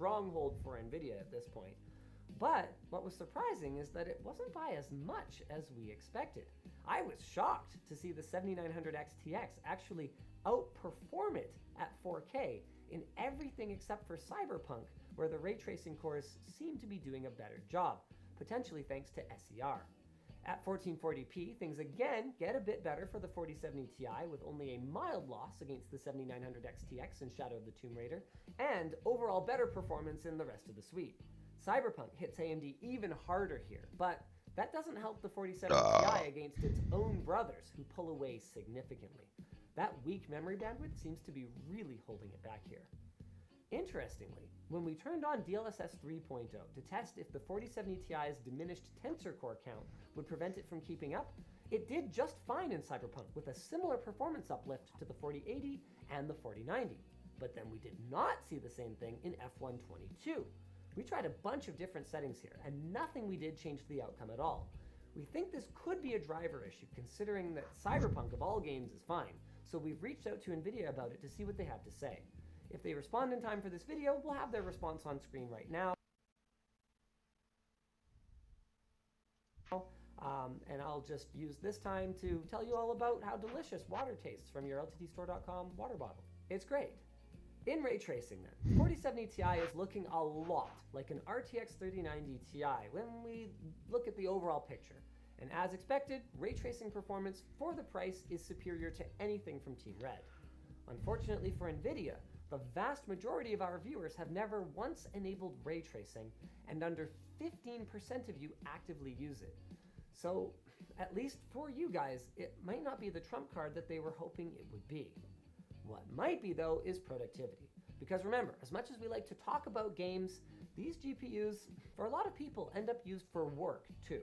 stronghold for NVIDIA at this point. But what was surprising is that it wasn't by as much as we expected. I was shocked to see the 7900 XTX actually outperform it at 4K in everything except for Cyberpunk, where the ray tracing cores seem to be doing a better job, potentially thanks to SER. At 1440p, things again get a bit better for the 4070 Ti with only a mild loss against the 7900 XTX in Shadow of the Tomb Raider, and overall better performance in the rest of the suite. Cyberpunk hits AMD even harder here, but that doesn't help the 4070 Ti against its own brothers, who pull away significantly. That weak memory bandwidth seems to be really holding it back here. Interestingly, when we turned on DLSS 3.0 to test if the 4070 Ti's diminished tensor core count would prevent it from keeping up, it did just fine in Cyberpunk with a similar performance uplift to the 4080 and the 4090. But then we did not see the same thing in F122. We tried a bunch of different settings here, and nothing we did changed the outcome at all. We think this could be a driver issue, considering that Cyberpunk of all games is fine, so we've reached out to NVIDIA about it to see what they have to say. If they respond in time for this video, we'll have their response on screen right now. And I'll just use this time to tell you all about how delicious water tastes from your LTTstore.com water bottle. It's great. In ray tracing then, 4070 Ti is looking a lot like an RTX 3090 Ti when we look at the overall picture. And as expected, ray tracing performance for the price is superior to anything from Team Red. Unfortunately for NVIDIA, the vast majority of our viewers have never once enabled ray tracing, and under 15% of you actively use it. So, at least for you guys, it might not be the trump card that they were hoping it would be. What might be, though, is productivity. Because remember, as much as we like to talk about games, these GPUs, for a lot of people, end up used for work, too.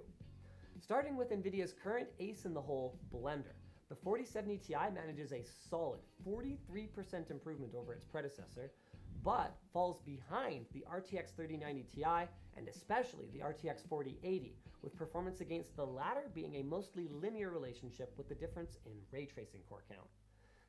Starting with NVIDIA's current ace in the hole, Blender, the 4070 Ti manages a solid 43% improvement over its predecessor, but falls behind the RTX 3090 Ti and especially the RTX 4080, with performance against the latter being a mostly linear relationship with the difference in ray tracing core count.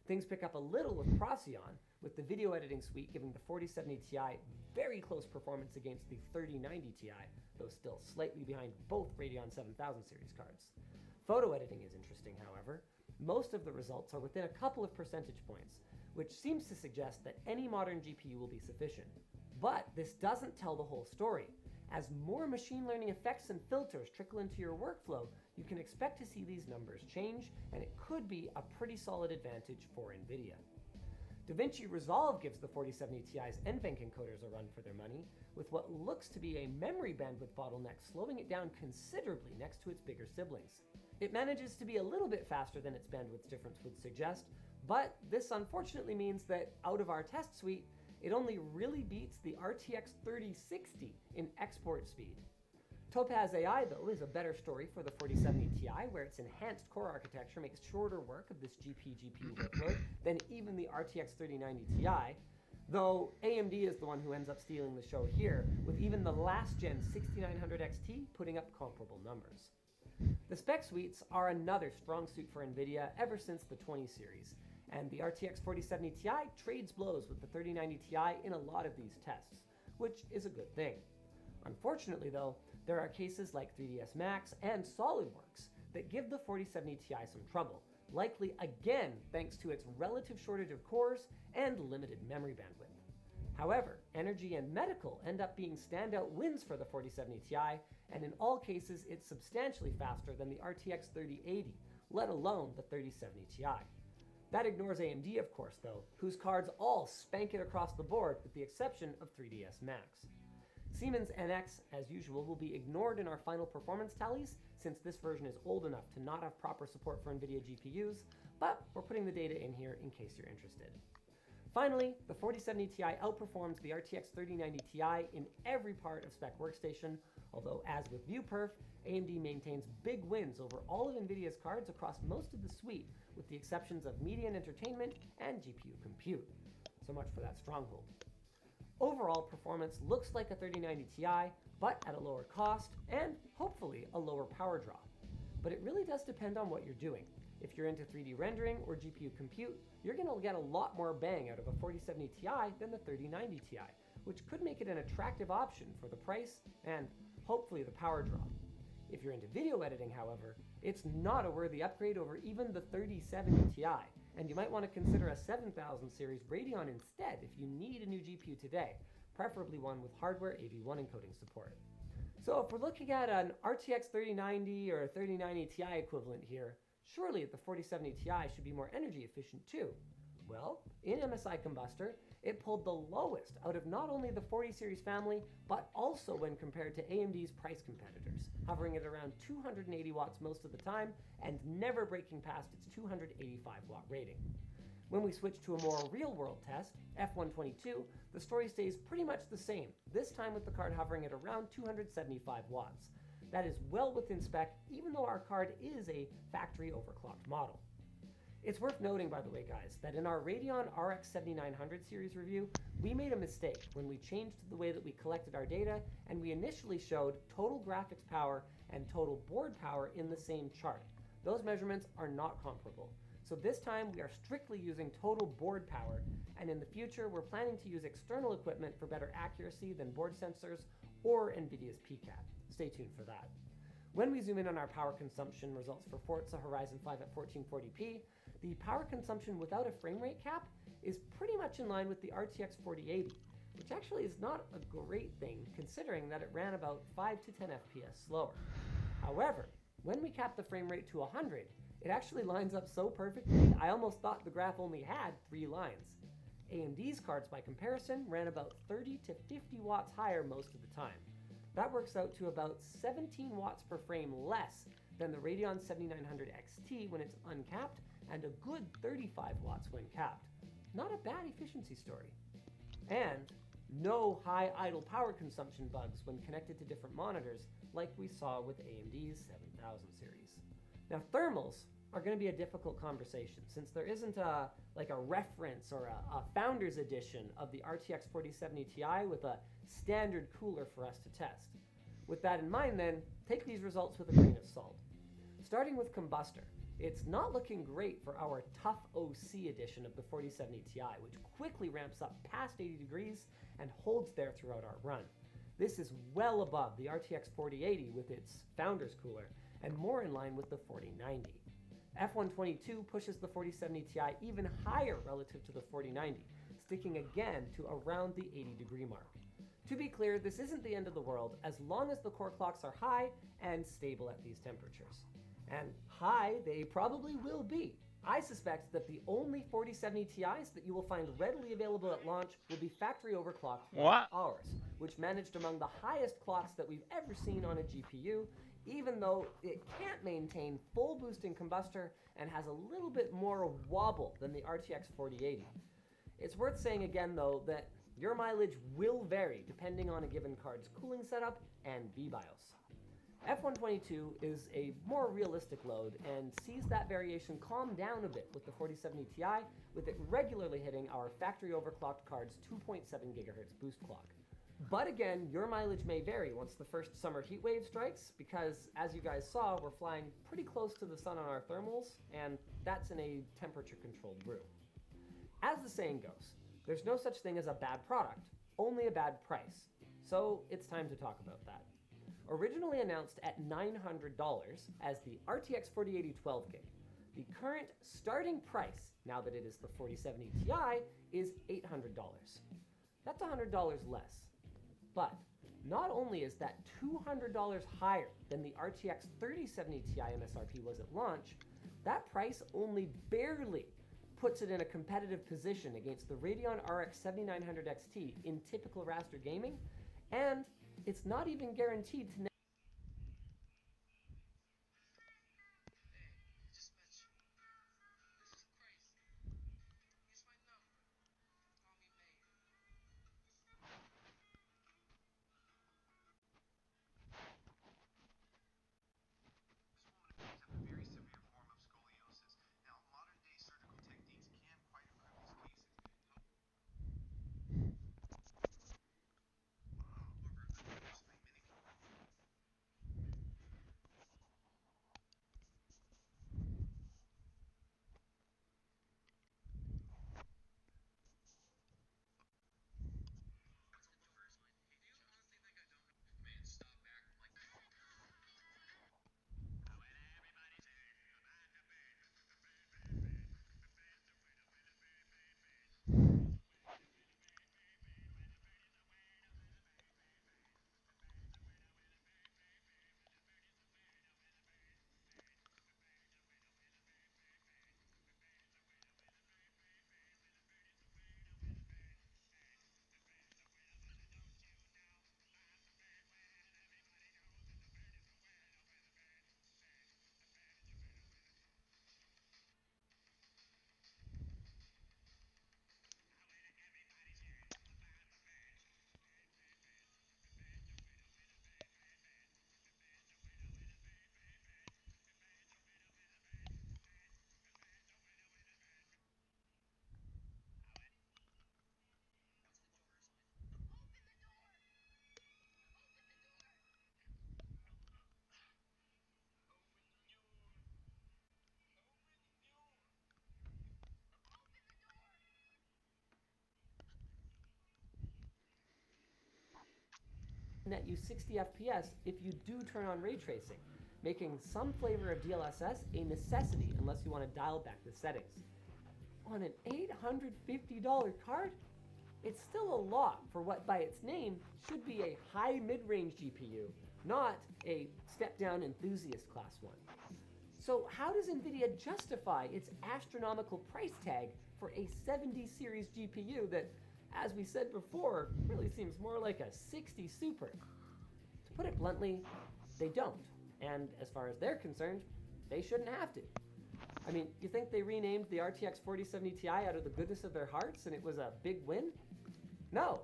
Things pick up a little with Procyon, with the video editing suite giving the 4070 Ti very close performance against the 3090 Ti, though still slightly behind both Radeon 7000 series cards. Photo editing is interesting, however. Most of the results are within a couple of percentage points, which seems to suggest that any modern GPU will be sufficient. But this doesn't tell the whole story. As more machine learning effects and filters trickle into your workflow, you can expect to see these numbers change, and it could be a pretty solid advantage for NVIDIA. DaVinci Resolve gives the 4070 Ti's NVENC encoders a run for their money, with what looks to be a memory bandwidth bottleneck slowing it down considerably next to its bigger siblings. It manages to be a little bit faster than its bandwidth difference would suggest, but this unfortunately means that out of our test suite, it only really beats the RTX 3060 in export speed. Topaz AI, though, is a better story for the 4070 Ti, where its enhanced core architecture makes shorter work of this GPU workload than even the RTX 3090 Ti, though AMD is the one who ends up stealing the show here, with even the last-gen 6900 XT putting up comparable numbers. The spec suites are another strong suit for NVIDIA ever since the 20 series, and the RTX 4070 Ti trades blows with the 3090 Ti in a lot of these tests, which is a good thing. Unfortunately, though, there are cases like 3ds Max and SolidWorks that give the 4070 Ti some trouble, likely again thanks to its relative shortage of cores and limited memory bandwidth. However, energy and medical end up being standout wins for the 4070 Ti, and in all cases it's substantially faster than the RTX 3080, let alone the 3070 Ti. That ignores AMD, of course, though, whose cards all spank it across the board with the exception of 3ds Max. Siemens NX, as usual, will be ignored in our final performance tallies, since this version is old enough to not have proper support for NVIDIA GPUs, but we're putting the data in here in case you're interested. Finally, the 4070 Ti outperforms the RTX 3090 Ti in every part of Spec Workstation, although as with ViewPerf, AMD maintains big wins over all of NVIDIA's cards across most of the suite, with the exceptions of media and entertainment and GPU compute. So much for that stronghold. Overall performance looks like a 3090 Ti, but at a lower cost and hopefully a lower power draw. But it really does depend on what you're doing. If you're into 3D rendering or GPU compute, you're going to get a lot more bang out of a 4070 Ti than the 3090 Ti, which could make it an attractive option for the price and hopefully the power draw. If you're into video editing, however, it's not a worthy upgrade over even the 3070 Ti, and you might want to consider a 7000 series Radeon instead if you need a new GPU today, preferably one with hardware AV1 encoding support. So if we're looking at an RTX 3090 or 3090 Ti equivalent here, surely the 4070 Ti should be more energy efficient too. Well, in MSI Combustor, it pulled the lowest out of not only the 40 series family, but also when compared to AMD's price competitors, hovering at around 280 watts most of the time and never breaking past its 285 watt rating. When we switch to a more real-world test, F122, the story stays pretty much the same, this time with the card hovering at around 275 watts. That is well within spec, even though our card is a factory overclocked model. It's worth noting, by the way, guys, that in our Radeon RX 7900 series review, we made a mistake when we changed the way that we collected our data, and we initially showed total graphics power and total board power in the same chart. Those measurements are not comparable. So this time we are strictly using total board power, and in the future we're planning to use external equipment for better accuracy than board sensors or NVIDIA's PCAP. Stay tuned for that. When we zoom in on our power consumption results for Forza Horizon 5 at 1440p, the power consumption without a frame rate cap is pretty much in line with the RTX 4080, which actually is not a great thing considering that it ran about 5 to 10 FPS slower. However, when we cap the frame rate to 100, it actually lines up so perfectly, I almost thought the graph only had 3 lines. AMD's cards, by comparison, ran about 30 to 50 watts higher most of the time. That works out to about 17 watts per frame less than the Radeon 7900 XT when it's uncapped, and a good 35 watts when capped. Not a bad efficiency story. And no high idle power consumption bugs when connected to different monitors, like we saw with AMD's 7000 series. Now, thermals are going to be a difficult conversation since there isn't a reference or a founder's edition of the RTX 4070 Ti with a standard cooler for us to test. With that in mind then, take these results with a grain of salt. Starting with Combustor, it's not looking great for our Tough OC edition of the 4070 Ti, which quickly ramps up past 80 degrees and holds there throughout our run. This is well above the RTX 4080 with its founder's cooler, and more in line with the 4090. F122 pushes the 4070 Ti even higher relative to the 4090, sticking again to around the 80 degree mark. To be clear, this isn't the end of the world as long as the core clocks are high and stable at these temperatures. And high they probably will be. I suspect that the only 4070 Ti's that you will find readily available at launch will be factory overclocked like ours, which managed among the highest clocks that we've ever seen on a GPU, even though it can't maintain full boost in Combustor and has a little bit more wobble than the RTX 4080. It's worth saying again though that your mileage will vary depending on a given card's cooling setup and BIOS. F122 is a more realistic load and sees that variation calm down a bit with the 4070 Ti, with it regularly hitting our factory overclocked card's 2.7 GHz boost clock. But again, your mileage may vary once the first summer heat wave strikes, because as you guys saw, we're flying pretty close to the sun on our thermals, and that's in a temperature-controlled room. As the saying goes, there's no such thing as a bad product, only a bad price. So it's time to talk about that. Originally announced at $900 as the RTX 4080 12GB, the current starting price, now that it is the 4070 Ti, is $800. That's $100 less. But not only is that $200 higher than the RTX 3070 Ti MSRP was at launch, that price only barely puts it in a competitive position against the Radeon RX 7900 XT in typical raster gaming, and it's not even guaranteed to net you 60 FPS if you do turn on ray tracing, making some flavor of DLSS a necessity unless you want to dial back the settings. On an $850 card, it's still a lot for what by its name should be a high mid-range GPU, not a step-down enthusiast class one. So how does NVIDIA justify its astronomical price tag for a 70 series GPU that, as we said before, really seems more like a 60 Super? To put it bluntly, they don't. And as far as they're concerned, they shouldn't have to. I mean, you think they renamed the RTX 4070 Ti out of the goodness of their hearts and it was a big win? No.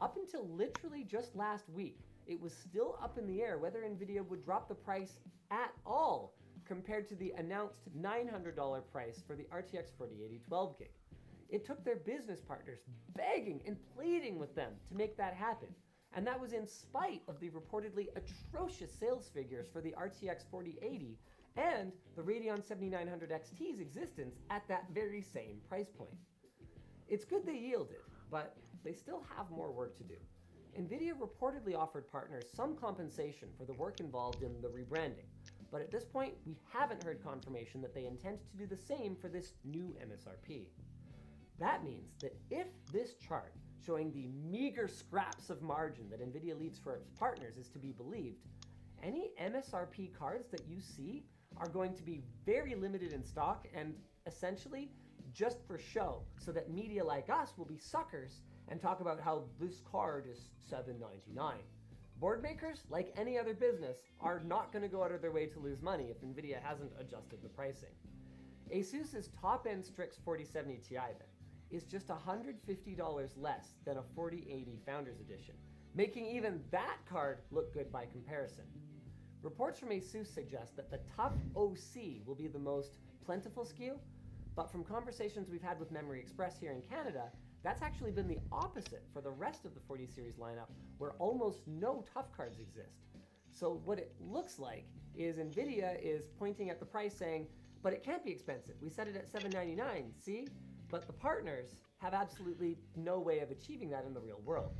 Up until literally just last week, it was still up in the air whether NVIDIA would drop the price at all compared to the announced $900 price for the RTX 4080 12 gig. It took their business partners begging and pleading with them to make that happen. And that was in spite of the reportedly atrocious sales figures for the RTX 4080 and the Radeon 7900 XT's existence at that very same price point. It's good they yielded, but they still have more work to do. NVIDIA reportedly offered partners some compensation for the work involved in the rebranding, but at this point, we haven't heard confirmation that they intend to do the same for this new MSRP. That means that if this chart showing the meager scraps of margin that NVIDIA leaves for its partners is to be believed, any MSRP cards that you see are going to be very limited in stock and essentially just for show, so that media like us will be suckers and talk about how this card is $799. Board makers, like any other business, are not going to go out of their way to lose money if NVIDIA hasn't adjusted the pricing. ASUS's top-end Strix 4070 Ti then is just $150 less than a 4080 Founders Edition, making even that card look good by comparison. Reports from ASUS suggest that the Tough OC will be the most plentiful SKU, but from conversations we've had with Memory Express here in Canada, that's actually been the opposite for the rest of the 40 series lineup, where almost no Tough cards exist. So what it looks like is NVIDIA is pointing at the price saying, but it can't be expensive. We set it at $799, see? But the partners have absolutely no way of achieving that in the real world.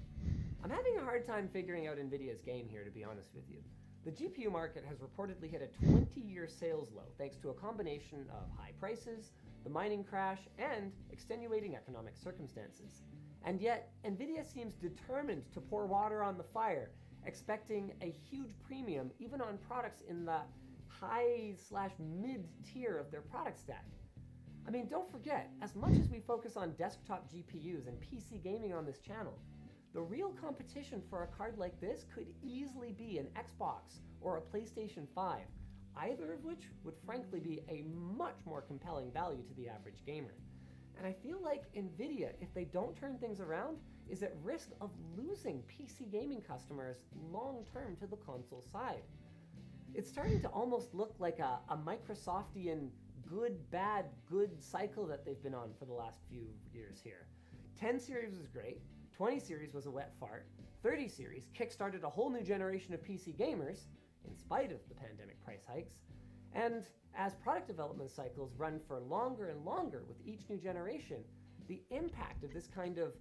I'm having a hard time figuring out NVIDIA's game here, to be honest with you. The GPU market has reportedly hit a 20-year sales low thanks to a combination of high prices, the mining crash, and extenuating economic circumstances. And yet, NVIDIA seems determined to pour water on the fire, expecting a huge premium even on products in the high/mid tier of their product stack. I mean, don't forget, as much as we focus on desktop GPUs and PC gaming on this channel, the real competition for a card like this could easily be an Xbox or a PlayStation 5, either of which would frankly be a much more compelling value to the average gamer. And I feel like NVIDIA, if they don't turn things around, is at risk of losing PC gaming customers long-term to the console side. It's starting to almost look like a Microsoftian good, bad, good cycle that they've been on for the last few years here. 10 series was great, 20 series was a wet fart, 30 series kickstarted a whole new generation of PC gamers, in spite of the pandemic price hikes, and as product development cycles run for longer and longer with each new generation, the impact of this kind of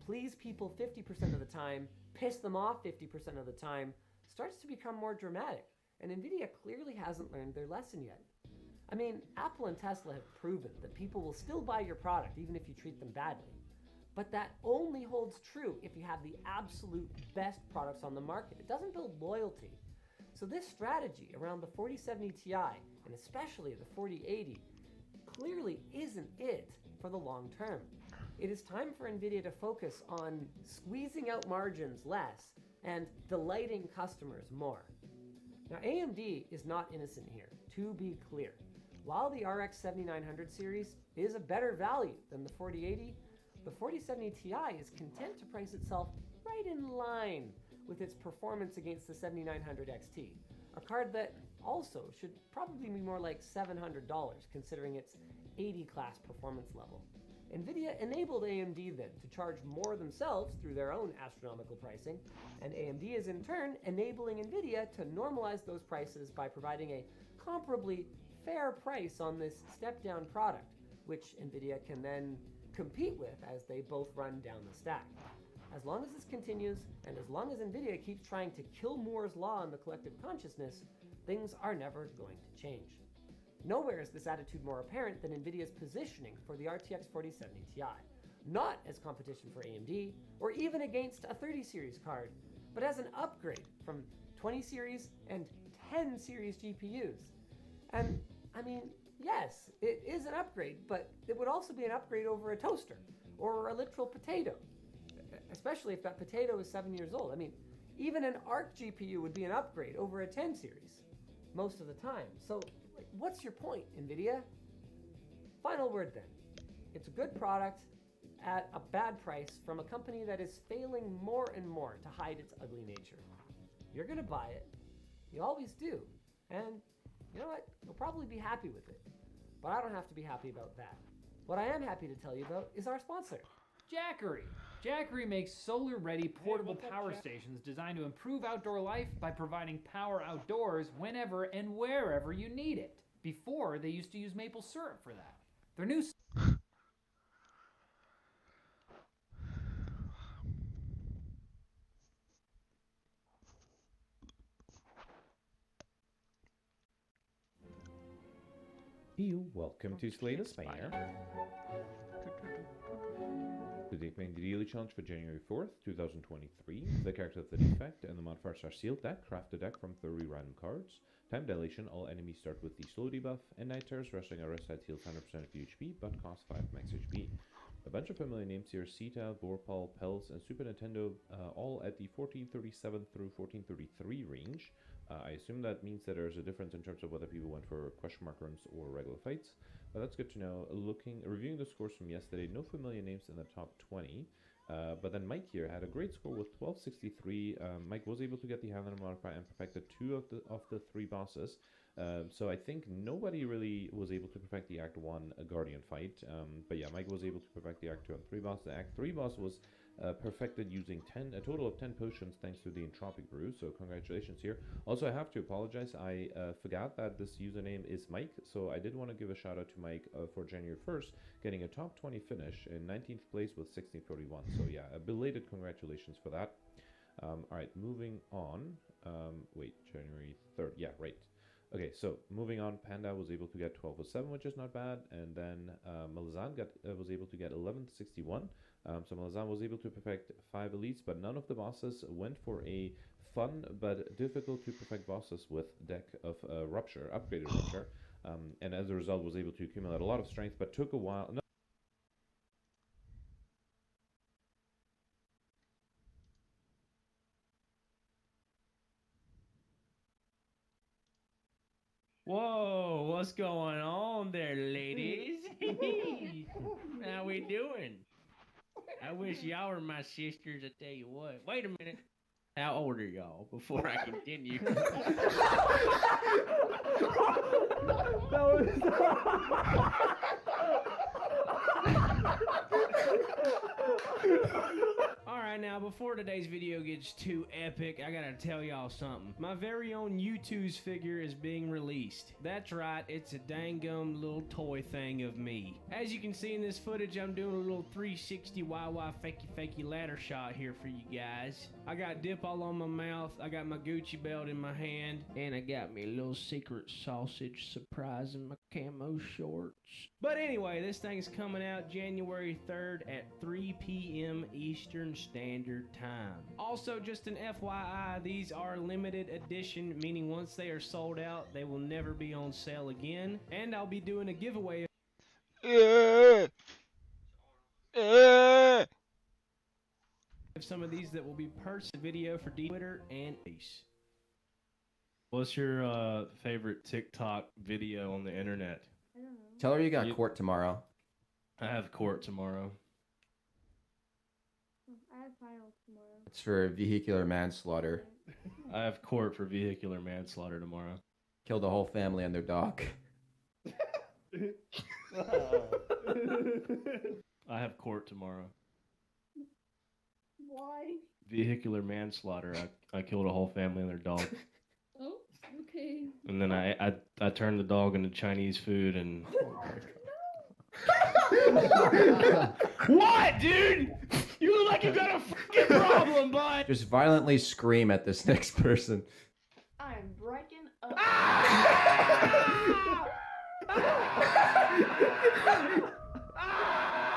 please people 50% of the time, piss them off 50% of the time, starts to become more dramatic, and NVIDIA clearly hasn't learned their lesson yet. I mean, Apple and Tesla have proven that people will still buy your product even if you treat them badly. But that only holds true if you have the absolute best products on the market. It doesn't build loyalty. So this strategy around the 4070 Ti, and especially the 4080, clearly isn't it for the long term. It is time for NVIDIA to focus on squeezing out margins less and delighting customers more. Now, AMD is not innocent here, to be clear. While the RX 7900 series is a better value than the 4080, the 4070 Ti is content to price itself right in line with its performance against the 7900 XT, a card that also should probably be more like $700 considering its 80 class performance level. NVIDIA enabled AMD then to charge more themselves through their own astronomical pricing, and AMD is in turn enabling NVIDIA to normalize those prices by providing a comparably fair price on this step-down product, which NVIDIA can then compete with as they both run down the stack. As long as this continues, and as long as NVIDIA keeps trying to kill Moore's law in the collective consciousness, things are never going to change. Nowhere is this attitude more apparent than NVIDIA's positioning for the RTX 4070 Ti. Not as competition for AMD, or even against a 30 series card, but as an upgrade from 20 series and 10 series GPUs. And I mean, yes, it is an upgrade, but it would also be an upgrade over a toaster or a literal potato, especially if that potato is 7 years old. I mean, even an ARC GPU would be an upgrade over a 10 series most of the time. So what's your point, NVIDIA? Final word then. It's a good product at a bad price from a company that is failing more and more to hide its ugly nature. You're gonna buy it. You always do. And you know what? You'll probably be happy with it. But I don't have to be happy about that. What I am happy to tell you about is our sponsor, Jackery. Jackery makes solar-ready portable power stations designed to improve outdoor life by providing power outdoors whenever and wherever you need it. Before, they used to use maple syrup for that. Their new Welcome to Slay the Spire. Today playing the daily challenge for January 4th, 2023. The character of the defect and the modifiers are sealed deck. Craft a deck from 30 random cards. Time dilation, all enemies start with the slow debuff. And night terrors, resting a rest side heals 100% of HP, but costs 5 max HP. A bunch of familiar names here: Sita, Vorpal, Pels, and Super Nintendo, all at the 1437 through 1433 range. I assume that means that there's a difference in terms of whether people went for question mark runs or regular fights. But that's good to know. Reviewing the scores from yesterday, no familiar names in the top 20. But then Mike here had a great score with 1263. Mike was able to get the Highlander modifier and perfected 2 of the 3 bosses. So I think nobody really was able to perfect the Act 1 Guardian fight. But yeah, Mike was able to perfect the Act 2 and 3 boss. The Act 3 boss was perfected using a total of 10 potions thanks to the Entropic Brew, so congratulations here. Also, I have to apologize, I forgot that this username is Mike, so I did want to give a shout out to Mike for January 1st, getting a top 20 finish in 19th place with 1641, so yeah, a belated congratulations for that. Alright, moving on, wait, January 3rd, yeah, right. Okay, so moving on, Panda was able to get 1207, which is not bad, and then Malazan was able to get 1161. So Malazan was able to perfect 5 elites, but none of the bosses went for a fun but difficult to perfect bosses with deck of Rupture, upgraded Rupture, and as a result was able to accumulate a lot of strength, but took a while. No. Whoa, what's going on there, ladies? How we doing? I wish y'all were my sisters, I tell you what. Wait a minute. How old are y'all before I continue? Alright, now before today's video gets too epic, I gotta tell y'all something. My very own YouTube's figure is being released. That's right, it's a dang-gum little toy thing of me. As you can see in this footage, I'm doing a little 360 YY fakey ladder shot here for you guys. I got dip all on my mouth, I got my Gucci belt in my hand, and I got me a little secret sausage surprise in my camo shorts. But anyway, this thing's coming out January 3rd at 3 p.m. Eastern Standard Time. Also, just an FYI, these are limited edition, meaning once they are sold out, they will never be on sale again. And I'll be doing a giveaway of some of these that will be purchased video for Twitter and Face. What's your favorite TikTok video on the internet? I don't know. Tell her you got court tomorrow. I have court tomorrow. I have finals tomorrow. It's for vehicular manslaughter. I have court for vehicular manslaughter tomorrow. Killed a whole family and their dog. I have court tomorrow. Why? Vehicular manslaughter. I killed a whole family and their dog. Oh, okay. And then I turned the dog into Chinese food and... What, dude? You look like you got a fucking problem, bud. Just violently scream at this next person. I'm breaking up.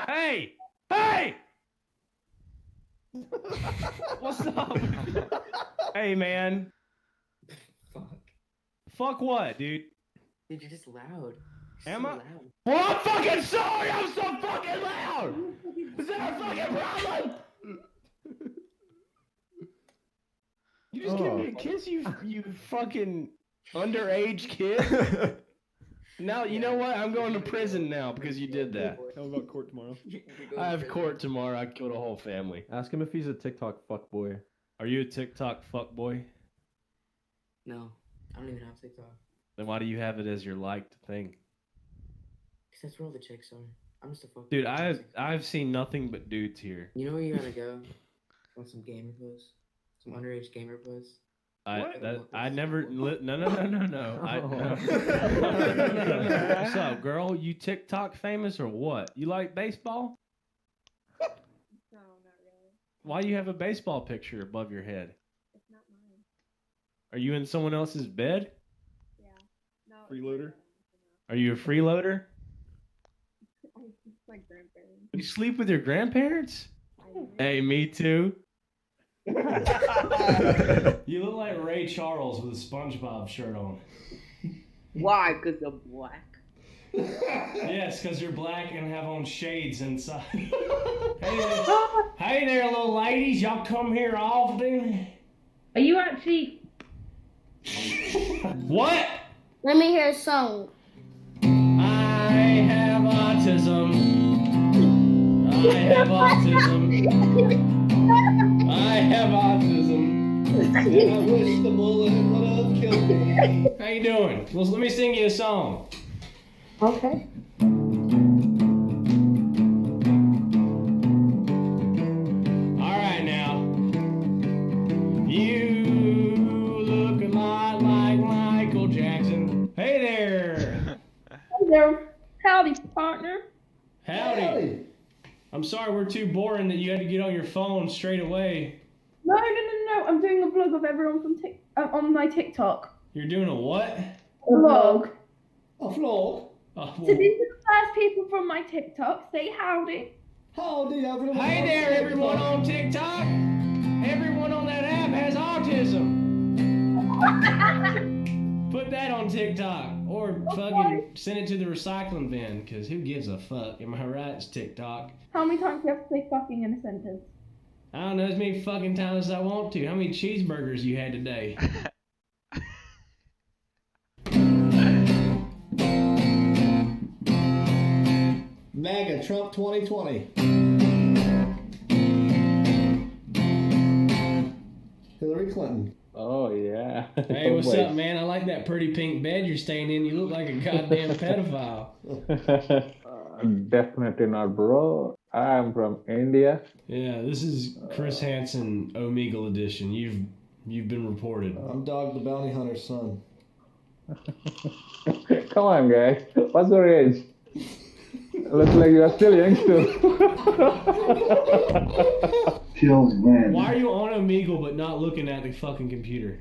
Hey! Hey! What's up? Hey, man. Fuck what, dude? Dude, you're just loud. Am so I? Loud. Well, I'm fucking sorry. I'm so fucking loud. Is that a fucking problem? You just gave me a kiss, you fucking underage kid. Now you know what? I'm going to prison now because you did that. How about court tomorrow? I have court tomorrow. I killed a whole family. Ask him if he's a TikTok fuckboy. Are you a TikTok fuckboy? No, I don't even have TikTok. Then why do you have it as your liked thing? Because that's where all the chicks are. I'm just a fuck. Dude, I've seen nothing but dudes here. You know where you gotta go? Want some gamer puss? Some underage gamer puss? I never no. No. Oh. What's up, girl? You TikTok famous or what? You like baseball? No, not really. Why do you have a baseball picture above your head? It's not mine. Are you in someone else's bed? Yeah. No. Freeloader? Are you a freeloader? It's my grandparents. You sleep with your grandparents? I know. Hey, me too. You look like Ray Charles with a SpongeBob shirt on. Why? Because you're black. Yes, because you're black and have on shades inside. Hey there, little ladies. Y'all come here often? Are you actually... What? Let me hear a song. I have autism. I have autism. I have autism. And I wish the bullet would have killed me. How you doing? Well, let me sing you a song. Okay. All right now. You look a lot like Michael Jackson. Hey there. Hey there. Howdy, partner. Howdy. I'm sorry we're too boring that you had to get on your phone straight away. No. I'm doing a vlog of everyone from on my TikTok. You're doing a what? A vlog. A vlog? So these are the first people from my TikTok. Say howdy. Howdy, everyone. Hey there, everyone on TikTok. Everyone on that app has autism. Put that on TikTok. Or fucking send it to the recycling bin, because who gives a fuck? Am I right? It's TikTok. How many times do you have to say fucking in a sentence? I don't know, as many fucking times as I want to. How many cheeseburgers you had today? MAGA Trump 2020. Hillary Clinton. Oh, yeah. Hey, what's up, man? I like that pretty pink bed you're staying in. You look like a goddamn pedophile. Definitely not, bro. I'm from India. Yeah, this is Chris Hansen Omegle edition. You've been reported. I'm Dog the Bounty Hunter's son. Come on, guys. What's your age? Looks like you are still youngster. Why are you on Omegle but not looking at the fucking computer?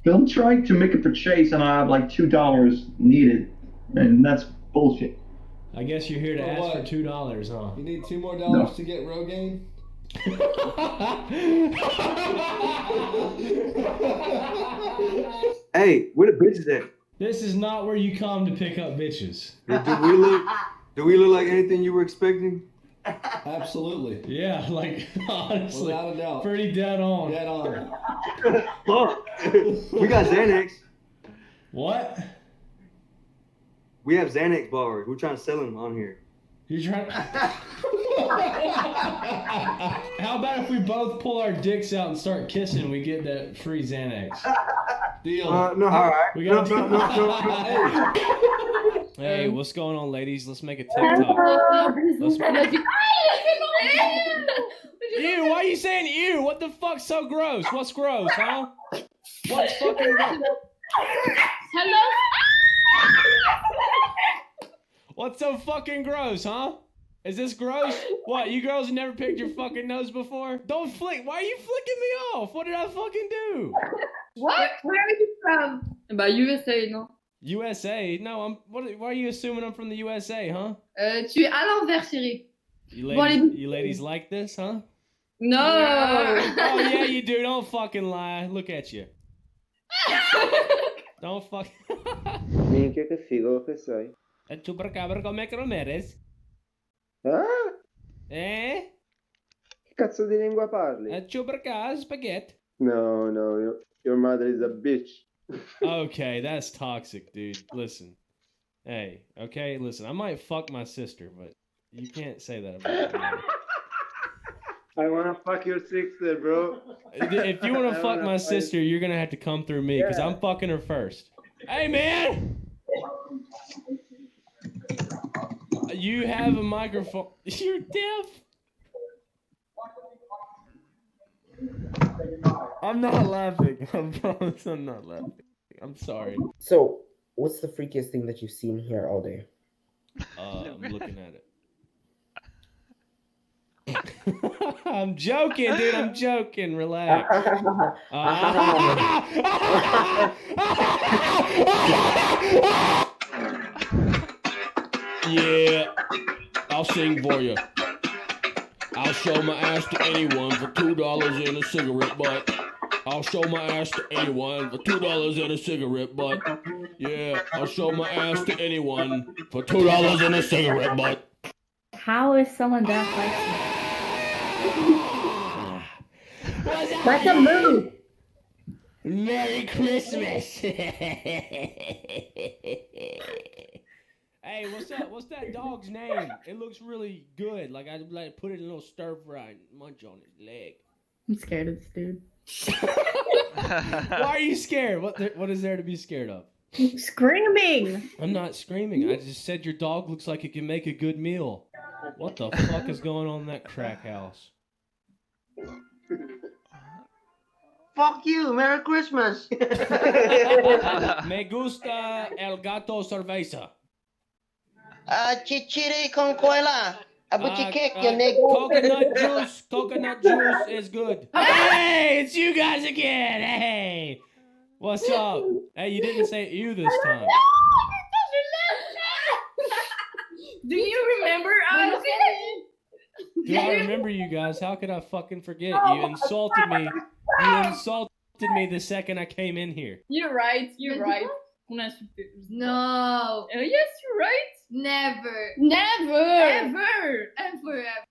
I'm trying to make a purchase and I have like $2 needed, and that's bullshit. I guess you're here to ask what? for $2, huh? You need $2 more No. to get Rogaine? Hey, where the bitches at? This is not where you come to pick up bitches. Do we look like anything you were expecting? Absolutely. Yeah, like honestly, Without a doubt. pretty dead on. Dead on. Look, we got Xanax. What? We have Xanax bars. We're trying to sell them on here. You're trying. How about if we both pull our dicks out and start kissing? We get that free Xanax. Deal. No, all right. We got No. Hey, what's going on, ladies? Let's make a TikTok. Ew, why are you saying ew? What the fuck's so gross? What's gross, huh? What's fucking gross? Hello? What's so fucking gross, huh? Is this gross? What, you girls never picked your fucking nose before? Don't flick. Why are you flicking me off? What did I fucking do? What? Where are you from? Bah, USA, non? USA? No, why are you assuming I'm from the USA, huh? Tu es à l'envers, chérie. You ladies like this, huh? No! Oh, yeah, you do. Don't fucking lie. Look at you. Don't fuck. Minchia, che figo che sei. E chupacabra come che non meres? Ah? Eh? Che cazzo di lingua parli? E chupacabra spaghetti. No, your mother is a bitch. Okay, that's toxic, dude. Listen. Hey, okay, listen. I might fuck my sister, but you can't say that about me. I wanna fuck your sister, bro. If you wanna fuck my sister, you're gonna have to come through me, because I'm fucking her first. Hey, man! You have a microphone. You're deaf? I'm not laughing. I promise I'm not laughing. I'm sorry. So, what's the freakiest thing that you've seen here all day? I'm looking at it. I'm joking, dude. I'm joking. Relax. Yeah, I'll sing for you. I'll show my ass to anyone for $2 and a cigarette butt. I'll show my ass to anyone for $2 and a cigarette butt. Yeah, I'll show my ass to anyone for $2 and a cigarette butt. How is someone that feisty? That's a move. Merry Christmas. Hey, what's that dog's name? It looks really good. Like I'd like put it in a little stir fry and munch on his leg. I'm scared of this dude. Why are you scared? What is there to be scared of? Screaming. I'm not screaming. I just said your dog looks like it can make a good meal. What the fuck is going on in that crack house? Fuck you! Merry Christmas! Me gusta el gato cerveza. Chichiri con cola. Nigga. Coconut juice is good. Hey, it's you guys again. Hey, what's up? Hey, you didn't say you this time. Do you remember us? Do I remember you guys? How could I fucking forget? You insulted me. You insulted me the second I came in here. You're right. You're right. No. Yes, you're right. Never. Never. Ever. And forever.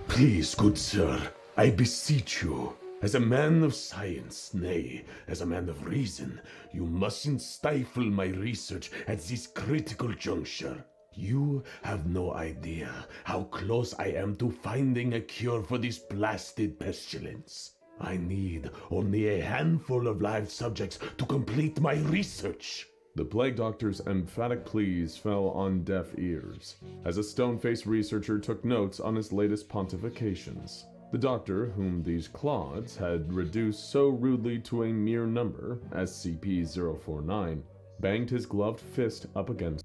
Please, good sir, I beseech you, as a man of science, nay, as a man of reason, you mustn't stifle my research at this critical juncture. You have no idea how close I am to finding a cure for this blasted pestilence. I need only a handful of live subjects to complete my research. The plague doctor's emphatic pleas fell on deaf ears, as a stone-faced researcher took notes on his latest pontifications. The doctor, whom these clods had reduced so rudely to a mere number, SCP-049, banged his gloved fist up against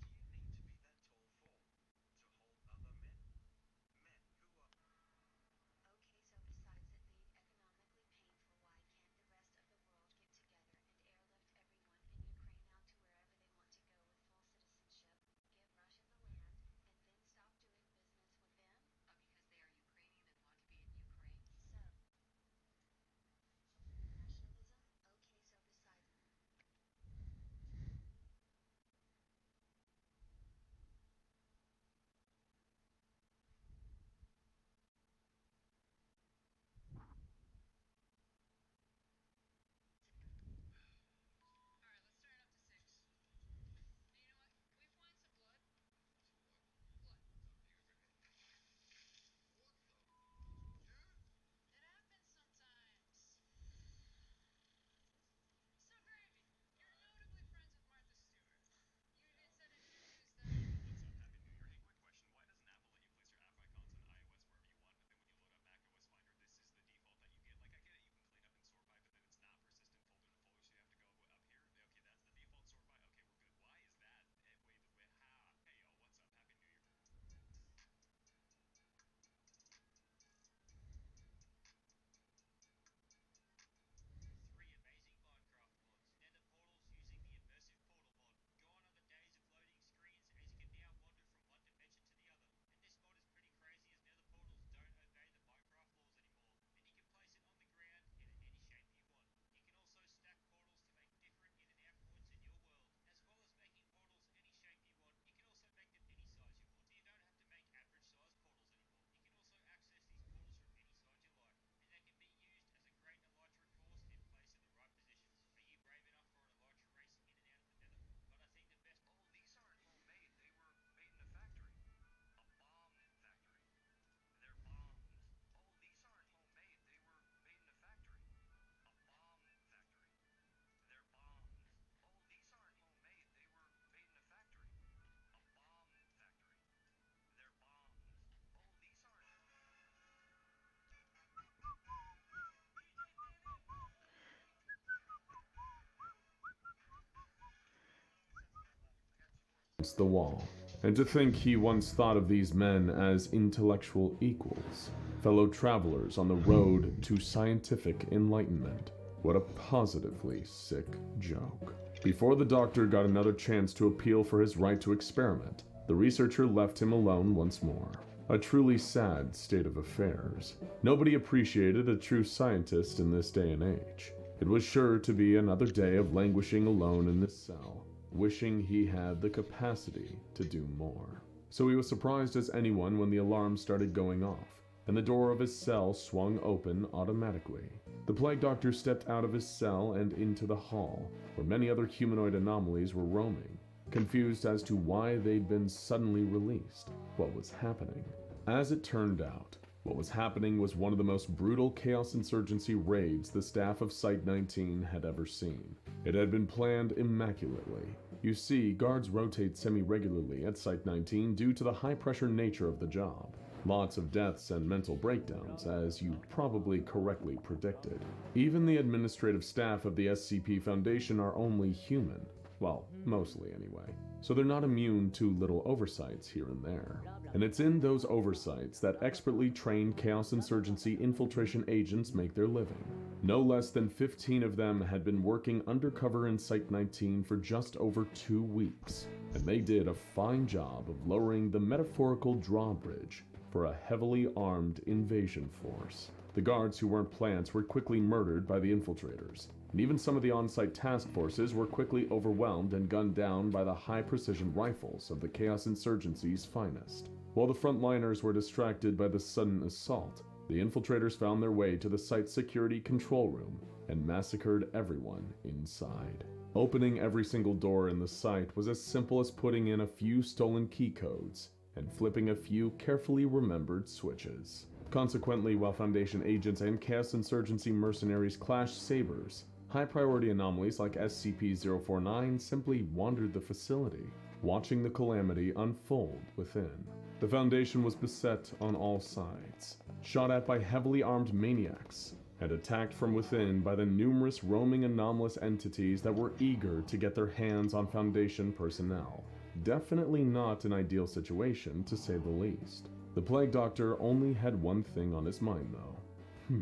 against the wall. And to think he once thought of these men as intellectual equals, fellow travelers on the road to scientific enlightenment. What a positively sick joke. Before the doctor got another chance to appeal for his right to experiment, the researcher left him alone once more. A truly sad state of affairs. Nobody appreciated a true scientist in this day and age. It was sure to be another day of languishing alone in this cell, wishing he had the capacity to do more. So he was surprised as anyone when the alarm started going off, and the door of his cell swung open automatically. The plague doctor stepped out of his cell and into the hall, where many other humanoid anomalies were roaming, confused as to why they'd been suddenly released. What was happening? As it turned out, what was happening was one of the most brutal Chaos Insurgency raids the staff of Site-19 had ever seen. It had been planned immaculately. You see, guards rotate semi-regularly at Site-19 due to the high-pressure nature of the job. Lots of deaths and mental breakdowns, as you probably correctly predicted. Even the administrative staff of the SCP Foundation are only human. Well, mostly anyway. So they're not immune to little oversights here and there. And it's in those oversights that expertly trained Chaos Insurgency infiltration agents make their living. No less than 15 of them had been working undercover in Site-19 for just over 2 weeks, and they did a fine job of lowering the metaphorical drawbridge for a heavily armed invasion force. The guards who weren't plants were quickly murdered by the infiltrators, and even some of the on-site task forces were quickly overwhelmed and gunned down by the high-precision rifles of the Chaos Insurgency's finest. While the frontliners were distracted by the sudden assault, the infiltrators found their way to the site security control room and massacred everyone inside. Opening every single door in the site was as simple as putting in a few stolen key codes and flipping a few carefully remembered switches. Consequently, while Foundation agents and Chaos Insurgency mercenaries clashed sabers, high-priority anomalies like SCP-049 simply wandered the facility, watching the calamity unfold within. The Foundation was beset on all sides, shot at by heavily armed maniacs, and attacked from within by the numerous roaming anomalous entities that were eager to get their hands on Foundation personnel. Definitely not an ideal situation, to say the least. The Plague Doctor only had one thing on his mind, though.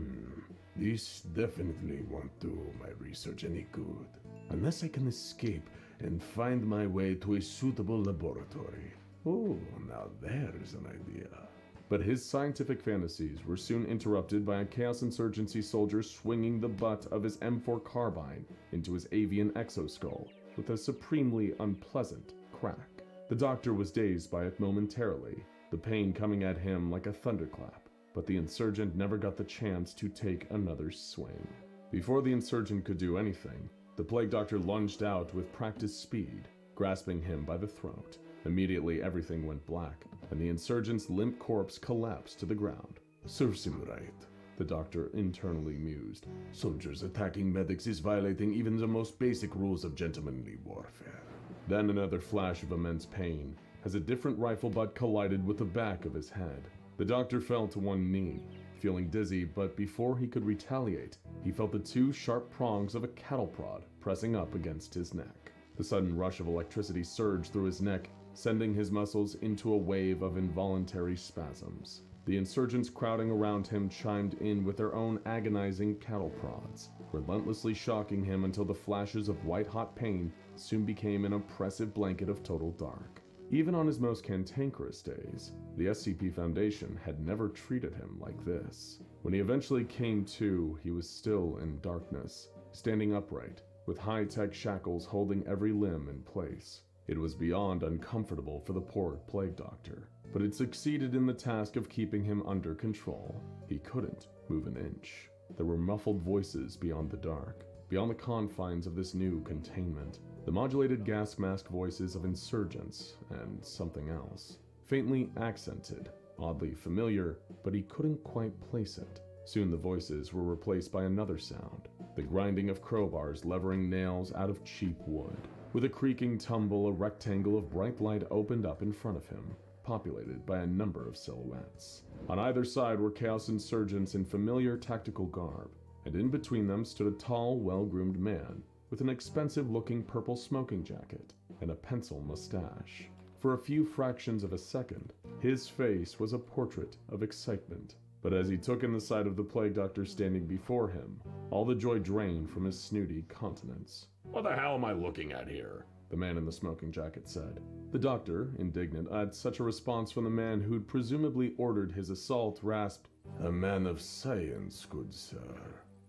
This definitely won't do my research any good, unless I can escape and find my way to a suitable laboratory. Oh, now there's an idea. But his scientific fantasies were soon interrupted by a Chaos Insurgency soldier swinging the butt of his M4 carbine into his avian exoskull with a supremely unpleasant crack. The doctor was dazed by it momentarily, the pain coming at him like a thunderclap, but the insurgent never got the chance to take another swing. Before the insurgent could do anything, the Plague Doctor lunged out with practiced speed, grasping him by the throat. Immediately everything went black, and the insurgent's limp corpse collapsed to the ground. Serves him right, the doctor internally mused. Soldiers attacking medics is violating even the most basic rules of gentlemanly warfare. Then another flash of immense pain, as a different rifle butt collided with the back of his head. The doctor fell to one knee, feeling dizzy, but before he could retaliate, he felt the 2 sharp prongs of a cattle prod pressing up against his neck. The sudden rush of electricity surged through his neck, sending his muscles into a wave of involuntary spasms. The insurgents crowding around him chimed in with their own agonizing cattle prods, relentlessly shocking him until the flashes of white-hot pain soon became an oppressive blanket of total dark. Even on his most cantankerous days, the SCP Foundation had never treated him like this. When he eventually came to, he was still in darkness, standing upright, with high-tech shackles holding every limb in place. It was beyond uncomfortable for the poor Plague Doctor, but it succeeded in the task of keeping him under control. He couldn't move an inch. There were muffled voices beyond the dark, beyond the confines of this new containment. The modulated gas mask voices of insurgents and something else. Faintly accented, oddly familiar, but he couldn't quite place it. Soon the voices were replaced by another sound, the grinding of crowbars levering nails out of cheap wood. With a creaking tumble, a rectangle of bright light opened up in front of him, populated by a number of silhouettes. On either side were Chaos Insurgents in familiar tactical garb, and in between them stood a tall, well-groomed man, with an expensive-looking purple smoking jacket and a pencil mustache. For a few fractions of a second, his face was a portrait of excitement. But as he took in the sight of the plague doctor standing before him, all the joy drained from his snooty countenance. What the hell am I looking at here? The man in the smoking jacket said. The doctor, indignant at such a response from the man who'd presumably ordered his assault, rasped, A man of science, good sir.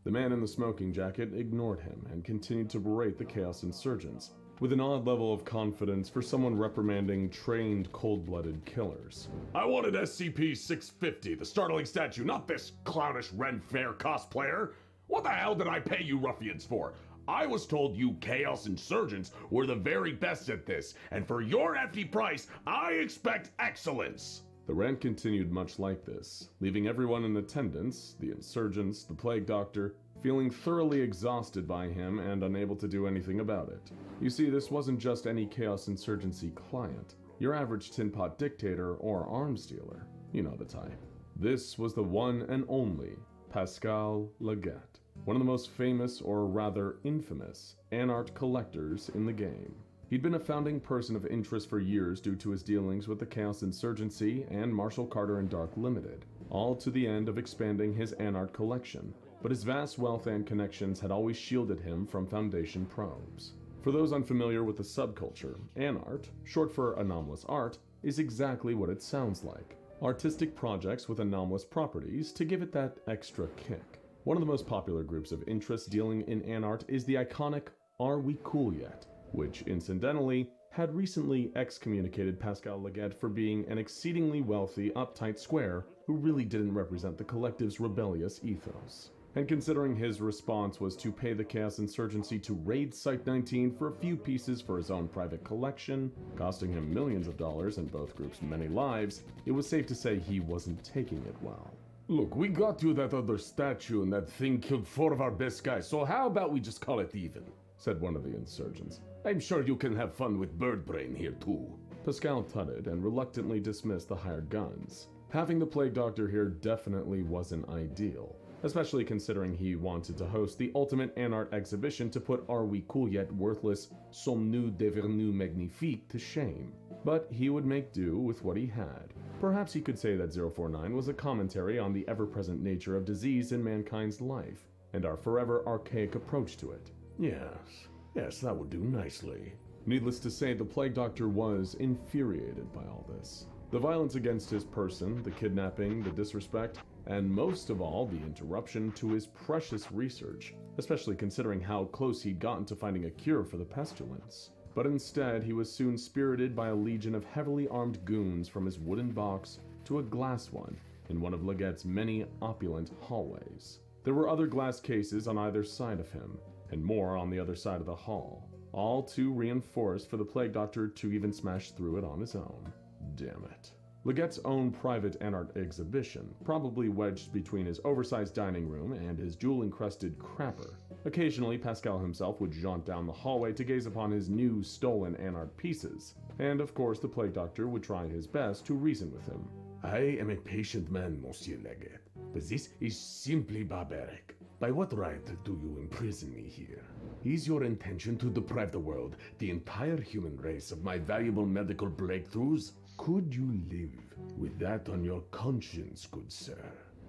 The man in the smoking jacket ignored him and continued to berate the Chaos Insurgents, with an odd level of confidence for someone reprimanding trained cold-blooded killers. I wanted SCP-650, the startling statue, not this clownish Ren Fair cosplayer. What the hell did I pay you ruffians for? I was told you Chaos Insurgents were the very best at this, and for your hefty price, I expect excellence. The rant continued much like this, leaving everyone in attendance, the insurgents, the plague doctor, feeling thoroughly exhausted by him and unable to do anything about it. You see, this wasn't just any Chaos Insurgency client, your average tin pot dictator or arms dealer. You know the type. This was the one and only Pascal Leggett, one of the most famous, or rather infamous, anart collectors in the game. He'd been a founding person of interest for years due to his dealings with the Chaos Insurgency and Marshall Carter and Dark Limited, all to the end of expanding his anart collection. But his vast wealth and connections had always shielded him from Foundation probes. For those unfamiliar with the subculture, anart, short for anomalous art, is exactly what it sounds like. Artistic projects with anomalous properties to give it that extra kick. One of the most popular groups of interest dealing in anart is the iconic Are We Cool Yet?, which, incidentally, had recently excommunicated Pascal Leggett for being an exceedingly wealthy, uptight square who really didn't represent the collective's rebellious ethos. And considering his response was to pay the Chaos Insurgency to raid Site-19 for a few pieces for his own private collection, costing him millions of dollars and both groups many lives, it was safe to say he wasn't taking it well. Look, we got you that other statue and that thing killed 4 of our best guys, so how about we just call it even? Said one of the insurgents. I'm sure you can have fun with bird brain here too. Pascal tutted and reluctantly dismissed the hired guns. Having the plague doctor here definitely wasn't ideal, especially considering he wanted to host the ultimate anart exhibition to put Are We Cool Yet worthless Sommes-nous devenus magnifiques to shame. But he would make do with what he had. Perhaps he could say that 049 was a commentary on the ever-present nature of disease in mankind's life, and our forever archaic approach to it. Yes, that would do nicely. Needless to say, the plague doctor was infuriated by all this. The violence against his person, the kidnapping, the disrespect, and most of all, the interruption to his precious research, especially considering how close he'd gotten to finding a cure for the pestilence. But instead, he was soon spirited by a legion of heavily armed goons from his wooden box to a glass one in one of Leggett's many opulent hallways. There were other glass cases on either side of him, and more on the other side of the hall, all too reinforced for the plague doctor to even smash through it on his own. Damn it. Leggett's own private anart exhibition, probably wedged between his oversized dining room and his jewel-encrusted crapper. Occasionally, Pascal himself would jaunt down the hallway to gaze upon his new stolen anart pieces, and of course the plague doctor would try his best to reason with him. I am a patient man, Monsieur Leggett, but this is simply barbaric. By what right do you imprison me here? Is your intention to deprive the world, the entire human race, of my valuable medical breakthroughs? Could you live with that on your conscience, good sir?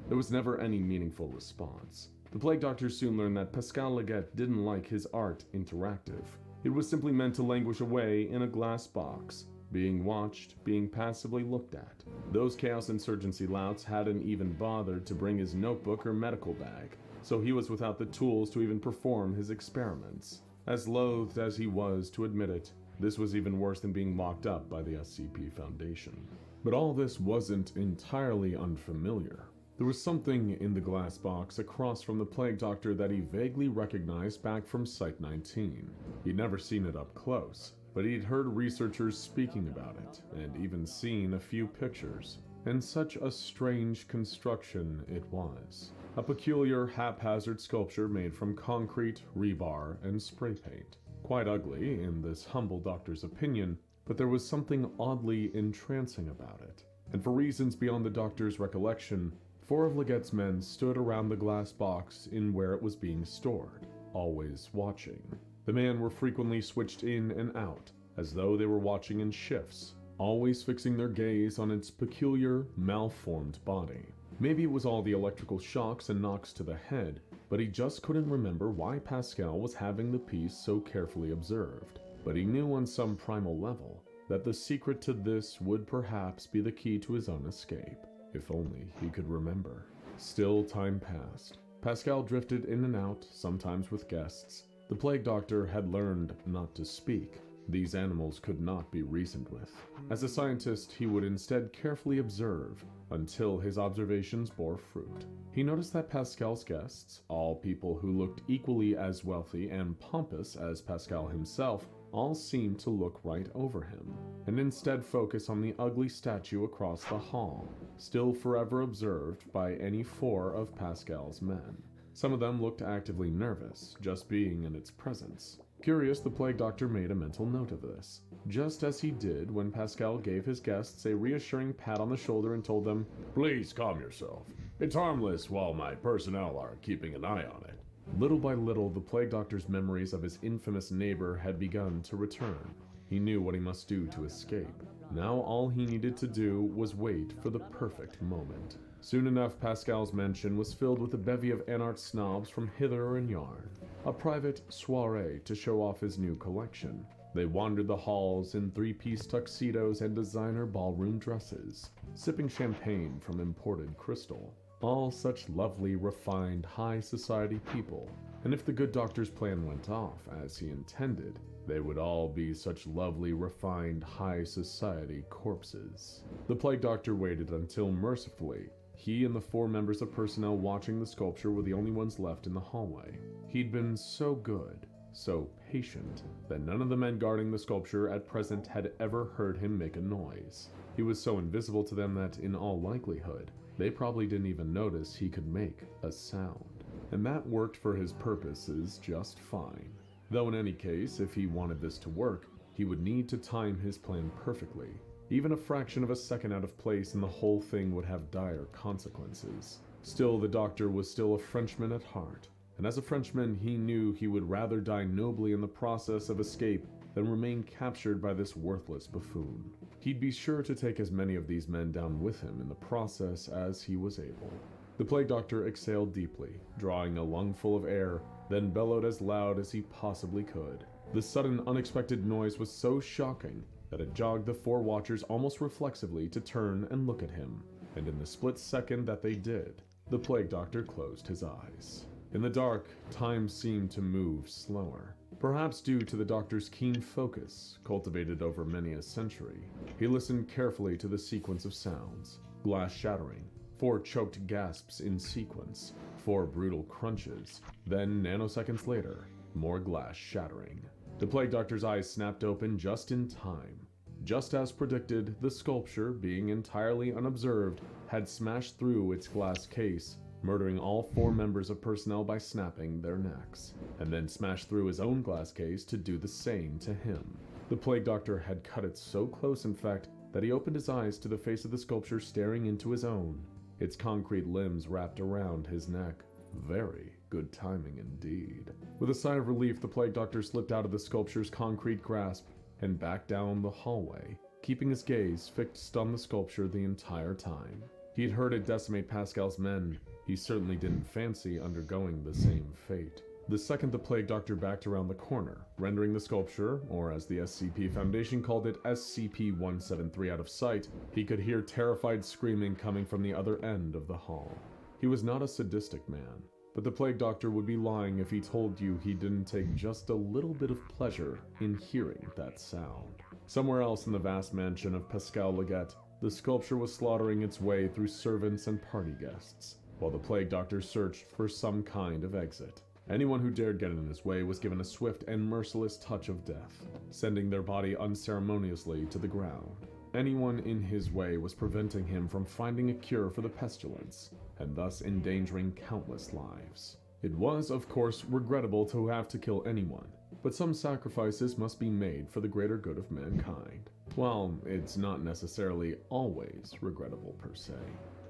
There was never any meaningful response. The plague doctor soon learned that Pascal Leggett didn't like his art interactive. It was simply meant to languish away in a glass box, being watched, being passively looked at. Those Chaos Insurgency louts hadn't even bothered to bring his notebook or medical bag, so he was without the tools to even perform his experiments. As loath as he was to admit it, this was even worse than being locked up by the SCP Foundation. But all this wasn't entirely unfamiliar. There was something in the glass box across from the plague doctor that he vaguely recognized back from Site-19. He'd never seen it up close, but he'd heard researchers speaking about it, and even seen a few pictures. And such a strange construction it was. A peculiar, haphazard sculpture made from concrete, rebar, and spray paint. Quite ugly, in this humble doctor's opinion, but there was something oddly entrancing about it. And for reasons beyond the doctor's recollection, 4 of Leggett's men stood around the glass box in where it was being stored, always watching. The men were frequently switched in and out, as though they were watching in shifts, always fixing their gaze on its peculiar, malformed body. Maybe it was all the electrical shocks and knocks to the head, but he just couldn't remember why Pascal was having the piece so carefully observed. But he knew on some primal level that the secret to this would perhaps be the key to his own escape, if only he could remember. Still, time passed. Pascal drifted in and out, sometimes with guests. The plague doctor had learned not to speak. These animals could not be reasoned with. As a scientist, he would instead carefully observe until his observations bore fruit. He noticed that Pascal's guests, all people who looked equally as wealthy and pompous as Pascal himself, all seemed to look right over him, and instead focus on the ugly statue across the hall, still forever observed by any 4 of Pascal's men. Some of them looked actively nervous, just being in its presence. Curious, the plague doctor made a mental note of this, just as he did when Pascal gave his guests a reassuring pat on the shoulder and told them, "Please calm yourself. It's harmless while my personnel are keeping an eye on it." Little by little, the plague doctor's memories of his infamous neighbor had begun to return. He knew what he must do to escape. Now all he needed to do was wait for the perfect moment. Soon enough, Pascal's mansion was filled with a bevy of Anart snobs from hither and yon, a private soiree to show off his new collection. They wandered the halls in 3-piece tuxedos and designer ballroom dresses, sipping champagne from imported crystal. All such lovely, refined, high society people. And if the good doctor's plan went off as he intended, they would all be such lovely, refined, high society corpses. The plague doctor waited until, mercifully, he and the 4 members of personnel watching the sculpture were the only ones left in the hallway. He'd been so good, so patient, that none of the men guarding the sculpture at present had ever heard him make a noise. He was so invisible to them that, in all likelihood, they probably didn't even notice he could make a sound. And that worked for his purposes just fine. Though in any case, if he wanted this to work, he would need to time his plan perfectly. Even a fraction of a second out of place and the whole thing would have dire consequences. Still, the doctor was still a Frenchman at heart, and as a Frenchman he knew he would rather die nobly in the process of escape than remain captured by this worthless buffoon. He'd be sure to take as many of these men down with him in the process as he was able. The plague doctor exhaled deeply, drawing a lungful of air, then bellowed as loud as he possibly could. The sudden, unexpected noise was so shocking that it jogged the 4 watchers almost reflexively to turn and look at him, and in the split second that they did, the plague doctor closed his eyes. In the dark, time seemed to move slower, perhaps due to the doctor's keen focus, cultivated over many a century. He listened carefully to the sequence of sounds: glass shattering, 4 choked gasps in sequence, 4 brutal crunches, then nanoseconds later, more glass shattering. The plague doctor's eyes snapped open just in time. Just as predicted, the sculpture, being entirely unobserved, had smashed through its glass case, murdering all 4 members of personnel by snapping their necks, and then smashed through his own glass case to do the same to him. The plague doctor had cut it so close, in fact, that he opened his eyes to the face of the sculpture staring into his own, its concrete limbs wrapped around his neck. Very good timing indeed. With a sigh of relief, the plague doctor slipped out of the sculpture's concrete grasp and back down the hallway, keeping his gaze fixed on the sculpture the entire time. He had heard it decimate Pascal's men. He certainly didn't fancy undergoing the same fate. The second the plague doctor backed around the corner, rendering the sculpture, or as the SCP Foundation called it, SCP-173, out of sight, he could hear terrified screaming coming from the other end of the hall. He was not a sadistic man, but the plague doctor would be lying if he told you he didn't take just a little bit of pleasure in hearing that sound. Somewhere else in the vast mansion of Pascal Leggett, the sculpture was slaughtering its way through servants and party guests, while the plague doctor searched for some kind of exit. Anyone who dared get in his way was given a swift and merciless touch of death, sending their body unceremoniously to the ground. Anyone in his way was preventing him from finding a cure for the pestilence, and thus endangering countless lives. It was, of course, regrettable to have to kill anyone, but some sacrifices must be made for the greater good of mankind. Well, it's not necessarily always regrettable per se.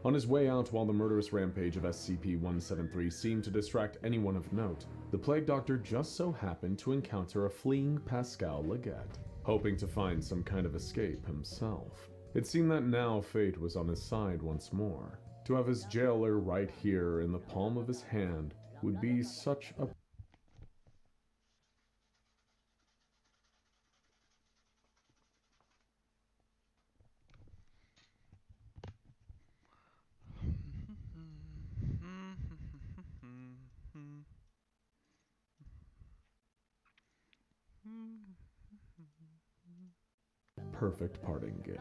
On his way out while the murderous rampage of SCP-173 seemed to distract anyone of note, the Plague Doctor just so happened to encounter a fleeing Pascal Leggett, hoping to find some kind of escape himself. It seemed that now fate was on his side once more. To have his jailer right here in the palm of his hand would be such a perfect parting gift.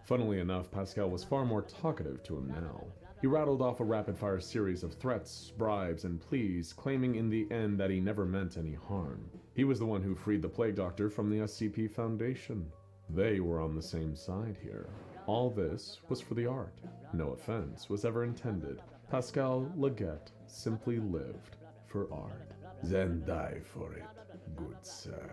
Funnily enough, Pascal was far more talkative to him now. He rattled off a rapid-fire series of threats, bribes, and pleas, claiming in the end that he never meant any harm. He was the one who freed the Plague Doctor from the SCP Foundation. They were on the same side here. All this was for the art. No offense was ever intended. Pascal Leggett simply lived for art. Then die for it, good sir,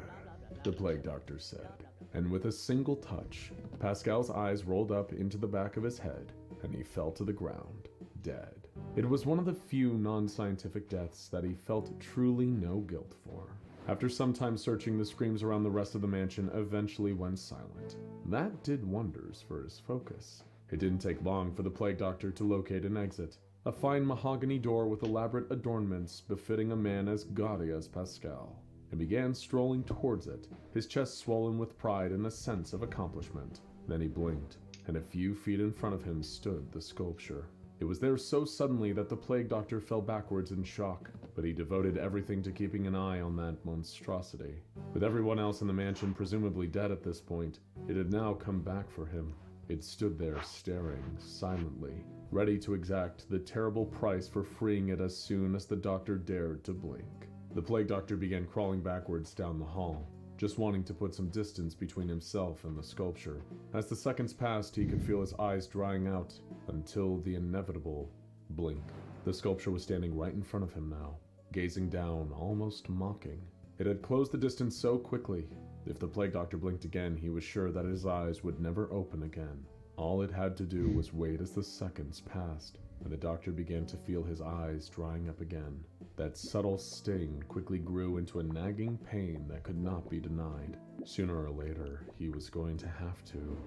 the Plague Doctor said. And with a single touch, Pascal's eyes rolled up into the back of his head, and he fell to the ground, dead. It was one of the few non-scientific deaths that he felt truly no guilt for. After some time searching, the screams around the rest of the mansion eventually went silent. That did wonders for his focus. It didn't take long for the Plague Doctor to locate an exit, a fine mahogany door with elaborate adornments befitting a man as gaudy as Pascal, and began strolling towards it, his chest swollen with pride and a sense of accomplishment. Then he blinked, and a few feet in front of him stood the sculpture. It was there so suddenly that the Plague Doctor fell backwards in shock, but he devoted everything to keeping an eye on that monstrosity. With everyone else in the mansion presumably dead at this point, it had now come back for him. It stood there staring, silently, ready to exact the terrible price for freeing it as soon as the Doctor dared to blink. The Plague Doctor began crawling backwards down the hall, just wanting to put some distance between himself and the sculpture. As the seconds passed, he could feel his eyes drying out until the inevitable blink. The sculpture was standing right in front of him now, gazing down, almost mocking. It had closed the distance so quickly. If the Plague Doctor blinked again, he was sure that his eyes would never open again. All it had to do was wait as the seconds passed, and the Doctor began to feel his eyes drying up again. That subtle sting quickly grew into a nagging pain that could not be denied. Sooner or later, he was going to have to.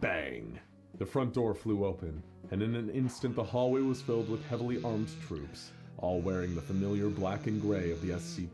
Bang! The front door flew open, and in an instant the hallway was filled with heavily armed troops, all wearing the familiar black and gray of the SCP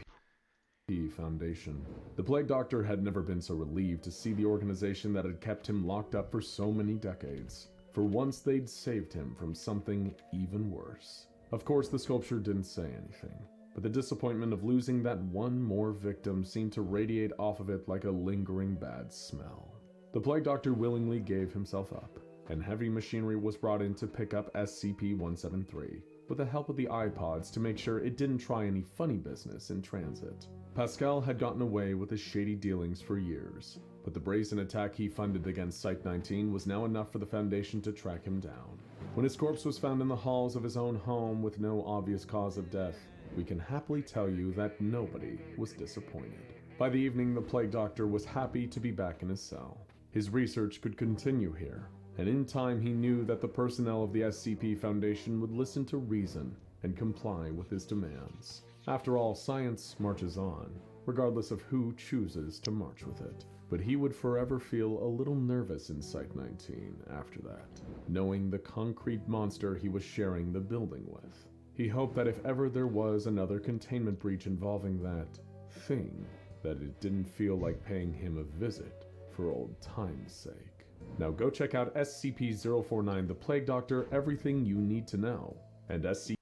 Foundation. The Plague Doctor had never been so relieved to see the organization that had kept him locked up for so many decades. For once they'd saved him from something even worse. Of course, the sculpture didn't say anything, but the disappointment of losing that one more victim seemed to radiate off of it like a lingering bad smell. The Plague Doctor willingly gave himself up, and heavy machinery was brought in to pick up SCP-173, with the help of the iPods to make sure it didn't try any funny business in transit. Pascal had gotten away with his shady dealings for years, but the brazen attack he funded against Site-19 was now enough for the Foundation to track him down. When his corpse was found in the halls of his own home with no obvious cause of death, we can happily tell you that nobody was disappointed. By the evening, the Plague Doctor was happy to be back in his cell. His research could continue here, and in time he knew that the personnel of the SCP Foundation would listen to reason and comply with his demands. After all, science marches on, regardless of who chooses to march with it. But he would forever feel a little nervous in Site-19 after that, knowing the concrete monster he was sharing the building with. He hoped that if ever there was another containment breach involving that thing, that it didn't feel like paying him a visit for old time's sake. Now go check out SCP-049, The Plague Doctor, everything you need to know, and SCP.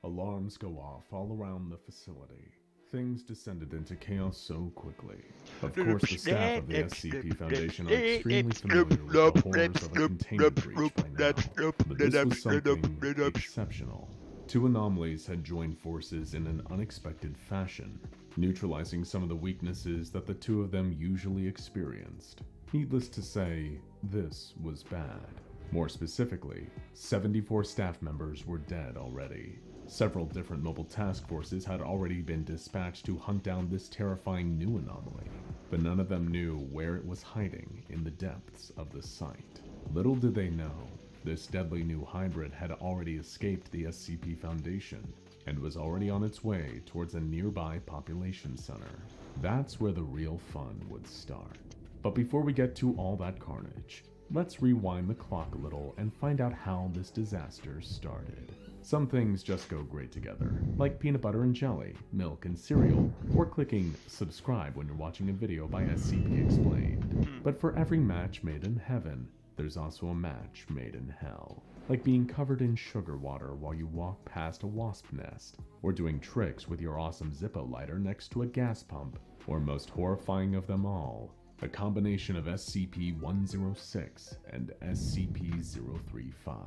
Alarms go off all around the facility. Things descended into chaos so quickly. Of course, the staff of the SCP Foundation are extremely familiar with the horrors of a containment breach by now, but this was something exceptional. Two anomalies had joined forces in an unexpected fashion, neutralizing some of the weaknesses that the two of them usually experienced. Needless to say, this was bad. More specifically, 74 staff members were dead already. Several different mobile task forces had already been dispatched to hunt down this terrifying new anomaly, but none of them knew where it was hiding in the depths of the site. Little did they know, this deadly new hybrid had already escaped the SCP Foundation and was already on its way towards a nearby population center. That's where the real fun would start. But before we get to all that carnage, let's rewind the clock a little and find out how this disaster started. Some things just go great together, like peanut butter and jelly, milk and cereal, or clicking subscribe when you're watching a video by SCP Explained. But for every match made in heaven, there's also a match made in hell. Like being covered in sugar water while you walk past a wasp nest, or doing tricks with your awesome Zippo lighter next to a gas pump, or most horrifying of them all, a combination of SCP-106 and SCP-035.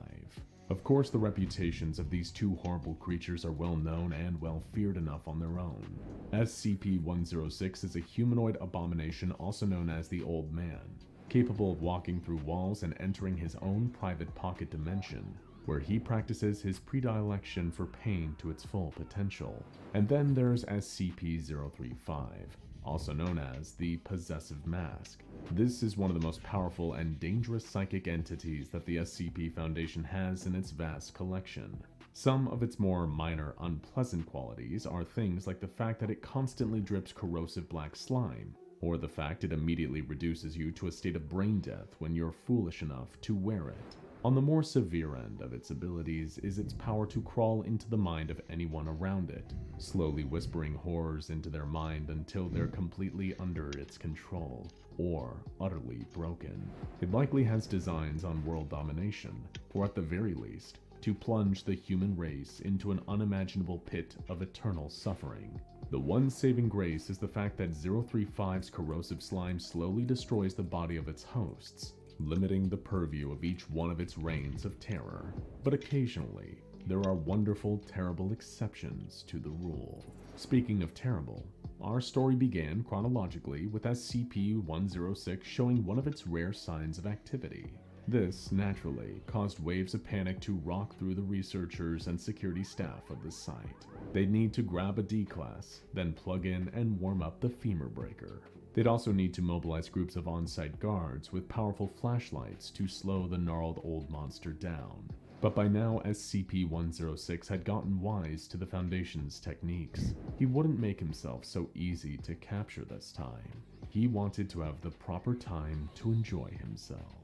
Of course, the reputations of these two horrible creatures are well known and well feared enough on their own. SCP-106 is a humanoid abomination also known as the Old Man, capable of walking through walls and entering his own private pocket dimension, where he practices his predilection for pain to its full potential. And then there's SCP-035, also known as the Possessive Mask. This is one of the most powerful and dangerous psychic entities that the SCP Foundation has in its vast collection. Some of its more minor, unpleasant qualities are things like the fact that it constantly drips corrosive black slime, or the fact it immediately reduces you to a state of brain death when you're foolish enough to wear it. On the more severe end of its abilities is its power to crawl into the mind of anyone around it, slowly whispering horrors into their mind until they're completely under its control, or utterly broken. It likely has designs on world domination, or at the very least, to plunge the human race into an unimaginable pit of eternal suffering. The one saving grace is the fact that 035's corrosive slime slowly destroys the body of its hosts, limiting the purview of each one of its reigns of terror. But occasionally, there are wonderful, terrible exceptions to the rule. Speaking of terrible, our story began chronologically with SCP-106 showing one of its rare signs of activity. This, naturally, caused waves of panic to rock through the researchers and security staff of the site. They'd need to grab a D-Class, then plug in and warm up the femur breaker. They'd also need to mobilize groups of on-site guards with powerful flashlights to slow the gnarled old monster down. But by now, SCP-106 had gotten wise to the Foundation's techniques. He wouldn't make himself so easy to capture this time. He wanted to have the proper time to enjoy himself.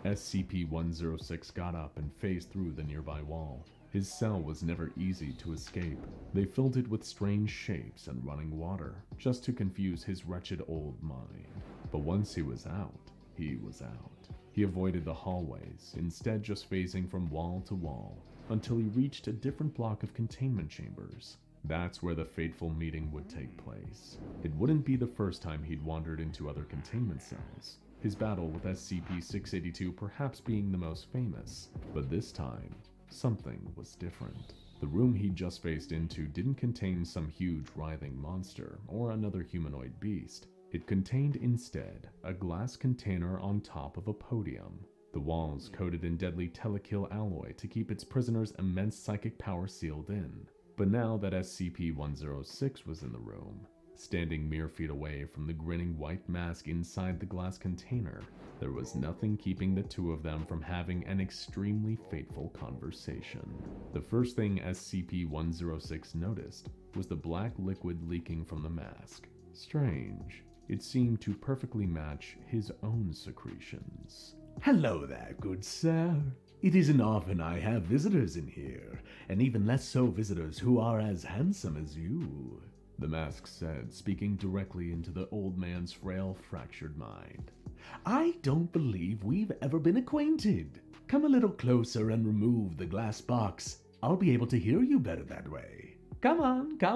SCP-106 got up and phased through the nearby wall. His cell was never easy to escape. They filled it with strange shapes and running water, just to confuse his wretched old mind. But once he was out, he was out. He avoided the hallways, instead just phasing from wall to wall, until he reached a different block of containment chambers. That's where the fateful meeting would take place. It wouldn't be the first time he'd wandered into other containment cells, his battle with SCP-682 perhaps being the most famous, but this time, something was different. The room he'd just phased into didn't contain some huge writhing monster or another humanoid beast. It contained instead a glass container on top of a podium, the walls coated in deadly telekill alloy to keep its prisoners' immense psychic power sealed in. But now that SCP-106 was in the room, standing mere feet away from the grinning white mask inside the glass container, there was nothing keeping the two of them from having an extremely fateful conversation. The first thing SCP-106 noticed was the black liquid leaking from the mask. Strange. It seemed to perfectly match his own secretions. Hello there, good sir. It isn't often I have visitors in here, and even less so visitors who are as handsome as you, the mask said, speaking directly into the old man's frail, fractured mind. I don't believe we've ever been acquainted. Come a little closer and remove the glass box. I'll be able to hear you better that way. Come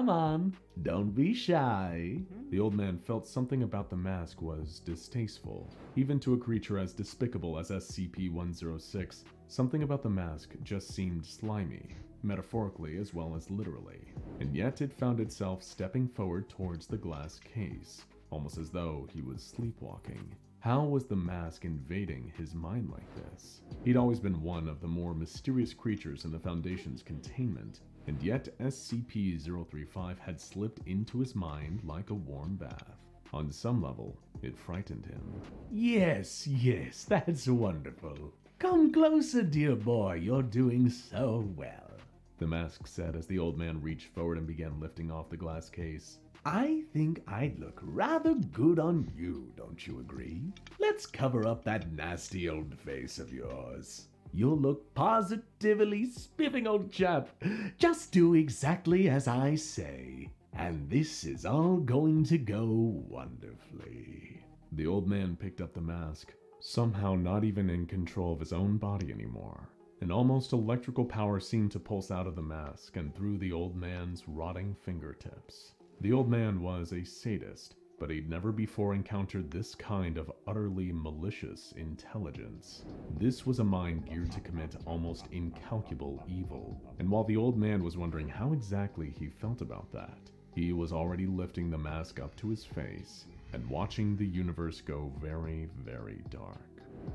on. Don't be shy. The old man felt something about the mask was distasteful. Even to a creature as despicable as SCP-106, something about the mask just seemed slimy, metaphorically as well as literally. And yet it found itself stepping forward towards the glass case, almost as though he was sleepwalking. How was the mask invading his mind like this? He'd always been one of the more mysterious creatures in the Foundation's containment, and yet SCP-035 had slipped into his mind like a warm bath. On some level, it frightened him. Yes, that's wonderful. Come closer, dear boy, you're doing so well. The mask said as the old man reached forward and began lifting off the glass case. I think I'd look rather good on you, don't you agree? Let's cover up that nasty old face of yours. You'll look positively spiffing, old chap. Just do exactly as I say, and this is all going to go wonderfully. The old man picked up the mask, somehow not even in control of his own body anymore. An almost electrical power seemed to pulse out of the mask and through the old man's rotting fingertips. The old man was a sadist, but he'd never before encountered this kind of utterly malicious intelligence. This was a mind geared to commit almost incalculable evil, and while the old man was wondering how exactly he felt about that, he was already lifting the mask up to his face and watching the universe go very, very dark.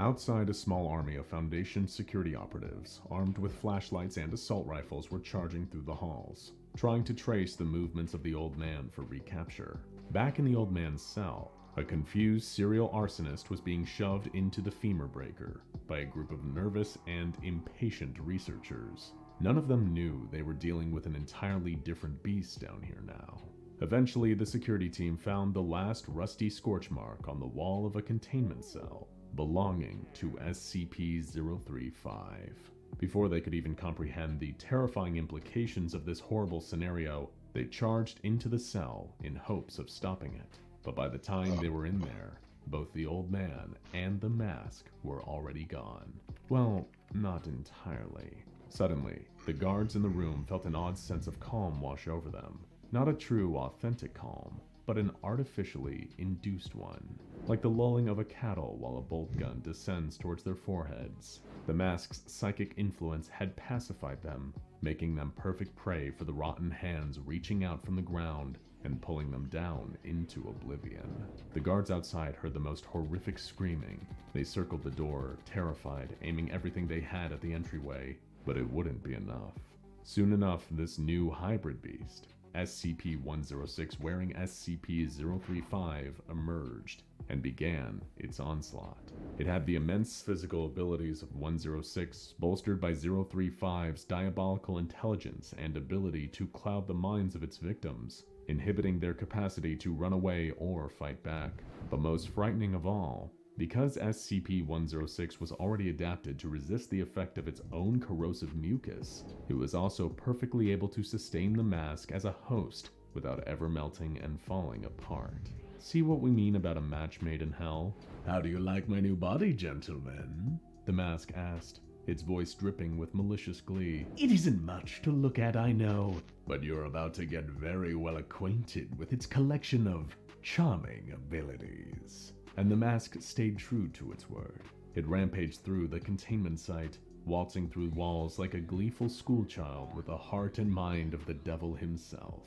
Outside, a small army of Foundation security operatives, armed with flashlights and assault rifles, were charging through the halls, trying to trace the movements of the old man for recapture. Back in the old man's cell, a confused serial arsonist was being shoved into the femur breaker by a group of nervous and impatient researchers. None of them knew they were dealing with an entirely different beast down here now. Eventually, the security team found the last rusty scorch mark on the wall of a containment cell belonging to SCP-035. Before they could even comprehend the terrifying implications of this horrible scenario, they charged into the cell in hopes of stopping it. But by the time they were in there, both the old man and the mask were already gone. Well, not entirely. Suddenly, the guards in the room felt an odd sense of calm wash over them. Not a true, authentic calm, but an artificially induced one, like the lulling of a cattle while a bolt gun descends towards their foreheads. The mask's psychic influence had pacified them, making them perfect prey for the rotten hands reaching out from the ground and pulling them down into oblivion. The guards outside heard the most horrific screaming. They circled the door, terrified, aiming everything they had at the entryway, but it wouldn't be enough. Soon enough, this new hybrid beast, SCP-106 wearing SCP-035, emerged and began its onslaught. It had the immense physical abilities of 106, bolstered by 035's diabolical intelligence and ability to cloud the minds of its victims, inhibiting their capacity to run away or fight back. But most frightening of all, because SCP-106 was already adapted to resist the effect of its own corrosive mucus, it was also perfectly able to sustain the mask as a host without ever melting and falling apart. See what we mean about a match made in hell? How do you like my new body, gentlemen? The mask asked, its voice dripping with malicious glee. It isn't much to look at, I know, but you're about to get very well acquainted with its collection of charming abilities. And the mask stayed true to its word. It rampaged through the containment site, waltzing through walls like a gleeful schoolchild with the heart and mind of the devil himself,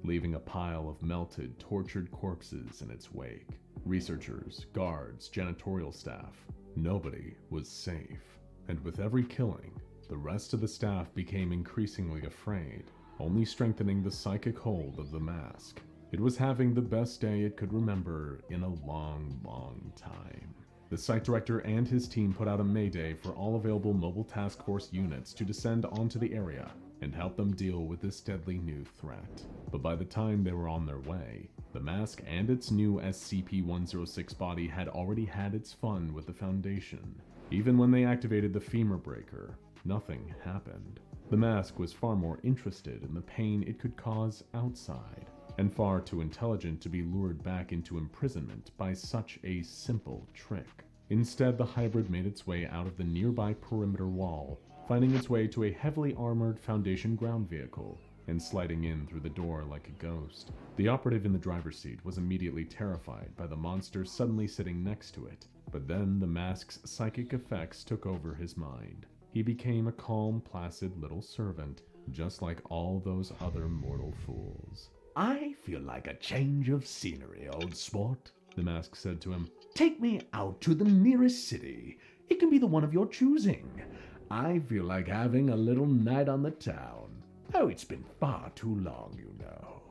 leaving a pile of melted, tortured corpses in its wake. Researchers, guards, janitorial staff, nobody was safe. And with every killing, the rest of the staff became increasingly afraid, only strengthening the psychic hold of the mask. It was having the best day it could remember in a long, long time. The site director and his team put out a mayday for all available mobile task force units to descend onto the area and help them deal with this deadly new threat. But by the time they were on their way, the mask and its new SCP-106 body had already had its fun with the Foundation. Even when they activated the femur breaker, nothing happened. The mask was far more interested in the pain it could cause outside, and far too intelligent to be lured back into imprisonment by such a simple trick. Instead, the hybrid made its way out of the nearby perimeter wall, finding its way to a heavily armored Foundation ground vehicle, and sliding in through the door like a ghost. The operative in the driver's seat was immediately terrified by the monster suddenly sitting next to it, but then the mask's psychic effects took over his mind. He became a calm, placid little servant, just like all those other mortal fools. I feel like a change of scenery, old sport, the mask said to him. Take me out to the nearest city. It can be the one of your choosing. I feel like having a little night on the town. Oh, it's been far too long, you know.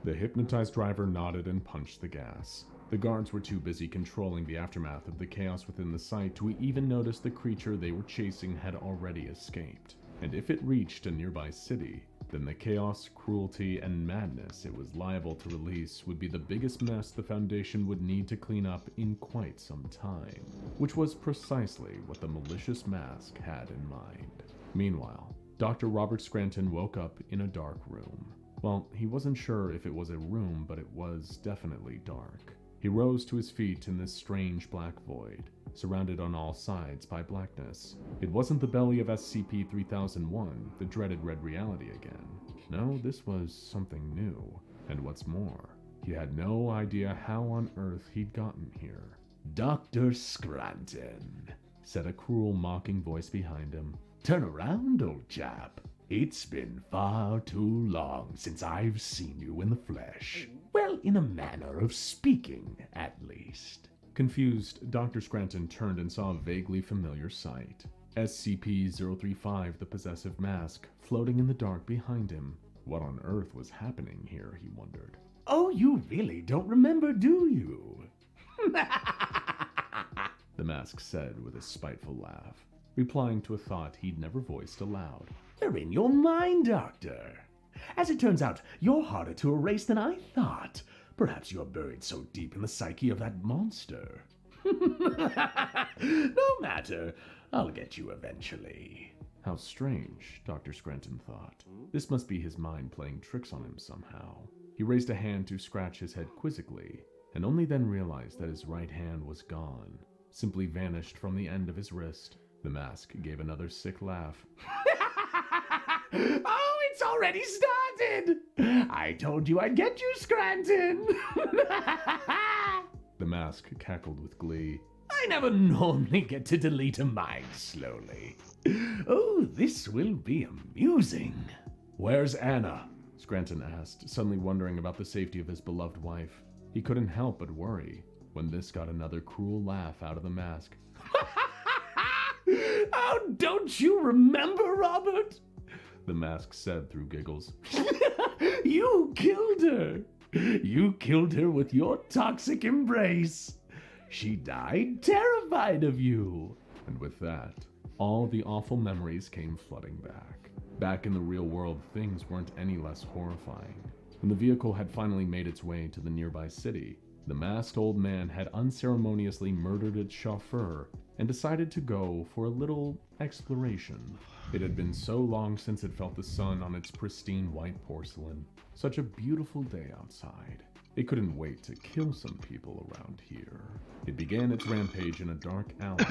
The hypnotized driver nodded and punched the gas. The guards were too busy controlling the aftermath of the chaos within the site to even notice the creature they were chasing had already escaped. And if it reached a nearby city, then the chaos, cruelty, and madness it was liable to release would be the biggest mess the Foundation would need to clean up in quite some time, which was precisely what the malicious mask had in mind. Meanwhile, Dr. Robert Scranton woke up in a dark room. Well, he wasn't sure if it was a room, but it was definitely dark. He rose to his feet in this strange black void, surrounded on all sides by blackness. It wasn't the belly of SCP-3001, the dreaded red reality again. No, this was something new. And what's more, he had no idea how on earth he'd gotten here. Dr. Scranton, said a cruel, mocking voice behind him. Turn around, old chap. It's been far too long since I've seen you in the flesh. Well, in a manner of speaking, at least. Confused, Dr. Scranton turned and saw a vaguely familiar sight. SCP-035, the possessive mask, floating in the dark behind him. What on earth was happening here, he wondered. Oh, you really don't remember, do you? The mask said with a spiteful laugh, replying to a thought he'd never voiced aloud. You're in your mind, Doctor. As it turns out, you're harder to erase than I thought. Perhaps you're buried so deep in the psyche of that monster. No matter. I'll get you eventually. How strange, Dr. Scranton thought. This must be his mind playing tricks on him somehow. He raised a hand to scratch his head quizzically, and only then realized that his right hand was gone, simply vanished from the end of his wrist. The mask gave another sick laugh. Oh, it's already started! I told you I'd get you, Scranton! The mask cackled with glee. I never normally get to delete a mind slowly. Oh, this will be amusing. Where's Anna? Scranton asked, suddenly wondering about the safety of his beloved wife. He couldn't help but worry when this got another cruel laugh out of the mask. Oh, don't you remember, Robert? The mask said through giggles. You killed her. You killed her with your toxic embrace. She died terrified of you. And with that, all the awful memories came flooding back. Back in the real world, things weren't any less horrifying. When the vehicle had finally made its way to the nearby city, the masked old man had unceremoniously murdered its chauffeur and decided to go for a little exploration. It had been so long since it felt the sun on its pristine white porcelain. Such a beautiful day outside. It couldn't wait to kill some people around here. It began its rampage in a dark alley,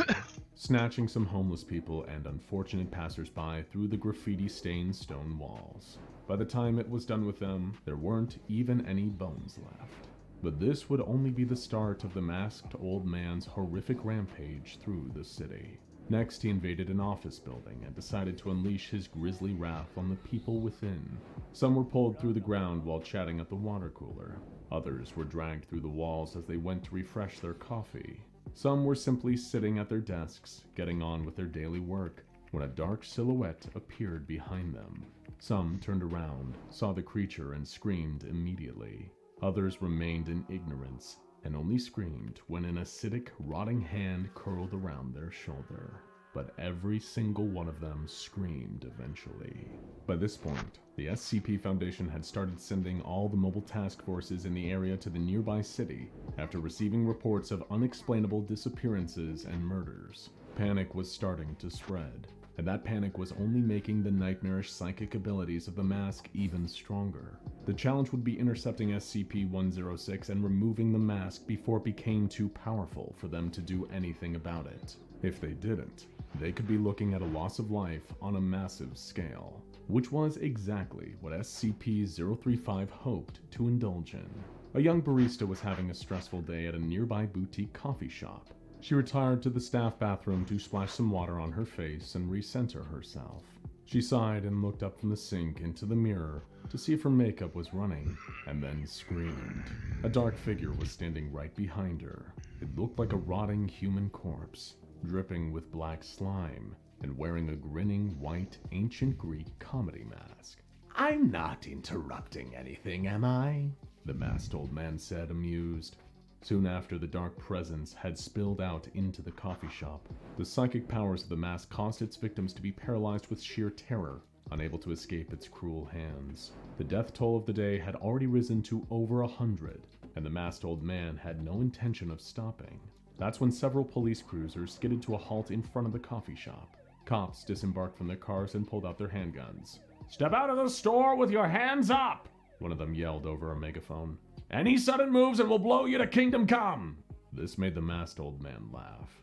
snatching some homeless people and unfortunate passersby through the graffiti-stained stone walls. By the time it was done with them, there weren't even any bones left. But this would only be the start of the masked old man's horrific rampage through the city. Next, he invaded an office building and decided to unleash his grisly wrath on the people within. Some were pulled through the ground while chatting at the water cooler. Others were dragged through the walls as they went to refresh their coffee. Some were simply sitting at their desks, getting on with their daily work, when a dark silhouette appeared behind them. Some turned around, saw the creature, and screamed immediately. Others remained in ignorance and only screamed when an acidic, rotting hand curled around their shoulder. But every single one of them screamed eventually. By this point, the SCP Foundation had started sending all the mobile task forces in the area to the nearby city after receiving reports of unexplainable disappearances and murders. Panic was starting to spread, and that panic was only making the nightmarish psychic abilities of the mask even stronger. The challenge would be intercepting SCP-106 and removing the mask before it became too powerful for them to do anything about it. If they didn't, they could be looking at a loss of life on a massive scale, which was exactly what SCP-035 hoped to indulge in. A young barista was having a stressful day at a nearby boutique coffee shop. She retired to the staff bathroom to splash some water on her face and recenter herself. She sighed and looked up from the sink into the mirror to see if her makeup was running, and then screamed. A dark figure was standing right behind her. It looked like a rotting human corpse, dripping with black slime, and wearing a grinning white ancient Greek comedy mask. I'm not interrupting anything, am I? The masked old man said, amused. Soon after, the dark presence had spilled out into the coffee shop. The psychic powers of the mask caused its victims to be paralyzed with sheer terror, unable to escape its cruel hands. The death toll of the day had already risen to over 100, and the masked old man had no intention of stopping. That's when several police cruisers skidded to a halt in front of the coffee shop. Cops disembarked from their cars and pulled out their handguns. "Step out of the store with your hands up!" one of them yelled over a megaphone. "Any sudden moves and we'll blow you to kingdom come!" This made the masked old man laugh.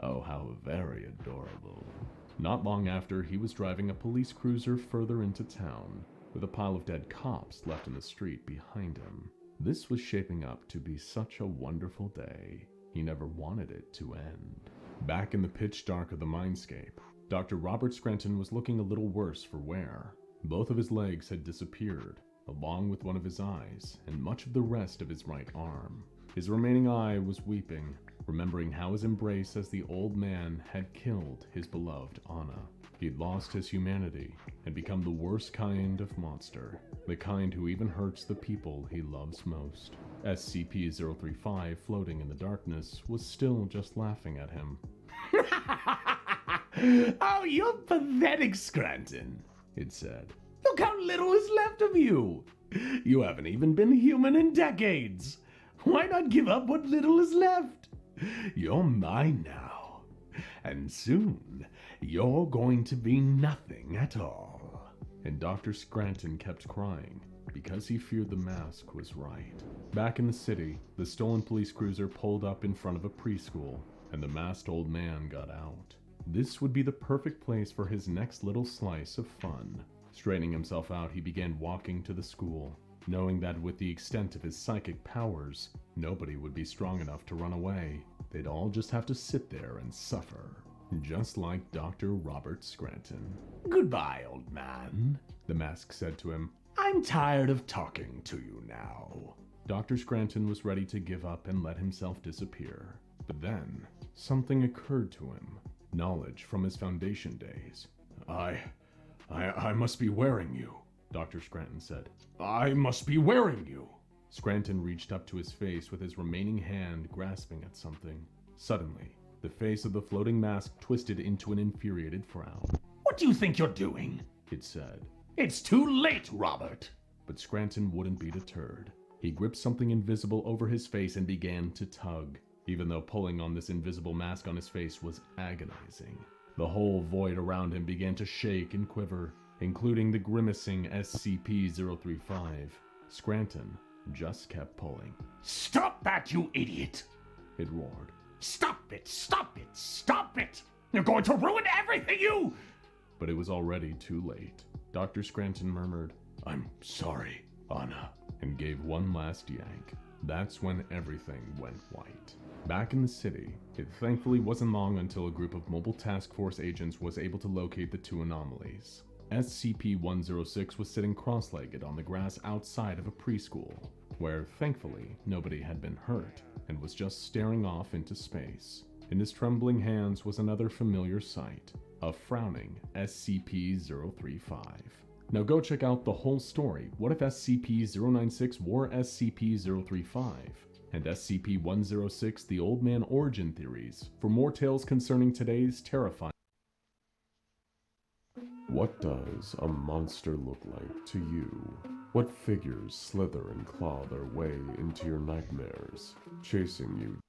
Oh, how very adorable. Not long after, he was driving a police cruiser further into town, with a pile of dead cops left in the street behind him. This was shaping up to be such a wonderful day. He never wanted it to end. Back in the pitch dark of the mindscape, Dr. Robert Scranton was looking a little worse for wear. Both of his legs had disappeared, along with one of his eyes, and much of the rest of his right arm. His remaining eye was weeping, remembering how his embrace as the old man had killed his beloved Anna. He'd lost his humanity and become the worst kind of monster, the kind who even hurts the people he loves most. SCP-035, floating in the darkness, was still just laughing at him. "Oh, you're pathetic, Scranton," it said. "Look how little is left of you. You haven't even been human in decades. Why not give up what little is left? You're mine now. And soon, you're going to be nothing at all." And Dr. Scranton kept crying, because he feared the mask was right. Back in the city, the stolen police cruiser pulled up in front of a preschool, and the masked old man got out. This would be the perfect place for his next little slice of fun. Straightening himself out, he began walking to the school, knowing that with the extent of his psychic powers, nobody would be strong enough to run away. They'd all just have to sit there and suffer, just like Dr. Robert Scranton. "Goodbye, old man," the mask said to him. "I'm tired of talking to you now." Dr. Scranton was ready to give up and let himself disappear. But then, something occurred to him. Knowledge from his Foundation days. I must be wearing you," Dr. Scranton said. "I must be wearing you." Scranton reached up to his face with his remaining hand grasping at something. Suddenly, the face of the floating mask twisted into an infuriated frown. "What do you think you're doing?" it said. "It's too late, Robert." But Scranton wouldn't be deterred. He gripped something invisible over his face and began to tug, even though pulling on this invisible mask on his face was agonizing. The whole void around him began to shake and quiver, including the grimacing SCP-035. Scranton just kept pulling. "Stop that, you idiot!" it roared. "Stop it! Stop it! Stop it! You're going to ruin everything, you—" But it was already too late. Dr. Scranton murmured, "I'm sorry, Anna," and gave one last yank. That's when everything went white. Back in the city, it thankfully wasn't long until a group of mobile task force agents was able to locate the two anomalies. SCP-106 was sitting cross-legged on the grass outside of a preschool, where thankfully nobody had been hurt, and was just staring off into space. In his trembling hands was another familiar sight, a frowning SCP-035. Now go check out the whole story. What if SCP-096 wore SCP-035? And SCP-106, the Old Man Origin Theories, for more tales concerning today's terrifying. What does a monster look like to you? What figures slither and claw their way into your nightmares, chasing you?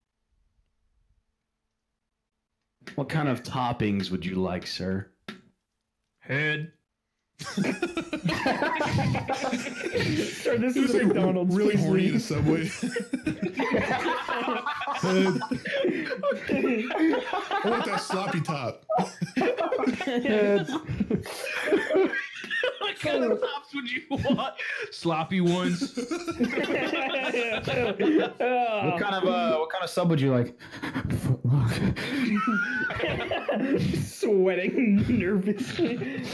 What kind of toppings would you like, sir? Head. Sir, this is McDonald's. Really please horny leave. in a Subway. I want that sloppy top. What kind of tops would you want? Sloppy ones. What kind of sub would you like? Sweating nervously.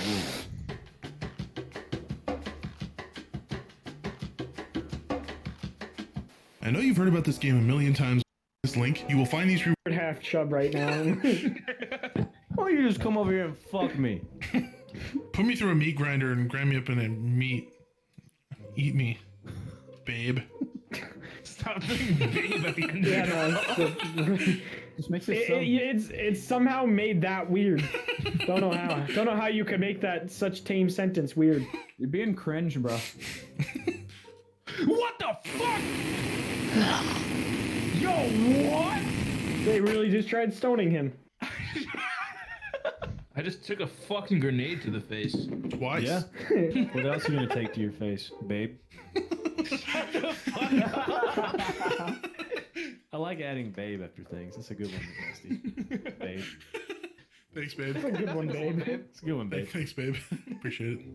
I know you've heard about this game a million times. This link, you will find these Half chub right now. don't you just come over here and fuck me? Put me through a meat grinder and grind me up in a meat. Eat me, babe. Stop saying babe at the end. Yeah, no, just makes it it's somehow made that weird. Don't know how. Don't know how you could make that such tame sentence weird. You're being cringe, bro. What the fuck? Yo, what? They really just tried stoning him. I just took a fucking grenade to the face. Twice. Yeah. What else are you gonna take to your face, babe? I like adding babe after things. That's a good one, Nasty. Babe. Thanks, babe. That's a good one, babe. It's a good one, babe. Thanks, babe. Appreciate it.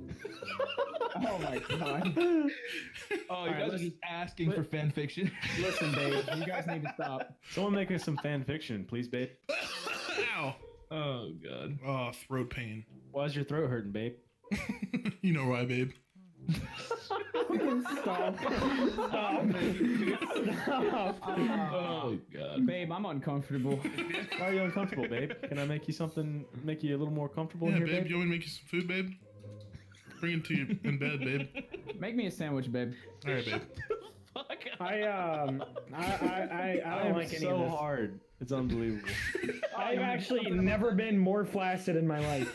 Oh my god. Oh, you guys are just asking for fan fiction. Listen, babe, you guys need to stop. Someone make us some fan fiction, please, babe. Ow. Oh god. Oh, throat pain. Why's your throat hurting, babe? You know why, babe. Stop. Stop. Oh god. Babe, I'm uncomfortable. Why are you uncomfortable, babe? Can I make you something, make you a little more comfortable Yeah, here, babe. babe? You want me to make you some food, babe? Bring it to you in bed, babe. Make me a sandwich, babe. All right, babe. I don't like any so of this. hard. It's unbelievable. I've actually never been more flaccid in my life.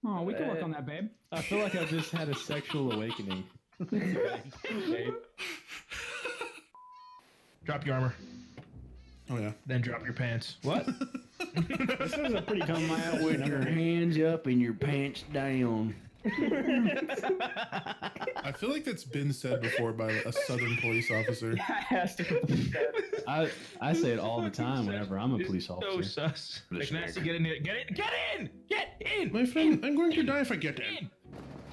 Oh, we can work on that, babe. I feel like I've just had a sexual awakening. Babe. Drop your armor. Oh yeah. Then drop your pants. What? This is a pretty Come common out with your hands up and your pants down. I feel like that's been said before by a Southern police officer. has to be said. I say it all the time whenever I'm a police So officer. sus. Like, Nancy, get in here. Get in! Get in! Get in! My friend, I'm going to die if I get in.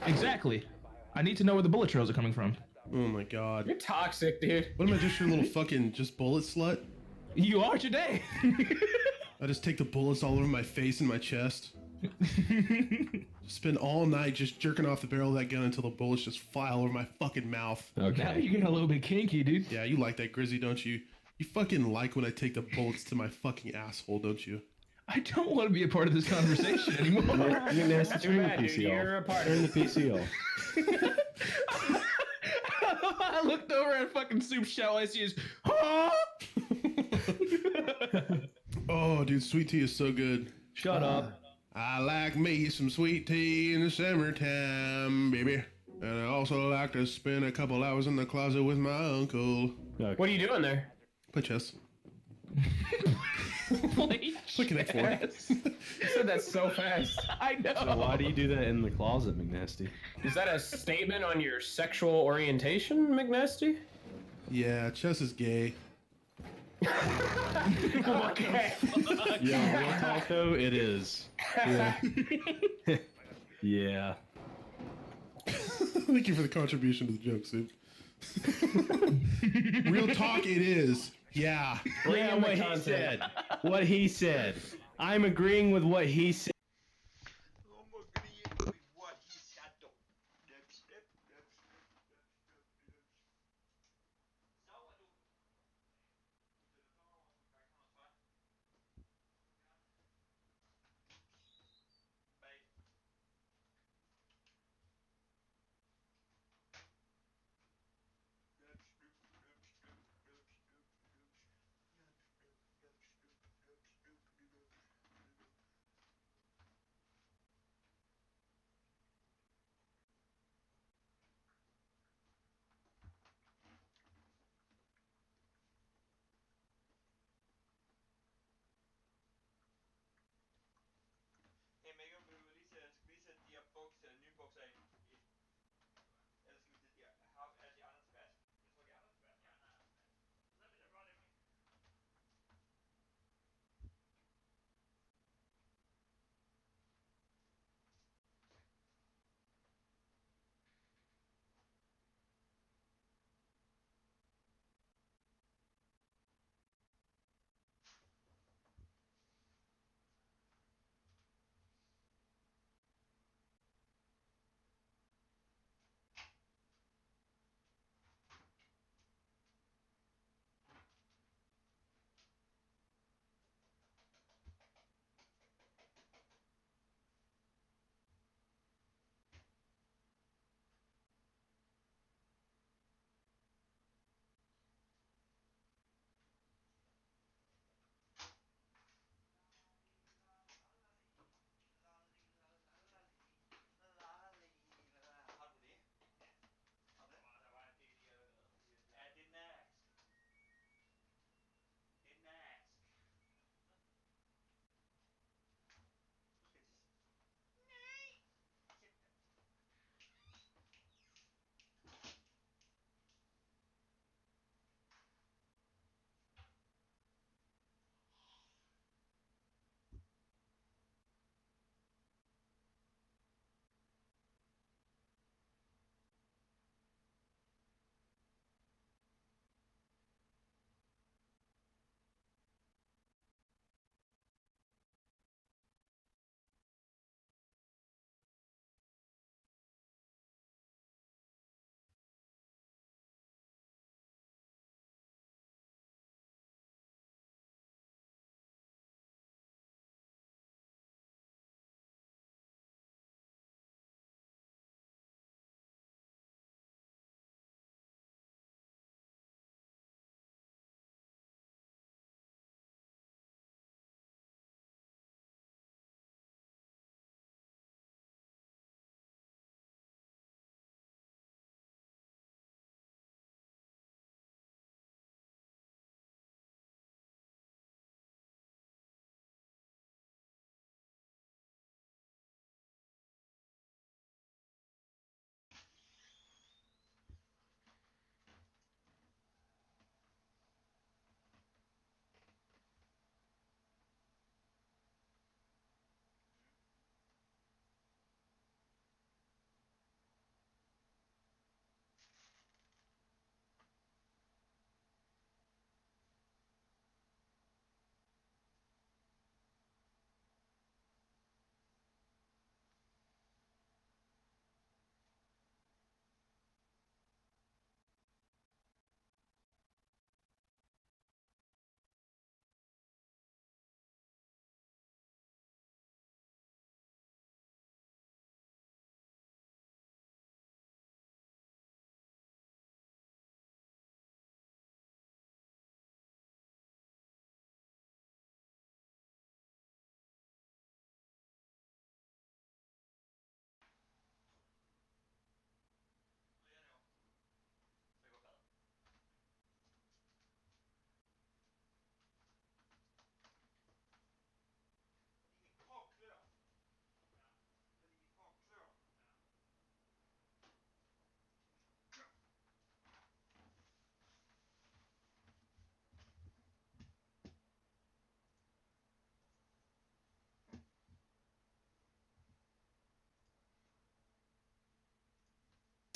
Exactly. I need to know where the bullet trails are coming from. Oh my god. You're toxic, dude. What am I, just your little fucking just bullet slut? You are today. I just take the bullets all over my face and my chest. Spend all night just jerking off the barrel of that gun until the bullets just fly all over my fucking mouth. Now you're getting a little bit kinky, dude. Yeah, you like that, Grizzy, don't you? You fucking like when I take the bullets to my fucking asshole, don't you? I don't want to be a part of this conversation anymore. You're nasty. Turn the bad, dude. PC You're a off. part Turn the of PC off. I looked over at fucking Soup Shell. I see his. Huh? Oh, dude, sweet tea is so good. Shut up. I like me some sweet tea in the summertime, baby. And I also like to spend a couple hours in the closet with my uncle. Okay. What are you doing there? Play chess. Play Connect Four. You said that so fast. I know. So why do you do that in the closet, McNasty? Is that a statement on your sexual orientation, McNasty? Yeah, chess is gay. Okay. Yeah, real talk though, it is. Yeah. Yeah. Thank you for the contribution to the joke, Soup. Real talk, it is. Yeah. Yeah, what he said. What he said. I'm agreeing with what he said.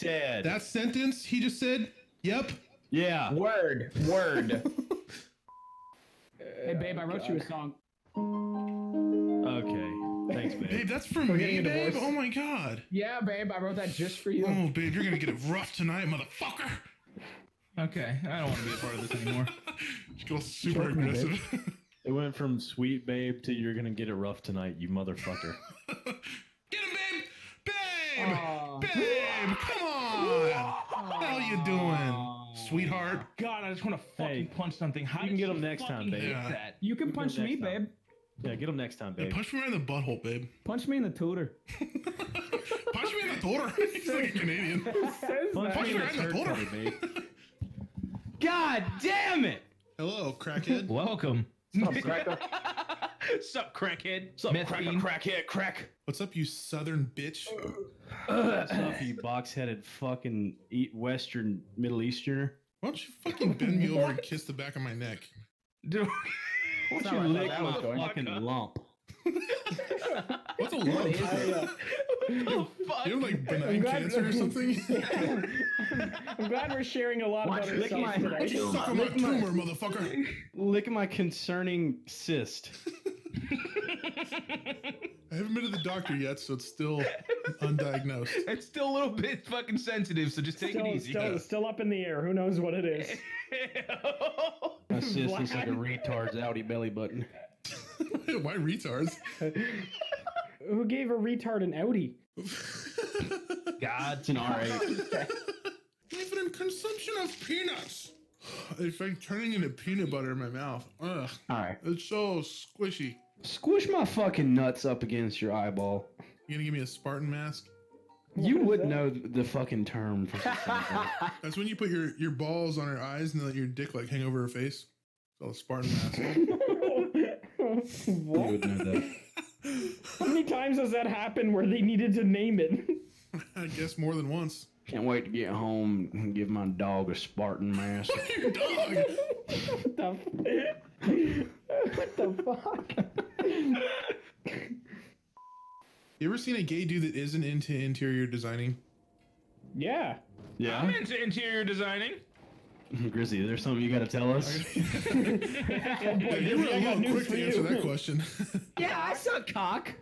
dead. That sentence he just said, yep. Yeah. Word. Hey, babe, I wrote you a song. Okay. Thanks, babe. Babe, that's for We're me, getting a babe? divorce. Oh my god. Yeah, babe, I wrote that just for you. Oh, babe, you're gonna get it rough tonight, motherfucker. Okay, I don't want to be a part of this anymore. Just go super Choke me, aggressive. It went from sweet babe to you're gonna get it rough tonight, you motherfucker. Get him, babe! Babe! Babe! Come on! How you doing, sweetheart? God, I just want to fucking punch something. How You can get him next time, babe. Yeah. That? You can punch me, next time. babe. Yeah, get him next time, Yeah, babe. punch me right in the butthole, babe. Punch me in the tutor. Punch me in the toter. He's like a Canadian. Punch me in the right in the turd toter. cutter, babe. God damn it! Hello, crackhead. Welcome. Sup, cracker? Sup, crackhead? Sup, Meth cracker, fiend? crackhead, crack. What's up, you southern bitch? What's up, you box-headed fucking Western Middle Easterner? Why don't you fucking bend me over and kiss the back of my neck? Dude. Why don't That's you not lick how that was my going. fucking lump? What's a lump? You have like benign cancer or something? I'm glad we're sharing a lot about Lick ourselves my- today. Suck on my tumor, motherfucker. Lick my concerning cyst. I haven't been to the doctor yet, so it's still undiagnosed. It's still a little bit fucking sensitive, so just take it easy. Still up in the air. Who knows what it is? My cyst looks like a retard's outie belly button. Why retards? Who gave a retard an Audi? God's an R8. Infinite consumption of peanuts. It's like turning into peanut butter in my mouth. Ugh. Alright. It's so squishy. Squish my fucking nuts up against your eyeball. You gonna give me a Spartan mask? You would know the fucking term for That's when you put your balls on her eyes and then let your dick like hang over her face. It's called a Spartan mask. What? You would know that. How many times has that happened where they needed to name it? I guess more than once. Can't wait to get home and give my dog a Spartan mask. Your dog! What the fuck? You ever seen a gay dude that isn't into interior designing? Yeah. Yeah? I'm into interior designing. Grizzly, is there something you gotta tell us? Yeah, boy, You were I a got little news quick for to answer you. that question. Yeah, I suck cock.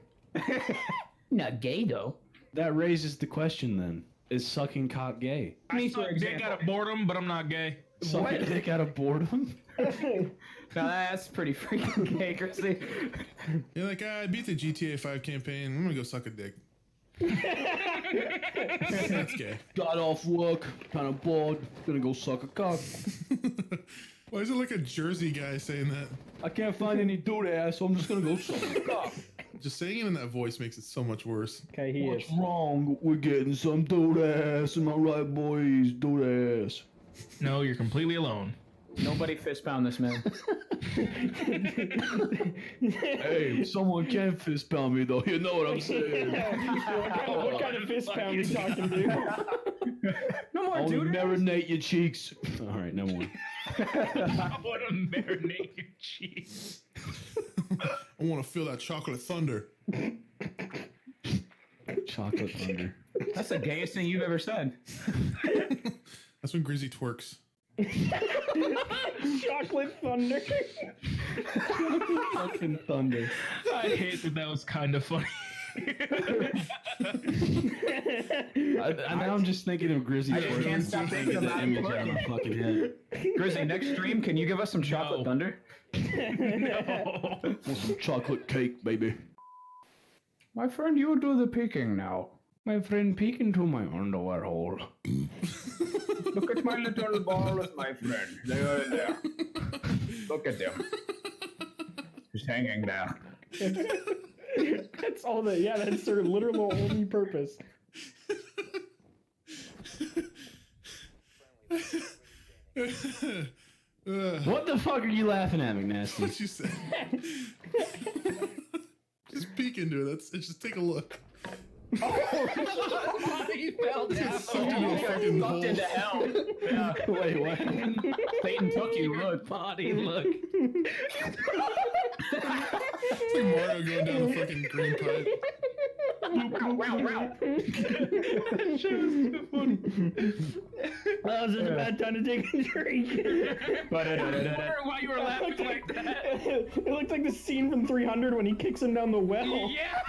Not gay though. That raises the question then. Is sucking cock gay? I suck dick out of boredom, but I'm not gay. Sucking dick out of boredom? Now that's pretty freaking gay, Chrissy. You're like, I beat the GTA 5 campaign. I'm gonna go suck a dick. That's gay. Got off work, kind of bored, gonna go suck a cock. Why is it like a Jersey guy saying that? I can't find any dude ass, so I'm just gonna go suck a cock. Just saying it in that voice makes it so much worse. Okay, he What's is. wrong? We're getting some dude ass. Am I right, boys? Dude ass. No, you're completely alone. Nobody fist pound this man. Hey, someone can fist pound me though. You know what I'm saying? What kind of fist pound you talking to? No more, dude. Marinate your cheeks. All right, no more. I want to marinate your cheeks. I want to feel that chocolate thunder. Chocolate thunder. That's the gayest thing you've ever said. That's when Grizzy twerks. Chocolate thunder. Fucking thunder. I hate that was kind of funny. Now I'm just thinking of Grizzy I just can't stop thinking the about image out of my fucking head. Grizzly, next stream, can you give us some chocolate thunder? No. Want some chocolate cake, baby. My friend, you do the peeking now. My friend, peek into my underwear hole. Look at my little balls, my friend. They are in there. Look at them. Just hanging there. That's all that. Yeah, that's their literal only purpose. What the fuck are you laughing at, McNasty? What you said? Just peek into it. It's just take a look. He fell down. Fucking hole. Into hell. Yeah. Wait, what? Satan took you. Look, body. Look. It's like Mario going down the fucking green pipe. That shit was too funny. That was just a bad time to take a drink. I was wondering why you were laughing like that. It looked like the scene from 300 when he kicks him down the well. Yeah.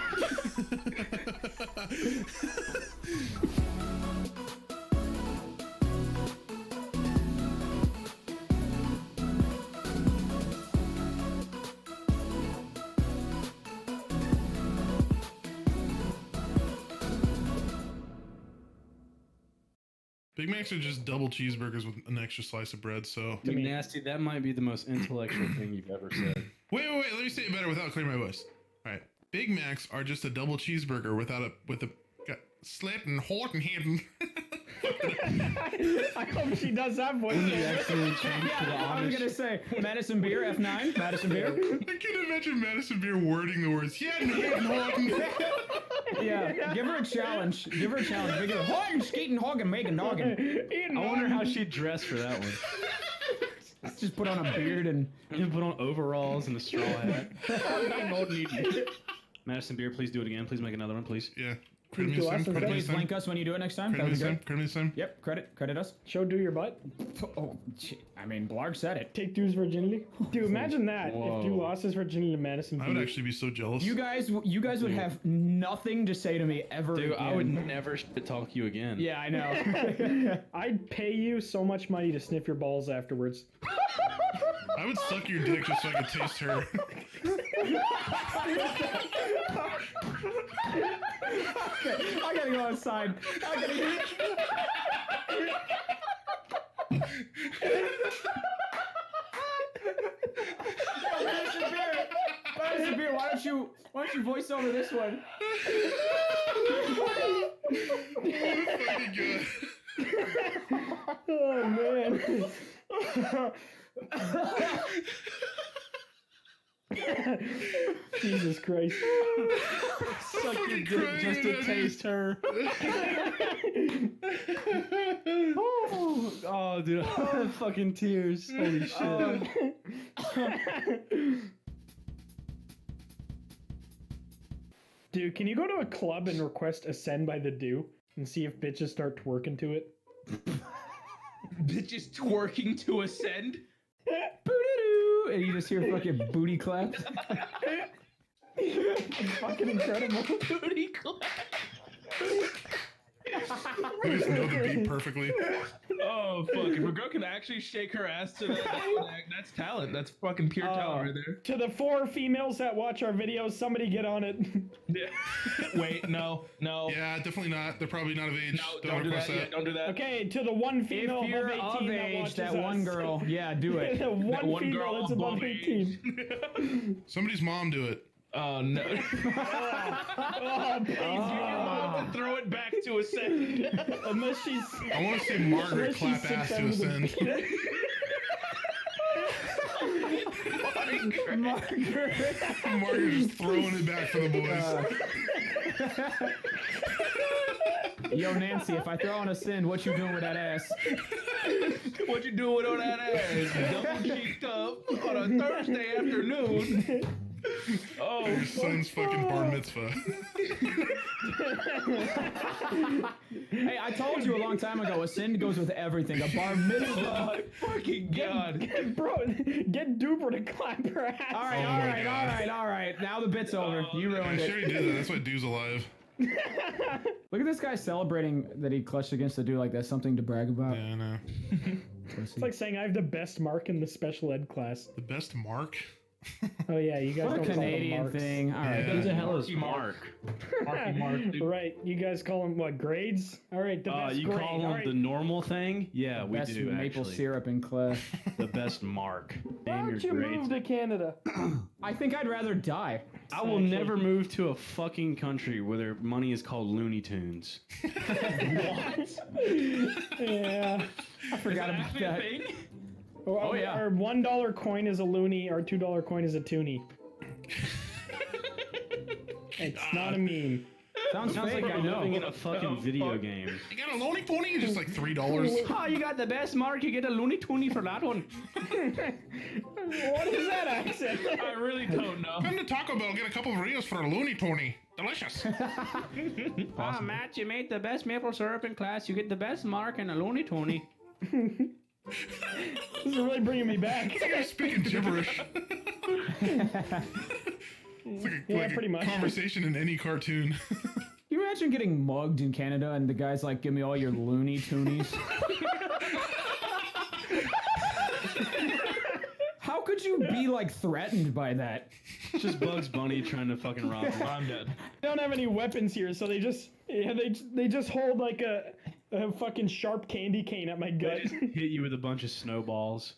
Big Macs are just double cheeseburgers with an extra slice of bread, so... I mean, Nasty, that might be the most intellectual thing you've ever said. Wait, let me say it better without clearing my voice. Alright, Big Macs are just a double cheeseburger with a slit and hot and hidden. I hope she does that voice. I was gonna say Madison Beer F9. Madison Beer. I can imagine Madison Beer wording the words. Yeah, give her a challenge. Give her a challenge. Make it hog and skating, hog and making noggin. I wonder how she'd dress for that one. Just put on a beard and put on overalls and a straw hat. Madison Beer, please do it again. Please make another one, please. Yeah. Please link us when you do it next time. That would be great. Credit time. Yep, credit us. Show do your butt. Oh, I mean, Blarg said it. Take Dude's virginity. Dude, imagine that. Whoa. If Dude lost his virginity to Madison I would actually be so jealous. You guys would have nothing to say to me ever Dude, again. I would never talk to you again. Yeah, I know. I'd pay you so much money to sniff your balls afterwards. I would suck your dick just so I could taste her. Okay, I gotta go outside. Madison Beer, why don't you voice over this one? Oh man. Jesus Christ. Suck your dick just to taste her. Oh, dude. Fucking tears. Holy shit. Dude, can you go to a club and request Ascend by the Do and see if bitches start twerking to it? Bitches twerking to Ascend? Boo-doo-doo, and you just hear fucking booty claps. Fucking incredible. Booty clap. I just know the beat perfectly. Oh, fuck. If a girl can actually shake her ass to that, that's talent. That's fucking pure talent right there. To the 4 females that watch our videos, somebody get on it. Wait, no. Yeah, definitely not. They're probably not of age. No, don't do that. Yeah, don't do that. Okay, to the 1 female If you're above 18 of that age, watches that us. one girl, yeah, do it. The one female girl that's above above 18. Somebody's mom do it. Oh, no. Oh, please, You're about to throw it back to Ascend. Unless she's... I want to see Margaret clap ass to Ascend. Margaret just throwing it back for the boys. Yo, Nancy, if I throw on Ascend, what you doing with that ass? What you doing on that ass? Double cheeked up on a Thursday afternoon. Oh, your son's fucking bar mitzvah. Hey, I told you a long time ago, Ascend goes with everything. A bar mitzvah. Oh, fucking God. Get Duper to clap her ass. All right. Now the bit's over. You ruined I it. sure he did that. That's why Dude's alive. Look at this guy celebrating that he clutched against the dude like that's something to brag about. Yeah, I know. It's like saying I have the best mark in the special ed class. The best mark? Oh yeah, you guys What a don't call them Canadian marks. thing. All right. Who the hell is Mark? Marky Mark, dude. Right, you guys call them what, grades? All right, the best You grade. call All them right. the normal thing? Yeah, we Best do, maple actually. syrup in class. The best mark. Why Name don't your you grades. move to Canada? I think I'd rather die. I will never move to a fucking country where their money is called Looney Tunes. Yeah. I forgot about that. Oh yeah. Our $1 coin is a loony, our $2 coin is a toonie. It's not a meme. Sounds Sounds fake, like I you're living know. in a fucking video game. You got a Looney Pony? Just like $3. Oh, you got the best mark. You get a Looney Toony for that one. What is that accent? I really don't know. Come to Taco Bell, get a couple of burritos for a Looney Pony. delicious. Matt, you made the best maple syrup in class. You get the best mark in a Looney Tony. This is really bringing me back. It's like you're speaking gibberish. It's like pretty much. Conversation in any cartoon. Can you imagine getting mugged in Canada and the guy's like, give me all your Looney Toonies? How could you be like threatened by that? It's just Bugs Bunny trying to fucking rob me. I'm dead. They don't have any weapons here, so they just they just hold like a fucking sharp candy cane at my gut. They just hit you with a bunch of snowballs.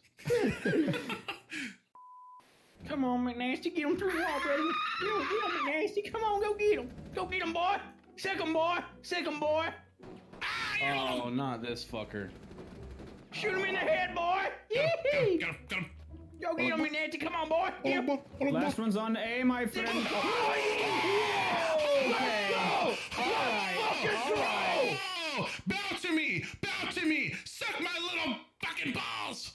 Come on, McNasty, get him through the wall, buddy. Get him, McNasty. Come on, go get him. Go get him, boy. Sick him, boy. Sick him, boy. Oh, not this fucker. Shoot him in the head, boy. Yee-hee. Got him. Go get him, McNasty. Come on, boy. Get him. Last one's on A, my friend. Okay. All right. Bow to me. Bow to me. Suck my little fucking balls.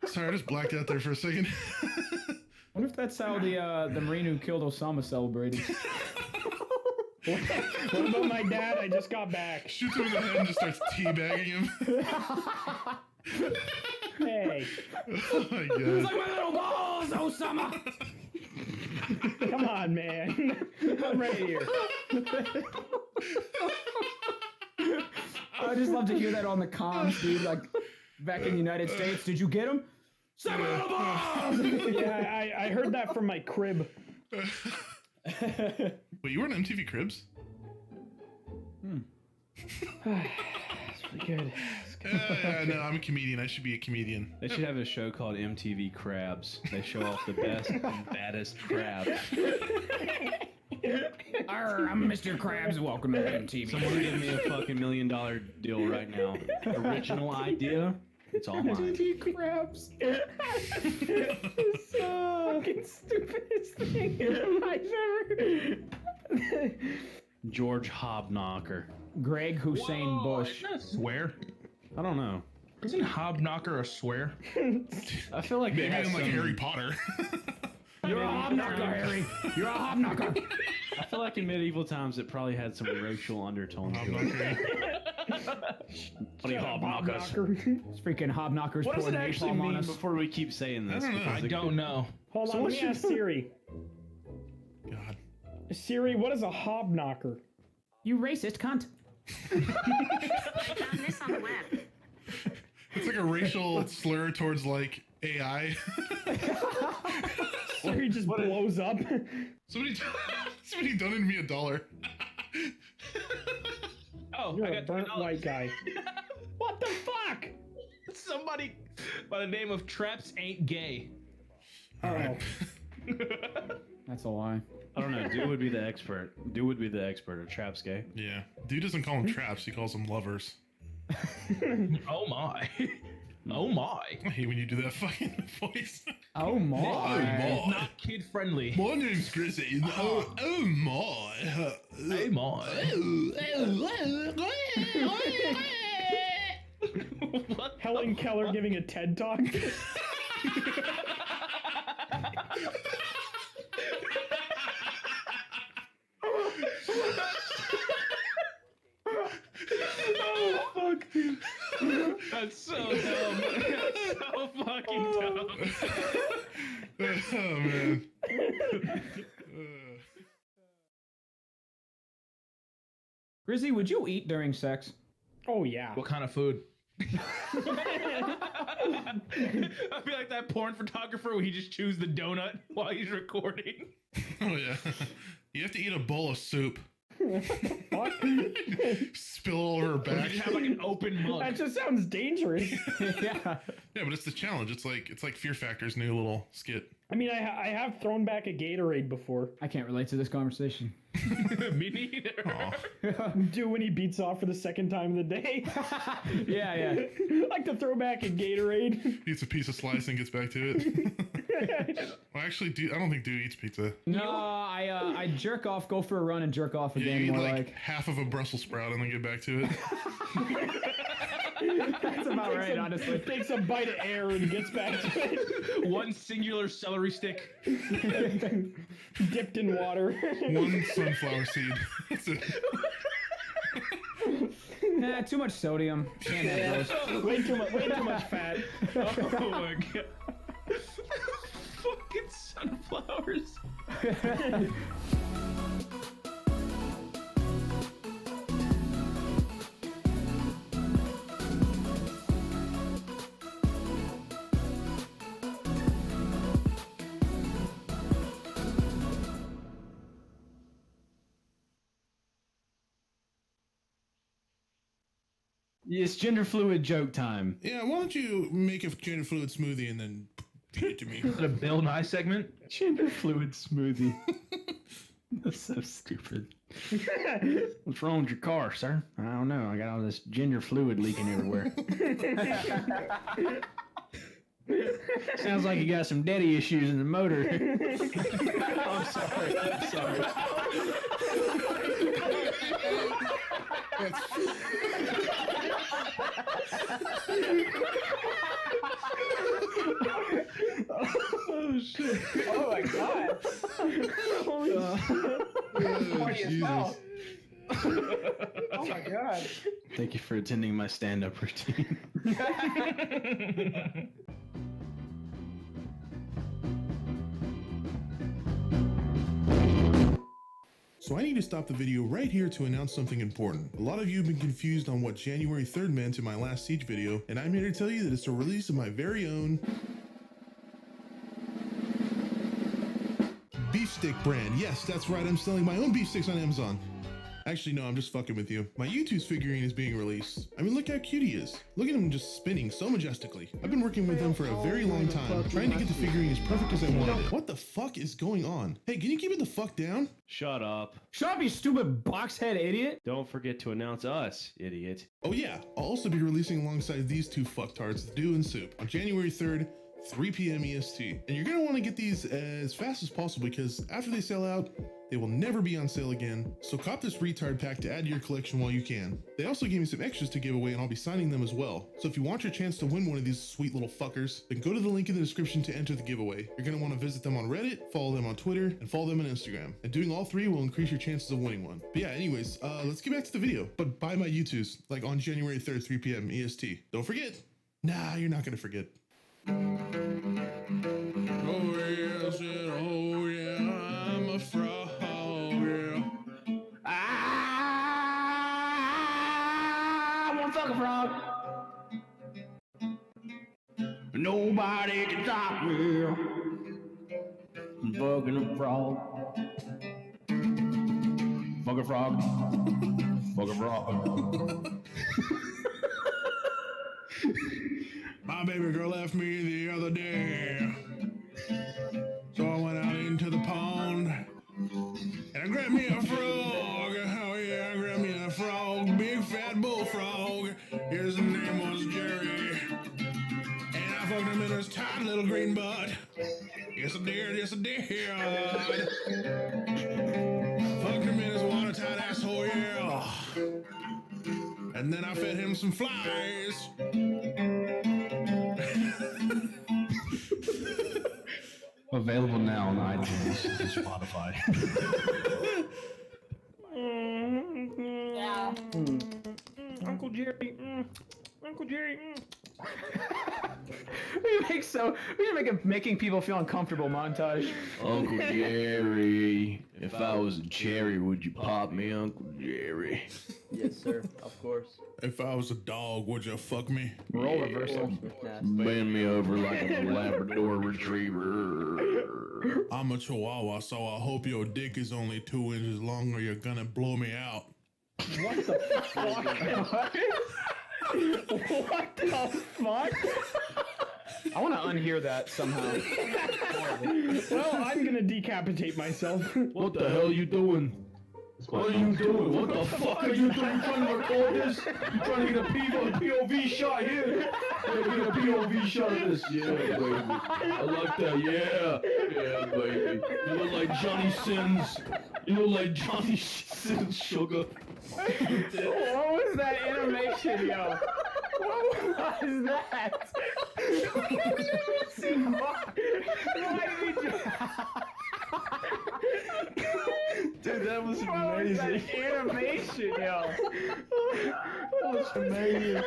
Sorry, I just blacked out there for a second. What if that's how the Marine who killed Osama celebrated? What about my dad? I just got back. Shoots him in the head and just starts teabagging him. Hey. Oh my god. It's like my little balls, Osama! Come on, man. I'm right here. I just love to hear that on the comms, dude. Like, back in the United States, did you get him? Yeah, I heard that from my crib. Wait, you were on MTV Cribs? That's pretty good. No, I'm a comedian. I should be a comedian. They should have a show called MTV Crabs. They show off the best and baddest crabs. Arr, I'm Mr. Krabs. Welcome to MTV. Someone give me a fucking $1 million deal right now. Original idea. It's all mine. MTV Crabs. It's the fucking stupidest thing I've ever. George Hobknocker. Greg Hussein Bush. Isn't that a swear? I don't know. Isn't Hobknocker a swear? I feel like maybe in in like Harry Potter. You're a hobknocker, Harry. You're a hobknocker. I feel like in medieval times it probably had some racial undertones to it. Bloody hobknockers. It's freaking hobknockers. What does it actually napalm on mean us. before we keep saying this? I don't know. Hold on, let me ask Siri. God. Siri, what is a hobknocker? You racist cunt. I found this on the web. It's like a racial slur towards like AI. Siri just blows up. Somebody donated me $1. Oh, You're a burnt white guy. What the fuck? Somebody by the name of Traps Ain't Gay. Oh. That's a lie. I don't know. Dude would be the expert. Dude would be the expert. Are traps gay? Yeah. Dude doesn't call them traps. He calls them lovers. Oh my. Oh my. I hate when you do that fucking voice. Oh my. Oh my. Not kid friendly. My name's Chrissy. Oh my. Hey my. Helen Keller giving a TED talk. Oh fuck, dude. That's so dumb. That's so fucking dumb. Oh man. Grizzy, would you eat during sex? Oh yeah. What kind of food? I feel like that porn photographer where he just chews the donut while he's recording. Oh yeah. You have to eat a bowl of soup. Spill all over her back. You have like an open mug. That just sounds dangerous. Yeah. Yeah, but it's the challenge. It's like Fear Factor's new little skit. I mean, I have thrown back a Gatorade before. I can't relate to this conversation. Me neither. Do when he beats off for the second time of the day. Yeah. Like to throw back a Gatorade. Eats a piece of slice and gets back to it. Well, actually, I don't think Dude eats pizza. No, I jerk off, go for a run, and jerk off Yeah, again. you eat More like like half of a Brussels sprout and then get back to it. That's about about right, honestly. Takes a bite of air and gets back to it. One singular celery stick. Dipped in water. One sunflower seed. Nah, too much sodium. Can't have those. Way too much fat. Oh my god. Fucking sunflowers. It's gender fluid joke time. Yeah, why don't you make a gender fluid smoothie and then feed it to me? Is it a Bill Nye segment? Gender fluid smoothie. That's so stupid. What's wrong with your car, sir? I don't know. I got all this gender fluid leaking everywhere. Sounds like you got some daddy issues in the motor. I'm sorry. I'm sorry. Oh shit! Oh my god! Party as hell. Oh my god! Thank you for attending my stand-up routine. So I need to stop the video right here to announce something important. A lot of you have been confused on what January 3rd meant in my last Siege video, and I'm here to tell you that it's the release of my very own beef stick brand. Yes, that's right, I'm selling my own beef sticks on Amazon. Actually, no, I'm just fucking with you. My YouTube's figurine is being released. I mean, look how cute he is. Look at him just spinning so majestically. I've been working with him for a very long time, trying to get the figurine as perfect as I wanted it. What the fuck is going on? Hey, can you keep it the fuck down? Shut up. Shut up, you stupid boxhead idiot. Don't forget to announce us, idiot. Oh yeah, I'll also be releasing alongside these two fucktards, the Dew and Soup, on January 3rd, 3 p.m. EST. And you're gonna want to get these as fast as possible because after they sell out, they will never be on sale again. So cop this retard pack to add to your collection while you can. They also gave me some extras to give away and I'll be signing them as well. So if you want your chance to win one of these sweet little fuckers, then go to the link in the description to enter the giveaway. You're gonna want to visit them on Reddit, follow them on Twitter, and follow them on Instagram. And doing all three will increase your chances of winning one. But yeah, anyways, let's get back to the video. But buy my YouTubes, like on January 3rd, 3 p.m. EST. Don't forget. Nah, you're not gonna forget. Oh yes, and oh yeah, I'm a frog, yeah. I want to fuck a frog. Nobody can stop me. I'm fucking a frog. Fuck a frog. Fuck a frog. My baby girl left me the other day, so I went out into the pond and I grabbed me a frog. Oh yeah, I grabbed me a frog, big fat bullfrog. His name was Jerry, and I fucked him in his tight little green butt. Yes I did, yes I did. Fucked him in his watertight asshole, yeah. And then I fed him some flies. Available now on iTunes and Spotify. Uncle Jerry. Uncle Jerry. We should make a making people feel uncomfortable montage. Uncle Jerry, if I was a cherry, would you pop me, Uncle Jerry? Yes, sir. Of course. If I was a dog, would you fuck me? Role reversal. Bend me over like a Labrador retriever. I'm a chihuahua, so I hope your dick is only 2 inches long or you're gonna blow me out. What the fuck? What the fuck? I want to unhear that somehow. Well, I'm gonna decapitate myself. What the hell you doing? What are you doing? What the fuck are you doing? You trying to record this? You trying to get a POV shot here? Yeah, get a POV shot of this. Yeah, baby. I like that. Yeah. Yeah, baby. You look like Johnny Sins. You look like Johnny Sins, sugar. What was that animation, yo? What was that? Why did we do Dude, that was What was amazing. that animation, yo? That was amazing.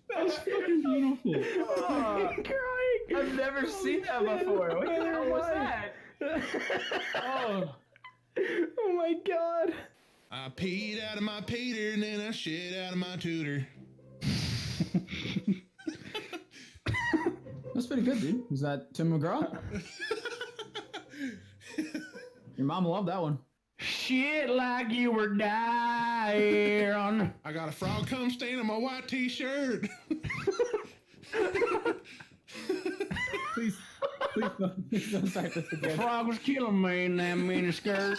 That was fucking beautiful. I'm crying. I've never seen that before. What the hell was that? Oh. Oh my god. I peed out of my Peter and then I shit out of my tutor. That's pretty good, dude. Is that Tim McGraw? Your mom loved that one. Shit like you were dying. I got a frog cum stain on my white t-shirt. Please don't start this again. Frog was killing me in that mini skirt.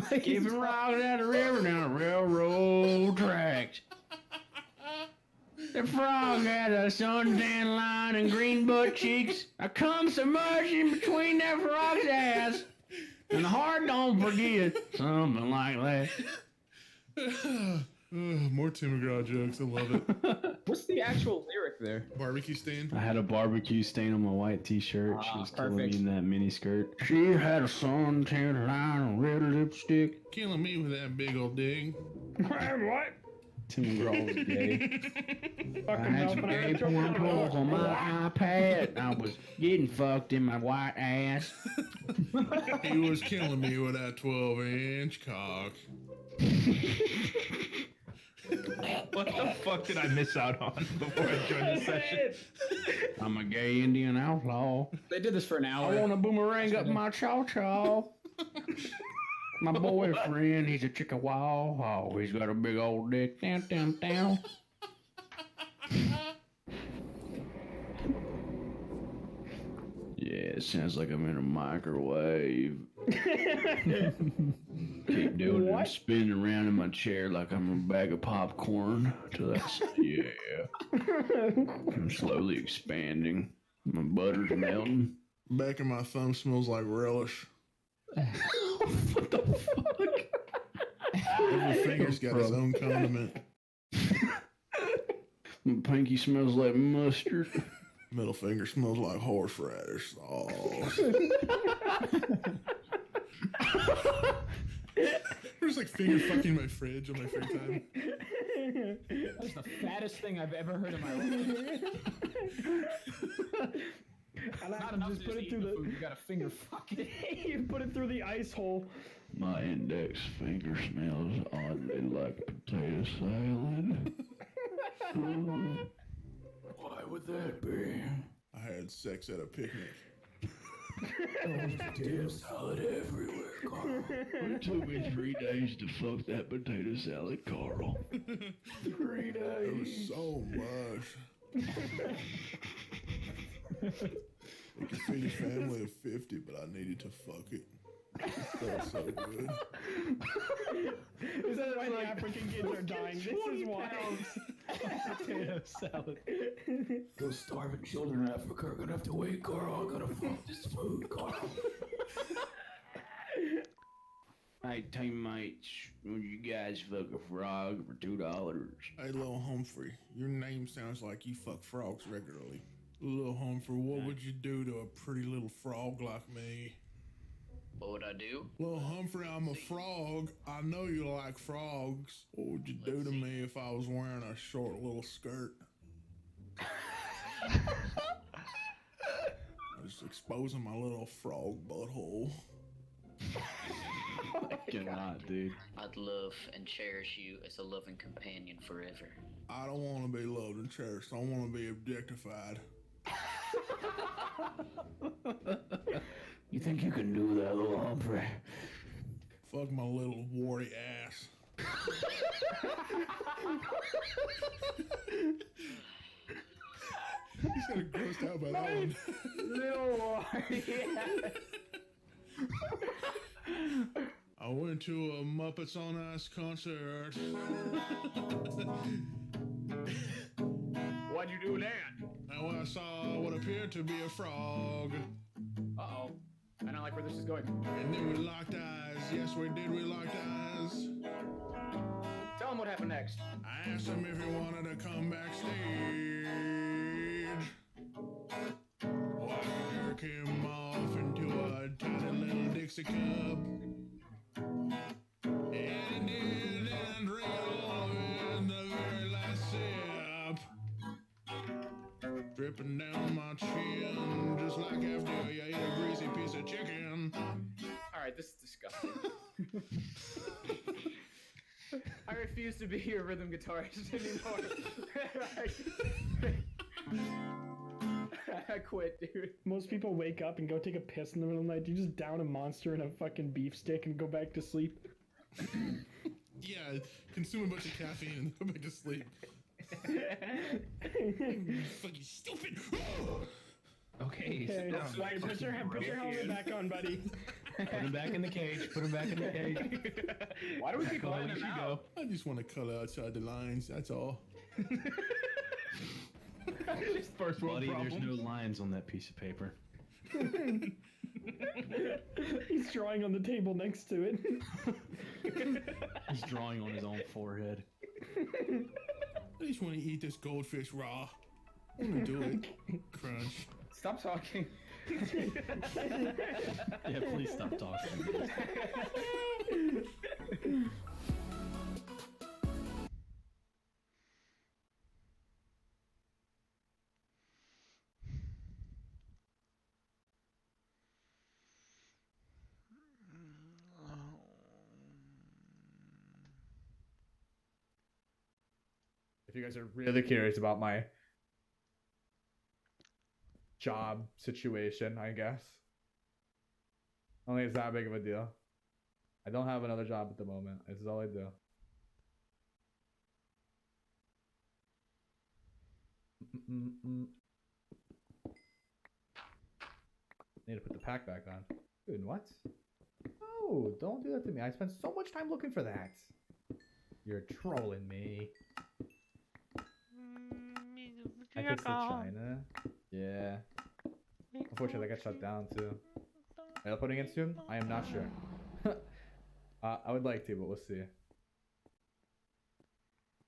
Keeping rocks down the river, down the railroad tracks. The frog had a suntan line and green butt cheeks. I come submerged in between that frog's ass. And the heart don't forget. Something like that. More Tim McGraw jokes. I love it. What's the actual lyric there? Barbecue stain. I had a barbecue stain on my white t-shirt. She was killing me perfect. in that mini skirt. She had a suntan line and red lipstick. Killing me with that big old dig. What? Tim McGraw was gay. I had some gay porn pulls on my iPad. I was getting fucked in my white ass. He was killing me with that 12-inch cock. What the fuck did I miss out on before I joined the session? I'm a gay Indian outlaw. They did this for an hour. I want a boomerang up my chaw-chaw. My boyfriend, he's a chickawaw. Oh, he's got a big old dick. Down, down, down. Yeah, it sounds like I'm in a microwave. Keep doing it. I'm spinning around in my chair like I'm a bag of popcorn. Till that's, yeah. I'm slowly expanding. My butter's melting. Back of my thumb smells like relish. What the fuck? Every finger's got its own condiment. My pinky smells like mustard. Middle finger smells like horseradish sauce. I'm just like finger fucking my fridge on my free time. That's the fattest thing I've ever heard in my life. Not enough just put it through the food. You gotta finger fuck it. You put it through the ice hole. My index finger smells oddly like potato salad. Why would that be? I had sex at a picnic. Potato salad everywhere, Carl. It took me 3 days to fuck that potato salad, Carl. 3 days. It was so much. I could feed a family of 50, but I needed to fuck it. It felt so good. Is that why the African kids are dying? This is why. Potato salad. Those starving children in Africa are gonna have to wait, Carl. I gotta fuck this food, Carl. Hey, teammates, would you guys fuck a frog for $2? Hey, Lil Humphrey, your name sounds like you fuck frogs regularly. Lil Humphrey, what would you do to a pretty little frog like me? What would I do? Lil Humphrey, I'm a frog. I know you like frogs. What would you do to me if I was wearing a short little skirt? Just exposing my little frog butthole. God, dude. I'd love and cherish you as a loving companion forever. I don't want to be loved and cherished. I want to be objectified. You think you can do that, little Humphrey? Fuck my little warty ass. He's kind of grossed out by that one. Little warty ass. I went to a Muppets on Ice concert. Why'd you do that? And I saw what appeared to be a frog. Uh-oh. I don't like where this is going. And then we locked eyes. Yes, we did. We locked eyes. Tell him what happened next. I asked him if he wanted to come backstage. Oh, I jerk him off into a tiny little Dixie cup. And he did, and drink it all in the very last sip. Dripping down my chin, just like after you ate a greasy piece of chicken. Alright, this is disgusting. I refuse to be your rhythm guitarist anymore. I quit, dude. Most people wake up and go take a piss in the middle of the night. You just down a monster in a fucking beef stick and go back to sleep. Yeah, consume a bunch of caffeine and go back to sleep. Fucking stupid. Okay. Swagger, put your helmet back on, buddy. Put him back in the cage. Put him back in the cage. Why do we keep letting him out? I just want to color outside the lines, that's all. First world problem. There's no lines on that piece of paper. He's drawing on the table next to it. He's drawing on his own forehead. I just want to eat this goldfish raw. I want to do it. Crunch. Stop talking. Yeah, please stop talking. If you guys are really curious about my job situation, I guess. I don't think it's that big of a deal. I don't have another job at the moment. This is all I do. Need to put the pack back on. Dude, what? No, don't do that to me. I spent so much time looking for that. You're trolling me. I fixed the China. Yeah. Unfortunately, I got shut down too. Are you putting it soon? I am not sure. I would like to, but we'll see.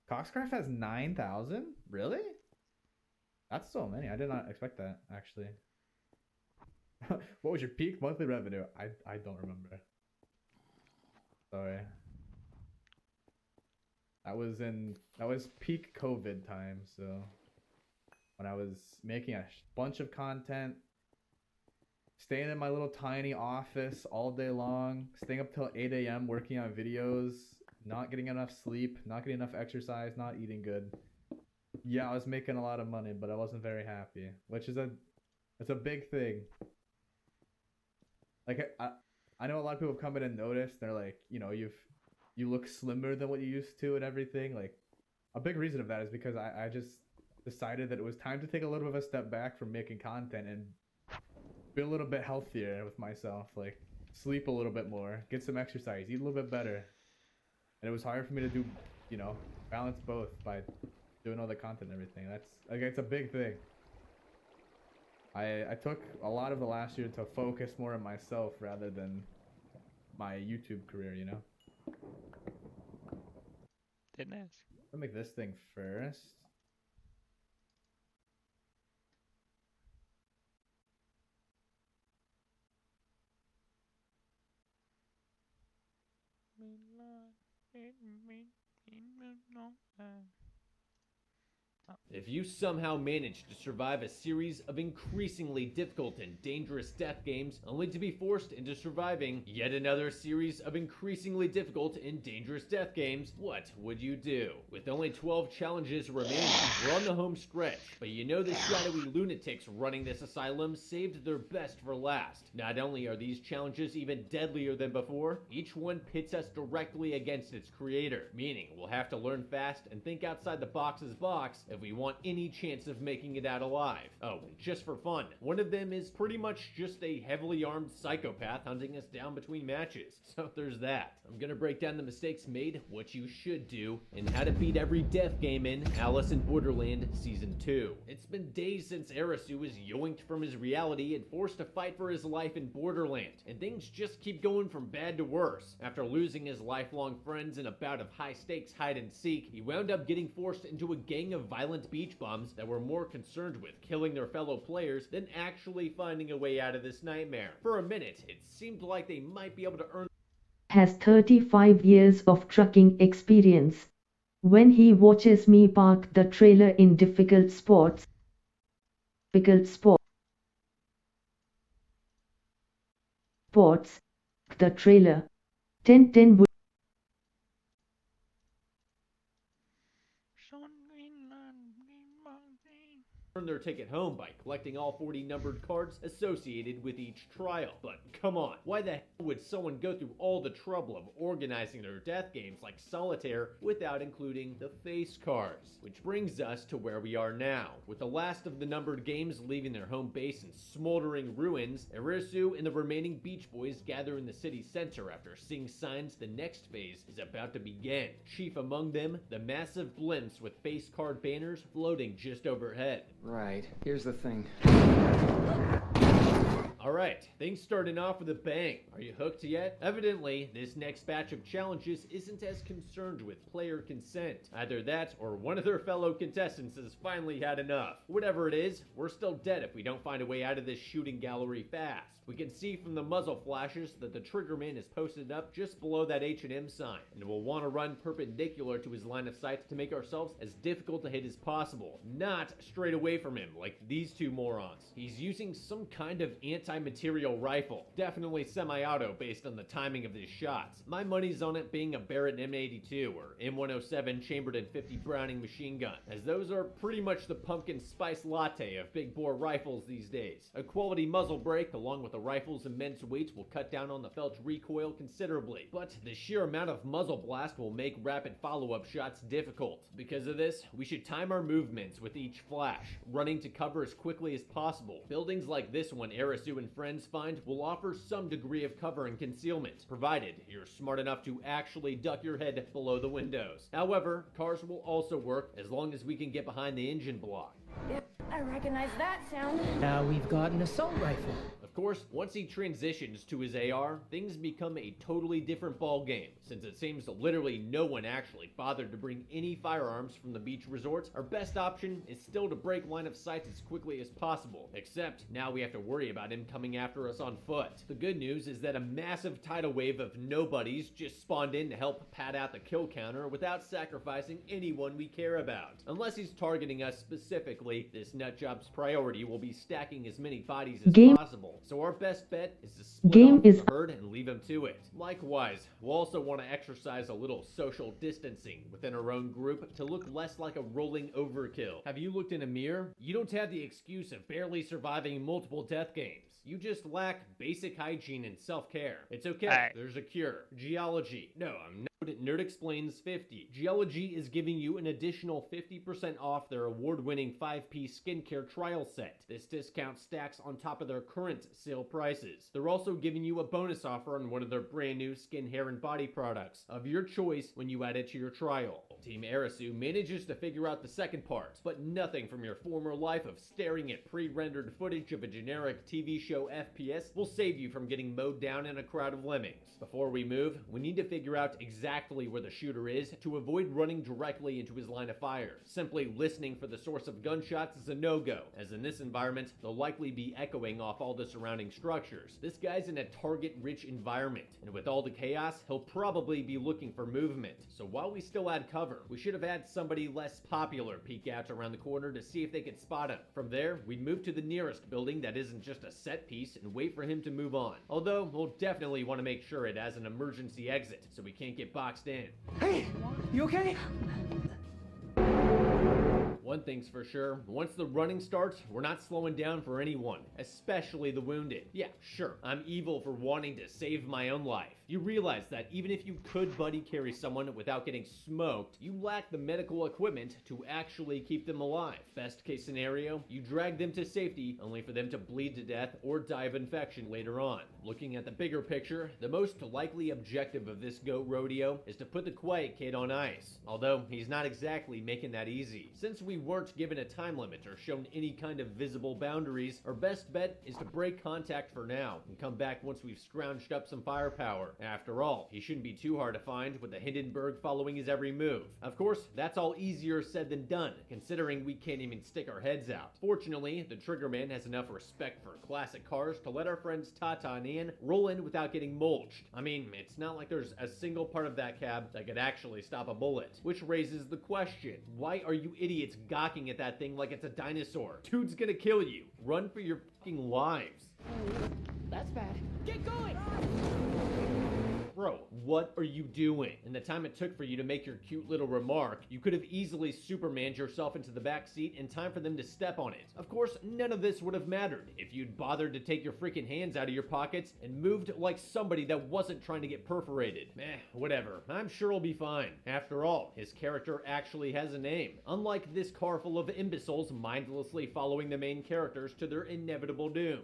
Coxcraft has 9,000? Really? That's so many. I did not expect that, actually. What was your peak monthly revenue? I don't remember. Sorry. That was peak COVID time, so when I was making a bunch of content, staying in my little tiny office all day long, staying up till 8 a.m. working on videos, not getting enough sleep, not getting enough exercise, not eating good. Yeah, I was making a lot of money, but I wasn't very happy, which is it's a big thing. Like I know a lot of people have come in and noticed, they're like, you know, you look slimmer than what you used to and everything. Like, a big reason of that is because I just decided that it was time to take a little bit of a step back from making content and be a little bit healthier with myself. Like, sleep a little bit more, get some exercise, eat a little bit better. And it was hard for me to do, you know, balance both by doing all the content and everything. That's, like, it's a big thing. I took a lot of the last year to focus more on myself rather than my YouTube career, you know? Didn't ask. I'll make this thing first. If you somehow manage to survive a series of increasingly difficult and dangerous death games, only to be forced into surviving yet another series of increasingly difficult and dangerous death games, what would you do? With only 12 challenges remaining, we're on the home stretch, but you know the shadowy lunatics running this asylum saved their best for last. Not only are these challenges even deadlier than before, each one pits us directly against its creator, meaning we'll have to learn fast and think outside the box's box if if we want any chance of making it out alive. Oh, and just for fun, one of them is pretty much just a heavily armed psychopath hunting us down between matches. So there's that. I'm gonna break down the mistakes made, what you should do, and how to beat every death game in Alice in Borderland Season 2. It's been days since Arisu was yoinked from his reality and forced to fight for his life in Borderland, and things just keep going from bad to worse. After losing his lifelong friends in a bout of high-stakes hide-and-seek, he wound up getting forced into a gang of violent beach bums that were more concerned with killing their fellow players than actually finding a way out of this nightmare. For a minute, it seemed like they might be able to earn has 35 years of trucking experience. When he watches me park the trailer in difficult spots, the trailer 1010 would earn their ticket home by collecting all 40 numbered cards associated with each trial. But come on, why the hell would someone go through all the trouble of organizing their death games like Solitaire without including the face cards? Which brings us to where we are now. With the last of the numbered games leaving their home base in smoldering ruins, Arisu and the remaining Beach Boys gather in the city center after seeing signs the next phase is about to begin. Chief among them, the massive blimps with face card banners floating just overhead. Right. Here's the thing. Alright, things starting off with a bang. Are you hooked yet? Evidently, this next batch of challenges isn't as concerned with player consent. Either that, or one of their fellow contestants has finally had enough. Whatever it is, we're still dead if we don't find a way out of this shooting gallery fast. We can see from the muzzle flashes that the triggerman is posted up just below that H&M sign, and we'll want to run perpendicular to his line of sight to make ourselves as difficult to hit as possible, not straight away from him like these two morons. He's using some kind of anti-material rifle, definitely semi-auto based on the timing of his shots. My money's on it being a Barrett M82 or M107 chambered in 50 Browning machine gun, as those are pretty much the pumpkin spice latte of big bore rifles these days. A quality muzzle brake along with the rifle's immense weight will cut down on the felt's recoil considerably, but the sheer amount of muzzle blast will make rapid follow-up shots difficult. Because of this, we should time our movements with each flash, running to cover as quickly as possible. Buildings like this one Arisu and friends find will offer some degree of cover and concealment, provided you're smart enough to actually duck your head below the windows. However, cars will also work as long as we can get behind the engine block. Yep, I recognize that sound. Now we've got an assault rifle. Of course, once he transitions to his AR, things become a totally different ballgame. Since it seems literally no one actually bothered to bring any firearms from the beach resorts, our best option is still to break line of sight as quickly as possible. Except, now we have to worry about him coming after us on foot. The good news is that a massive tidal wave of nobodies just spawned in to help pad out the kill counter without sacrificing anyone we care about. Unless he's targeting us specifically, this nutjob's priority will be stacking as many bodies as possible. So our best bet is to split off the herd and leave him to it. Likewise, we'll also want to exercise a little social distancing within our own group to look less like a rolling overkill. Have you looked in a mirror? You don't have the excuse of barely surviving multiple death games. You just lack basic hygiene and self-care. It's okay. There's a cure. Geology. No, I'm not. Nerd Explains 50. Geology is giving you an additional 50% off their award-winning 5-piece skincare trial set. This discount stacks on top of their current sale prices. They're also giving you a bonus offer on one of their brand new skin, hair, and body products of your choice when you add it to your trial. Team Arisu manages to figure out the second part, but nothing from your former life of staring at pre-rendered footage of a generic TV show FPS will save you from getting mowed down in a crowd of lemmings. Before we move, we need to figure out exactly where the shooter is to avoid running directly into his line of fire. Simply listening for the source of gunshots is a no-go, as in this environment, they'll likely be echoing off all the surrounding structures. This guy's in a target-rich environment, and with all the chaos, he'll probably be looking for movement. So while we still add cover, we should have had somebody less popular peek out around the corner to see if they could spot him. From there, we'd move to the nearest building that isn't just a set piece and wait for him to move on. Although, we'll definitely want to make sure it has an emergency exit, so we can't get boxed in. Hey, you okay? One thing's for sure, once the running starts, we're not slowing down for anyone, especially the wounded. Yeah, sure, I'm evil for wanting to save my own life. You realize that even if you could buddy carry someone without getting smoked, you lack the medical equipment to actually keep them alive. Best case scenario, you drag them to safety only for them to bleed to death or die of infection later on. Looking at the bigger picture, the most likely objective of this goat rodeo is to put the quiet kid on ice, although he's not exactly making that easy. Since we weren't given a time limit or shown any kind of visible boundaries, our best bet is to break contact for now and come back once we've scrounged up some firepower. After all, he shouldn't be too hard to find with the Hindenburg following his every move. Of course, that's all easier said than done, considering we can't even stick our heads out. Fortunately, the Triggerman has enough respect for classic cars to let our friends Tata and Ian roll in without getting mulched. I mean, it's not like there's a single part of that cab that could actually stop a bullet. Which raises the question, why are you idiots gawking at that thing like it's a dinosaur? Dude's gonna kill you. Run for your fucking lives. That's bad. Get going! Bro, what are you doing? In the time it took for you to make your cute little remark, you could have easily Supermaned yourself into the back seat in time for them to step on it. Of course, none of this would have mattered if you'd bothered to take your freaking hands out of your pockets and moved like somebody that wasn't trying to get perforated. Whatever. I'm sure he'll be fine. After all, his character actually has a name. Unlike this car full of imbeciles mindlessly following the main characters to their inevitable doom.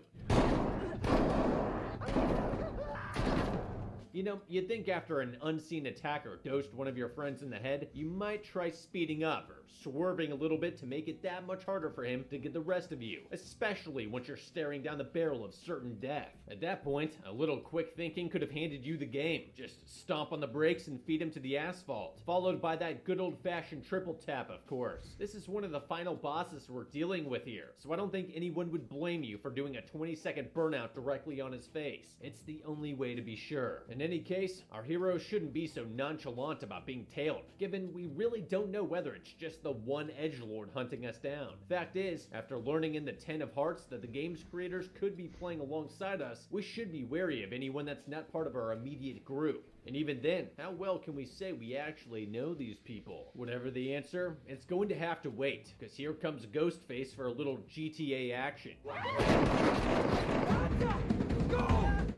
You know, you'd think after an unseen attacker dosed one of your friends in the head, you might try speeding up or swerving a little bit to make it that much harder for him to get the rest of you, especially once you're staring down the barrel of certain death. At that point, a little quick thinking could have handed you the game. Just stomp on the brakes and feed him to the asphalt, followed by that good old-fashioned triple tap, of course. This is one of the final bosses we're dealing with here, so I don't think anyone would blame you for doing a 20-second burnout directly on his face. It's the only way to be sure. In any case, our hero shouldn't be so nonchalant about being tailed, given we really don't know whether it's just the one edgelord hunting us down. Fact is, after learning in the 10 of Hearts that the game's creators could be playing alongside us, we should be wary of anyone that's not part of our immediate group. And even then, how well can we say we actually know these people? Whatever the answer, it's going to have to wait, because here comes Ghostface for a little GTA action.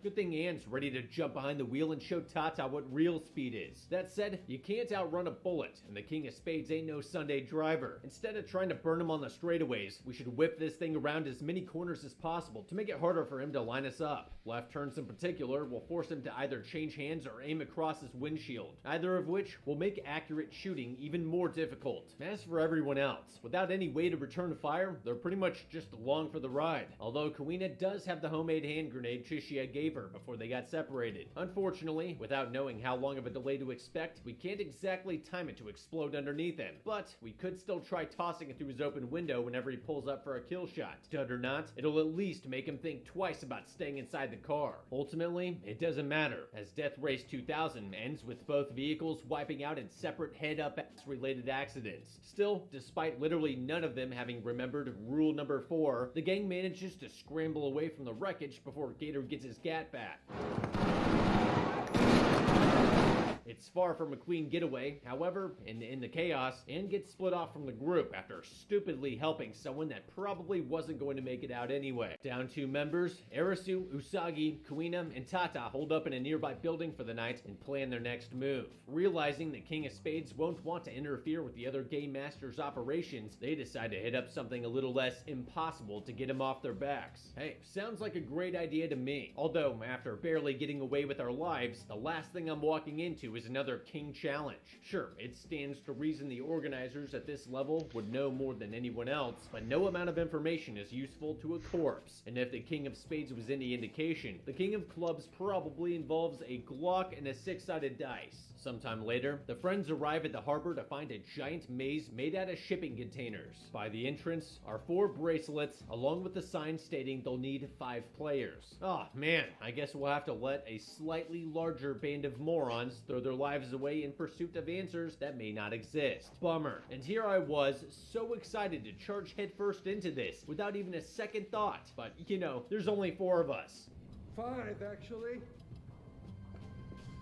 Good thing Anne's ready to jump behind the wheel and show Tata what real speed is. That said, you can't outrun a bullet, and the King of Spades ain't no Sunday driver. Instead of trying to burn him on the straightaways, we should whip this thing around as many corners as possible to make it harder for him to line us up. Left turns in particular will force him to either change hands or aim across his windshield, either of which will make accurate shooting even more difficult. As for everyone else, without any way to return fire, they're pretty much just along for the ride. Although Kawina does have the homemade hand grenade Tricia gave her before they got separated. Unfortunately, without knowing how long of a delay to expect, we can't exactly time it to explode underneath him, but we could still try tossing it through his open window whenever he pulls up for a kill shot. Dud or not, it'll at least make him think twice about staying inside the car. Ultimately, it doesn't matter, as Death Race 2000 ends with both vehicles wiping out in separate head-up related accidents. Still, despite literally none of them having remembered rule number 4, the gang manages to scramble away from the wreckage before Gator gets his gat back. It's far from a clean getaway, however, in the chaos, Anne gets split off from the group after stupidly helping someone that probably wasn't going to make it out anyway. Down 2 members, Arisu, Usagi, Kuina, and Tata hold up in a nearby building for the night and plan their next move. Realizing the King of Spades won't want to interfere with the other Game Master's operations, they decide to hit up something a little less impossible to get him off their backs. Hey, sounds like a great idea to me. Although, after barely getting away with our lives, the last thing I'm walking into is another King challenge. Sure, it stands to reason the organizers at this level would know more than anyone else, but no amount of information is useful to a corpse. And if the King of Spades was any indication, the King of Clubs probably involves a Glock and a 6-sided dice. Sometime later, the friends arrive at the harbor to find a giant maze made out of shipping containers. By the entrance are 4 bracelets, along with the sign stating they'll need 5 players. Oh man, I guess we'll have to let a slightly larger band of morons throw their lives away in pursuit of answers that may not exist. Bummer. And here I was, so excited to charge headfirst into this, without even a second thought. But, you know, there's only 4 of us. 5, actually.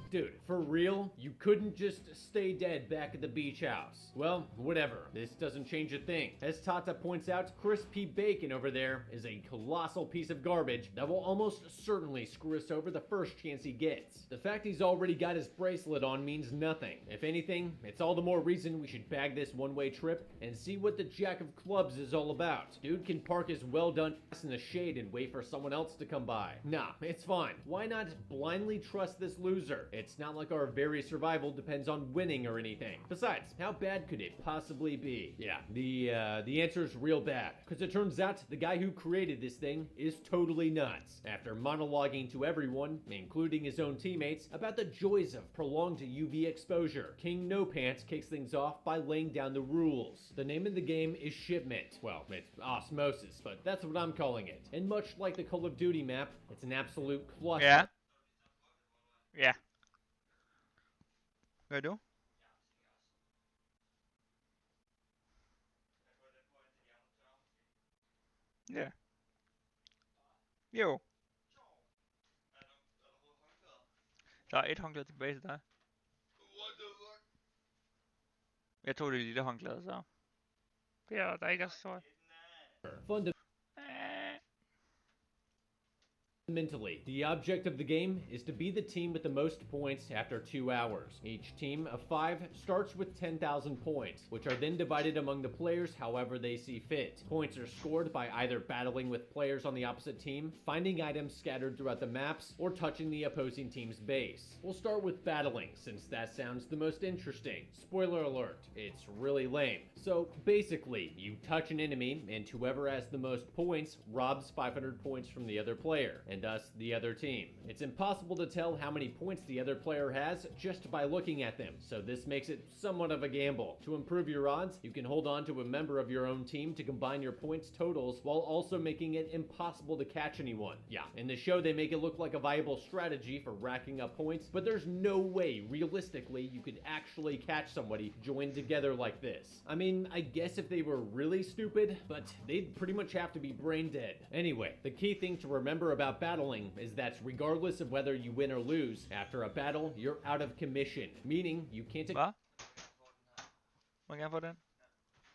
Dude, for real? You couldn't just stay dead back at the beach house. Well, whatever. This doesn't change a thing. As Tata points out, Crispy Bacon over there is a colossal piece of garbage that will almost certainly screw us over the first chance he gets. The fact he's already got his bracelet on means nothing. If anything, it's all the more reason we should bag this one-way trip and see what the Jack of Clubs is all about. Dude can park his well-done ass in the shade and wait for someone else to come by. Nah, it's fine. Why not blindly trust this loser? It's not like our very survival depends on winning or anything. Besides, how bad could it possibly be? Yeah, the answer is real bad. Because it turns out the guy who created this thing is totally nuts. After monologuing to everyone, including his own teammates, about the joys of prolonged UV exposure, King No Pants kicks things off by laying down the rules. The name of the game is Shipment. Well, it's Osmosis, but that's what I'm calling it. And much like the Call of Duty map, it's an absolute cluster. Ja. Ja. Gør du? Ja. Jo. Der er et håndklæde tilbage til dig. Jeg tog det lille håndklæde, så. Det er der ikke er så stort. Fundamentally, the object of the game is to be the team with the most points after 2 hours. Each team of 5 starts with 10,000 points, which are then divided among the players however they see fit. Points are scored by either battling with players on the opposite team, finding items scattered throughout the maps, or touching the opposing team's base. We'll start with battling, since that sounds the most interesting. Spoiler alert, it's really lame. So basically, you touch an enemy, and whoever has the most points robs 500 points from the other player, and thus the other team. It's impossible to tell how many points the other player has just by looking at them, so this makes it somewhat of a gamble. To improve your odds, you can hold on to a member of your own team to combine your points totals while also making it impossible to catch anyone. Yeah, in the show they make it look like a viable strategy for racking up points, but there's no way, realistically, you could actually catch somebody joined together like this. I mean, I guess if they were really stupid, but they'd pretty much have to be brain dead. Anyway, the key thing to remember about battling is that regardless of whether you win or lose, after a battle, you're out of commission, meaning you can't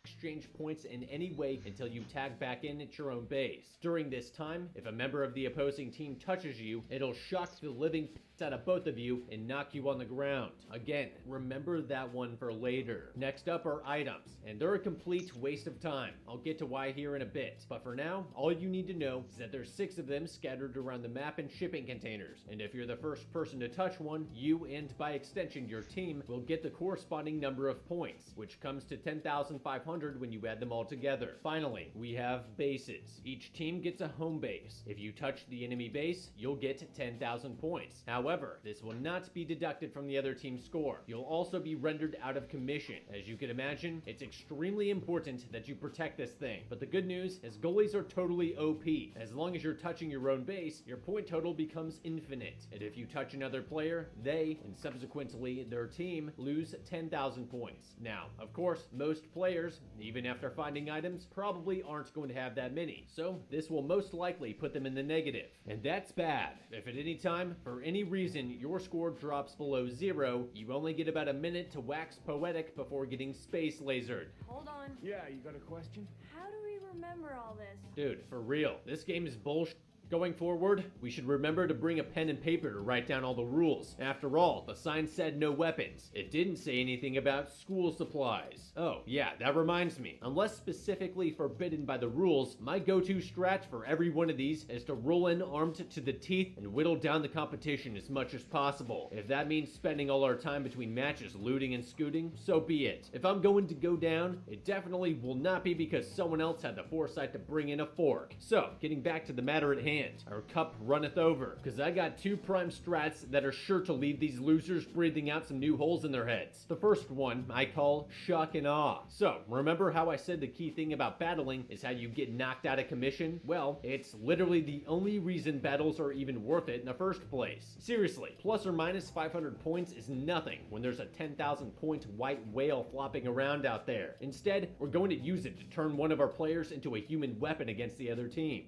exchange points in any way until you tag back in at your own base. During this time, if a member of the opposing team touches you, it'll shock the living out of both of you and knock you on the ground. Again, remember that one for later. Next up are items, and they're a complete waste of time. I'll get to why here in a bit, but for now, all you need to know is that there's 6 of them scattered around the map in shipping containers, and if you're the first person to touch one, you and by extension your team will get the corresponding number of points, which comes to 10,500 when you add them all together. Finally, we have bases. Each team gets a home base. If you touch the enemy base, you'll get 10,000 points. However, this will not be deducted from the other team's score. You'll also be rendered out of commission. As you can imagine, it's extremely important that you protect this thing. But the good news is goalies are totally OP. As long as you're touching your own base, your point total becomes infinite. And if you touch another player, they, and subsequently their team, lose 10,000 points. Now, of course, most players, even after finding items, probably aren't going to have that many. So this will most likely put them in the negative. And that's bad. If at any time, for any reason, your score drops below 0, you only get about a minute to wax poetic before getting space lasered. Hold on. Yeah, you got a question? How do we remember all this? Dude, for real, this game is bullshit. Going forward, we should remember to bring a pen and paper to write down all the rules. After all, the sign said no weapons. It didn't say anything about school supplies. Oh, yeah, that reminds me. Unless specifically forbidden by the rules, my go-to strat for every one of these is to roll in armed to the teeth and whittle down the competition as much as possible. If that means spending all our time between matches looting and scooting, so be it. If I'm going to go down, it definitely will not be because someone else had the foresight to bring in a fork. So, getting back to the matter at hand. Our cup runneth over, because I got 2 prime strats that are sure to leave these losers breathing out some new holes in their heads. The first one I call shock and awe. So, remember how I said the key thing about battling is how you get knocked out of commission? Well, it's literally the only reason battles are even worth it in the first place. Seriously, plus or minus 500 points is nothing when there's a 10,000 point white whale flopping around out there. Instead, we're going to use it to turn one of our players into a human weapon against the other team.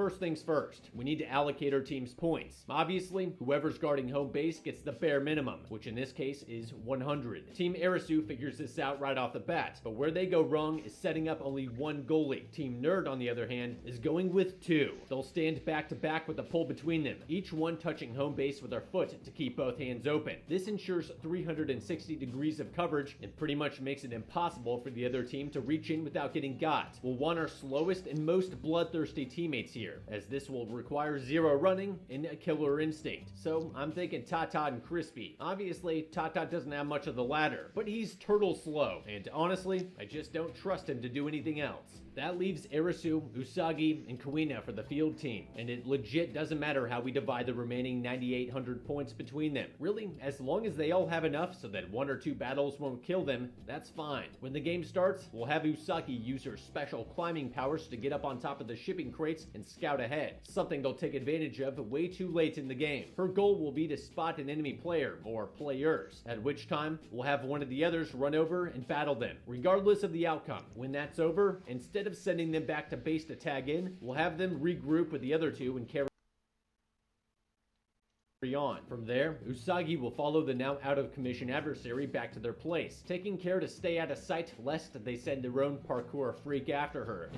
first things first, we need to allocate our team's points. Obviously, whoever's guarding home base gets the bare minimum, which in this case is 100. Team Arisu figures this out right off the bat, but where they go wrong is setting up only one goalie. Team Nerd, on the other hand, is going with two. They'll stand back to back with a pole between them, each one touching home base with their foot to keep both hands open. This ensures 360 degrees of coverage and pretty much makes it impossible for the other team to reach in without getting got. We'll want our slowest and most bloodthirsty teammates here, as this will require zero running and a killer instinct. So I'm thinking Tata and Crispy. Obviously, Tata doesn't have much of the latter, but he's turtle slow, and honestly, I just don't trust him to do anything else. That leaves Arisu, Usagi, and Kuina for the field team, and it legit doesn't matter how we divide the remaining 9,800 points between them. Really, as long as they all have enough so that one or two battles won't kill them, that's fine. When the game starts, we'll have Usagi use her special climbing powers to get up on top of the shipping crates and scout ahead, something they'll take advantage of way too late in the game. Her goal will be to spot an enemy player, or players, at which time we'll have one of the others run over and battle them, regardless of the outcome. When that's over, instead of sending them back to base to tag in, we'll have them regroup with the other two and carry on. From there, Usagi will follow the now out of commission adversary back to their place, taking care to stay out of sight lest they send their own parkour freak after her.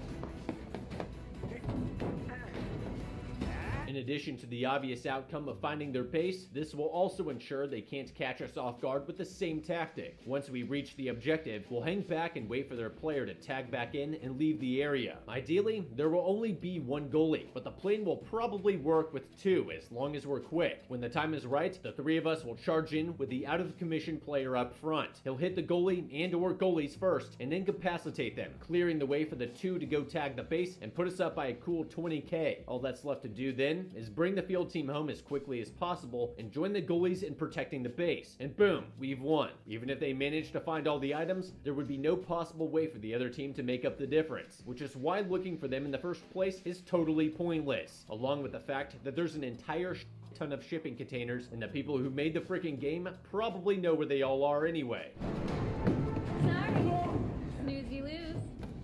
In addition to the obvious outcome of finding their base, this will also ensure they can't catch us off guard with the same tactic. Once we reach the objective, we'll hang back and wait for their player to tag back in and leave the area. Ideally, there will only be one goalie, but the plan will probably work with two as long as we're quick. When the time is right, the three of us will charge in with the out of commission player up front. He'll hit the goalie and or goalies first and incapacitate them, clearing the way for the two to go tag the base and put us up by a cool 20k. All that's left to do then is bring the field team home as quickly as possible and join the goalies in protecting the base. And boom, we've won. Even if they manage to find all the items, there would be no possible way for the other team to make up the difference, which is why looking for them in the first place is totally pointless, along with the fact that there's an entire ton of shipping containers and the people who made the freaking game probably know where they all are anyway. Sorry. Snooze you lose.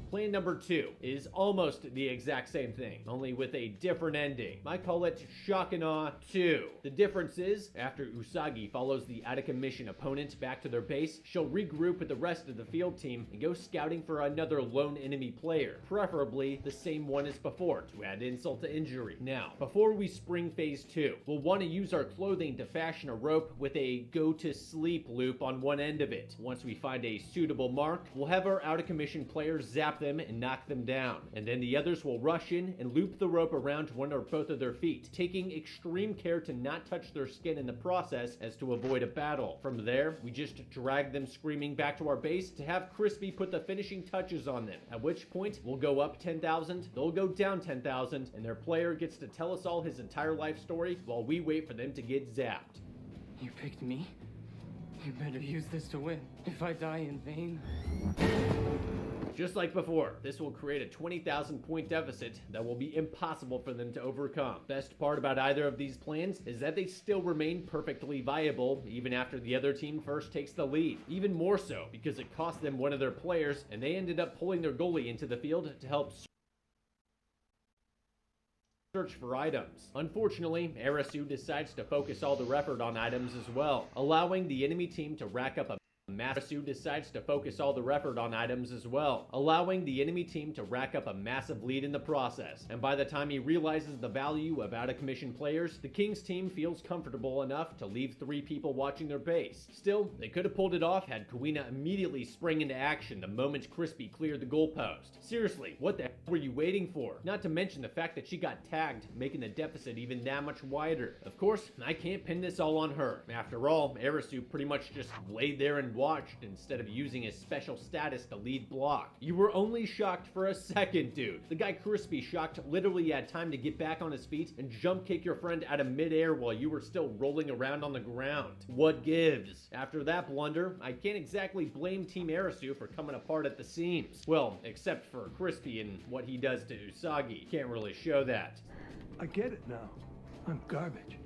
Plan number 2 is almost the exact same thing, only with a different ending. I call it Shock and Awe 2. The difference is, after Usagi follows the out-of-commission opponent back to their base, she'll regroup with the rest of the field team and go scouting for another lone enemy player, preferably the same one as before, to add insult to injury. Now, before we spring phase 2, we'll want to use our clothing to fashion a rope with a go-to-sleep loop on one end of it. Once we find a suitable mark, we'll have our out-of-commission players zap them and knock them down, and then the others will rush in and loop the rope around one or both of their feet, taking extreme care to not touch their skin in the process as to avoid a battle. From there, we just drag them screaming back to our base to have Crispy put the finishing touches on them, at which point we'll go up 10,000, they'll go down 10,000, and their player gets to tell us all his entire life story while we wait for them to get zapped. You picked me? You better use this to win. If I die in vain... Just like before, this will create a 20,000 point deficit that will be impossible for them to overcome. Best part about either of these plans is that they still remain perfectly viable even after the other team first takes the lead. Even more so because it cost them one of their players and they ended up pulling their goalie into the field to help search for items. Unfortunately, Arisu decides to focus all their effort on items as well, allowing the enemy team to rack up a massive lead in the process, and by the time he realizes the value of out-of-commission players, the Kings team feels comfortable enough to leave 3 people watching their base. Still, they could have pulled it off had Kuina immediately sprang into action the moment Crispy cleared the goalpost. Seriously, what the hell were you waiting for? Not to mention the fact that she got tagged, making the deficit even that much wider. Of course, I can't pin this all on her. After all, Arisu pretty much just laid there and watched instead of using his special status to lead block. You were only shocked for a second, dude. The guy Crispy shocked literally had time to get back on his feet and jump kick your friend out of midair while you were still rolling around on the ground. What gives? After that blunder, I can't exactly blame Team Arisu for coming apart at the seams. Well, except for Crispy and what he does to Usagi. Can't really show that. I get it now. I'm garbage.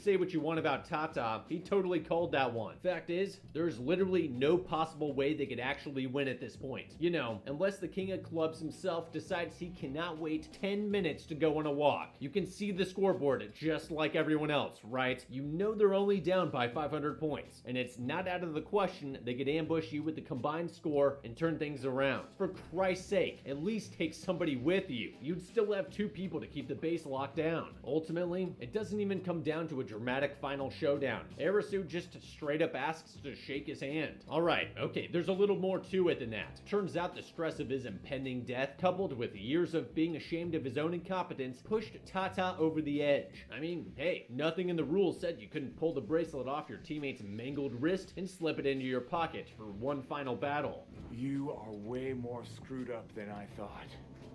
Say what you want about Tata, he totally called that one. Fact is, there's literally no possible way they could actually win at this point. You know, unless the king of clubs himself decides he cannot wait 10 minutes to go on a walk. You can see the scoreboard just like everyone else, right? You know they're only down by 500 points, and it's not out of the question they could ambush you with the combined score and turn things around. For Christ's sake, at least take somebody with you. You'd still have 2 people to keep the base locked down. Ultimately, it doesn't even come down to a dramatic final showdown. Arisu just straight up asks to shake his hand. Alright, okay, there's a little more to it than that. Turns out the stress of his impending death, coupled with years of being ashamed of his own incompetence, pushed Tata over the edge. I mean, hey, nothing in the rules said you couldn't pull the bracelet off your teammate's mangled wrist and slip it into your pocket for one final battle. You are way more screwed up than I thought.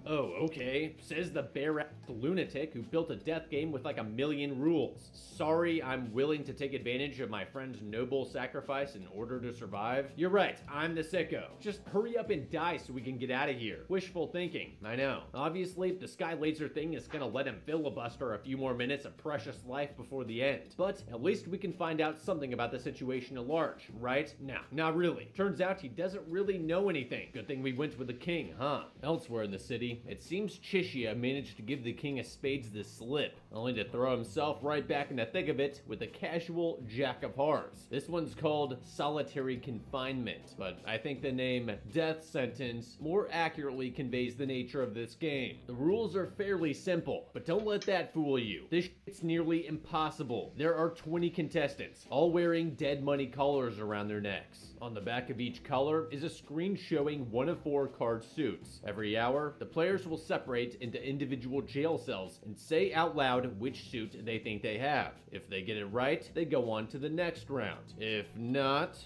Oh, okay, says the bare-ass lunatic who built a death game with like a million rules. Sorry, I'm willing to take advantage of my friend's noble sacrifice in order to survive. You're right, I'm the sicko. Just hurry up and die so we can get out of here. Wishful thinking, I know. Obviously, the sky laser thing is gonna let him filibuster a few more minutes of precious life before the end. But at least we can find out something about the situation at large, right? Nah, not really. Turns out he doesn't really know anything. Good thing we went with the king, huh? Elsewhere in the city, it seems Chishia managed to give the King of Spades the slip, only to throw himself right back in the thick of it with a casual Jack of Hearts. This one's called Solitary Confinement, but I think the name Death Sentence more accurately conveys the nature of this game. The rules are fairly simple, but don't let that fool you. This shit's nearly impossible. There are 20 contestants, all wearing dead money collars around their necks. On the back of each collar is a screen showing one of 4 card suits. Every hour, the players will separate into individual jail cells and say out loud which suit they think they have. If they get it right, they go on to the next round. If not...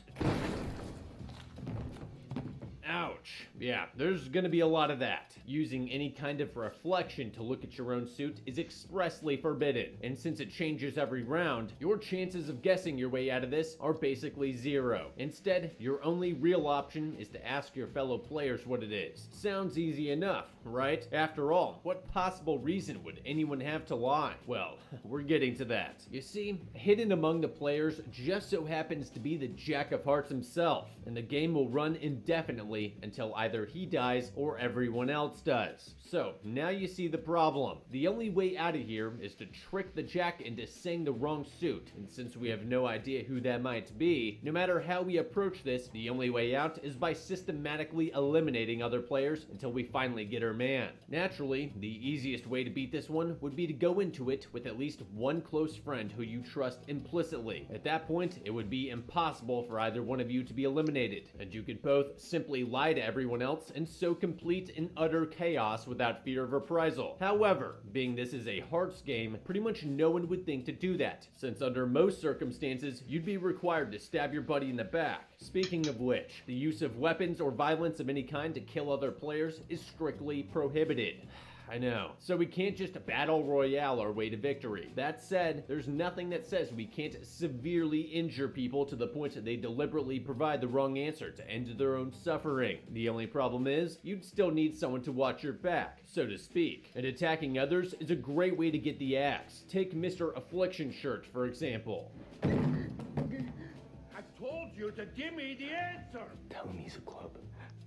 Ouch. Yeah, there's gonna be a lot of that. Using any kind of reflection to look at your own suit is expressly forbidden, and since it changes every round, your chances of guessing your way out of this are basically 0. Instead, your only real option is to ask your fellow players what it is. Sounds easy enough, right? After all, what possible reason would anyone have to lie? Well, we're getting to that. You see, hidden among the players just so happens to be the Jack of Hearts himself, and the game will run indefinitely until either he dies or everyone else does. So, now you see the problem. The only way out of here is to trick the Jack into saying the wrong suit, and since we have no idea who that might be, no matter how we approach this, the only way out is by systematically eliminating other players until we finally get our man. Naturally, the easiest way to beat this one would be to go into it with at least one close friend who you trust implicitly. At that point, it would be impossible for either one of you to be eliminated, and you could both simply lie to everyone else and sow complete and utter chaos without fear of reprisal. However, being this is a hearts game, pretty much no one would think to do that, since under most circumstances, you'd be required to stab your buddy in the back. Speaking of which, the use of weapons or violence of any kind to kill other players is strictly prohibited. I know. So we can't just battle royale our way to victory. That said, there's nothing that says we can't severely injure people to the point that they deliberately provide the wrong answer to end their own suffering. The only problem is, you'd still need someone to watch your back, so to speak. And attacking others is a great way to get the axe. Take Mr. Affliction Shirt, for example. I told you to give me the answer! Tell him he's a club.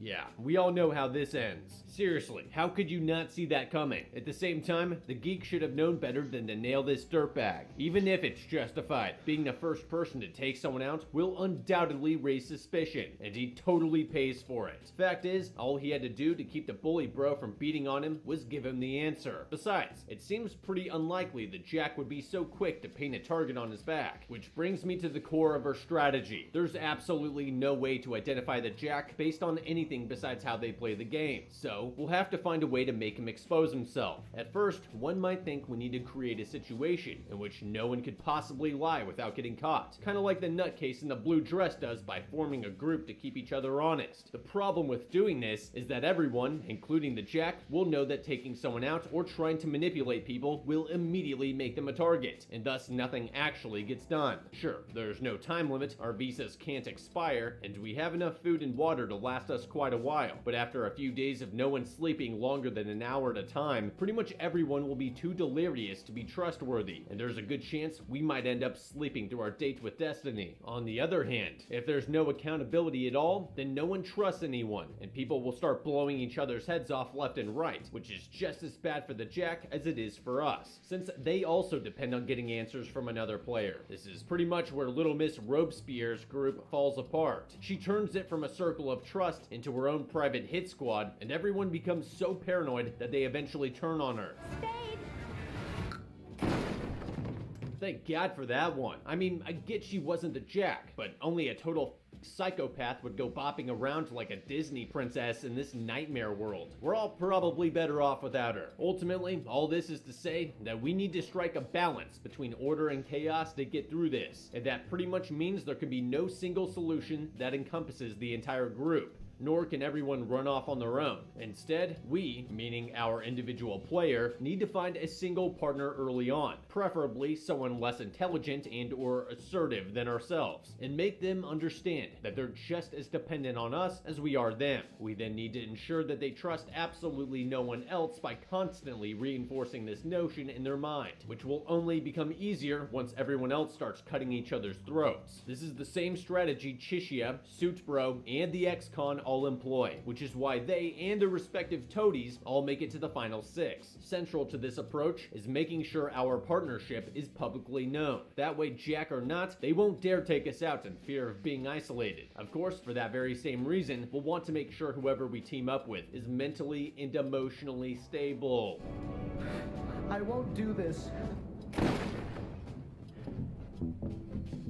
Yeah, we all know how this ends. Seriously, how could you not see that coming? At the same time, the geek should have known better than to nail this dirtbag. Even if it's justified, being the first person to take someone out will undoubtedly raise suspicion, and he totally pays for it. Fact is, all he had to do to keep the bully bro from beating on him was give him the answer. Besides, it seems pretty unlikely that Jack would be so quick to paint a target on his back. Which brings me to the core of our strategy. There's absolutely no way to identify the Jack based on anything besides how they play the game. So, we'll have to find a way to make him expose himself. At first, one might think we need to create a situation in which no one could possibly lie without getting caught. Kinda like the nutcase in the blue dress does by forming a group to keep each other honest. The problem with doing this is that everyone, including the Jack, will know that taking someone out or trying to manipulate people will immediately make them a target, and thus nothing actually gets done. Sure, there's no time limit, our visas can't expire, and we have enough food and water to last us quite a while, but after a few days of no one sleeping longer than an hour at a time, pretty much everyone will be too delirious to be trustworthy, and there's a good chance we might end up sleeping through our date with destiny. On the other hand, if there's no accountability at all, then no one trusts anyone, and people will start blowing each other's heads off left and right, which is just as bad for the Jack as it is for us, since they also depend on getting answers from another player. This is pretty much where Little Miss Robespierre's group falls apart. She turns it from a circle of trust into her own private hit squad, and everyone becomes so paranoid that they eventually turn on her. Thank God for that one. I mean, I get she wasn't the Jack, but only a total psychopath would go bopping around like a Disney princess in this nightmare world. We're all probably better off without her. Ultimately, all this is to say that we need to strike a balance between order and chaos to get through this, and that pretty much means there can be no single solution that encompasses the entire group. Nor can everyone run off on their own. Instead, we, meaning our individual player, need to find a single partner early on, preferably someone less intelligent and or assertive than ourselves, and make them understand that they're just as dependent on us as we are them. We then need to ensure that they trust absolutely no one else by constantly reinforcing this notion in their mind, which will only become easier once everyone else starts cutting each other's throats. This is the same strategy Chishia, Suitbro, and the ex-con all employ, which is why they and their respective toadies all make it to the final 6. Central to this approach is making sure our partnership is publicly known. That way, Jack or not, they won't dare take us out in fear of being isolated. Of course, for that very same reason, we'll want to make sure whoever we team up with is mentally and emotionally stable. I won't do this.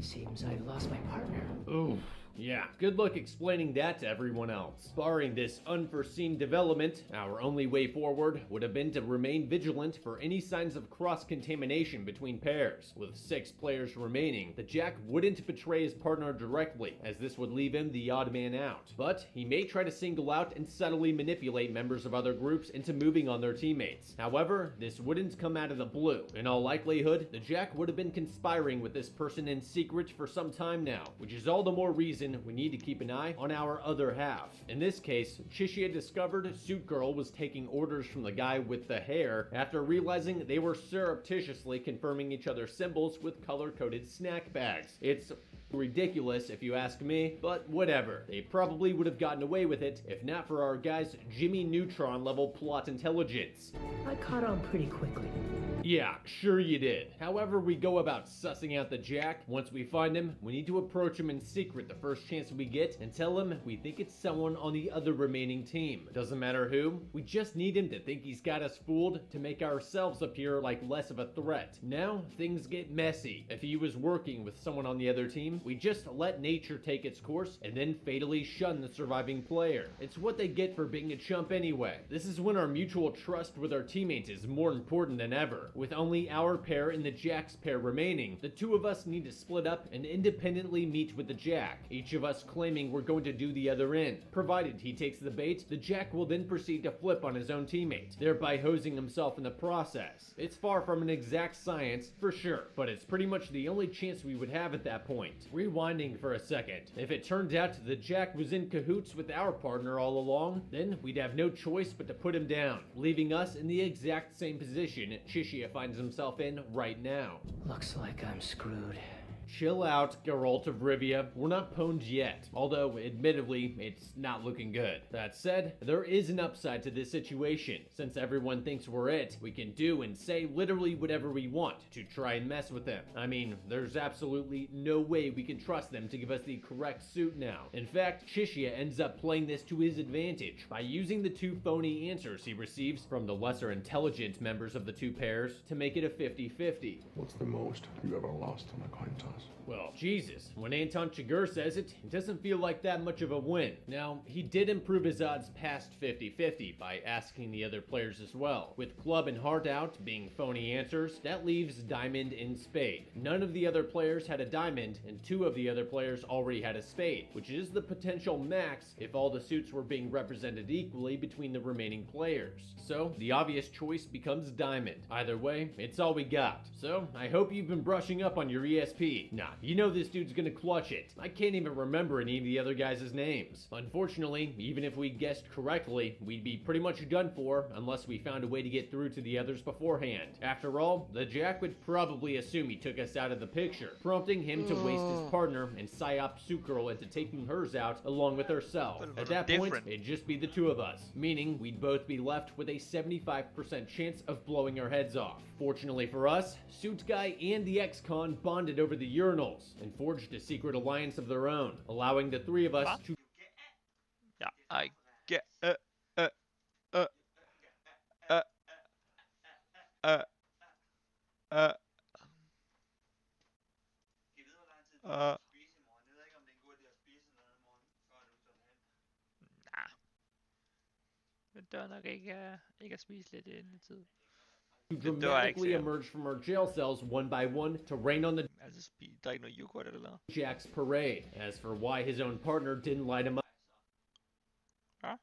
Seems I've lost my partner. Ooh. Yeah, good luck explaining that to everyone else. Barring this unforeseen development, our only way forward would have been to remain vigilant for any signs of cross-contamination between pairs. With 6 players remaining, the Jack wouldn't betray his partner directly, as this would leave him the odd man out. But he may try to single out and subtly manipulate members of other groups into moving on their teammates. However, this wouldn't come out of the blue. In all likelihood, the Jack would have been conspiring with this person in secret for some time now, which is all the more reason we need to keep an eye on our other half. In this case, Chishia discovered Suit Girl was taking orders from the guy with the hair after realizing they were surreptitiously confirming each other's symbols with color-coded snack bags. It's ridiculous if you ask me, but whatever. They probably would have gotten away with it if not for our guy's Jimmy Neutron level plot intelligence. I caught on pretty quickly. Yeah, sure you did. However we go about sussing out the Jack, once we find him, we need to approach him in secret the first chance we get and tell him we think it's someone on the other remaining team. Doesn't matter who, we just need him to think he's got us fooled to make ourselves appear like less of a threat. Now, things get messy. If he was working with someone on the other team, we just let nature take its course and then fatally shun the surviving player. It's what they get for being a chump anyway. This is when our mutual trust with our teammates is more important than ever. With only our pair and the Jack's pair remaining, the two of us need to split up and independently meet with the Jack, each of us claiming we're going to do the other end. Provided he takes the bait, the Jack will then proceed to flip on his own teammate, thereby hosing himself in the process. It's far from an exact science, for sure, but it's pretty much the only chance we would have at that point. Rewinding for a second, if it turned out the Jack was in cahoots with our partner all along, then we'd have no choice but to pwned him down, leaving us in the exact same position Chishia finds himself in right now. Looks like I'm screwed. Chill out, Geralt of Rivia. We're not pwned yet, although admittedly, it's not looking good. That said, there is an upside to this situation. Since everyone thinks we're it, we can do and say literally whatever we want to try and mess with them. I mean, there's absolutely no way we can trust them to give us the correct suit now. In fact, Chishia ends up playing this to his advantage by using the 2 phony answers he receives from the lesser intelligent members of the 2 pairs to make it a 50-50. What's the most you ever lost on a coin toss? Well, Jesus, when Anton Chigurh says it, it doesn't feel like that much of a win. Now, he did improve his odds past 50-50 by asking the other players as well. With club and heart out being phony answers, that leaves diamond and spade. None of the other players had a diamond, and 2 of the other players already had a spade, which is the potential max if all the suits were being represented equally between the remaining players. So, the obvious choice becomes diamond. Either way, it's all we got. So, I hope you've been brushing up on your ESP. Nah, you know this dude's gonna clutch it. I can't even remember any of the other guys' names. Unfortunately, even if we guessed correctly, we'd be pretty much done for unless we found a way to get through to the others beforehand. After all, the Jack would probably assume he took us out of the picture, prompting him to waste his partner and psyop Suit Girl into taking hers out along with herself. At that point, it'd just be the two of us, meaning we'd both be left with a 75% chance of blowing our heads off. Fortunately for us, Suit Guy and the ex-con bonded over the urinals and forged a secret alliance of their own, allowing the three of us to... Ja, I get Det dør nok ikke at spise lidt i den tid. dramatically emerge from our jail cells one by one to rain on the Altså, der er ikke noget yoghurt eller? Jack's parade. As for why his own partner didn't light him Huh?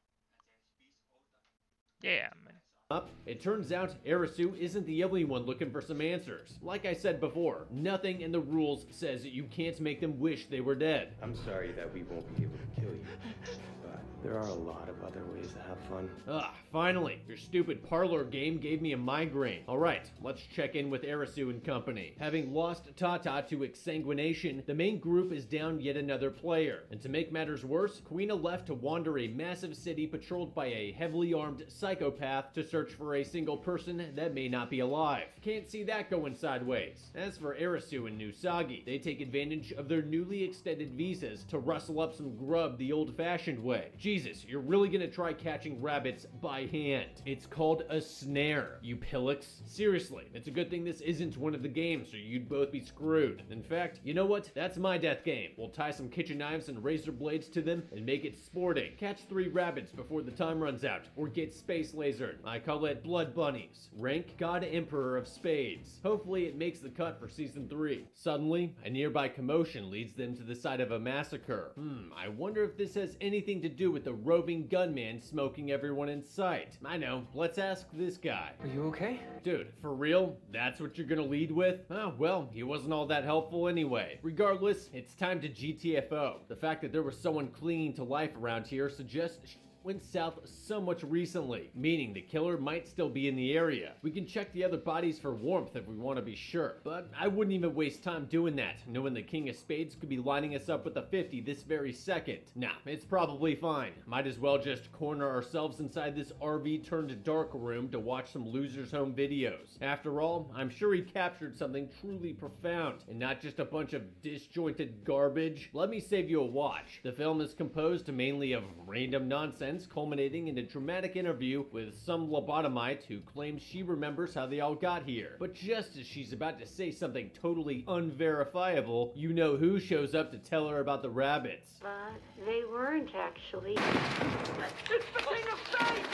Yeah, man. up, it turns out Arisu isn't the only one looking for some answers. Like I said before, nothing in the rules says that you can't make them wish they were dead. I'm sorry that we won't be able to kill you, but there are a lot of other ways to have fun. Finally, your stupid parlor game gave me a migraine. Alright, let's check in with Arisu and company. Having lost Tata to exsanguination, the main group is down yet another player. And to make matters worse, Quina left to wander a massive city patrolled by a heavily armed psychopath to search for a single person that may not be alive. Can't see that going sideways. As for Arisu and Nusagi, they take advantage of their newly extended visas to rustle up some grub the old-fashioned way. Jesus, you're really gonna try catching rabbits by hand. It's called a snare, you pillocks. Seriously, it's a good thing this isn't one of the games or you'd both be screwed. In fact, you know what? That's my death game. We'll tie some kitchen knives and razor blades to them and make it sporting. Catch 3 rabbits before the time runs out, or get space lasered. I call it Blood Bunnies. Rank God Emperor of Spades. Hopefully it makes the cut for Season 3. Suddenly, a nearby commotion leads them to the site of a massacre. I wonder if this has anything to do with the roving gunman smoking everyone in sight. I know, let's ask this guy. Are you okay? Dude, for real? That's what you're gonna lead with? Oh, well, he wasn't all that helpful anyway. Regardless, it's time to GTFO. The fact that there was someone clinging to life around here suggests went south so much recently, meaning the killer might still be in the area. We can check the other bodies for warmth if we want to be sure, but I wouldn't even waste time doing that, knowing the King of Spades could be lining us up with a 50 this very second. Nah, it's probably fine. Might as well just corner ourselves inside this RV turned dark room to watch some losers home videos. After all, I'm sure he captured something truly profound, and not just a bunch of disjointed garbage. Let me save you a watch. The film is composed mainly of random nonsense, culminating in a dramatic interview with some lobotomite who claims she remembers how they all got here. But just as she's about to say something totally unverifiable, you know who shows up to tell her about the rabbits. But they weren't actually. It's the King of Spades!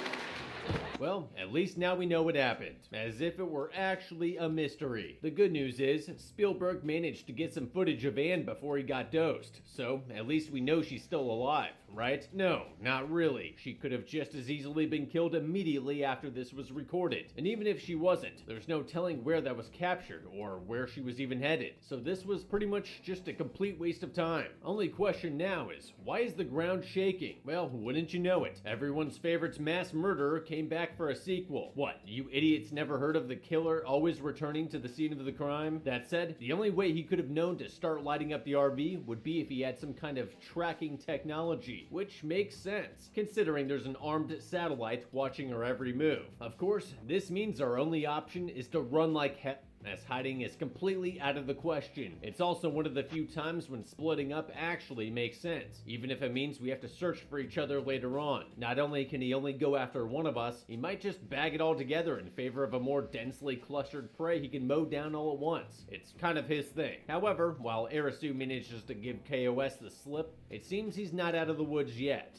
Well, at least now we know what happened, as if it were actually a mystery. The good news is, Spielberg managed to get some footage of Anne before he got dosed, so at least we know she's still alive, right? No, not really. She could have just as easily been killed immediately after this was recorded. And even if she wasn't, there's no telling where that was captured, or where she was even headed. So this was pretty much just a complete waste of time. Only question now is, why is the ground shaking? Well, wouldn't you know it? Everyone's favorite mass murderer came back for a sequel. What, you idiots never heard of the killer always returning to the scene of the crime? That said, the only way he could have known to start lighting up the RV would be if he had some kind of tracking technology, which makes sense, considering there's an armed satellite watching our every move. Of course, this means our only option is to run like hell, as hiding is completely out of the question. It's also one of the few times when splitting up actually makes sense, even if it means we have to search for each other later on. Not only can he only go after one of us, he might just bag it all together in favor of a more densely clustered prey he can mow down all at once. It's kind of his thing. However, while Arisu manages to give KOS the slip, it seems he's not out of the woods yet.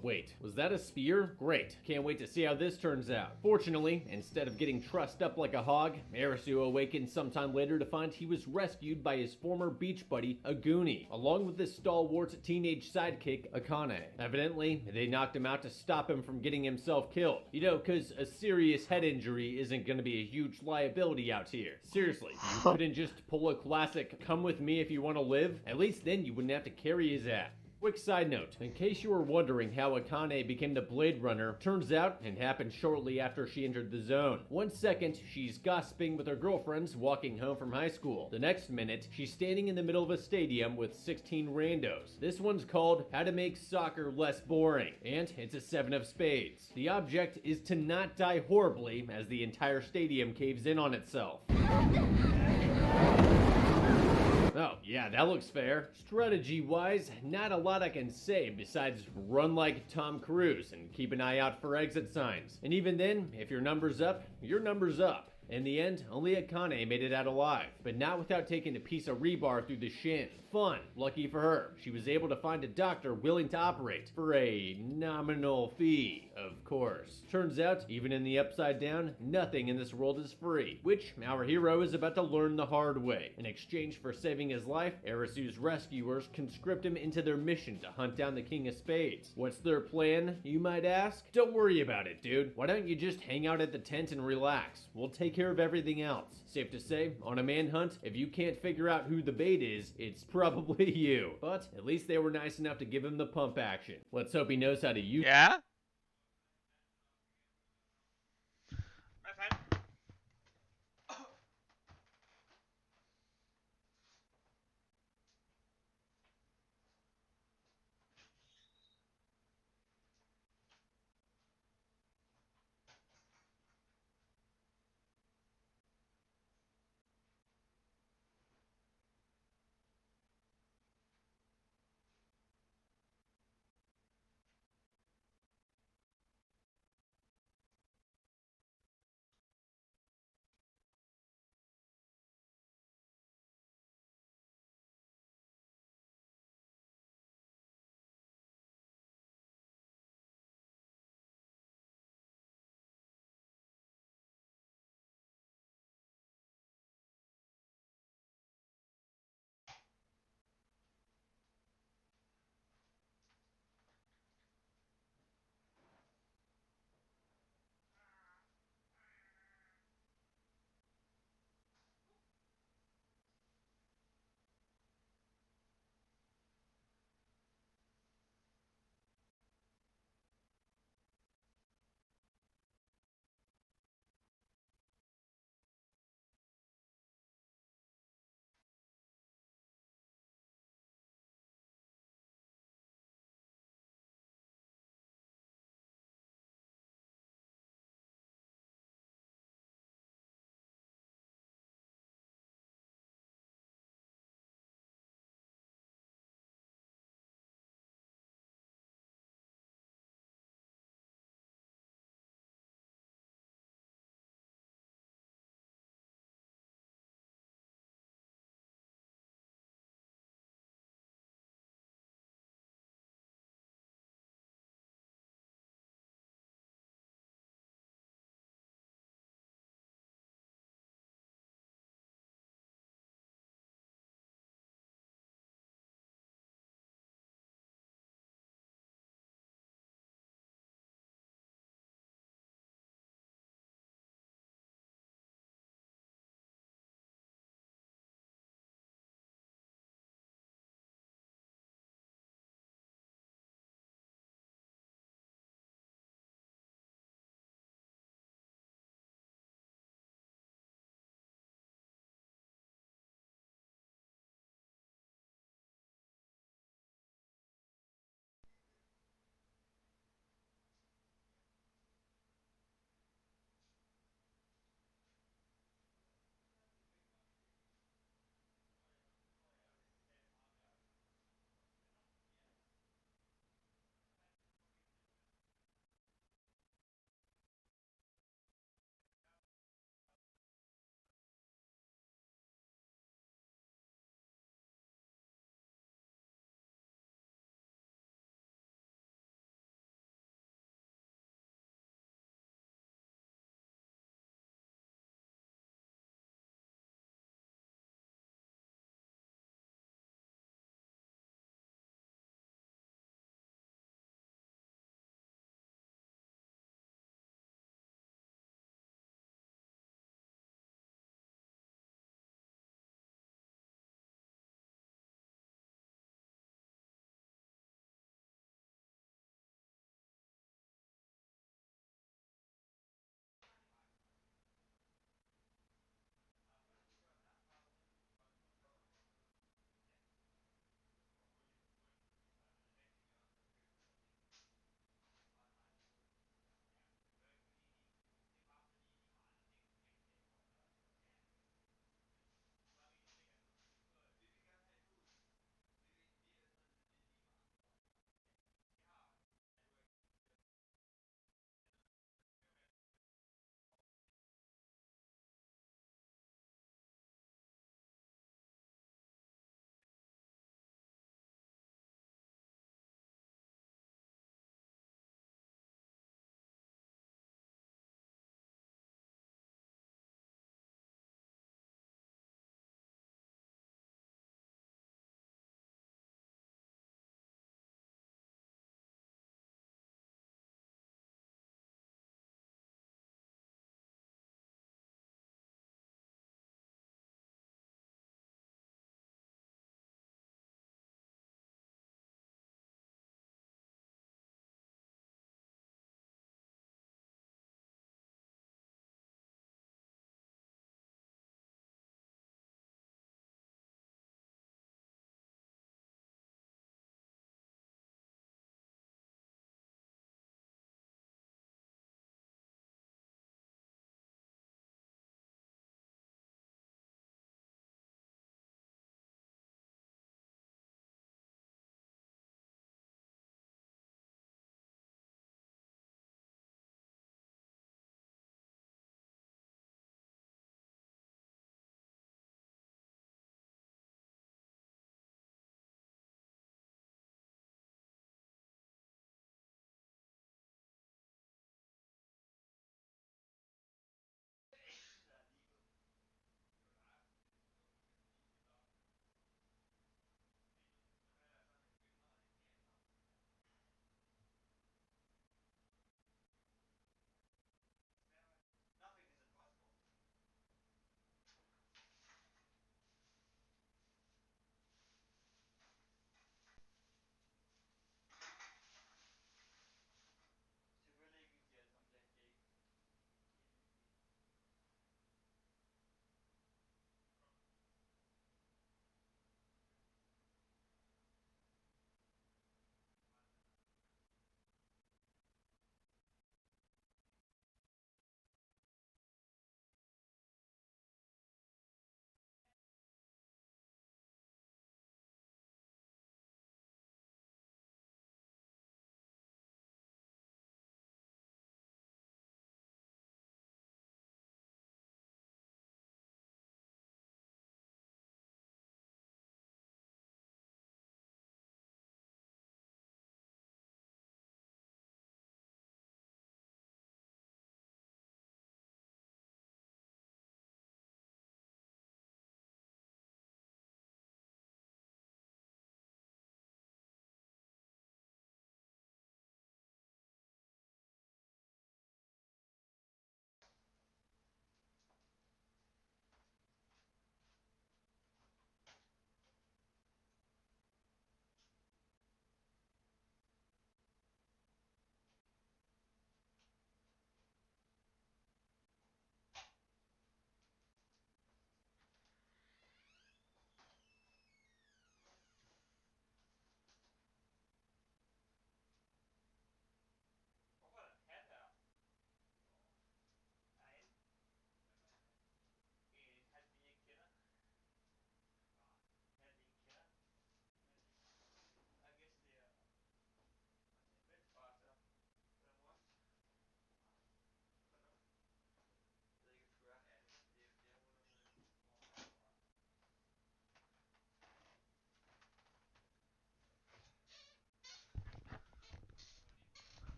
Wait, Wait, was that a spear? Great. Can't wait to see how this turns out. Fortunately, instead of getting trussed up like a hog, Arisu awakened sometime later to find he was rescued by his former beach buddy, Aguni, along with his stalwart teenage sidekick, Akane. Evidently, they knocked him out to stop him from getting himself killed. You know, cause a serious head injury isn't gonna be a huge liability out here. Seriously, you couldn't just pull a classic, come with me if you wanna live? At least then you wouldn't have to carry his ass. Quick side note, in case you were wondering how Akane became the Blade Runner, turns out it happened shortly after she entered the zone. 1 second, she's gossiping with her girlfriends walking home from high school. The next minute, she's standing in the middle of a stadium with 16 randos. This one's called How to Make Soccer Less Boring, and it's a 7 of spades. The object is to not die horribly as the entire stadium caves in on itself. Oh, yeah, that looks fair. Strategy-wise, not a lot I can say besides run like Tom Cruise and keep an eye out for exit signs. And even then, if your number's up, your number's up. In the end, only Akane made it out alive, but not without taking a piece of rebar through the shin. Fun. Lucky for her, she was able to find a doctor willing to operate for a nominal fee, of course. Turns out, even in the Upside Down, nothing in this world is free, which our hero is about to learn the hard way. In exchange for saving his life, Arisu's rescuers conscript him into their mission to hunt down the King of Spades. What's their plan, you might ask? Don't worry about it, dude. Why don't you just hang out at the tent and relax? We'll take care of everything else. Safe to say, on a manhunt, if you can't figure out who the bait is, it's probably you. But at least they were nice enough to give him the pump action. Let's hope he knows how to use it. Ja?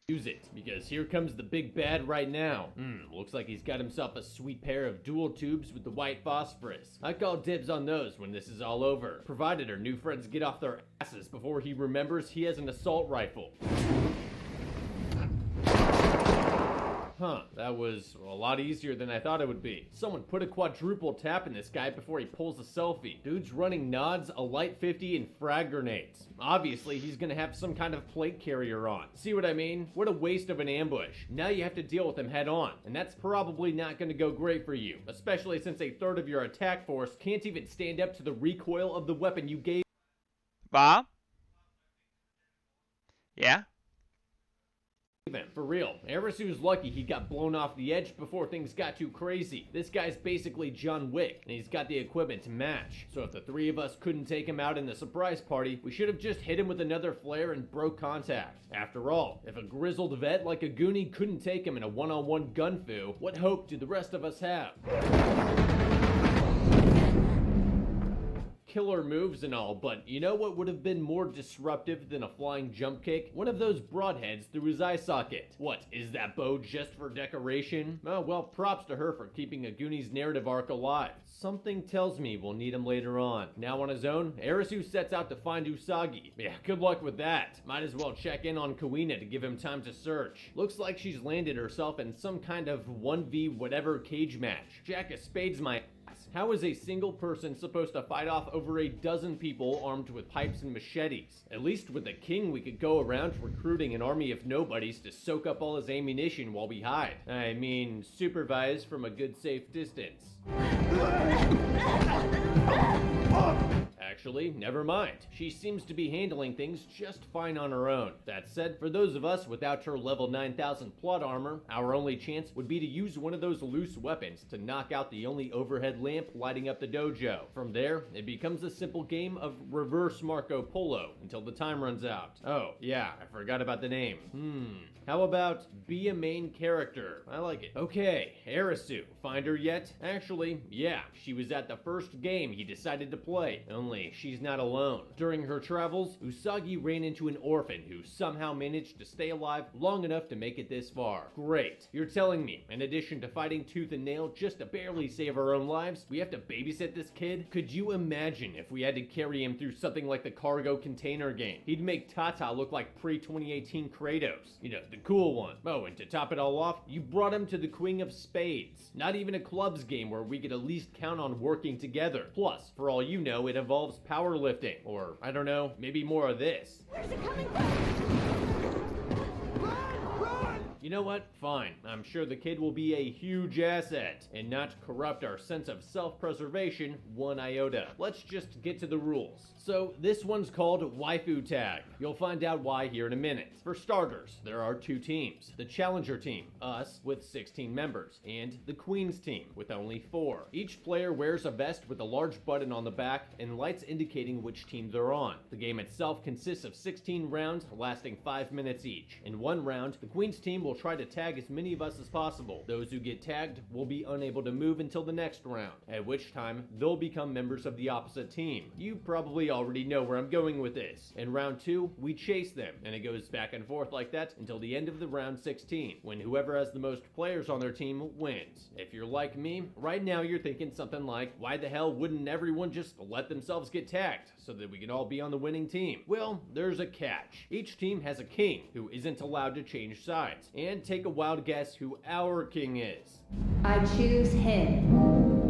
use it, because here comes the big bad right now. Looks like he's got himself a sweet pair of dual tubes with the white phosphorus. I call dibs on those when this is all over, provided our new friends get off their asses before he remembers he has an assault rifle. Huh, that was a lot easier than I thought it would be. Someone put a quadruple tap in this guy before he pulls a selfie. Dude's running nods, a light 50, and frag grenades. Obviously, he's gonna have some kind of plate carrier on. See what I mean? What a waste of an ambush. Now you have to deal with him head on, and that's probably not gonna go great for you, especially since a third of your attack force can't even stand up to the recoil of the weapon you gave. Hva? Ja? For real, Arisu's lucky he got blown off the edge before things got too crazy. This guy's basically John Wick, and he's got the equipment to match. So if the three of us couldn't take him out in the surprise party, we should have just hit him with another flare and broke contact. After all, if a grizzled vet like a Goonie couldn't take him in a one-on-one gun fu, what hope do the rest of us have? Killer moves and all, but you know what would have been more disruptive than a flying jump kick? One of those broadheads through his eye socket. What, is that bow just for decoration? Oh, well, props to her for keeping a Goonies narrative arc alive. Something tells me we'll need him later on. Now on his own, Arisu sets out to find Usagi. Yeah, good luck with that. Might as well check in on Kuina to give him time to search. Looks like she's landed herself in some kind of 1v whatever cage match. Jack of Spades my ass. How is a single person supposed to fight off over a dozen people armed with pipes and machetes? At least with the king we could go around recruiting an army of nobodies to soak up all his ammunition while we hide. I mean, supervise from a good safe distance. Actually, never mind. She seems to be handling things just fine on her own. That said, for those of us without her level 9000 plot armor, our only chance would be to use one of those loose weapons to knock out the only overhead lamp lighting up the dojo. From there, it becomes a simple game of reverse Marco Polo until the time runs out. Oh, yeah, I forgot about the name. How about be a main character? I like it. Okay, Arisu. Find her yet? Actually, yeah, she was at the first game he decided to play, only she's not alone. During her travels, Usagi ran into an orphan who somehow managed to stay alive long enough to make it this far. Great. You're telling me, in addition to fighting tooth and nail just to barely save our own lives, we have to babysit this kid? Could you imagine if we had to carry him through something like the cargo container game? He'd make Tata look like pre-2018 Kratos. You know, the cool one. Oh, and to top it all off, you brought him to the Queen of Spades. Not even a clubs game where we could at least count on working together. Plus, for all you know, it involves powerlifting. Or, I don't know, maybe more of this. Where's it coming from? You know what? Fine. I'm sure the kid will be a huge asset and not corrupt our sense of self-preservation one iota. Let's just get to the rules. So this one's called Waifu Tag. You'll find out why here in a minute. For starters, there are two teams. The Challenger team, us, with 16 members, and the Queen's team, with only 4. Each player wears a vest with a large button on the back and lights indicating which team they're on. The game itself consists of 16 rounds lasting 5 minutes each. In one round, the Queen's team will try to tag as many of us as possible. Those who get tagged will be unable to move until the next round, at which time they'll become members of the opposite team. You probably already know where I'm going with this. In round 2, we chase them, and it goes back and forth like that until the end of the round 16, when whoever has the most players on their team wins. If you're like me, right now you're thinking something like, why the hell wouldn't everyone just let themselves get tagged so that we can all be on the winning team? Well, there's a catch. Each team has a king who isn't allowed to change sides. And take a wild guess who our king is. I choose him.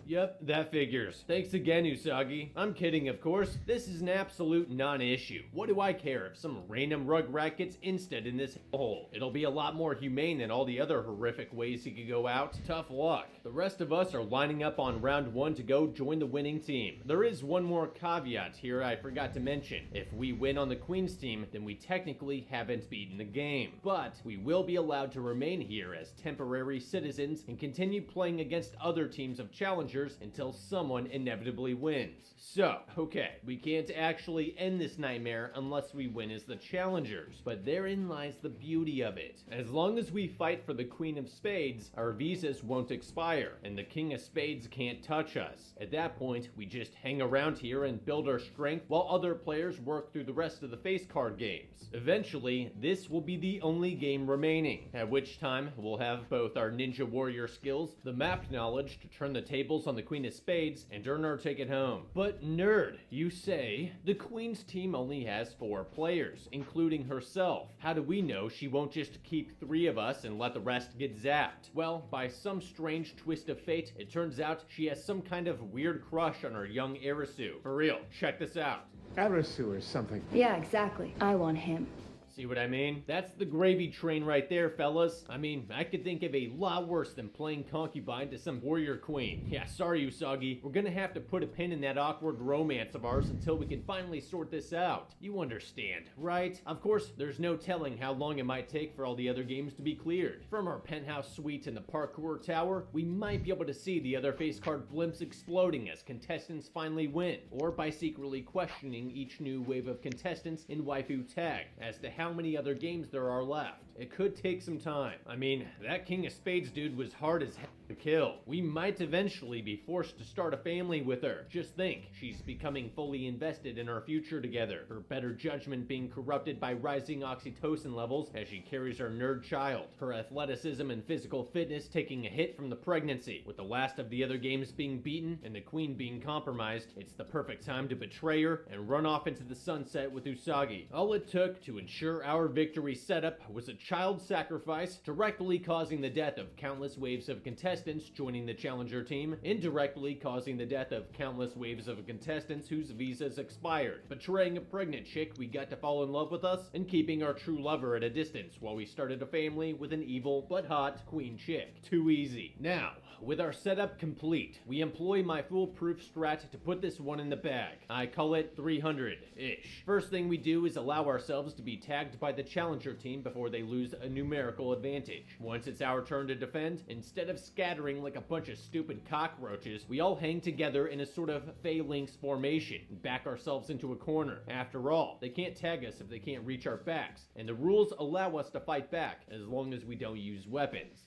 Yep, that figures. Thanks again, Usagi. I'm kidding, of course. This is an absolute non-issue. What do I care if some random rugrat gets insted in this hole? It'll be a lot more humane than all the other horrific ways he could go out. Tough luck. The rest of us are lining up on round 1 to go join the winning team. There is one more caveat here I forgot to mention. If we win on the Queen's team, then we technically haven't beaten the game. But we will be allowed to remain here as temporary citizens and continue playing against other teams of challengers challengers until someone inevitably wins. So, okay, we can't actually end this nightmare unless we win as the challengers, but therein lies the beauty of it. As long as we fight for the Queen of Spades, our visas won't expire, and the King of Spades can't touch us. At that point, we just hang around here and build our strength while other players work through the rest of the face card games. Eventually, this will be the only game remaining, at which time we'll have both our ninja warrior skills, the map knowledge to turn the tables on the Queen of Spades, and earn our ticket home. But nerd, you say, the Queen's team only has 4 players, including herself. How do we know she won't just keep 3 of us and let the rest get zapped? Well, by some strange twist of fate, it turns out she has some kind of weird crush on our young Arisu. For real, check this out. Arisu or something. Yeah, exactly. I want him. See what I mean? That's the gravy train right there, fellas. I mean, I could think of a lot worse than playing concubine to some warrior queen. Yeah, sorry, Usagi. We're gonna have to put a pin in that awkward romance of ours until we can finally sort this out. You understand, right? Of course, there's no telling how long it might take for all the other games to be cleared. From our penthouse suite in the parkour tower, we might be able to see the other face card blimps exploding as contestants finally win, or by secretly questioning each new wave of contestants in waifu tag as to how many other games there are left. It could take some time. I mean, that King of Spades dude was hard as hell to kill. We might eventually be forced to start a family with her. Just think, she's becoming fully invested in our future together, her better judgment being corrupted by rising oxytocin levels as she carries our nerd child, her athleticism and physical fitness taking a hit from the pregnancy. With the last of the other games being beaten and the queen being compromised, it's the perfect time to betray her and run off into the sunset with Usagi. All it took to ensure our victory setup was a child sacrifice, directly causing the death of countless waves of contestants joining the challenger team, indirectly causing the death of countless waves of contestants whose visas expired, betraying a pregnant chick we got to fall in love with us, and keeping our true lover at a distance while we started a family with an evil but hot queen chick. Too easy. Now, with our setup complete, we employ my foolproof strat to put this one in the bag. I call it 300-ish. First thing we do is allow ourselves to be tagged by the challenger team before they lose a numerical advantage. Once it's our turn to defend, instead of scattering like a bunch of stupid cockroaches, we all hang together in a sort of phalanx formation and back ourselves into a corner. After all, they can't tag us if they can't reach our backs, and the rules allow us to fight back as long as we don't use weapons.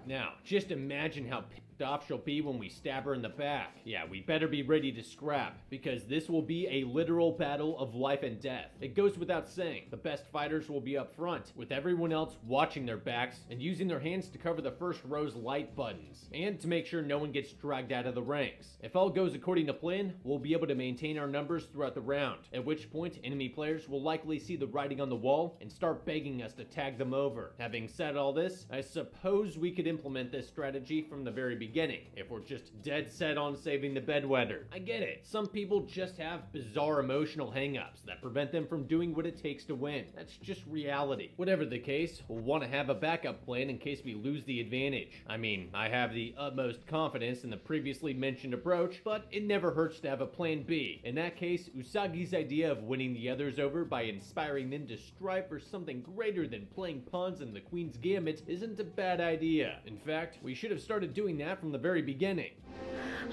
Now, just imagine how pissed off she'll be when we stab her in the back. Yeah, we better be ready to scrap, because this will be a literal battle of life and death. It goes without saying, the best fighters will be up front, with everyone else watching their backs and using their hands to cover the first row's light buttons, and to make sure no one gets dragged out of the ranks. If all goes according to plan, we'll be able to maintain our numbers throughout the round, at which point enemy players will likely see the writing on the wall and start begging us to tag them over. Having said all this, I suppose we could implement this strategy from the very beginning, if we're just dead set on saving the bedwetter. I get it. Some people just have bizarre emotional hang-ups that prevent them from doing what it takes to win. That's just reality. Whatever the case, we'll want to have a backup plan in case we lose the advantage. I mean, I have the utmost confidence in the previously mentioned approach, but it never hurts to have a plan B. In that case, Usagi's idea of winning the others over by inspiring them to strive for something greater than playing pawns in the Queen's Gambit isn't a bad idea. In fact, we should have started doing that from the very beginning.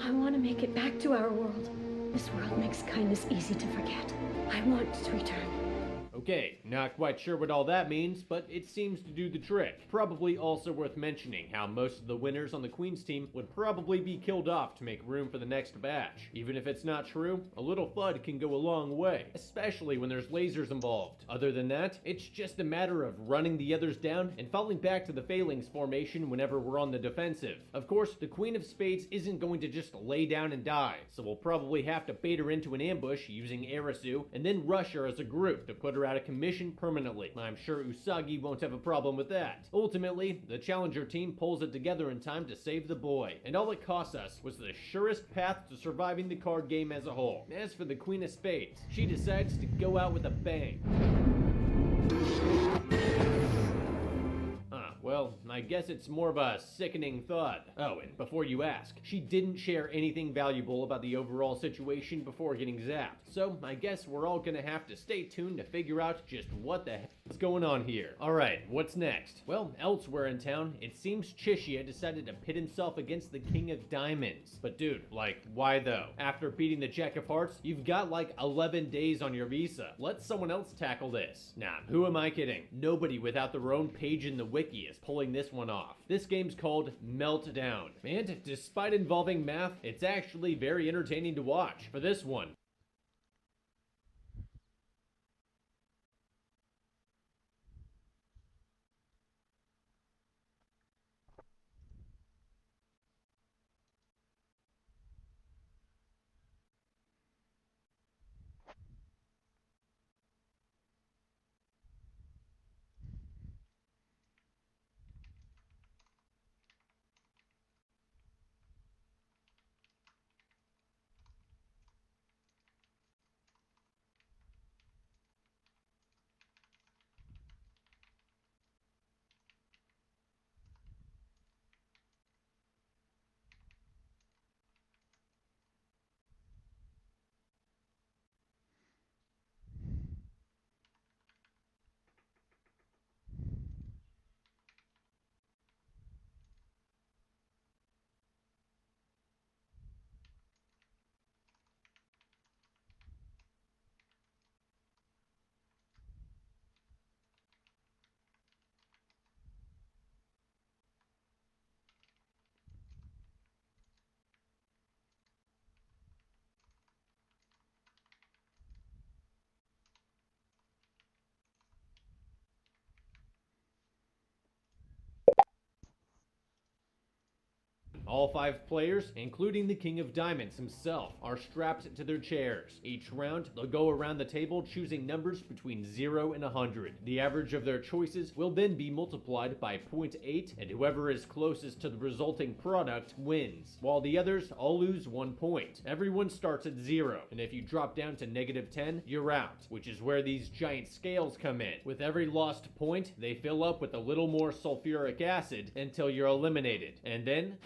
I want to make it back to our world. This world makes kindness easy to forget. I want to return. Okay, not quite sure what all that means, but it seems to do the trick. Probably also worth mentioning how most of the winners on the Queen's team would probably be killed off to make room for the next batch. Even if it's not true, a little FUD can go a long way, especially when there's lasers involved. Other than that, it's just a matter of running the others down and falling back to the phalanx formation whenever we're on the defensive. Of course, the Queen of Spades isn't going to just lay down and die, so we'll probably have to bait her into an ambush using Arisu, and then rush her as a group to put her out of commission permanently. I'm sure Usagi won't have a problem with that. Ultimately, the challenger team pulls it together in time to save the boy, and all it costs us was the surest path to surviving the card game as a whole. As for the Queen of Spades, she decides to go out with a bang. Well, I guess it's more of a sickening thought. Oh, and before you ask, she didn't share anything valuable about the overall situation before getting zapped. So I guess we're all gonna have to stay tuned to figure out just what the heck is going on here. Alright, what's next? Well, elsewhere in town, it seems Chishia decided to pit himself against the King of Diamonds. But dude, like, why though? After beating the Jack of Hearts, you've got like 11 days on your visa. Let someone else tackle this. Nah, who am I kidding? Nobody without their own page in the wiki is pulling this one off. This game's called Meltdown, and despite involving math, it's actually very entertaining to watch. For this one, all 5 players, including the King of Diamonds himself, are strapped to their chairs. Each round, they'll go around the table choosing numbers between 0 and 100. The average of their choices will then be multiplied by 0.8, and whoever is closest to the resulting product wins, while the others all lose 1 point. Everyone starts at 0, and if you drop down to -10, you're out, which is where these giant scales come in. With every lost point, they fill up with a little more sulfuric acid until you're eliminated, and then...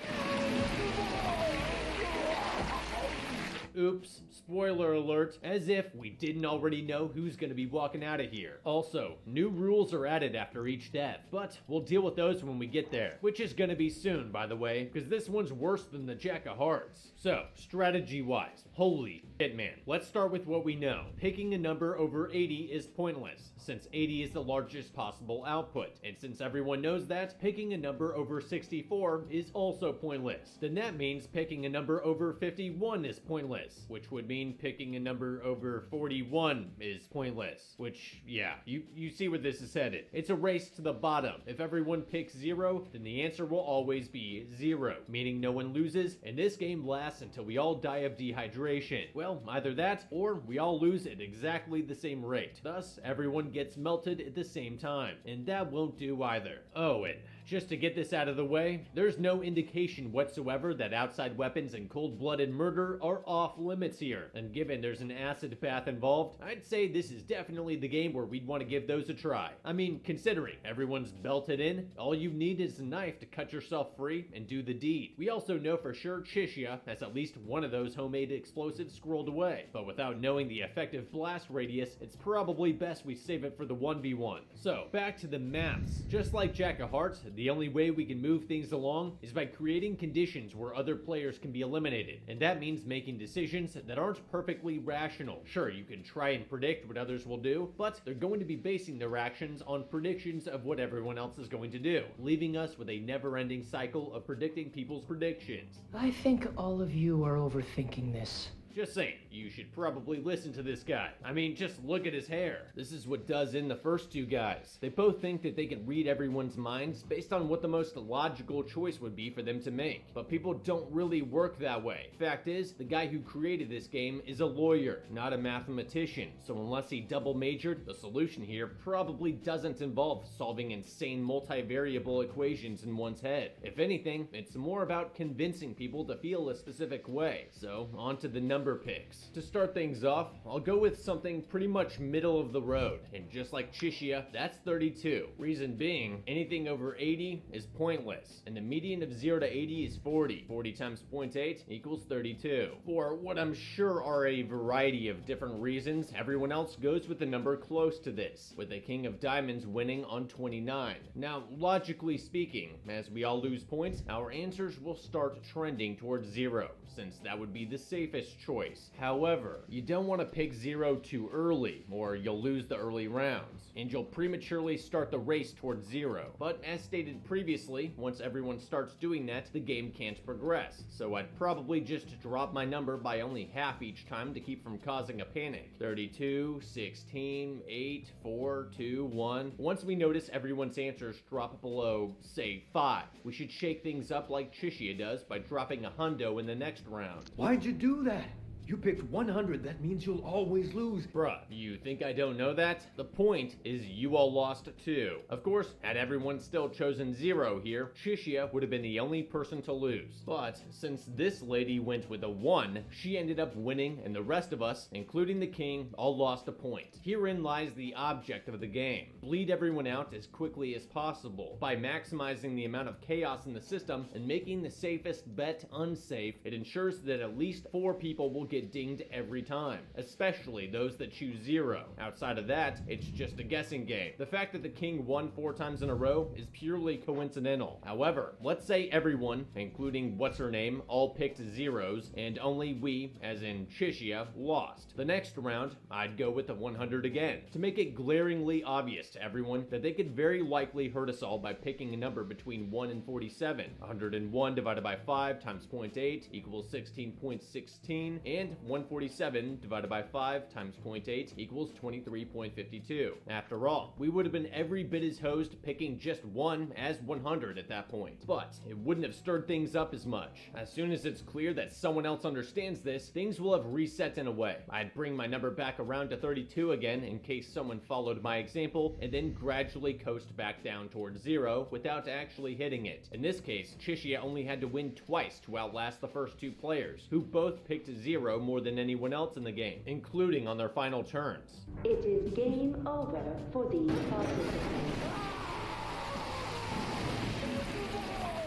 Oops, spoiler alert, as if we didn't already know who's gonna be walking out of here. Also, new rules are added after each death, but we'll deal with those when we get there, which is gonna be soon, by the way, because this one's worse than the Jack of Hearts. So, strategy-wise, holy shit, man. Let's start with what we know. Picking a number over 80 is pointless, since 80 is the largest possible output, and since everyone knows that, picking a number over 64 is also pointless. Then that means picking a number over 51 is pointless, which would mean picking a number over 41 is pointless, which, yeah, you see where this is headed. It's a race to the bottom. If everyone picks 0, then the answer will always be 0, meaning no one loses, and this game lasts until we all die of dehydration. Well, either that, or we all lose at exactly the same rate. Thus, everyone gets melted at the same time, and that won't do either. Oh, and just to get this out of the way, there's no indication whatsoever that outside weapons and cold-blooded murder are off limits here, and given there's an acid bath involved, I'd say this is definitely the game where we'd want to give those a try. I mean, considering everyone's belted in, all you need is a knife to cut yourself free and do the deed. We also know for sure Chishia has at least one of those homemade explosives squirreled away, but without knowing the effective blast radius, it's probably best we save it for the 1v1. So, back to the maths. Just like Jack of Hearts, the only way we can move things along is by creating conditions where other players can be eliminated, and that means making decisions that aren't perfectly rational. Sure, you can try and predict what others will do, but they're going to be basing their actions on predictions of what everyone else is going to do, leaving us with a never-ending cycle of predicting people's predictions. I think all of you are overthinking this. Just saying, you should probably listen to this guy. I mean, just look at his hair. This is what does in the first 2 guys. They both think that they can read everyone's minds based on what the most logical choice would be for them to make. But people don't really work that way. Fact is, the guy who created this game is a lawyer, not a mathematician. So unless he double majored, the solution here probably doesn't involve solving insane multivariable equations in one's head. If anything, it's more about convincing people to feel a specific way. So, on to the numbers number picks. To start things off, I'll go with something pretty much middle of the road, and just like Chishia, that's 32. Reason being, anything over 80 is pointless, and the median of 0 to 80 is 40. 40 times 0.8 equals 32. For what I'm sure are a variety of different reasons, everyone else goes with the number close to this, with the King of Diamonds winning on 29. Now, logically speaking, as we all lose points, our answers will start trending towards 0, since that would be the safest choice. However, you don't want to pick 0 too early, or you'll lose the early rounds, and you'll prematurely start the race towards 0. But as stated previously, once everyone starts doing that, the game can't progress, so I'd probably just drop my number by only half each time to keep from causing a panic. 32, 16, 8, 4, 2, 1. Once we notice everyone's answers drop below, say, 5, we should shake things up like Chishia does by dropping a hundo in the next round. Why'd you do that? You picked 100, that means you'll always lose. Bruh, you think I don't know that? The point is you all lost too. Of course, had everyone still chosen 0 here, Chishia would have been the only person to lose. But since this lady went with a 1, she ended up winning, and the rest of us, including the king, all lost a point. Herein lies the object of the game. Bleed everyone out as quickly as possible. By maximizing the amount of chaos in the system and making the safest bet unsafe, it ensures that at least 4 people will get dinged every time, especially those that choose 0. Outside of that, it's just a guessing game. The fact that the king won 4 times in a row is purely coincidental. However, let's say everyone, including what's-her-name, all picked 0s, and only we, as in Chishia, lost. The next round, I'd go with the 100 again, to make it glaringly obvious to everyone that they could very likely hurt us all by picking a number between 1 and 47. 101 divided by 5 times 0.8 equals 16.16, and 147 divided by 5 times 0.8 equals 23.52. After all, we would have been every bit as hosed picking just 1 as 100 at that point. But it wouldn't have stirred things up as much. As soon as it's clear that someone else understands this, things will have reset in a way. I'd bring my number back around to 32 again in case someone followed my example, and then gradually coast back down towards 0 without actually hitting it. In this case, Chishia only had to win twice to outlast the first 2 players, who both picked 0 more than anyone else in the game, including on their final turns. It is game over for these participants.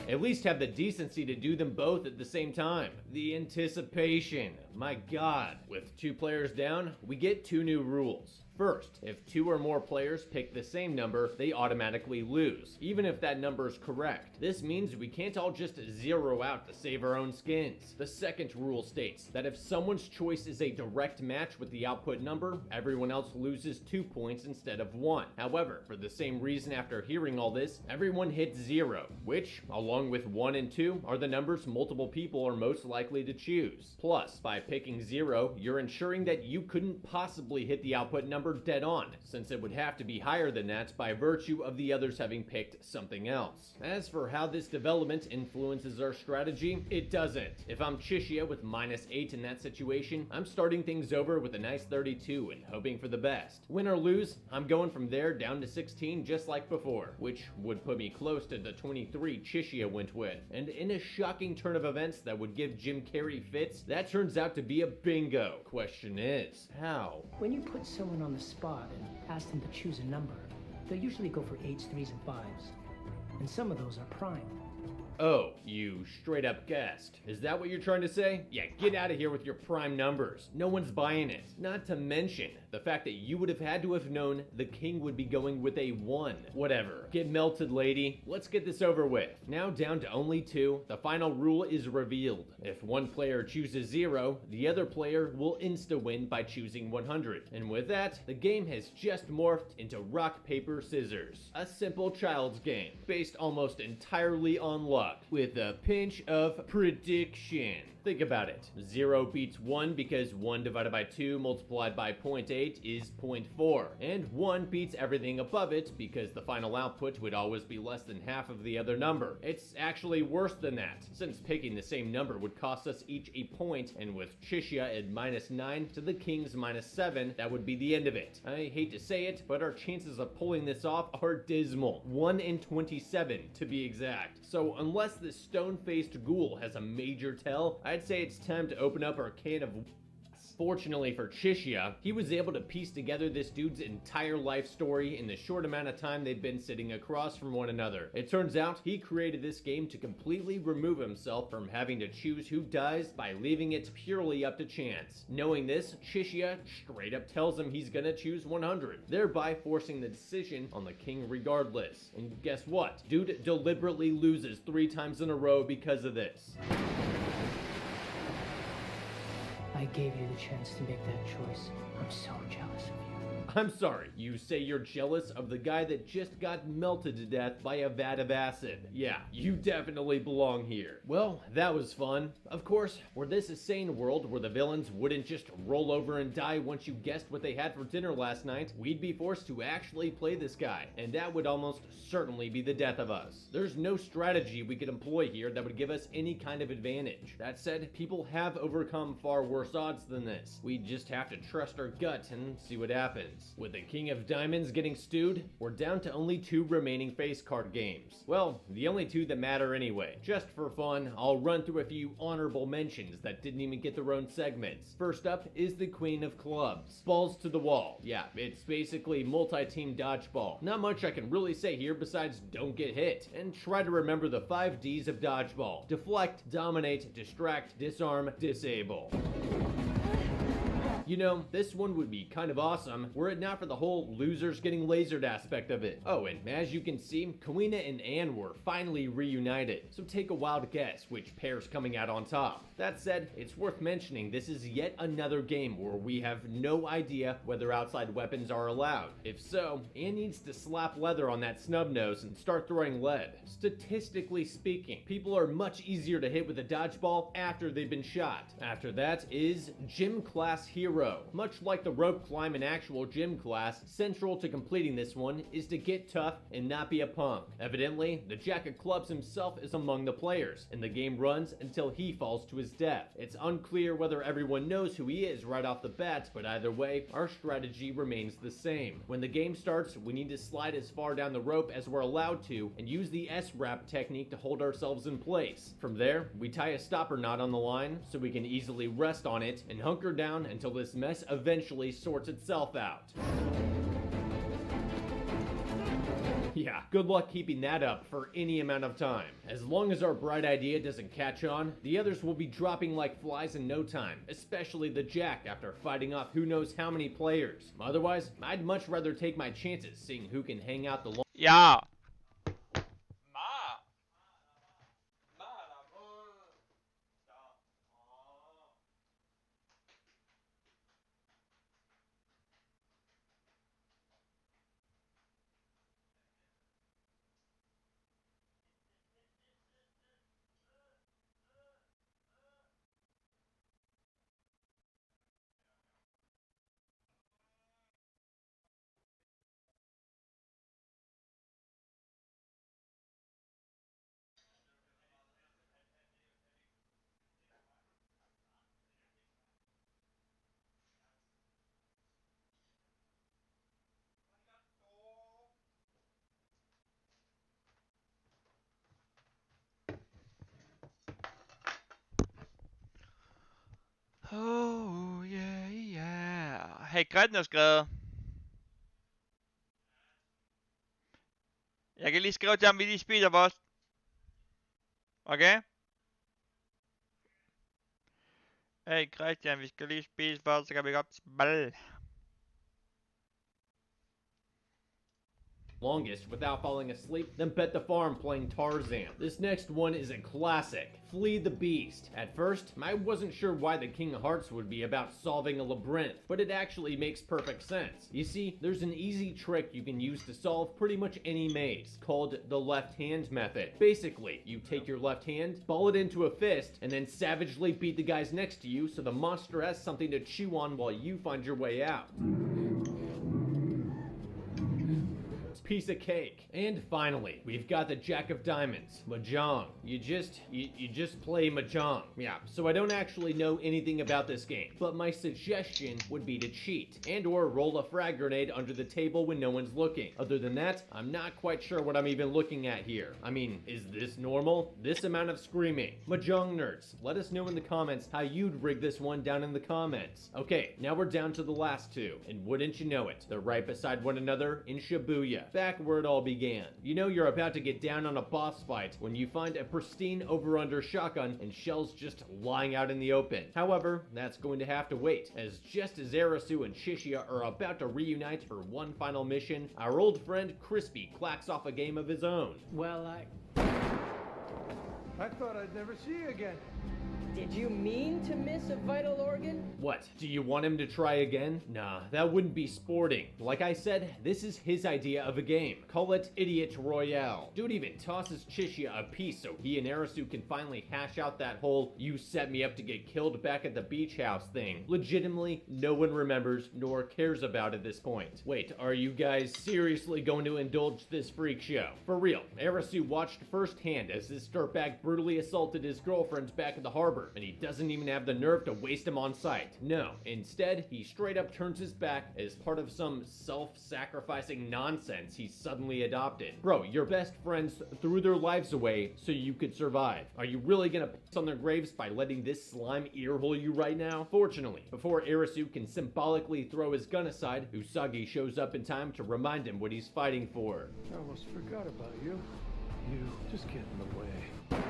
At least have the decency to do them both at the same time. The anticipation. My god. With 2 players down, we get 2 new rules. First, if 2 or more players pick the same number, they automatically lose, even if that number is correct. This means we can't all just 0 out to save our own skins. The second rule states that if someone's choice is a direct match with the output number, everyone else loses 2 points instead of 1. However, for the same reason after hearing all this, everyone hits 0, which, along with 1 and 2, are the numbers multiple people are most likely to choose. Plus, by picking 0, you're ensuring that you couldn't possibly hit the output number dead on, since it would have to be higher than that by virtue of the others having picked something else. As for how this development influences our strategy, it doesn't. If I'm Chishia with -8 in that situation, I'm starting things over with a nice 32 and hoping for the best. Win or lose, I'm going from there down to 16 just like before, which would put me close to the 23 Chishia went with. And in a shocking turn of events that would give Jim Carrey fits, that turns out to be a bingo. Question is, how? When you put someone on the spot and ask them to choose a number, they'll usually go for 8s, 3s, and 5s. And some of those are prime. Oh, you straight up guessed. Is that what you're trying to say? Yeah, get out of here with your prime numbers. No one's buying it. Not to mention the fact that you would have had to have known the king would be going with a 1. Whatever. Get melted, lady. Let's get this over with. Now down to only 2, the final rule is revealed. If one player chooses 0, the other player will insta-win by choosing 100. And with that, the game has just morphed into rock, paper, scissors. A simple child's game, based almost entirely on luck, with a pinch of prediction. Think about it. 0 beats 1 because 1 divided by 2 multiplied by 0.8 is 0.4. And 1 beats everything above it because the final output would always be less than half of the other number. It's actually worse than that, since picking the same number would cost us each a point, and with Chishia at -9 to the king's -7, that would be the end of it. I hate to say it, but our chances of pulling this off are dismal. 1 in 27 to be exact. So unless this stone-faced ghoul has a major tell, I'd say it's time to open up our can of Fortunately for Chishia, he was able to piece together this dude's entire life story in the short amount of time they'd been sitting across from one another. It turns out he created this game to completely remove himself from having to choose who dies by leaving it purely up to chance. Knowing this, Chishia straight up tells him he's gonna choose 100, thereby forcing the decision on the king regardless. And guess what? Dude deliberately loses 3 times in a row because of this. I gave you the chance to make that choice. I'm so jealous of you. I'm sorry, you say you're jealous of the guy that just got melted to death by a vat of acid. Yeah, you definitely belong here. Well, that was fun. Of course, were this a sane world where the villains wouldn't just roll over and die once you guessed what they had for dinner last night, we'd be forced to actually play this guy, and that would almost certainly be the death of us. There's no strategy we could employ here that would give us any kind of advantage. That said, people have overcome far worse odds than this. We just have to trust our gut and see what happens. With the King of Diamonds getting stewed, we're down to only 2 remaining face card games. Well, the only 2 that matter anyway. Just for fun, I'll run through a few honorable mentions that didn't even get their own segments. First up is the Queen of Clubs. Balls to the wall. Yeah, it's basically multi-team dodgeball. Not much I can really say here besides don't get hit. And try to remember the 5 Ds of dodgeball. Deflect, dominate, distract, disarm, disable. You know, this one would be kind of awesome were it not for the whole losers getting lasered aspect of it. Oh, and as you can see, Kawina and Anne were finally reunited. So take a wild guess which pair's coming out on top. That said, it's worth mentioning this is yet another game where we have no idea whether outside weapons are allowed. If so, Anne needs to slap leather on that snub nose and start throwing lead. Statistically speaking, people are much easier to hit with a dodgeball after they've been shot. After that is Gym Class Hero. Much like the rope climb in actual gym class, central to completing this one is to get tough and not be a punk. Evidently, the Jack of Clubs himself is among the players, and the game runs until he falls to his death. It's unclear whether everyone knows who he is right off the bat, but either way, our strategy remains the same. When the game starts, we need to slide as far down the rope as we're allowed to, and use the S-wrap technique to hold ourselves in place. From there, we tie a stopper knot on the line, so we can easily rest on it, and hunker down until this mess eventually sorts itself out. Yeah, good luck keeping that up for any amount of time. As long as our bright idea doesn't catch on, the others will be dropping like flies in no time, especially the Jack after fighting off who knows how many players. Otherwise, I'd much rather take my chances seeing who can hang out the long— Ja. Oh yeah, yeah. Hey, Greten har skrevet. Jeg kan lige skrive til ham, vi lige spiser først. Okay? Hey Christian, vi skal lige spise først, så kan vi godt spille. longest without falling asleep, then bet the farm playing Tarzan. This next one is a classic, Flee the Beast. At first, I wasn't sure why the King of Hearts would be about solving a labyrinth, but it actually makes perfect sense. You see, there's an easy trick you can use to solve pretty much any maze, called the left hand method. Basically, you take your left hand, ball it into a fist, and then savagely beat the guys next to you so the monster has something to chew on while you find your way out. Piece of cake. And finally, we've got the Jack of Diamonds, Mahjong. You just play Mahjong. Yeah, so I don't actually know anything about this game, but my suggestion would be to cheat and or roll a frag grenade under the table when no one's looking. Other than that, I'm not quite sure what I'm even looking at here. I mean, is this normal? This amount of screaming. Mahjong nerds, let us know in the comments how you'd rig this one down in the comments. Okay, now we're down to the last two, and wouldn't you know it, they're right beside one another in Shibuya, back where it all began. You know you're about to get down on a boss fight when you find a pristine over-under shotgun and shells just lying out in the open. However, that's going to have to wait, as just as Arisu and Shishia are about to reunite for one final mission, our old friend Crispy clacks off a game of his own. Well, I thought I'd never see you again. Did you mean to miss a vital organ? What? Do you want him to try again? Nah, that wouldn't be sporting. Like I said, this is his idea of a game. Call it Idiot Royale. Dude even tosses Chishia a piece so he and Arisu can finally hash out that whole "you set me up to get killed back at the beach house" thing. Legitimately, no one remembers nor cares about at this point. Wait, are you guys seriously going to indulge this freak show? For real, Arisu watched firsthand as this dirtbag brutally assaulted his girlfriends back at the harbor, and he doesn't even have the nerve to waste him on sight. No, instead, he straight up turns his back as part of some self-sacrificing nonsense he suddenly adopted. Bro, your best friends threw their lives away so you could survive. Are you really gonna piss on their graves by letting this slime earhole you right now? Fortunately, before Arisu can symbolically throw his gun aside, Usagi shows up in time to remind him what he's fighting for. I almost forgot about you. You just get in the way.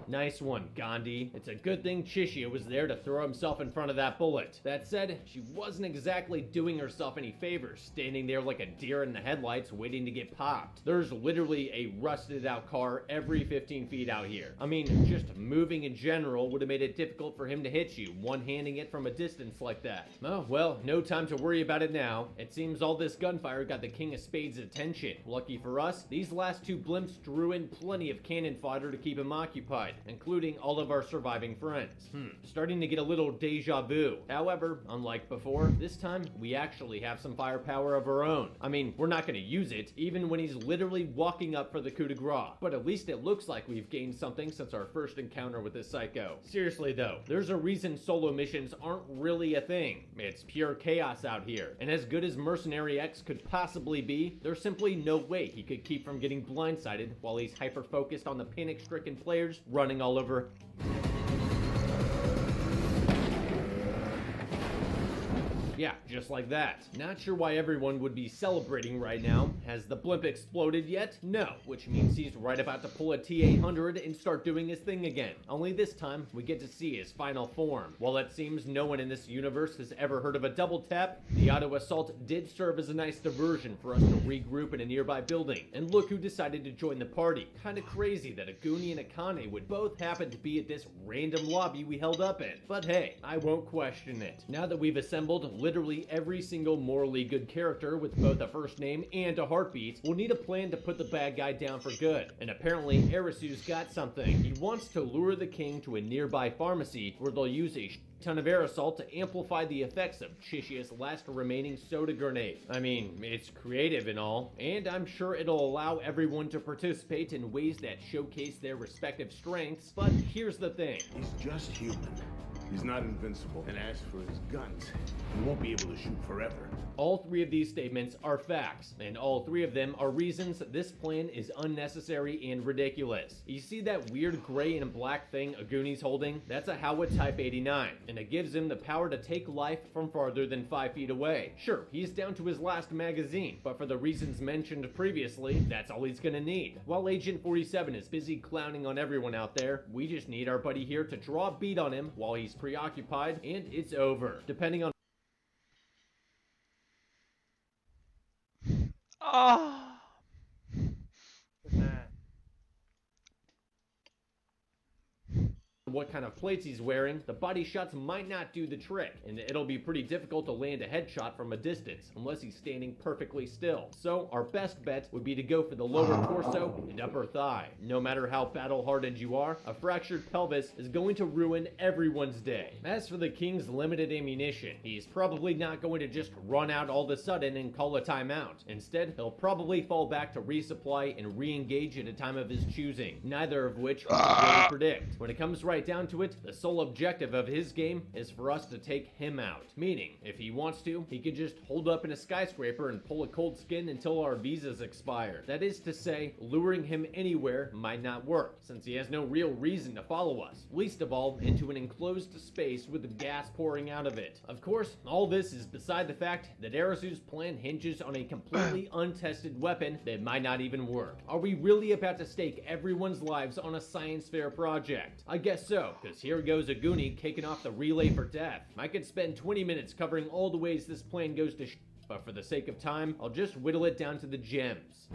Nice one, Gandhi. It's a good thing Chishia was there to throw himself in front of that bullet. That said, she wasn't exactly doing herself any favors, standing there like a deer in the headlights waiting to get popped. There's literally a rusted out car every 15 feet out here. I mean, just moving in general would have made it difficult for him to hit you, one-handing it from a distance like that. Oh, well, no time to worry about it now. It seems all this gunfire got the King of Spades' attention. Lucky for us, these last two blimps drew in plenty of cannon fodder to keep him occupied, including all of our surviving friends. Starting to get a little deja vu. However, unlike before, this time we actually have some firepower of our own. I mean, we're not going to use it, even when he's literally walking up for the coup de grace. But at least it looks like we've gained something since our first encounter with this psycho. Seriously though, there's a reason solo missions aren't really a thing. It's pure chaos out here. And as good as Mercenary X could possibly be, there's simply no way he could keep from getting blindsided while he's hyper-focused on the panic-stricken players running all over. Yeah, just like that. Not sure why everyone would be celebrating right now. Has the blimp exploded yet? No, which means he's right about to pull a T-800 and start doing his thing again. Only this time, we get to see his final form. While it seems no one in this universe has ever heard of a double tap, the auto assault did serve as a nice diversion for us to regroup in a nearby building. And look who decided to join the party. Kinda crazy that a Goonie and a Kane would both happen to be at this random lobby we held up in. But hey, I won't question it. Now that we've assembled literally every single morally good character with both a first name and a heartbeat, we'll need a plan to put the bad guy down for good. And apparently, Arisu's got something. He wants to lure the king to a nearby pharmacy where they'll use a ton of aerosol to amplify the effects of Chishia's last remaining soda grenade. I mean, it's creative and all, and I'm sure it'll allow everyone to participate in ways that showcase their respective strengths, but here's the thing. He's just human. He's not invincible. And as for his guns, he won't be able to shoot forever. All three of these statements are facts, and all three of them are reasons this plan is unnecessary and ridiculous. You see that weird gray and black thing Aguni's holding? That's a Howa Type 89, and it gives him the power to take life from farther than 5 feet away. Sure, he's down to his last magazine, but for the reasons mentioned previously, that's all he's gonna need. While Agent 47 is busy clowning on everyone out there, we just need our buddy here to draw a bead on him while he's preoccupied, and it's over. Depending on what kind of plates he's wearing, the body shots might not do the trick, and it'll be pretty difficult to land a headshot from a distance unless he's standing perfectly still. So our best bet would be to go for the lower torso and upper thigh. No matter how battle hardened you are, a fractured pelvis is going to ruin everyone's day. As for the King's limited ammunition, he's probably not going to just run out all of a sudden and call a timeout. Instead, he'll probably fall back to resupply and re-engage at a time of his choosing, neither of which we can really predict. When it comes right down to it, the sole objective of his game is for us to take him out. Meaning, if he wants to, he can just hold up in a skyscraper and pull a cold skin until our visas expire. That is to say, luring him anywhere might not work, since he has no real reason to follow us, least of all into an enclosed space with gas pouring out of it. Of course, all this is beside the fact that Arasu's plan hinges on a completely untested weapon that might not even work. Are we really about to stake everyone's lives on a science fair project? I guess so, because here goes a Goonie kicking off the relay for death. I could spend 20 minutes covering all the ways this plan goes to but for the sake of time, I'll just whittle it down to the gems.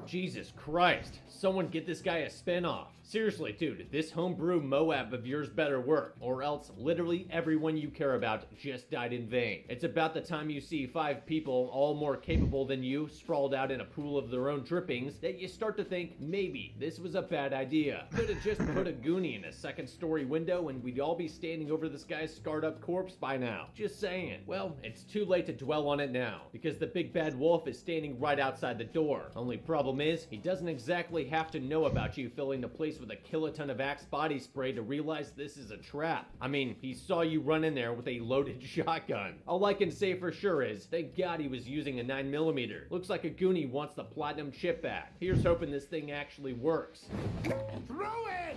Jesus Christ, someone get this guy a spin-off. Seriously, dude, this homebrew Moab of yours better work, or else literally everyone you care about just died in vain. It's about the time you see 5 people, all more capable than you, sprawled out in a pool of their own drippings, that you start to think, maybe this was a bad idea. Could have just put a Goonie in a second-story window and we'd all be standing over this guy's scarred-up corpse by now. Just saying. Well, it's too late to dwell on it now, because the big bad wolf is standing right outside the door. Only problem is, he doesn't exactly have to know about you filling the place with a kiloton of Axe body spray to realize this is a trap. I mean, he saw you run in there with a loaded shotgun. All I can say for sure is, thank God he was using a 9mm. Looks like a Goonie wants the platinum chip back. Here's hoping this thing actually works. Throw it!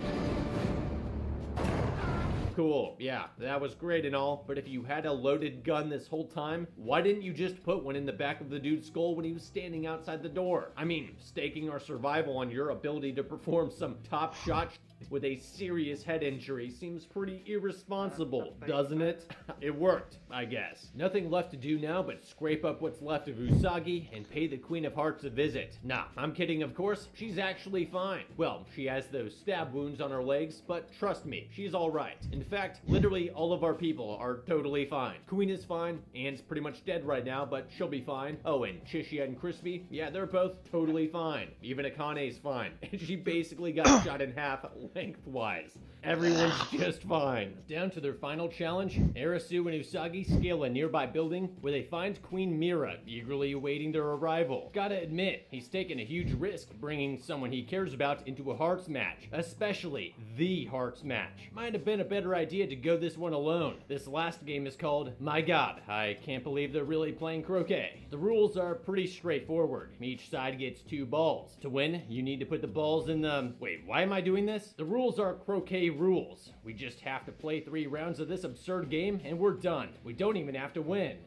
Cool, yeah, that was great and all, but if you had a loaded gun this whole time, why didn't you just put one in the back of the dude's skull when he was standing outside the door? I mean, staking our survival on your ability to perform some top shot with a serious head injury seems pretty irresponsible, doesn't it? It worked, I guess. Nothing left to do now but scrape up what's left of Usagi and pay the Queen of Hearts a visit. Nah, I'm kidding, of course. She's actually fine. Well, she has those stab wounds on her legs, but trust me, she's alright. In fact, literally all of our people are totally fine. Queen is fine, Anne's pretty much dead right now, but she'll be fine. Oh, and Chishia and Crispy, yeah, they're both totally fine. Even Akane's fine. And she basically got shot in half lengthwise. Everyone's just fine. Down to their final challenge, Arasu and Usagi scale a nearby building where they find Queen Mira eagerly awaiting their arrival. Gotta admit, he's taken a huge risk bringing someone he cares about into a hearts match, especially the hearts match. Might have been a better idea to go this one alone. This last game is called My God, I Can't Believe They're Really Playing Croquet. The rules are pretty straightforward. Each side gets 2 balls. To win, you need to put the balls in the... Wait, why am I doing this? The rules are croquet rules. We just have to play 3 rounds of this absurd game and we're done. We don't even have to win.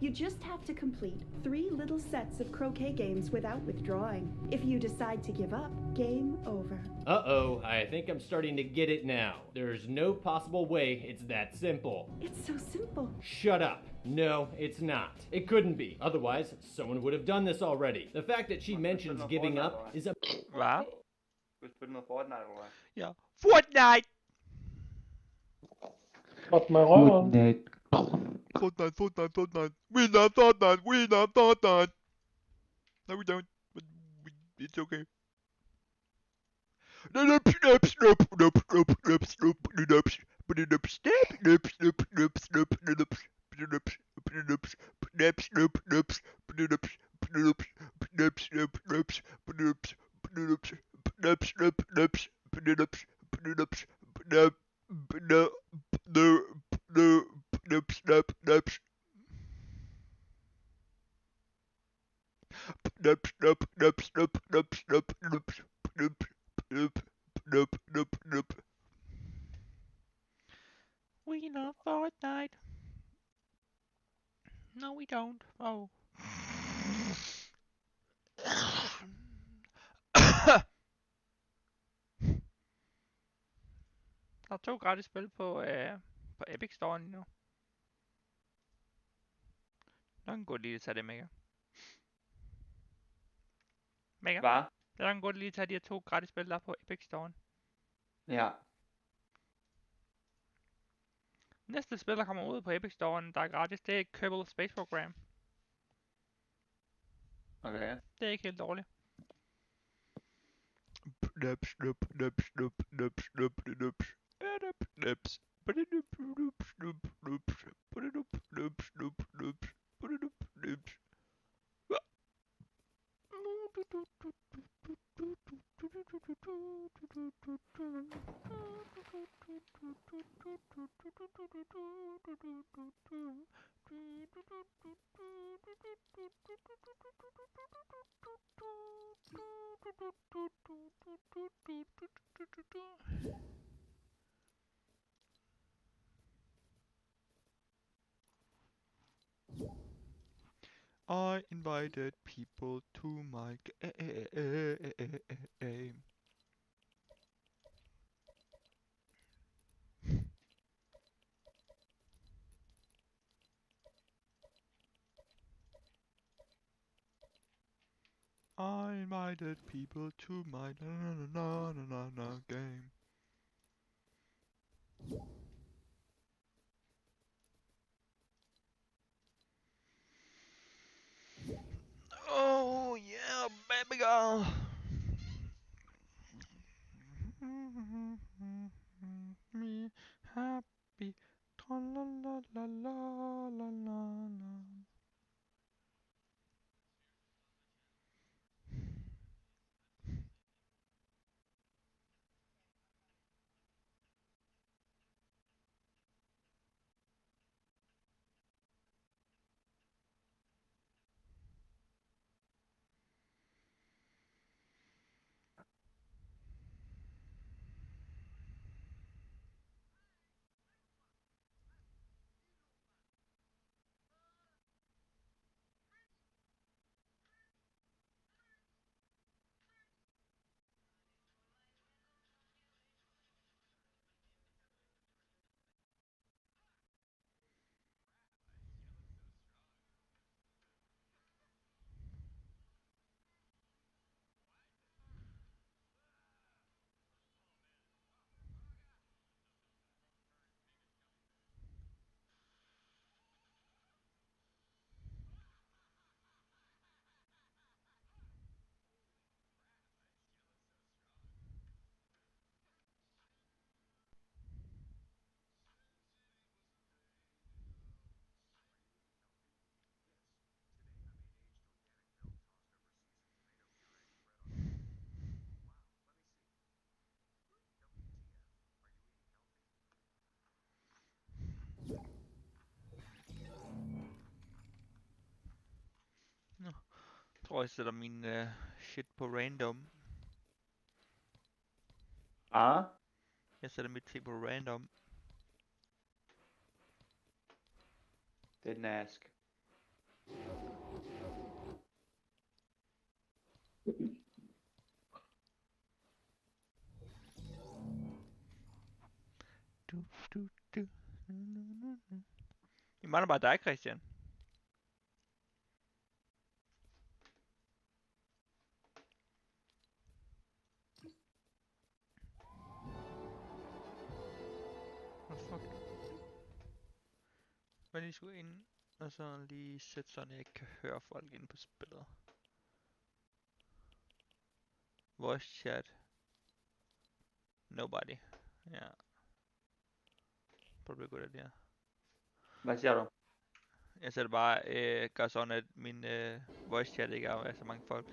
You just have to complete 3 little sets of croquet games without withdrawing. If you decide to give up, game over. Uh-oh, I think I'm starting to get it now. There's no possible way it's that simple. It's so simple. Shut up. No, it's not. It couldn't be. Otherwise, someone would have done this already. The fact that she mentions giving up is a... Hvad? Du vil spille noget Fortnite, eller hvad? Ja. Fortnite! Fortnite. Fortnite. We love Fortnite. We love Fortnite. No, we don't. But it's okay. We love Fortnite. No, we don't. Oh. Der er 2 gratis spil på Epic Store lige nu. Nok en god lige at tage det, Mega. Mega? Hvad? Det er nok en god lige at tage de her 2 gratis spil, der er på Epic Store. Ja. Næste spil, der kommer ud på Epic Store, der er gratis, det er Kerbal Space Program. Okay. Det er ikke helt dårligt. I invited people to my game. I invited people to my game. Oh yeah, baby girl. Me happy. La la la la la la la. Nå, jeg tror jeg sætter min shit på random. Ah? Jeg sætter mit ting på random. Det er den ask. I mangler bare dig, Christian. Fuck. Men lige skulle ind og så lige sætte sådan, at jeg ikke kan høre folk inde på spillet. Voice chat. Nobody. Ja. Prøv at gå det der. Hvad siger du? Jeg sætter bare gør sådan, at min voice chat ikke er så mange folk.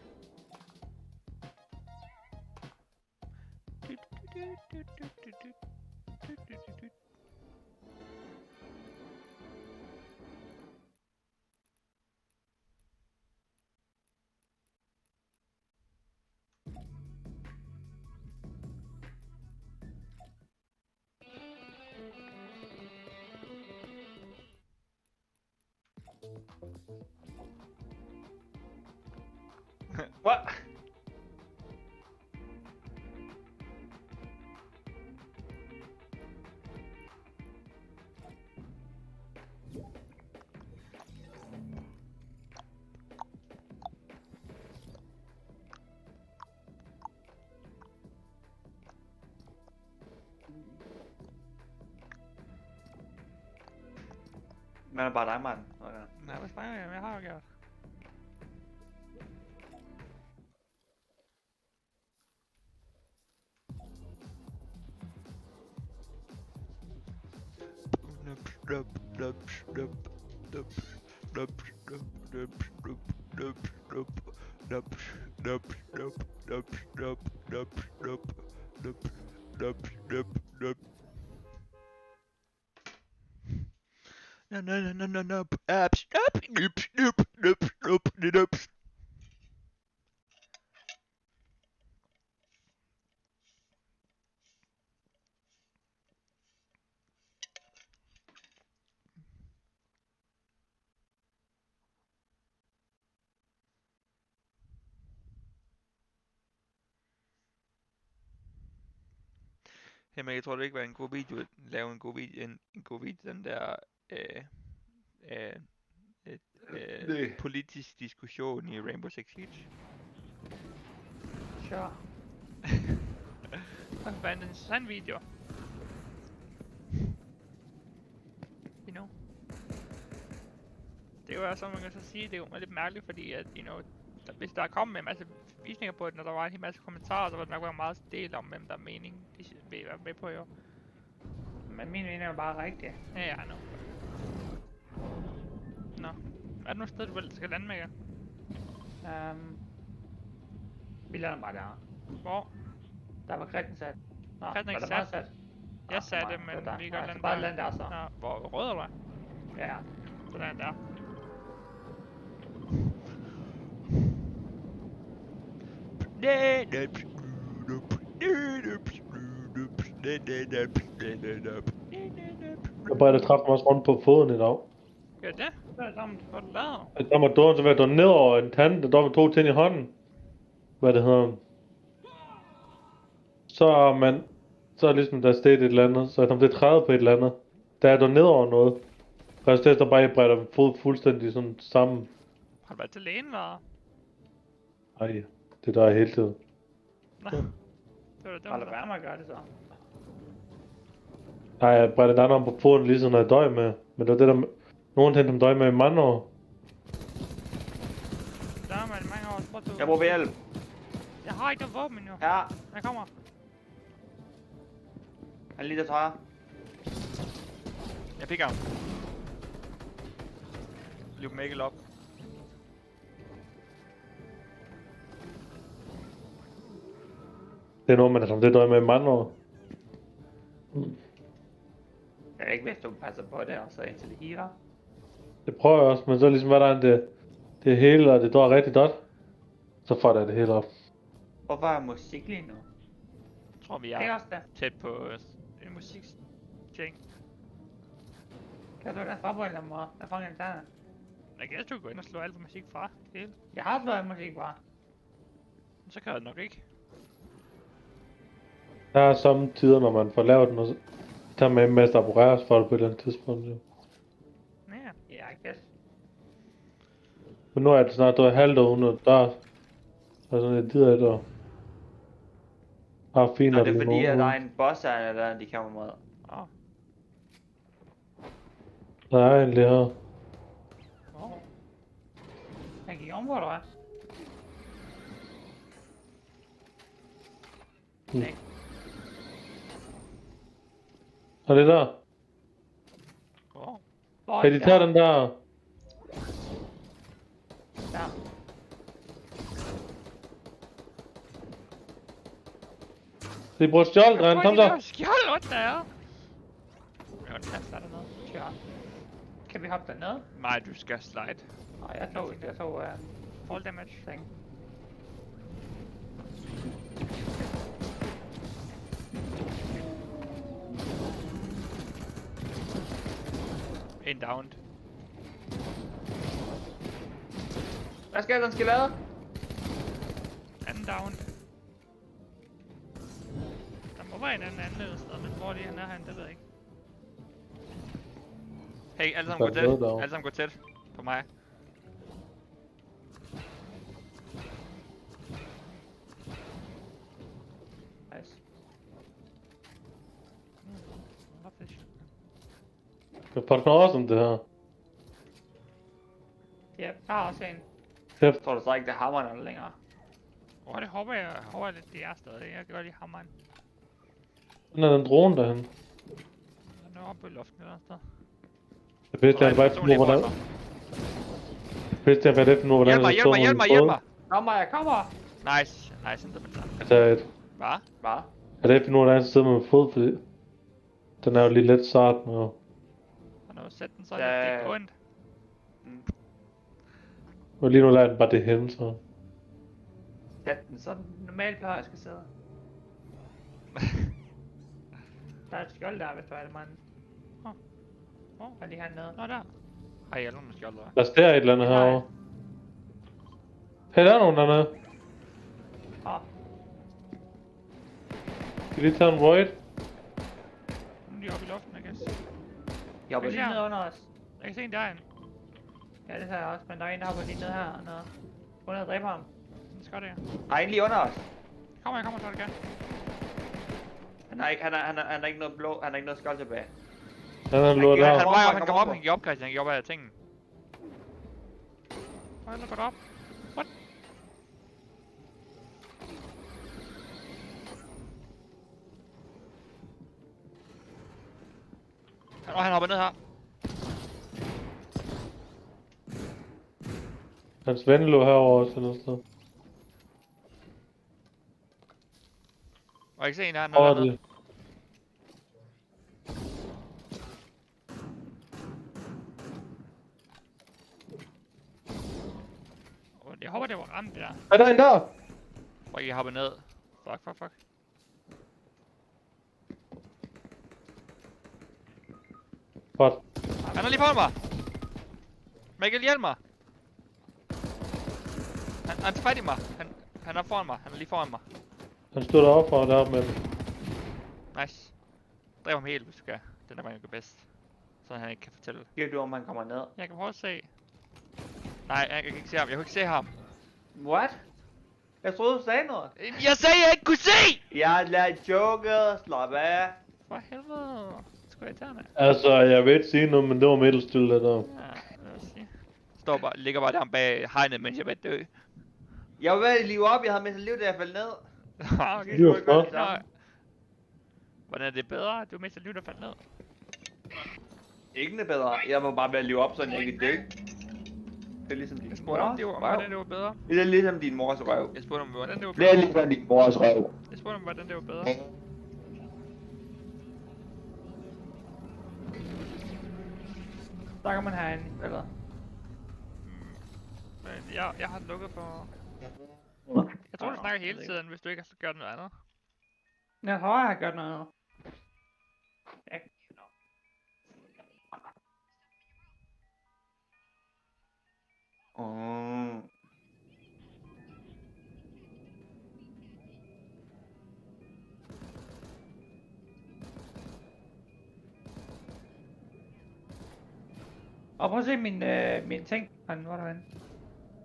What? Men er bare dig, mand. Okay. Nej, hvad snakker jeg? Jeg har jo gjort. Jamen, jeg tror det ikke var en god video at lave en god video, en god video, den der politisk diskussion i Rainbow Six Siege. Sure. Det var en interessant video. You know. Det er jo også, som man kan så sige, det er jo lidt mærkeligt, fordi at, hvis der kom en masse visninger på den, og der var en hel masse kommentarer, så var det nok være meget del om, hvem der er mening, de vil være med på, jo. Men min mening er jo bare rigtig. Ja, nu. Nå. Er der noget sted, du vil skal lande med, ja? Vi lander bare der. Hvor? Der var Kritten sat. Nå, Kritten ikke sat? Jeg satte det, men vi kan lande bare lande der så. Nå, hvor rød eller hvad? Ja. Sådan der. Jeg bare træffede mig også rundt på foden i dag. Ja, det? Hvad er det, hvor du lavet? Der var dårligt, så var jeg ned over en tand, der var 2 ting i hånden. Hvad det hedder. Så er ligesom der sted et eller andet, så jeg kom til at træde på et eller andet. Der er der ned over noget. Resultat der bare brætter min fod fuldstændig sådan sammen. Har du været til lægen, eller? Ej, det der er hele tiden. Nå. Det var da dumt. Har du været med at gøre det så? Nej, jeg brættede den om på foden lige sådan noget døj med. Men det var det der, nogen tænkte om døj med i mange år. Der er man mange år, tror du. Jeg bruger hjælp. Jeg har ikke noget våben endnu. Ja. Jeg kommer. Han er lige der, tror jeg. Jeg pikker ham. Løb mig ikke op. Det er noget, man som det døj med i mange år. Jeg er ikke vidst, du passer på det, og så indtil det healer. Det prøver jeg også, men så ligesom hvordan det hele, og det dør rigtig godt. Så får det hele op. Hvorfor er musik lige nu? Jeg tror, vi er tæt på en musikting. Kan du da forberede dig mig at fange en tand? Jeg kan du gå ind og slå alt for musik fra. Det hele. Jeg har slået alt musik fra. Så kan jeg nok ikke. Der er samtidig, når man får lavet den, og så tager man en masse appareres for det på et eller andet tidspunkt. Jo. Ja, I guess. Men nu er det snart et halvt år, og der er sådan et tid af det. Fint, nå, det er fordi, at der er en boss her, der de kommer mod. Der er en lige her. Han gik om, hvor du er. Nej. Og det der. Kan de tage den der? Ja. De bruger skjold, kom så. Skjold, what the hell? Jeg har en der noget. Ja. Kan vi hoppe dernede? Nej, du skal slide. Nej, jeg tog fall damage thing. En down. Hvad skal den skal lade? Anden down. Der må være en anden sted, men hvor han er det ved jeg ikke. Hey, alle sammen gå tæt. Alle sammen gå tæt på mig. Nice. Det er fucking awesome det her. Ja, jeg har også en. Jeg tror du så ikke, det er hammeren længere? Det håber jeg lidt, det er stadig. Jeg kan godt lide hammeren. Den er den drone derhen. Den er oppe i luften eller sted. Det bedste er bare nu, hvordan... Det bedste er bare efter nu, hvordan... Hjælp mig! Jeg kommer! Nice, inte med den. Altså et... Hvad? Er det efter nu, hvordan jeg sidder med fod, fordi... Den er jo lige lidt sart nu. Og nu sæt den så lidt rundt. Og lige nu lader den bare det hen, så... Sæt den sådan normalt plejer jeg skal sidde. Der er et skjold der, hvis du er det, mand. Hvad er lige hernede? Nå, der. Har jeg nogen skjold der? Der står et eller andet herovre. Hey, der er nogen dernede. Skal vi lige tage en void? De er oppe i luften, I guess. De er oppe lige nede under os. Jeg kan se en derinde. Ja, det ser jeg også, men der er en der er lige nede her. Gå ned og dræbe ham. Den skal det, ja. Der er en lige under os. Jeg kommer, så det kan. Han er ikke noget blå, han er ikke noget skjold tilbage. Han er lort der. Han kom op, han gik op, Christian. Han gik op af tingen. Hvor er der gået op? What? Han hopper ned her. Hans ven lå herovre også eller sted. Og jeg kan se en her nede. Jeg håber det var ramt det der. Er der en der? Hvor jeg hopper ned. Fuck. What? Han er lige foran mig. Mikkel, hjælp mig. Han tager fat i mig. Han er foran mig. Han er lige foran mig. Han stod deroppe for deroppe med den. Nice. Dræb ham helt, hvis du kan. Den er bare ikke bedst. Så han ikke kan fortælle. Giver du, om han kommer ned? Jeg kan prøve at se. Nej, jeg kan ikke se ham. Jeg kan ikke se ham. What? Jeg troede, du sagde noget. Jeg sagde, jeg ikke kunne se! Jeg lader joke. Slap af. For helvede. Skulle jeg tage med? Altså, jeg vil ikke sige noget, men det var middelstille der. Ja, lad os sige. Ligger bare der bag hegnet, mens jeg er ved at dø. Jeg var ved at live op. Jeg havde mistet liv, da jeg faldt ned. Okay. Det var flot. Hvordan er det bedre? Du mister liv, der faldt ned. Ikke det bedre. Jeg var bare ved at live op, så jeg ikke dø. Det er ligesom din mors røv. Hvordan det var bedre? Det er ligesom din mors røv. Jeg spurgte om, hvordan det var bedre. bedre. Det er ligesom din mors røv. Jeg spurgte om, hvordan det var bedre. Snakker man herinde, eller? Men jeg har lukket for... Jeg tror, du snakker hele tiden, hvis du ikke har gjort noget andet. Jeg tror, jeg har gjort noget andet. Og prøv at se min ting. Hvor er der henne?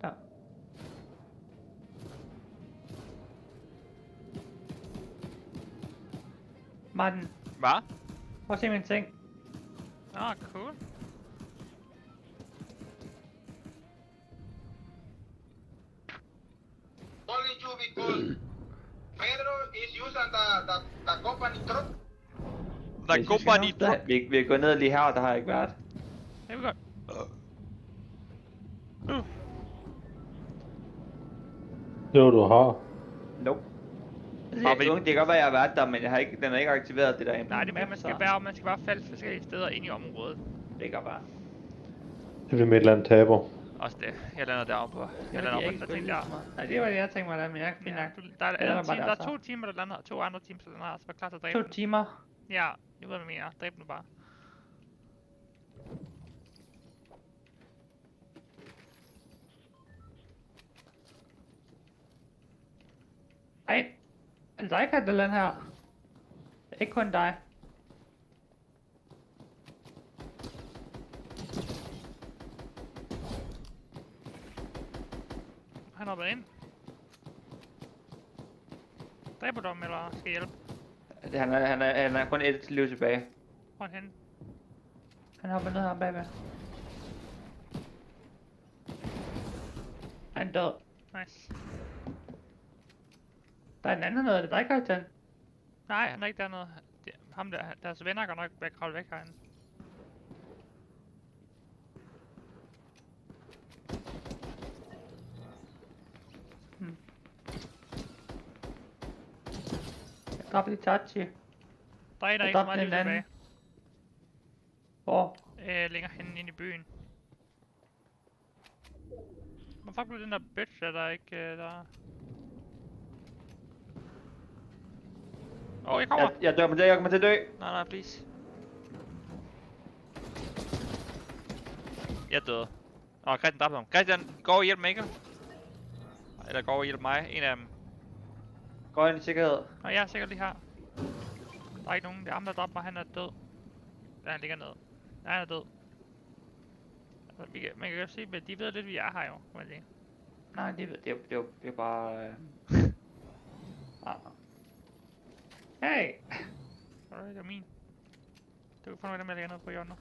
Der. Martin. Hvad? Prøv at se min ting. Cool. Only you because Pedro is using the company truck. The company truck. Vi går ned lige her, og der har jeg ikke været. Det er godt. Jo, du har. Nope. Det kan godt være, jeg har været der, men jeg har ikke, den er ikke aktiveret det der. Nej, det er man skal bare falde forskellige steder ind i området. Det kan bare. Det vil med et eller andet taber. Også det. Jeg lander deroppe på. Jeg lander oppe på den ting der. Nej, det var det, jeg tænkte mig, men jeg kan der er 2 timer, der lander, 2 andre teams, der lander, så var klar til at dræbe. 2 timer? Ja, jeg ved, hvad jeg mener. Dræb nu bare. Ej, er det dig, Catalan her? Det er ikke kun dig. Han hopper ind. Dræber du ham, eller skal jeg hjælpe? Han er kun et liv tilbage. Hvor er han henne? Han hopper ned her bagved. Han død. Nice. Der er en anden noget, er det dig, Christian? Nej, han er ikke dernede. Ham der, deres venner går nok væk, holde væk herinde. Jeg dropper lige touchy. Der er ikke så meget liv tilbage. Hvor? Længere henne inde i byen. Hvorfor blev den der bitch, der ikke der... Jeg kommer! Jeg kommer til at dø. Nej, please. Jeg er død. Christian dræbte ham. Christian, gå og hjælp mig, ikke? Eller gå og hjælp mig, en af dem. Gå ind i sikkerhed. Nå, jeg er sikkert lige her. Der er ikke nogen, det er ham, der dræbte mig, han er død. Ja, han ligger ned. Nej, han er død. Altså, man kan jo se, at de ved lidt, vi er her jo, kan man sige. Nej, de ved, det er bare... Hey! Sorry, det var min. Du kan få noget af dem, jeg lægger ned på hjørnet.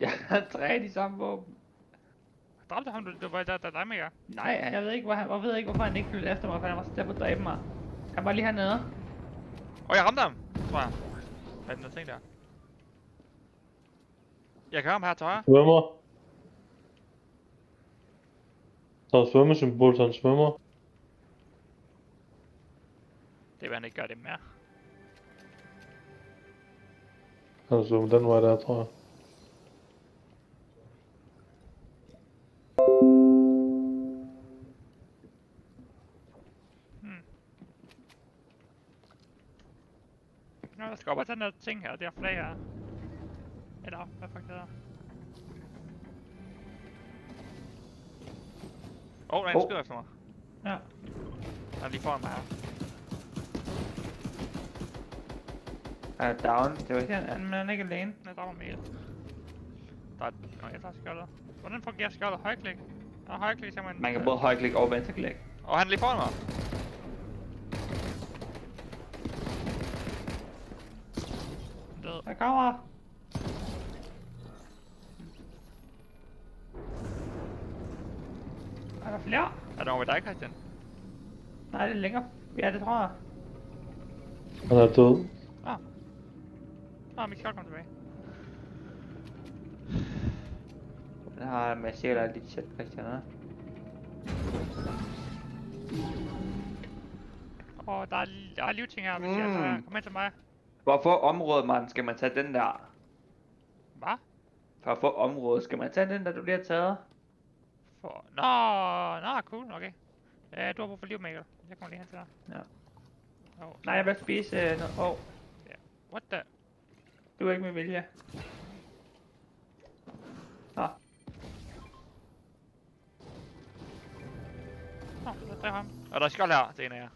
Jeg har 3 af de samme våben. Dræbte ham, du var der dig med jer? Nej, jeg ved ikke, hvorfor han ikke flyttede efter mig, for han var så der på at dræbe mig. Han var lige hernede. Jeg ramte ham, tror jeg. Hvad er den der ting der? Jeg kan ham her til højre. Svømmer. Der er svømmesymbol, så han svømmer. Det vil han ikke gøre det mere. Han svømmer den vej der, tror jeg. Nå, jeg skal op og tage den der ting her, det er flag her. Eller, hvad fuck det er. Der er en skyder efter mig. Ja. Han er lige foran mig her. Han er down. Det var ikke men han er ikke alene. Jeg dræber med jeg tager skjoldet. Hvordan fungerer skjoldet? Højklik? Højklik, så man kan både højklik og venstreklik. Han er lige foran mig. Død. Jeg kommer. Er der flere? Er der over ved dig, Christian? Nej, det er længere. Ja, det tror jeg. Han er død. Mit skjold kom tilbage. Den har med sikkert lidt shit, Christian, der er livting her, hvis jeg kom hen til mig. For at få området, man, skal man tage den der. Hvad? For at få området, skal man tage den der, du lige har taget. Nå, cool, okay. Du har brug for liv, Mikkel. Jeg kommer lige hen til dig. Ja. Nej, jeg vil spise noget. What the? Du er ikke med vilje. Nå. Så dræb ham. Og der er skjold her til en af jer.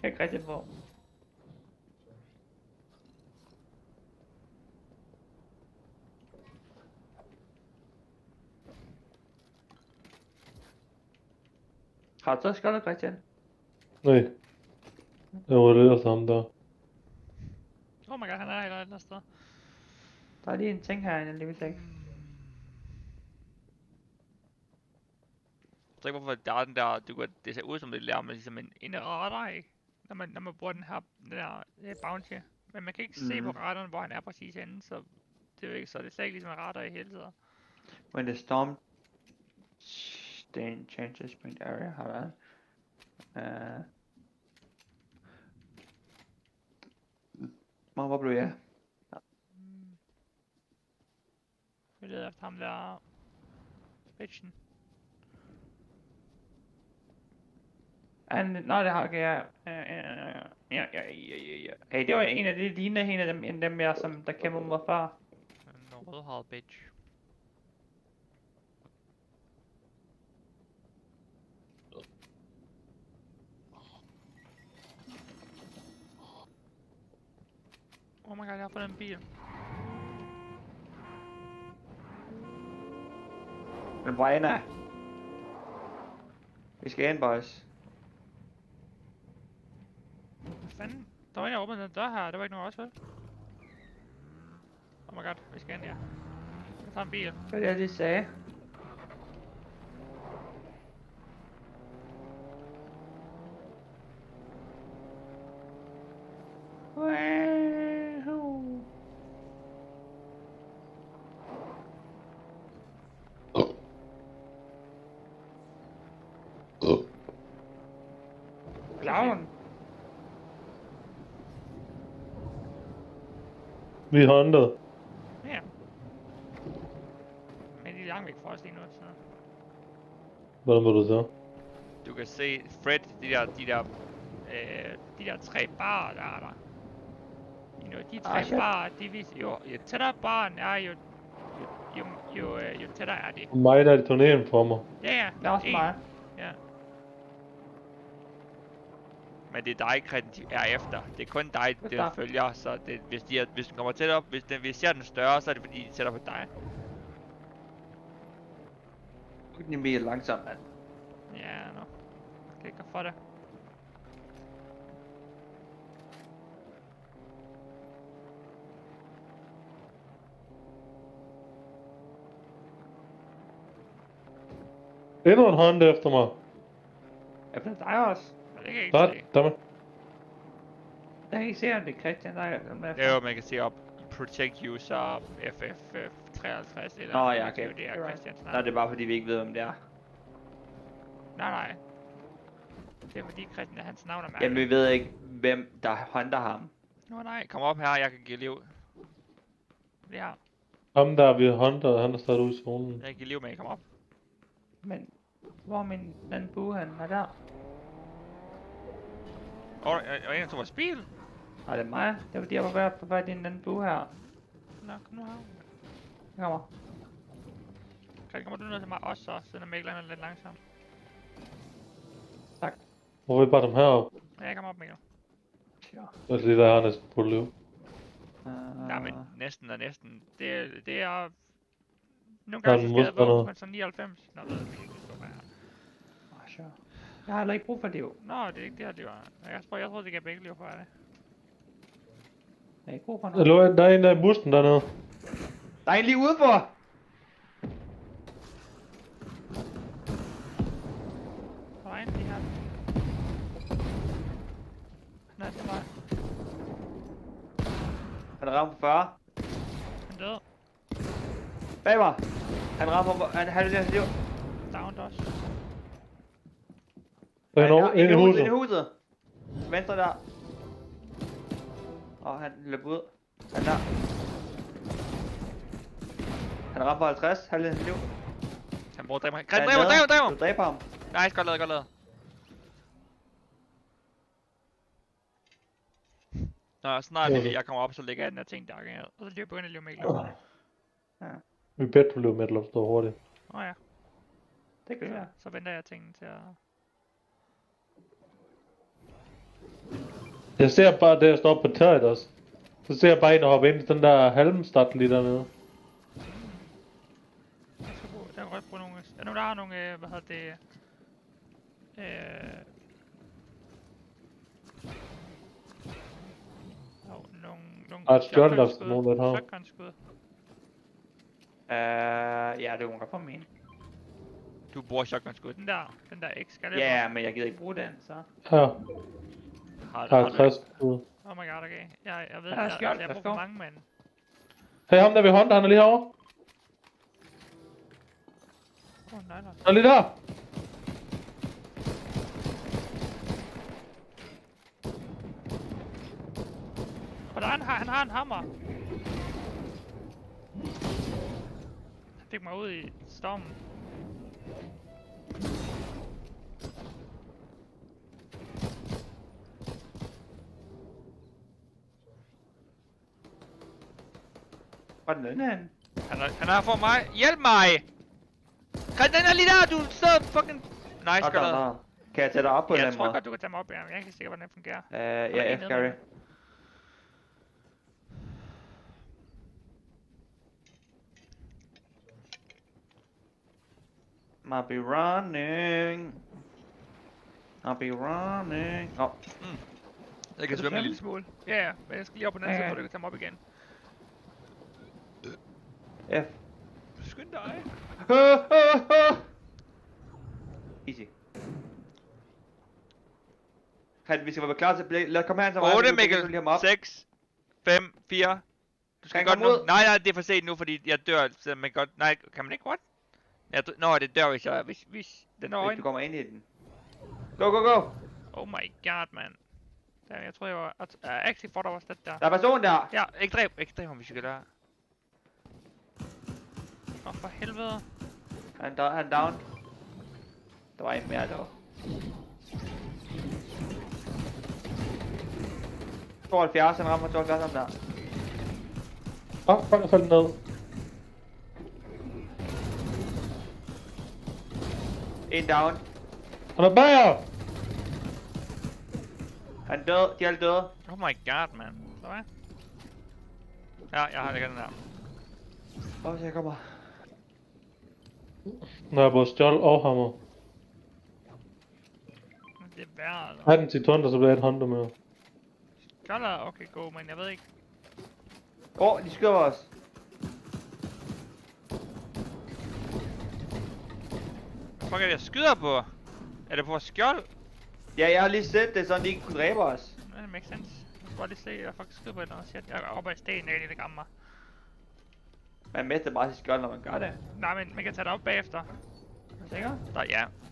Jeg kan ikke rigtig få. Har du så skjoldet, Christian? Nej. Jeg var lidt efter ham der. Oh my god, han er her et andet sted. Der er lige en ting herinde, jeg lige vil se. Jeg tror ikke, hvorfor der er den der, det ser ud som det lærer, men ligesom en radar, ikke? Når man bruger den der bounty. Men man kan ikke se på radaren, hvor han er præcis henne, så det er jo ikke så. Det er slet ikke ligesom en radar i hele tiden. When the storm changes point area, har været. Hvor blev jeg? Vi leder efter ham der bitchen. Nå, det har jeg. Ja. Hey, det var en af de lignende en af dem jeg, som der kæmper mod far. En rødhåret bitch. Oh my god, jeg har fundet en bil. Men Brianna. Vi skal ind, boys. Hvad fanden? Der var en, der åbnede den dør her. Det var ikke nogen også, vel? Oh my god, vi skal ind, ja. Jeg tager en bil. Hvad er det, jeg lige sagde? Clown. Vi er hunted. Ja. Men de er langt væk fra os lige nu, så... Hvordan må du så? Du kan se Fred, de der 3 barer, der er der. De 3 barer, de viser jo tættere baren er, jo tættere er de. Mig der er det turnéen for mig. Ja, det er også mig. Ja. Men det er dig, Kritten, de er efter. Det er kun dig, der følger, så det, hvis den kommer tæt op, hvis vi ser den større, så er det fordi, de sætter på dig. Den er mega langsom, mand. Ja, nå. Jeg kan for det. Endnu en hånd efter mig. Efter dig også? Men det kan jeg ikke se. Dammit. Jeg kan ikke se, om det er Christian, der er med. Jo, man kan se op. Protect user FF53 eller... Nå ja, okay. Det er Christians navn. Nej, det er bare fordi, vi ikke ved, om det er. Nej. Det er fordi Christian er hans navn er mærket. Jamen, vi ved ikke, hvem der hunter ham. Nå nej, kom op her, jeg kan give liv. Ja. Ham der vi hunter, han er stadig ude i zonen. Jeg kan give liv med, kom op. Men, hvor er min anden bue, han er der? Er en af Thomas' bil? Nej, det er mig. Det var fordi, jeg var på vej til en anden bue her. Nå, kom nu her. Jeg kommer. Kommer du ned til mig også, så siden Mikkel er lidt langsom. Tak. Hvor er vi bare dem heroppe? Ja, jeg kommer op, Mikkel. Sure. Altså lige der har næsten på liv. Nej, men næsten og næsten. Det er... Nogle gange så skal jeg våge på sådan 99. Nå, ved jeg ikke, det skal være her. Sure. Jeg har heller ikke brug for liv. Nå, det er ikke det her liv. Jeg tror, det kan begge liv for det. Jeg er ikke brug for noget. Der er en der i bussen dernede. Der er en lige udenfor! Der er en lige her. Nej, det var... Han rammer på 40. Han døde. Bag mig! Han rammer på... Han har det liv. Downed også. Ind i huset. Ind i huset. Venstre der. Han løb ud. Han der. Han rammer på 50. Halv liv. Han bruger dræber. Dræber! Du dræber ham. Nej, godt lavet. Nå, snart jeg kommer op, så lægger jeg den her ting der. Og så løber jeg ind i liv med Ja. Vi bedte på liv med at stå hurtigt. Ja. Det gør jeg. Så venter jeg tingene til at... Jeg ser bare, der jeg står på tøjet også. Så ser jeg bare en, der hopper ind i den der halmstad lige dernede. Jeg skal bruge nogle... Er der har nogle, hvad hedder det... Nogle shotguns, nogen der har. Shotgunskud. Ja, det kunne godt få min. Du bruger shotgunskud. Den der X, skal det? Ja, men jeg gider ikke bruge den, så. Ja. Har 50 ud. Oh my god, okay. Jeg ved, jeg bruger for mange, men... Hey, ham der ved hånden, han er lige herovre. Nej. Han er lige der. Og han har en hammer. Han fik mig ud i stormen. Hvor er den hen? Han er for mig. Hjælp mig! Den er lige der, du sidder fucking... Nice, godt lavet. Kan jeg tage dig op på den måde? Jeg tror godt, du kan tage mig op, ja. Jeg er ikke sikker, hvordan det fungerer. Ja, F-Gary. I'll be running. Jeg kan svømme en lille smule. Ja, men jeg skal lige op på den anden side, så du kan tage mig op igen. F. Skynd dig. Easy. Vi skal være klar til at lad komme her så 8, Mikkel. 6, 5, 4. Du skal godt nu. Nej, det er for sent nu, fordi jeg dør, så man godt... Nej, kan man ikke what? Nå, det dør, hvis jeg... Hvis den er øjne. Du kommer ind i den. Go! Oh my god, man. Jeg tror, jeg var... Actually, for der var slet der. Der er person der! Ja, ikke dræb ham, hvis I kan lade. Åh, for helvede. Han down. Der var en mere der. 72, han rammer 72 ham der. Fuck, jeg faldt ned. En down. Han er bag jer! Han er død, de er alle døde. Oh my god, man. Så hvad? Ja, jeg har det den der. Åh, jeg kommer. Når jeg både stjål og hammer. Det er værd, altså. Har den til thunder, så bliver jeg et hunter med. Skjolder, okay, go, men jeg ved ikke. De skyder os. Hvad fuck er det, jeg skyder på? Er det på vores skjold? Ja, jeg har lige set det, så de ikke kunne dræbe os. Ja, det makes sense. Jeg skal bare lige se, at jeg faktisk skyder på et eller andet shit. Jeg er oppe i stenen, jeg kan lige ramme mig. Man mister bare sit skjold, når man gør det. Nej, men man kan tage det op bagefter. Er du sikker?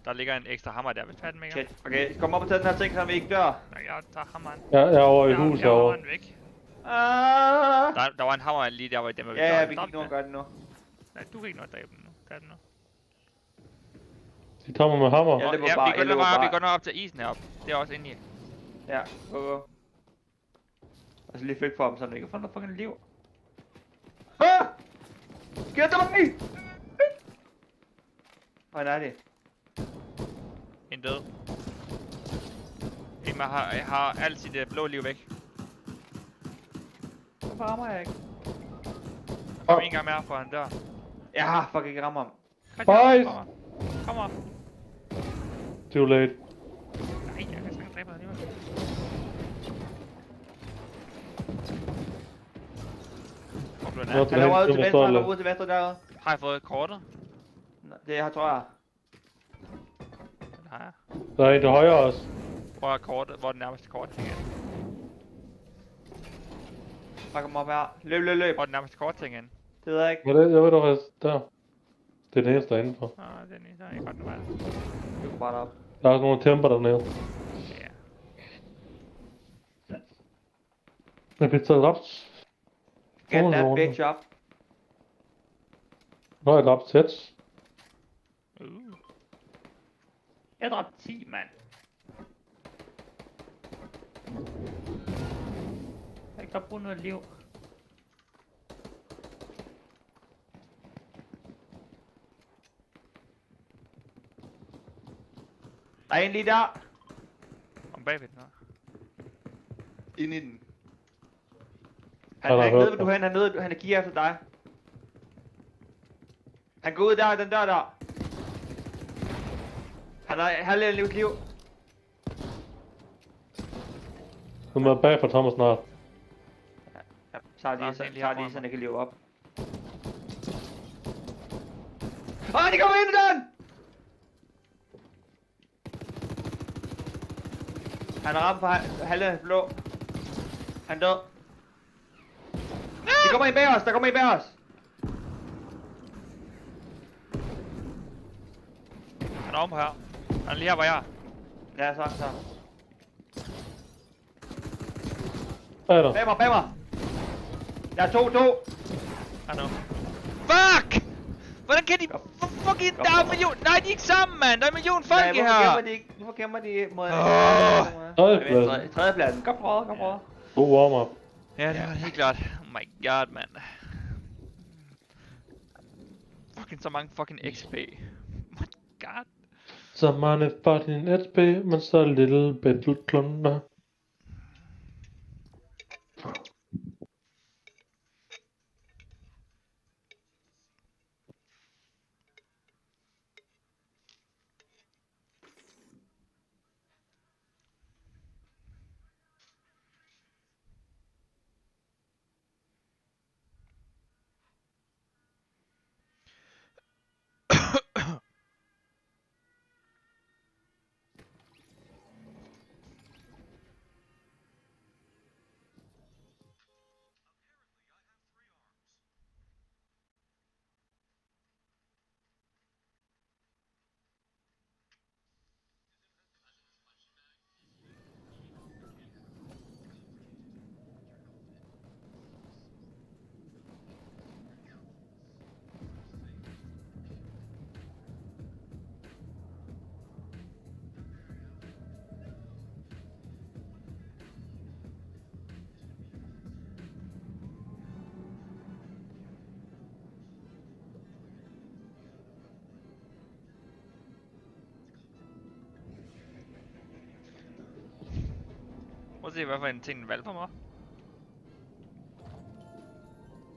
Der ligger en ekstra hammer der, hvis fanden mega. Shit, okay, kom op og tage den her ting, så vi ikke dør. Nej, jeg tager hammeren. Ja, jeg er over i huset herovre. Jeg væk. Ah! Der var en hammer lige der, hvor dem vi Ja, vi kan ikke nå at gøre det nu. Nej, du kan ikke nå at dræbe dem nu. Gør det nu. De kommer med hammer. Ja, vi går nok op til isen heroppe. Det er også inde i. Ja, go. Og så lige flytte for dem, så de ikke kan få noget fucking liv. Ah! Skyd til mig! Hvor er det? En død. En har alt sit blå liv væk. Hvorfor rammer jeg ikke? Kom en gang mere, for han dør. Jeg har fucking ikke rammer ham. Kom op. Too late. Nej, jeg kan ikke dræbe dig alligevel. Han er røget til venstre, han er ude til venstre derude. Har jeg fået kortet? Det her tror jeg. Det har jeg. Der er en til højre også. Hvor er kortet? Hvor er den nærmeste kort ting hen? Bare kom op her. Løb. Hvor er den nærmeste kort ting hen? Det ved jeg ikke. Jeg ved du hvad, der. Det er den eneste derinde for. Det er den eneste, jeg godt nu var. Du går bare derop. Der er også nogle temper dernede. Ja. Jeg bliver taget rapt. Get that bitch up. Nu har jeg rapt sæt. Jeg dræbte 10, mand. Jeg kan bruge noget liv. Der er en lige der. Om bagved den her. Inde i den. Han er ikke nede, hvor du hen. Han er kigger efter dig. Han går ud der i den dør der. Han har halvdelen liv. Du må bag for Thomas snart. Ja, så lige så han kan leve op. De kommer ind i den! Han er ramt på halvdelen blå. Han død. De kommer ind bag os, der kommer ind bag os. Han er ovenpå her. Han er lige her, hvor jeg er. Ja, så. Bag mig. Der er to. I know. Fuck! Hvordan kan de... Fucking... Der er en million... Nej, de er ikke sammen, mand! Der er en million folk her! Hvorfor gemmer de mod... Tredjepladsen. Kom prøve. God warm-up. Ja, det var det helt klart. Oh my god, mand. Fucking så mange fucking XP. Oh my god. Så mange fucking XP, men så little battle klunder. Prøv at se, hvad for en ting den valgte for mig.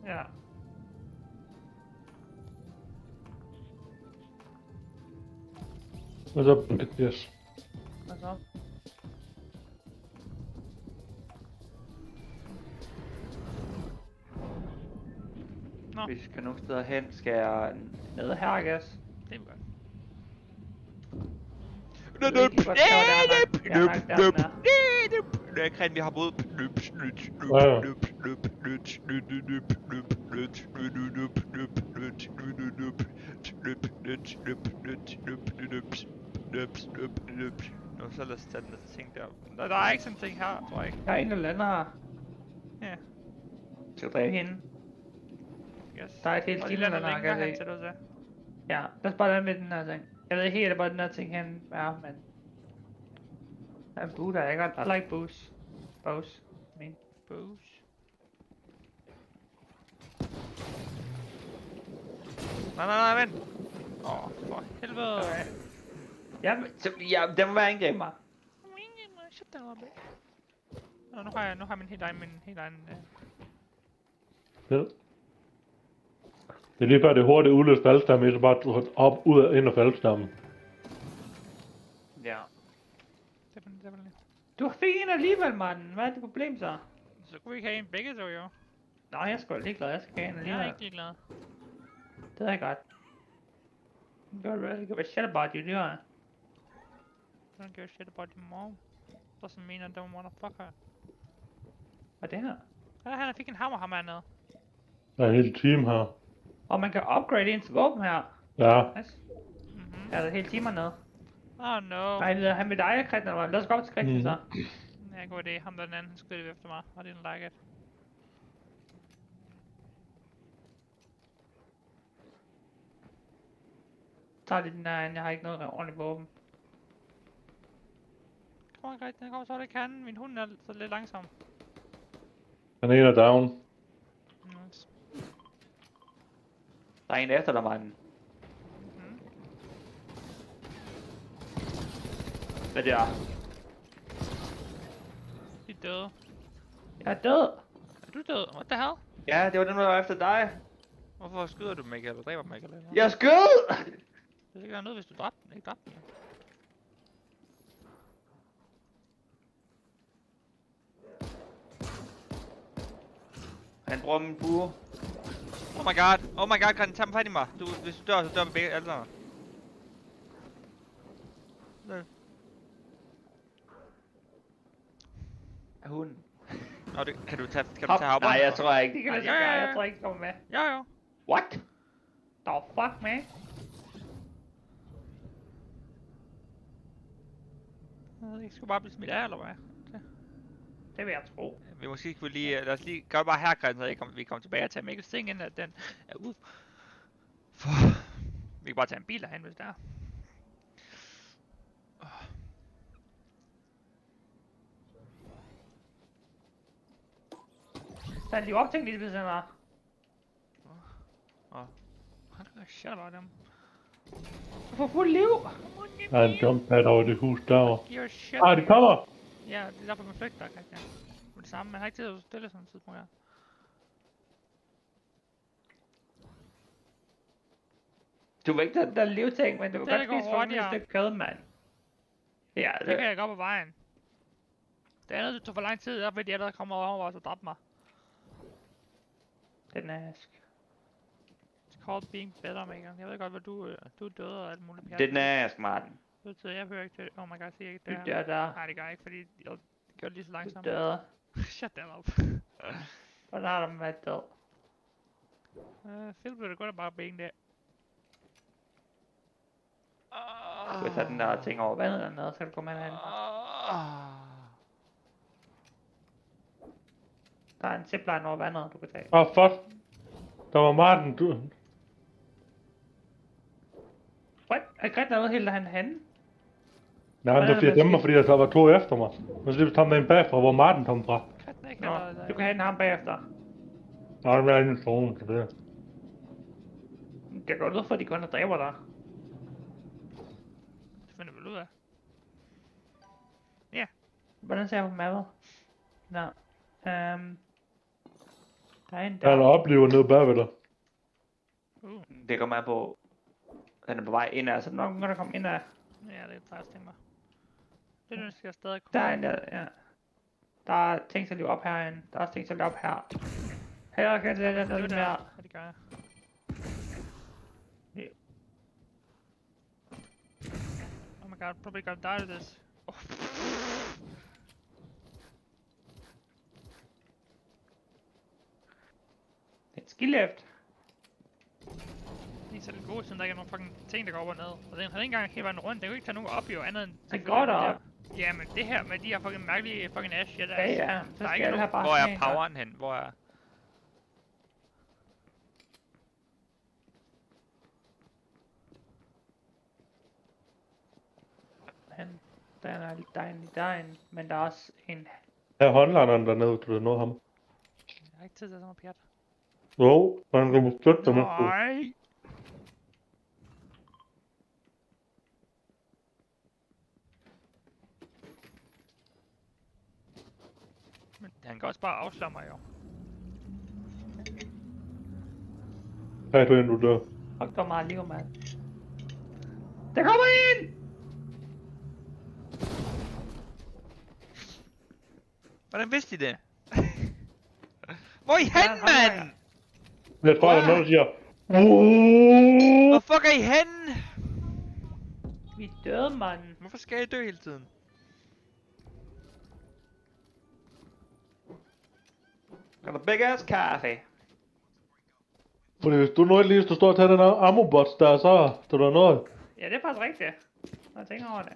Ja. What's up? Yes. Hvad så? Nå. Vi skal nogle steder hen. Skal jeg ned her, gas? Det er godt. Det er Gren, vi har mod. Nå, så lad os tage den der ting der. Der er ikke sådan en ting her, tror jeg ikke. Der er en eller anden her. Ja. Skal du dræbe hende? Yes. Der er et helt team, der kan jeg se. Ja, lad os bare lade med den her ting. Jeg ved ikke helt, hvor den her ting hen er, men... Der er en boo der, ikke? I like boos. Boos. Boos. Nej, vent. For helvede. Okay. Ja, den må være angribe mig. Shut the up. Nå, nu har jeg min helt egen... Ja. Det er lige før det er hurtigt udløst faldstamme, så bare op, ud og ind af faldstammen. Ja. Definitely. Du fik en alligevel, mand. Hvad er det problem så? Så kunne vi ikke have en begge to, jo. Nej, jeg er sgu ligeglad. Jeg skal have en alligevel. Jeg er ikke ligeglad. Det er godt. Det kan være shit about you, det gør jeg. Don't give a shit about your mom. Doesn't mean I don't wanna fuck her. Hvad er det her? Ja, han fik en hammer hernede. Der er et helt team her. Og man kan upgrade ens våben her. Ja. Nice. Ja, der er et helt team hernede. Oh no. Nej, det er han med dig, Christian, eller hvad? Lad os gå op til Christian så. Ja, god idé. Ham der den anden, han skød efter mig. I didn't like it. Tag lige den der anden, jeg har ikke noget ordentligt våben. Kom on, Christian, kom så det kan. Min hund er så lidt langsom. Den ene er down. Nice. Der er en efter dig, manden. Hvad det er? De er døde. Jeg er død. Er du død? What the hell? Ja, det var den, der var efter dig. Hvorfor skyder du dem ikke, eller dræber dem ikke, eller? Jeg skød! Det skal gøre noget, hvis du dræbte den, ikke dræbte den. Han bruger min bue. Oh my god, kan tage mig fat i mig. Hvis du dør, så dør vi begge alle sammen. Er hunden? Nå, det kan du tage havbånden? Nej, jeg tror ikke, det kan lade sig gøre. Jeg tror ikke, det kommer med. Jo. What? The fuck, man? Jeg ved ikke, skal bare blive smidt af, eller hvad? Det vil jeg tro. Vi måske skulle lige, lad os lige gøre det bare her, Christian, så vi kommer tilbage og tage Mikkels ting, inden at den er ude. Vi kan bare tage en bil derhen, hvis det er. Der er lige optænkt lige ved sådan her. Hold da shit about dem. Du får fuld liv! Der er en jumppad over det hus derovre. Det kommer! Ja, det er derfor man flygter, Christian. Det er det samme, man har ikke tid at stille sådan et tidspunkt her. Du vil ikke tage den der livting, men du kan godt spise for et stykke kød, mand. Ja, det kan jeg gå på vejen. Det andet, det tog for lang tid, fordi jeg der kommer over og så dræbte mig. Den er ask. It's called being better, Megan. Jeg ved godt, hvad du er død og alt muligt pjat. Den er ask, Martin. Jeg hører ikke til. Oh my god, siger ikke det her. Du dør. Nej, det gør jeg ikke, fordi jeg gjorde det lige så langsomt. Du dør. Shut that up. Hvordan har du været død? Feel pretty good about being there. Du kan tage den der ting over vandet dernede, så kan du komme hen. Der er en zipline over vandet, du kan tage. Fuck. Der var Martin, du... What? Er Gret noget helt derhen henne? Nej, men det bliver dæmmer, fordi der var 2 efter mig. Men så kom der en bagfra, hvor Martin kom fra. Nå, du kan hente ham bagefter. Nej, det er ingen stående til det. Det går ud for, at de kun dræber dig. Det finder vi ud af. Ja. Hvordan ser jeg på mappet? Nå. Der er en Han der. oplever nede bagved dig. Det kommer an på... Den er på vej ind, altså. Nok må der komme ind af. Ja, det er faktisk tænkt mig. Det ønsker jeg stadig kunne. Der er en der, ja. Der er ting til at løbe op herinde. Der er også ting til at løbe op her. Her kan det lidt mere. Ja, det gør jeg. Oh my god, probably gonna die to this. Oh. Et skilift. Det er så lidt god, siden der ikke er nogen fucking ting, der går op og ned. Og den har ikke engang helt været rundt. Den kan jo ikke tage nogen op jo, andet end... Den går derop. Ja, men det her med de her fucking mærkelige fucking ass shit. Ja, ja. Der er ikke nogen... Hvor er poweren hen? Hvor er... Der er en, men der er også en... Her er håndlanderen dernede, du vil nå ham. Jeg har ikke tid til sådan noget pjat. Jo, han kan måske støtte dig med. Nej! Men han kan også bare afsløre mig jo. Her er du ind, du dør. Fuck, der er meget liv, mand. Der kommer en! Hvordan vidste de det? Hvor er I henne, mand? Jeg tror, der er noget, der siger... Hvor fuck er I henne? Vi er døde, mand. Hvorfor skal I dø hele tiden? Got a big ass coffee. Fordi hvis du nu lige står og tager den ammo-bots der, så er der noget. Ja, det er faktisk rigtigt. Når jeg tænker over det.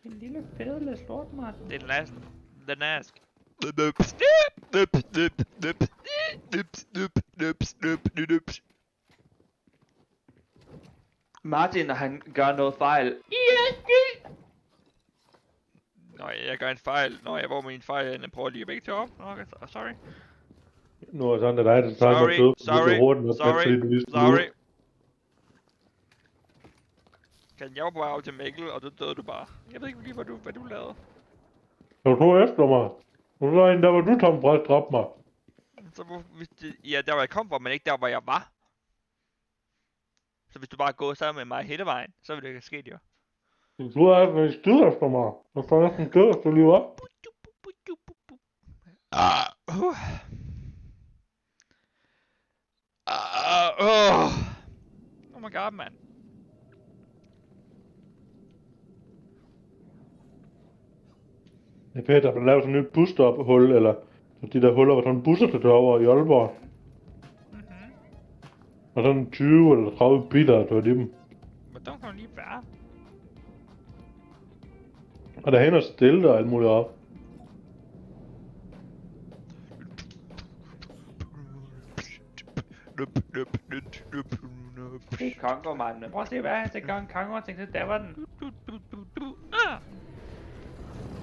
En lille fedele slort, mand. Det er den ask. Martin, han gør noget fejl. Nå, jeg gør en fejl. Nå, jeg var med en fejl. Jeg prøver lige at vække til op. Okay, sorry. Nu er sådan, at dig, der tager mig død. Sorry. Kan jeg var på vej til Mikkel, og du døde du bare. Jeg ved ikke lige, hvad du lavede. Jeg tog efter mig. Og så er en der, hvor du Tom Bræt dræbte mig. Så ja, der hvor jeg kom fra, men ikke der hvor jeg var. Så hvis du bare går sammen med mig hele vejen, så vil det ikke ske jo. Du er altså stød efter mig. Og så er jeg sådan død efter lige op. Oh my god, man. Det er fedt, at man laver sådan et nyt busstop-hul, eller de der huller, hvor sådan busser til derovre i Aalborg. Og sådan 20 eller 30 biler, der er dem. Men der kan jo lige være. Og der hænder stille og alt muligt op. Det er Kongo, mand. Prøv at se, hvad han til gang Kongo og tænkte, der var den.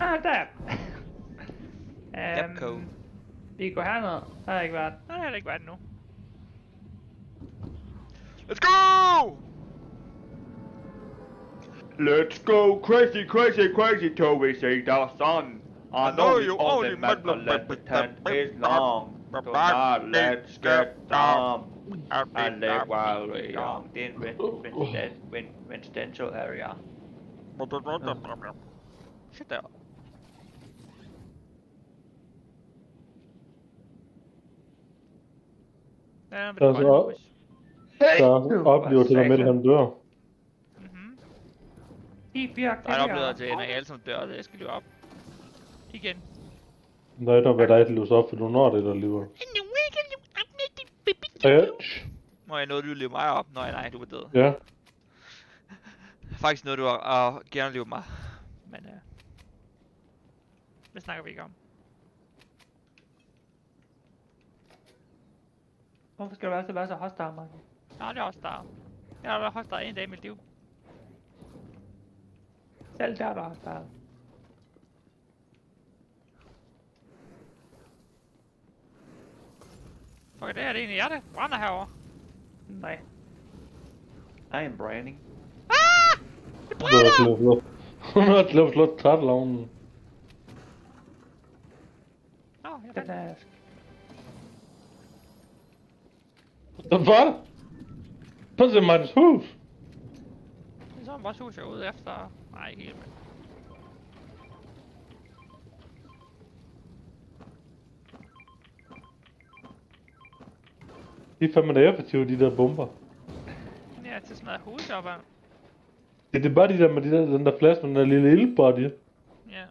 Der. Vi går herned. Der har jeg ikke været. Nej, jeg har ikke været nu. Let's go! Let's go crazy, crazy, crazy till we see the sun. I know you only meant to let the tent is long. So now let's get down and live while we're young in residential area. Shit der. Der oplever til, at Mette han dør. Han oplever til, at alle som dør, det skal løbe op. Igen. Nej, der vil dig ikke løse op, for du når det der alligevel. Må jeg nåede du at løbe mig op? Nej, du var død. Ja. Faktisk nåede du at gerne løbe mig. Men det snakker vi ikke om. Hvorfor skal du altid være så hostile, man? Nej, det er hostile. Jeg har været hostile en dag i mit liv. Selv der er du hostile. Fuck, det her det egentlig er det. Brænder herovre. Nej. I am branding. Ah! Det brænder! Hun har slået trætlavnen. Den er... Hvad var det? Prøv at Martins hus. Det er sådan vores hus er ude efter... Nej, ikke helt med. De er fandme da effektive, de der bomber. Ja, til sådan noget hus op ad. Det er bare de der med den der flaske med den der lille ildbræt i. Ja.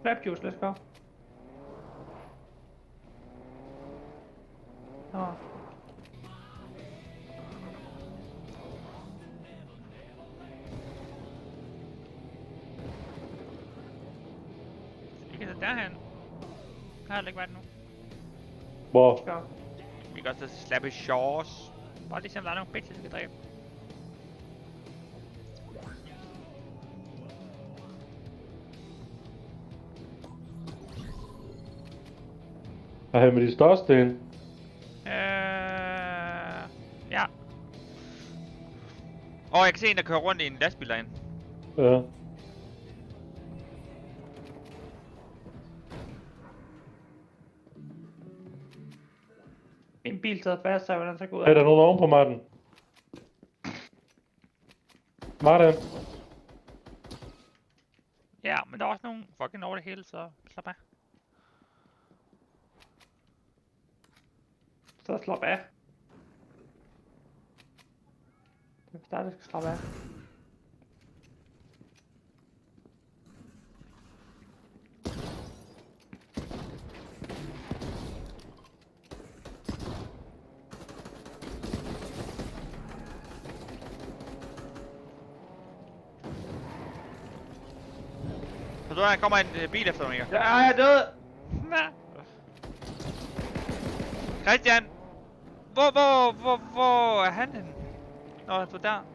Flap juice, let's go. Nå. Vi kan tage derhen. Der har ikke været nu. Hvor? Ja. Vi kan også tage slappe shores. Bare lige se om der er nogle bitches, vi kan dræbe. Hvad med de største en? Ja. Jeg kan se en, der kører rundt i en lastbil derinde. Ja. Min bil sidder fast, så hvordan så går ud af. Hey, der er nogen oven på Martin. Martin. Ja, men der er også nogen fucking over det hele, så slap af. Så slap af. Det er der skal slappe af. Så der kommer en bil efter mig. Ja, jeg er død! Nej. Christian! Hvor er han henne? Nå, han står der.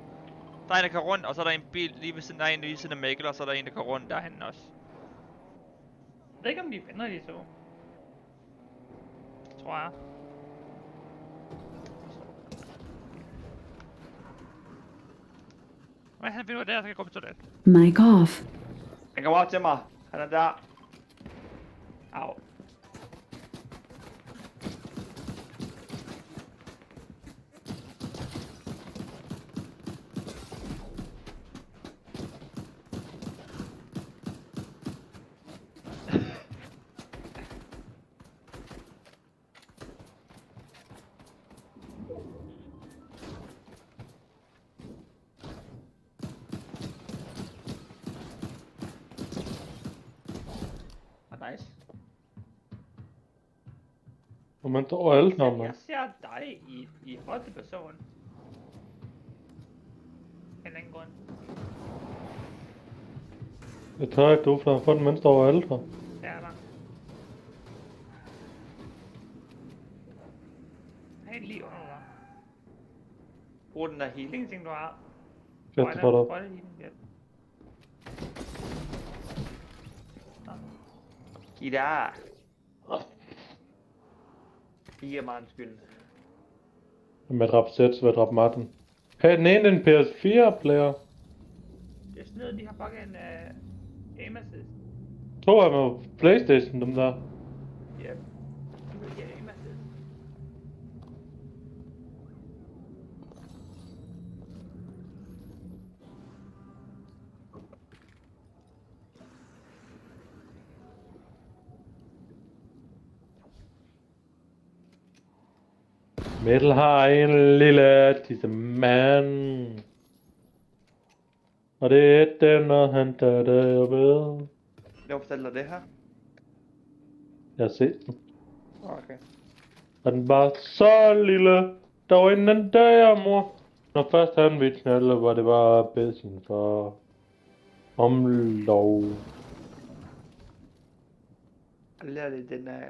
Der er en, der kører rundt, og så er der en bil lige ved siden af, lige ved siden af Mikkel, og så er der en, der kører rundt derhen også. Jeg ved ikke, om de finder de to. Tror jeg. Men han finder ud af det, så kan jeg gå på toilet. Mic off. Han kommer op til mig. Han er der. Au. Nice. Og man står alle sammen. Jeg ser dig i første person. En anden grund. Jeg tør ikke, du har fået den mindste over alle. Ja, der. Helt lige under dig. Brug den der heal. Ingenting du har. Jeg tager det op. Giv der. Giv mig en skyld. Med drab Zed, så vil jeg dræbe Martin. Hey, den ene en PS4-player. Det er sådan noget, de har fucking aim assist. To af dem med Playstation, dem der. Yep. De vil give aim assist. Metal har en lille tissemand. Og det er den, når han tager det og ved. Jeg fortæller det her. Jeg har set den. Okay. Og den var så lille. Der var inden der, mor. Når først han ville knalde, hvor det var bed sin far. Om lov. Jeg lærer det den her.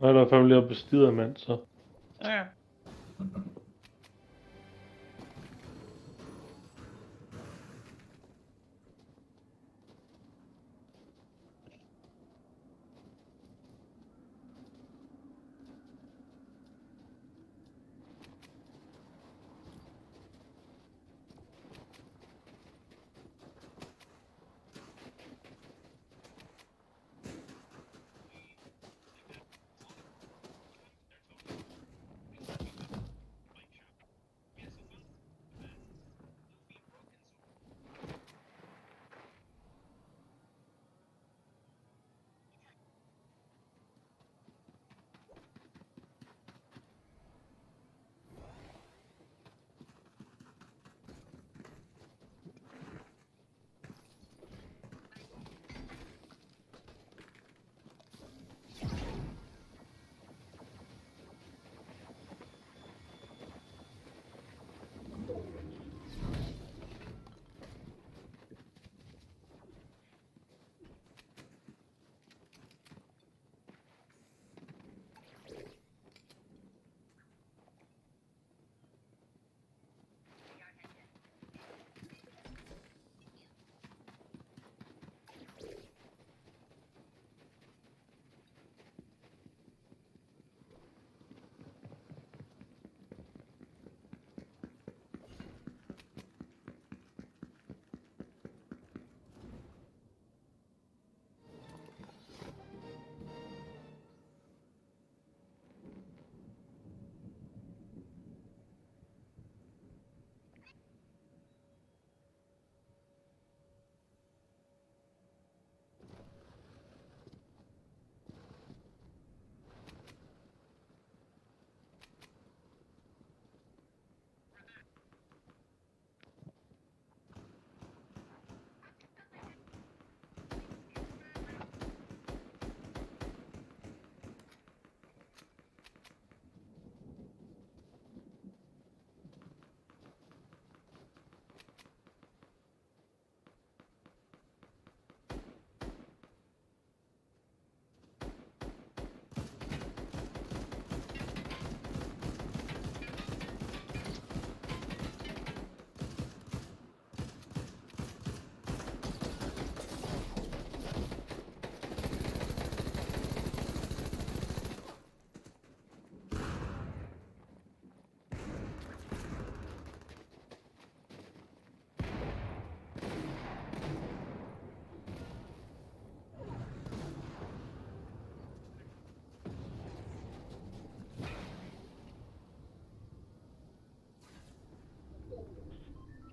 Og der er fandme lige bestidermand, så. Ja.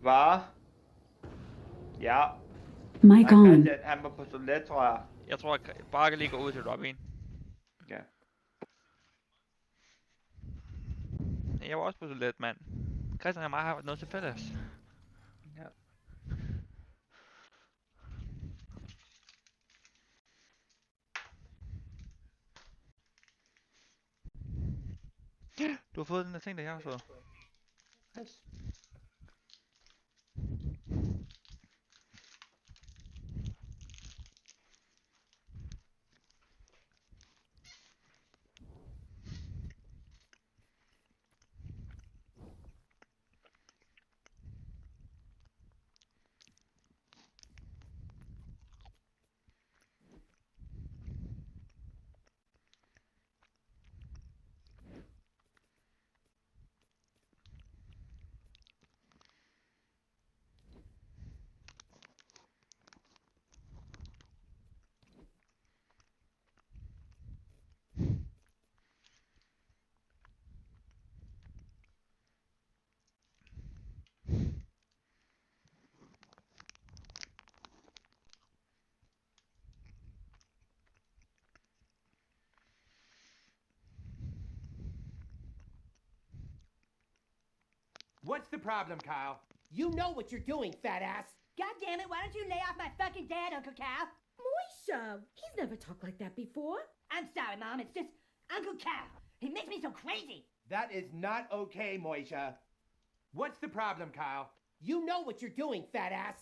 Hvad? Ja. Mic on. Han var på toilet, tror jeg. Jeg tror, at bare kan lige gå ud til Robin. Ja. Jeg var også på toilet, mand. Christian og mig har noget til fælles. Ja. Du har fået den der ting, der jeg har fået. Yes. What's the problem, Kyle? You know what you're doing, fat ass. God damn it, why don't you lay off my fucking dad, Uncle Cal? Moisha, he's never talked like that before. I'm sorry, Mom, it's just Uncle Cal. He makes me so crazy. That is not okay, Moisha. What's the problem, Kyle? You know what you're doing, fat ass.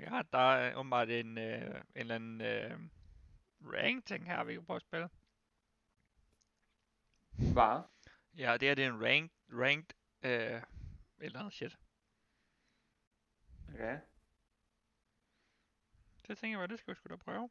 Ja, der er åbenbart en eller anden rank-ting her, vi kan prøve at spille. Hvad? Ja, det er en ranked et eller andet shit. Okay. Det tænker jeg, det skal vi sgu da prøve.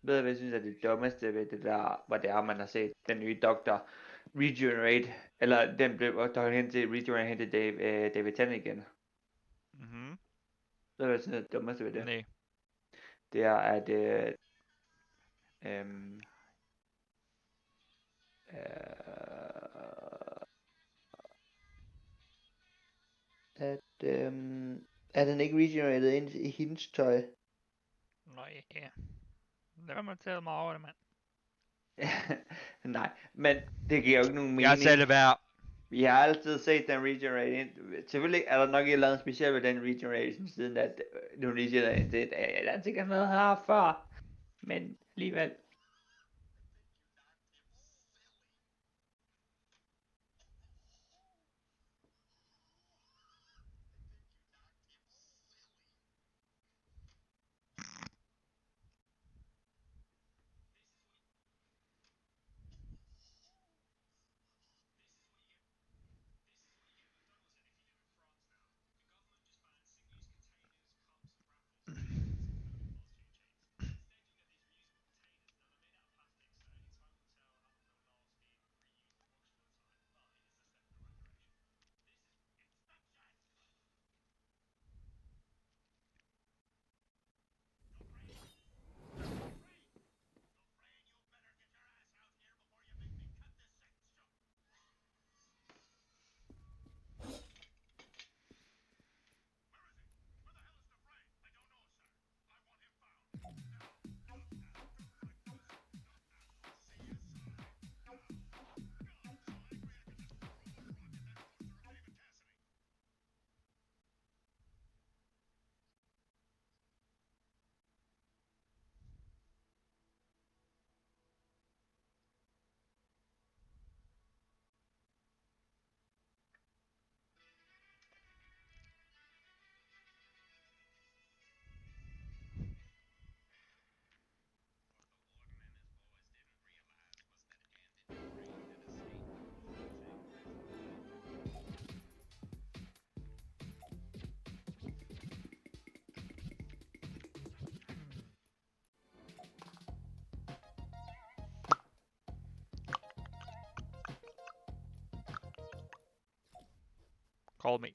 Ved du hvad jeg synes er det dummeste ved det der, hvor det er, man har set den nye Dr. Regenerate, eller den blev Dr. hen til Regenerate hen til David Tennant igen. Mhm. Ved du hvad jeg synes er det dummeste ved det? Nej. Det er, at at den ikke regenerated ind i hendes tøj. Nej, ja. Lad være med at tale mig over det, mand. Nej, men det giver jo ikke nogen mening. Jeg sagde det værd. Vi har altid set den regenerate ind. Selvfølgelig er der nok et eller andet specielt ved den regeneration, siden at nu regenerate ind til, der er sikkert noget her før. Men alligevel. Call me.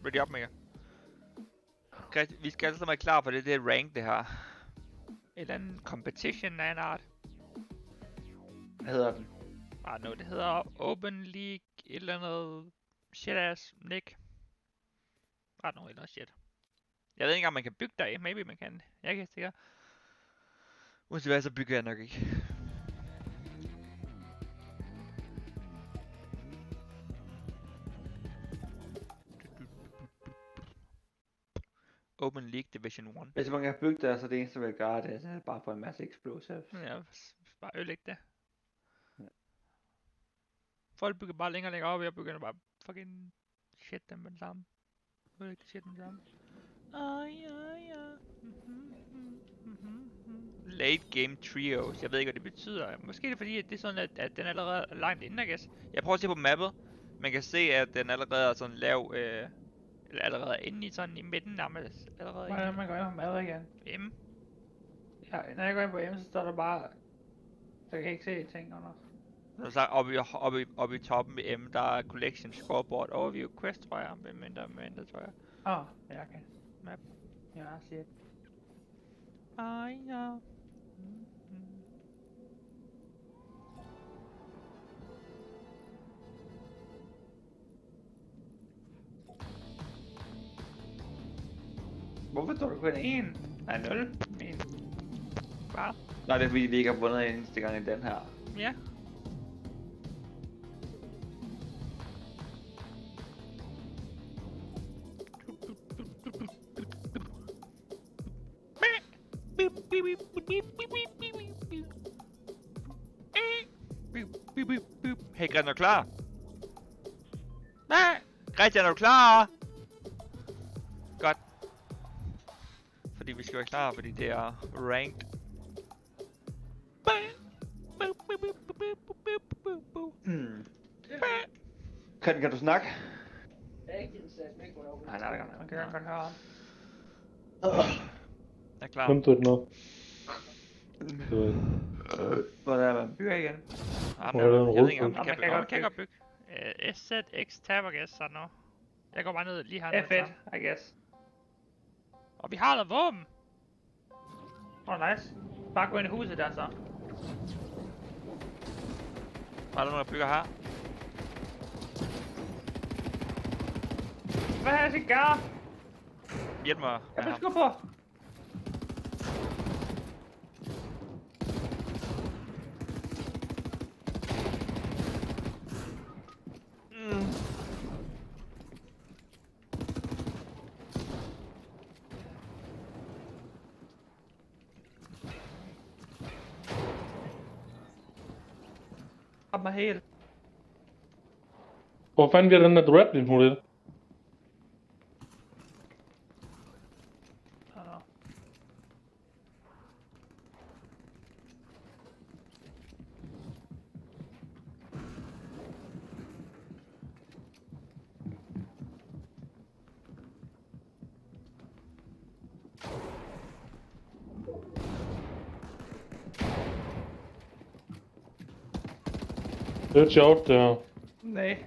Ready op, Mega. Vi skal altså være klar på det er rank, det her. Et eller andet competition af en art. Hvad hedder den? Det hedder Open League, et eller andet shit-ass Nick. Noget eller shit. Jeg ved ikke engang, man kan bygge der. Maybe man kan. Jeg kan ikke sikkert. Uanset hvad, så bygger jeg nok ikke. Open League Division 1. Hvis man kan bygge der, så det eneste, man gør, det er bare få en masse explosives. Ja, bare ødelægge det. Ja. Folk bygger bare længere og længere op, og jeg begynder bare fucking shit dem med den samme. Ødelægge shit den samme. Late Game Trios. Jeg ved ikke, hvad det betyder. Måske er det fordi, at det er sådan, at den allerede er langt inde, I guess. Jeg prøver at se på mappet. Man kan se, at den allerede er sådan lav... eller allerede er inde i sådan i midten nærmest. Allerede Hvordan man går ind på mappet igen? M. Ja, når jeg går ind på M, så står der bare... Så jeg kan ikke se ting under. Så oppe i toppen ved M, der er Collection, Scoreboard, Overview, Quest, tror jeg. Mindre, tror jeg. Ja, okay. Map. Ja, shit. Ja. Hvorfor står du kun 1? Nej, 0. 1. Hvad? Nej, det er fordi, vi ikke har vundet en eneste gang i den her. Ja. Hey, Gren, er du klar? Nej! Christian, er du klar? Godt. Fordi vi skal være klar, fordi det er ranked. Kan du snakke? Nej, man kan godt høre ham. Jeg er klar. Kom du nu. Hvordan er man? Bygger igen. Jeg ved ikke om man kan godt bygge. SZ, X, tab, I guess, sådan noget. Jeg går bare ned lige her. F1, I guess. Og vi har noget våben. Nice. Bare gå ind i huset der så. Er der nogen, der bygger her? Hvad er det, cigar? Hjælp mig. Jeg vil skubbe på. Mig helt. Hvor fanden bliver den der grappling-model? Det er sjovt, det her. Nej.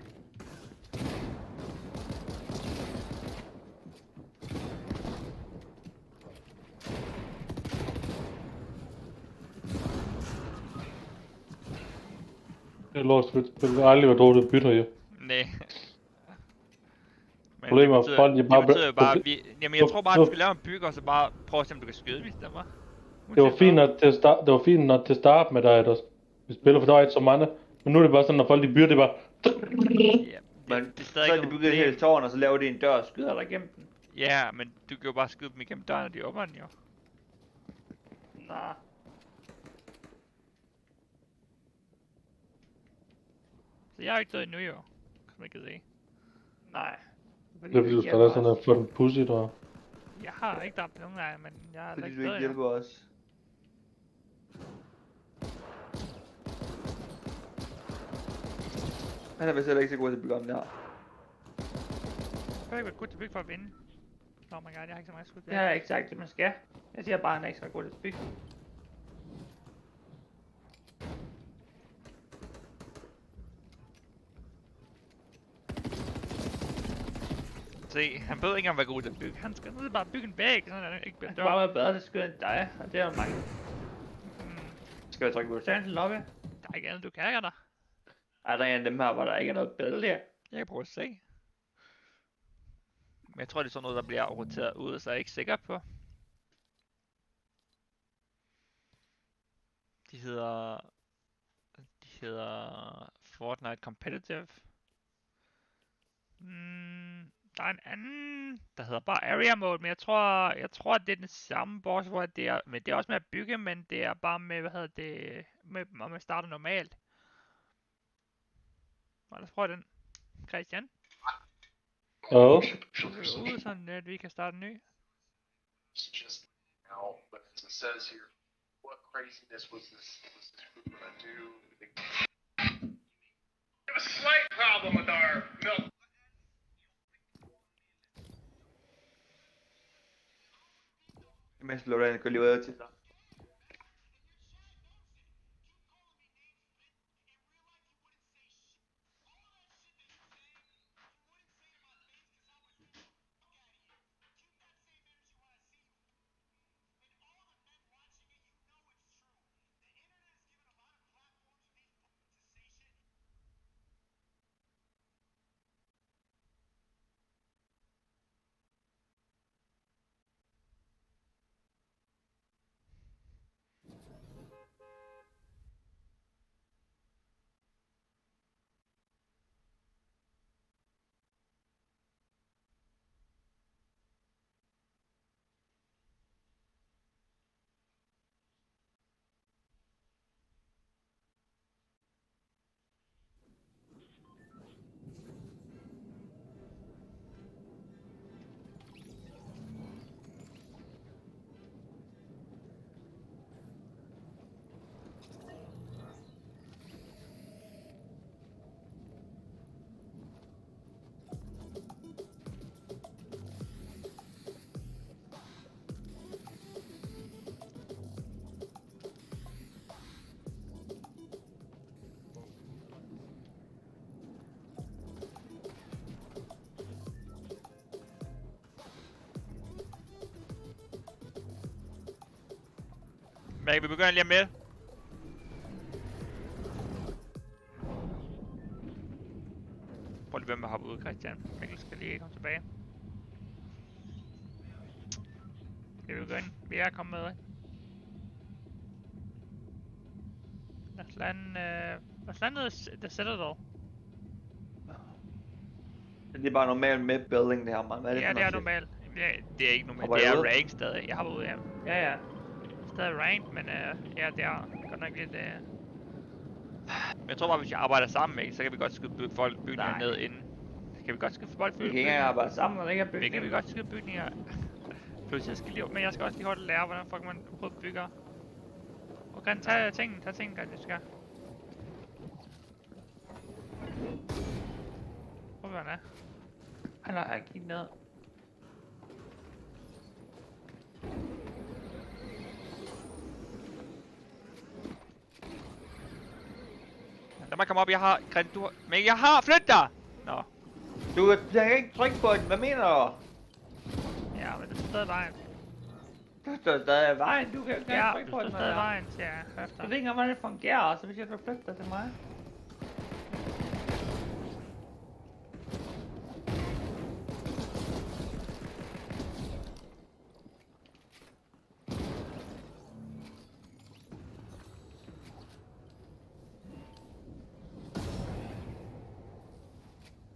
Det er lort spil. Det har aldrig været dårligt bytter, jo. Nej. Problemet er, folk de bare... Det betyder bare, at vi... Jamen, jeg tror bare, at du skal lave en bygge, og så bare prøve at se, om du kan skyde, hvis det var. Det var fint nok til at starte med dig, at vi spiller, for der var ikke så mange. Men nu er det bare sådan, når folk de bygger, det bare... Ja, men så er de bygget et helt tårn, og så laver de en dør og skyder dig igennem den. Ja, men du kan jo bare skyde dem igennem døren, og de åbner den jo. Nå. Så jeg er ikke død endnu, jo. Kan man ikke se. Nej. Det er fordi, du skal lade sådan en fucking pussy, der. Jeg har ikke dræbt nogen af men jeg er fordi ikke du ikke hjælper os. Han er vist heller ikke så god til at bygge om der. Jeg har ikke været god til at bygge for at vinde. Oh my god, jeg har ikke så meget skud. Det har jeg ikke sagt, det man skal. Jeg siger bare, at han er ikke så god til at bygge. Se, han behøver ikke engang være god til at bygge. Han skal ned bare bygge en væg, så han ikke bliver Han skal bare være bedre til at skyde end dig, og det er jo mange. Skal jeg trykke på stand til lobby? Der er ikke andet, du kan der. Er der en af dem her, hvor der ikke er noget billede her? Jeg kan prøve at se. Men jeg tror, det er sådan noget, der bliver roteret ud, så jeg er ikke sikker på. De hedder Fortnite Competitive. Der er en anden, der hedder bare Area Mode, men jeg tror, at det er den samme boss, hvor det er, men det er også med at bygge, men det er bare med, med om man starter normalt. Og lad os prøve den. Christian? Oh. Ude sådan, at vi kan starte en ny. Just now, but as it says here, what craziness was this group gonna do? We have a slight problem with our milk. Imens Lorraine går lige ud til dig. Men vi begynder lige med. Prøv lige hvem at hoppe ud, Christian. Mikkel skal lige komme tilbage. Det vil begynde. Vi er kommet med. Lad os lande The Citadel. Det er bare normalt med building det her, man. Hvad er det ja, det er normalt. Det er ikke normalt. Det er rank stadig. Jeg har været ude af. Ja. Stadig ranked, men ja, det er godt nok lidt... Men jeg tror bare, hvis vi arbejder sammen, ikke, så kan vi godt skyde folk bygninger ned inden. Kan vi godt skyde folk bygninger? Vi kan ikke arbejde sammen, når der ikke er bygninger. Det kan vi godt skyde bygninger. Plus jeg skal lige... Men jeg skal også lige hurtigt lære, hvordan fuck man overhovedet bygger. Okay, tag tingene, du skal. Prøv hvad han er. Han har ikke givet ned. Lad mig komme op, jeg har... Men jeg har... Flyt dig! Nå. Du kan ikke trykke på den, hvad mener du? Ja, men det er stadig vejen. Du står stadig i vejen, du kan ikke trykke på den. Ja, du står stadig i vejen, siger jeg efter. Du ved ikke engang, hvordan det fungerer, så hvis jeg flytter dig til mig.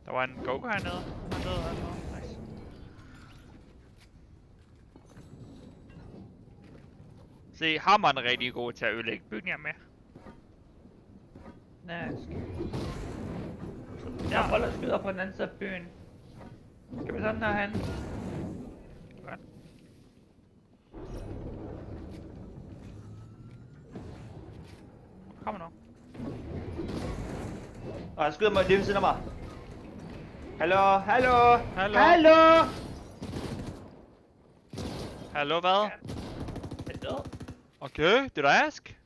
Der var en go-go hernede. Nice. Se, hammeren er rigtig god til at ødelægge bygninger med. Nice. Jeg holder skyder på den anden side af byen. Skal vi sådan herhen? Godt. Kom nu. Han skyder mig lige ved siden af mig. Hallo? Hallo hvad? Hallo? Okay, did I ask?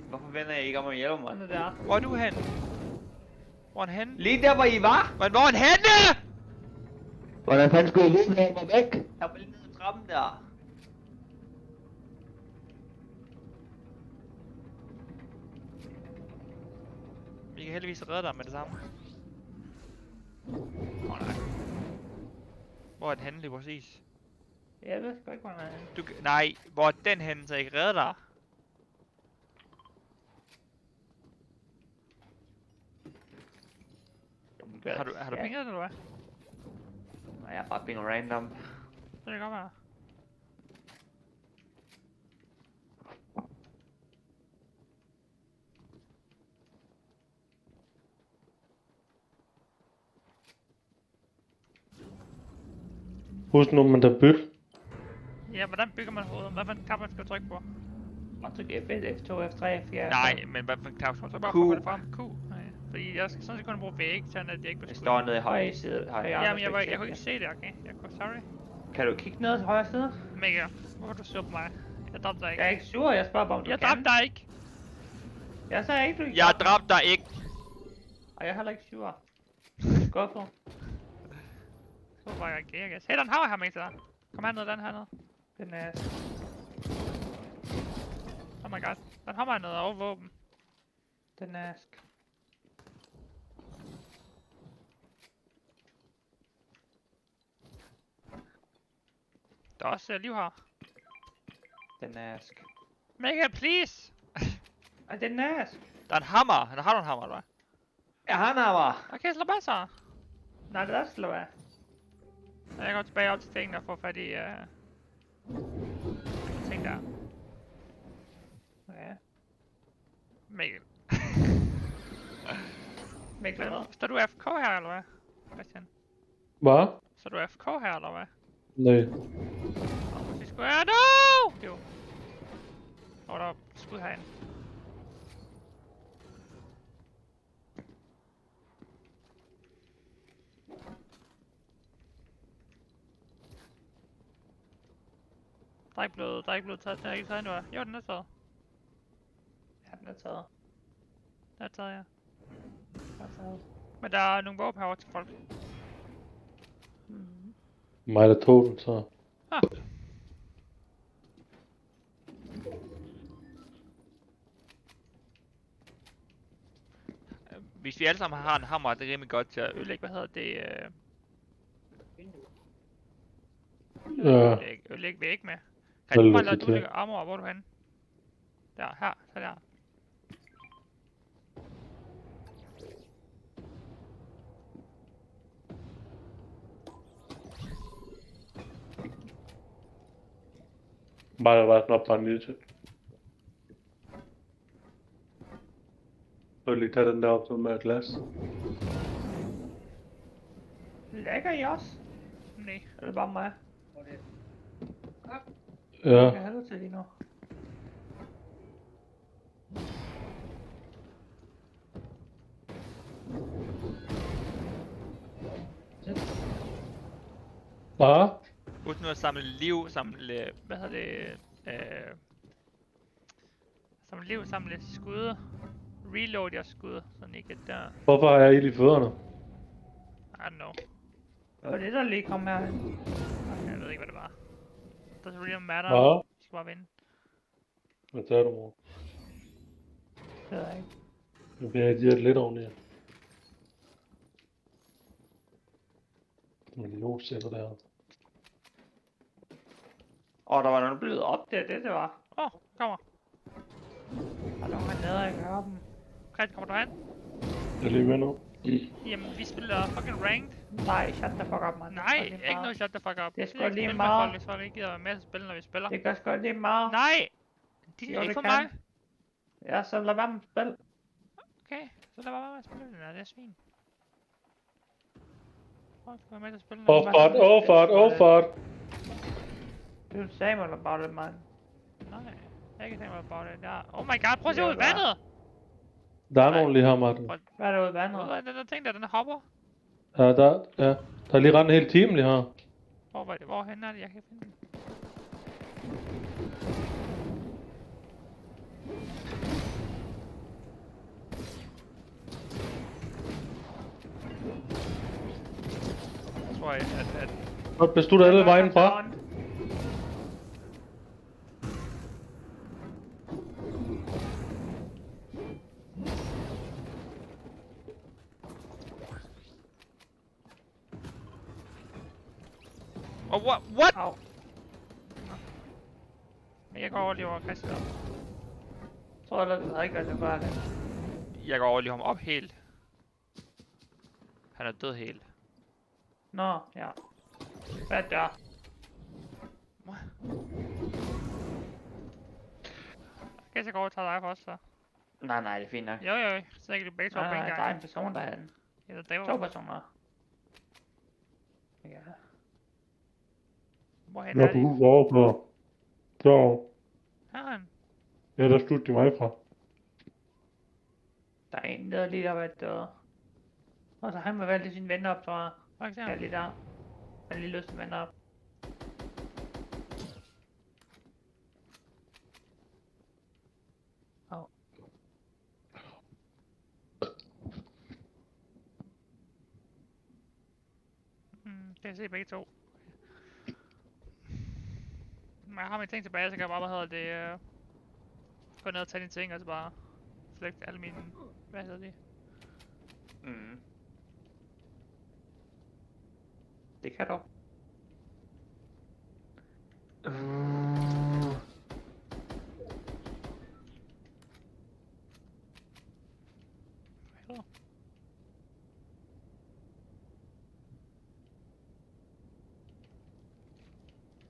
Hvorfor vender jeg ikke om at hjælpe mig? Hvor er du hen? Hvor er han henne? Lige der hvor I var? Men hvor er han henne? Hvordan fanden skulle jeg vide, mig væk? Jeg var lige nede ad trappen der. Vi kan heldigvis redde dig med det samme. Nej. Hvor er den henne lige præcis? Jeg ved sgu ikke, hvor den er henne. Nej, hvor er den henne, så jeg kan redde dig? Har du pinget, eller hvad? Nej, jeg har bare pinget random. Det kan godt være. Husk nu, man der bytte. Ja, hvordan bygger man hovedet? Hvad for en knap man skal trykke på? Man trykker F1, F2, F3, F4. Nej, men hvad for en knap skal man trykke på? Q. For at få det frem? Q. Nej. Fordi jeg skal sådan set kun bruge væg, sådan at jeg ikke bliver skudt. Det står nede i højre side. Jamen, jeg kunne ikke se det, okay? Sorry. Kan du kigge ned til højre side? Mega. Hvorfor er du sur på mig? Jeg dræbte dig ikke. Jeg er ikke sur, jeg spørger bare om du kan. Jeg dræbte dig ikke. Jeg sagde ikke, du ikke. Jeg dræbte dig ikke. Og jeg er heller ikke sur. Skuffet. Så var jeg ikke gas. Hey, der er en hammer her med til dig. Kom herned, den hernede. Den er... Oh my god. Den hammer hernede over våben. Den er... Der er også liv her. Den er ask. Mega, please! Ej, den er ask. Der er en hammer. Har du en hammer, eller hvad? Jeg har en hammer. Okay, slå bare så. Nej, det er slå af. Jeg går tilbage op til tingene og får fat i... ting der. Okay. Mikkel. Mikkel, hvad? Står du FK her, eller hvad? Christian? Hvad? Står du FK her, eller hvad? Nej. Vi skulle... No! Jo. Der er skud herinde. Der er ikke blevet taget. Den er ikke taget endnu, jo, den er taget. Ja, den er taget. Den er taget, ja. Den er taget. Men der er nogle våben herovre til folk. Mig der tog den, så. Ah. Hvis vi alle sammen har en hammer, det er rimelig godt til at ødelægge, hvad hedder det? Ødelægge væg med. Kan du bare lade du lægge armor, hvor er du henne? Der, her, så der. Bare snart bare en lille til. Så lige tage den der op som med glas. Lægger I også? Nej. Er det bare mig? Ja. Jeg har det til lige nu. Hvad? Husk nu at samle liv, samle... Hvad hedder det? Samle liv, samle skud. Reload jeres skud, så I kan der... Hvorfor har jeg ild i fødderne? I don't know. Det var det, der lige kom her. Okay, jeg ved ikke, hvad det var. Doesn't really matter. Hvad? Vi skal bare vinde. Hvad tager du, mor? Det ved jeg ikke. Nu bliver jeg dirret lidt oveni. Men lås sætter der. Der var nogen blevet op der, det var. Kommer. Der er nogen hernede, jeg kan høre dem. Christian, kommer du hen? Jeg er lige med nu. Jamen, vi spiller fucking ranked. Nej, shut the fuck up, man. Nej, ikke noget shut the fuck up. Det er sgu lige meget. Hvis folk ikke gider være med at spille, når vi spiller. Det gør sgu lige meget. Nej! De er ikke for mig. Ja, så lad være med at spille. Okay, så lad være med at spille den her, det er svin. Folk skal være med til at spille den. Fart. Du sagde mig about it, man. Nej, jeg kan tænke mig about it. Oh my god, prøv at se ud i vandet! Der er nogen lige her, Martin. Hvad er der ude i vandet? Hvad er den der ting der, den hopper? Ja, der er lige rendt en hel time lige her. Hvorhen er det, jeg kan finde den? Jeg tror jeg, at... Godt beslutter alle vejen fra. Oh, what? Au. Men jeg går over lige over Christian. Tror jeg, det ikke, at jeg bare det. Jeg går over lige ham op helt. Han er død helt. Nå, ja. Hvad der? Kan jeg gå over og tage dig for os, så? Nej, det er fint nok. Jo, så ikke det begge to på en gang. Der er en person, der er den. Ja, det var... 2 personer. Ja. Hvorhen Jeg er er de? på over. Så. Her er han. Ja, der slutter de mig fra. Der er en, der lige deroppe et dør. Og så han må valgte sine venner op, tror jeg. Okay. Ja, lige der. Han lige løst sine venner op. Kan jeg se begge to. Men jeg har mine ting tilbage, så kan jeg bare, gå ned og tage dine ting, og så bare flygte alle mine, hvad hedder det? Det kan du.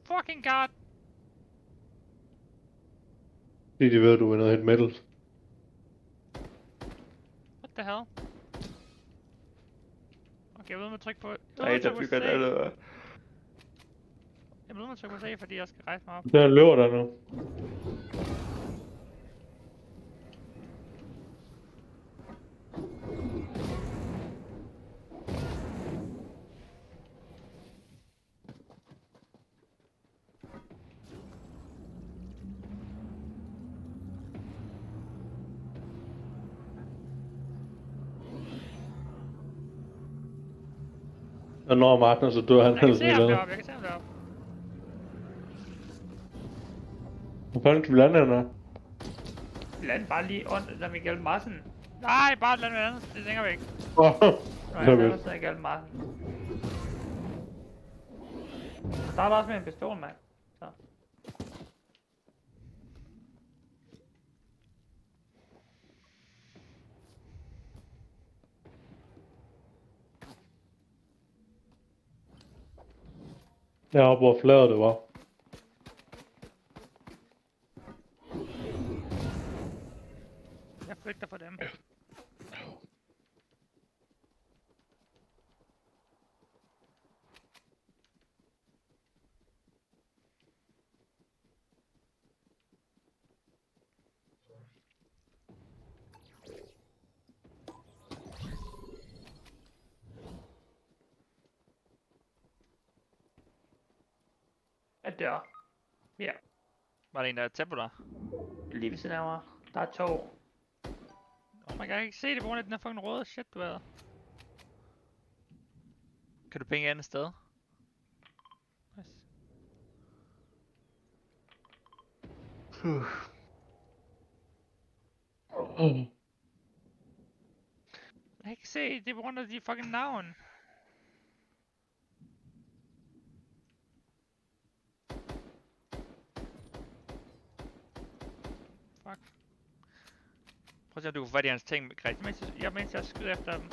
Fucking god! De ved, at du er nede helt metal. What the hell? Okay, jeg ved med at trykke på... Nej, der bygger det alle... Jeg ved med at trykke på C, fordi jeg skal rejse mig op. Der løber der nu. Og når Martin så dør han Jeg kan helst se ikke ham længere. deroppe, jeg kan se ham deroppe. Hvor fanden skal vi lande henne? Land bare lige under Michael Madsen. Nej, bare lad mig andet, det er længere væk. Nå, jeg lader sådan Michael Madsen. Der er der også med en pistol, mand. Så. Deroppe hvor fladet det var. Jeg flygter fra dem. At dør. Ja. Var der en, der er tæt på dig? Lige ved siden af mig. Der er 2. Man kan ikke se det på grund af den her fucking røde shit, du er. Kan du penge et andet sted? Jeg kan ikke se, det er på grund af de fucking navn. Fuck. Prøv at se, om du kan få fat i hans ting, Christian, mens jeg skyder efter dem.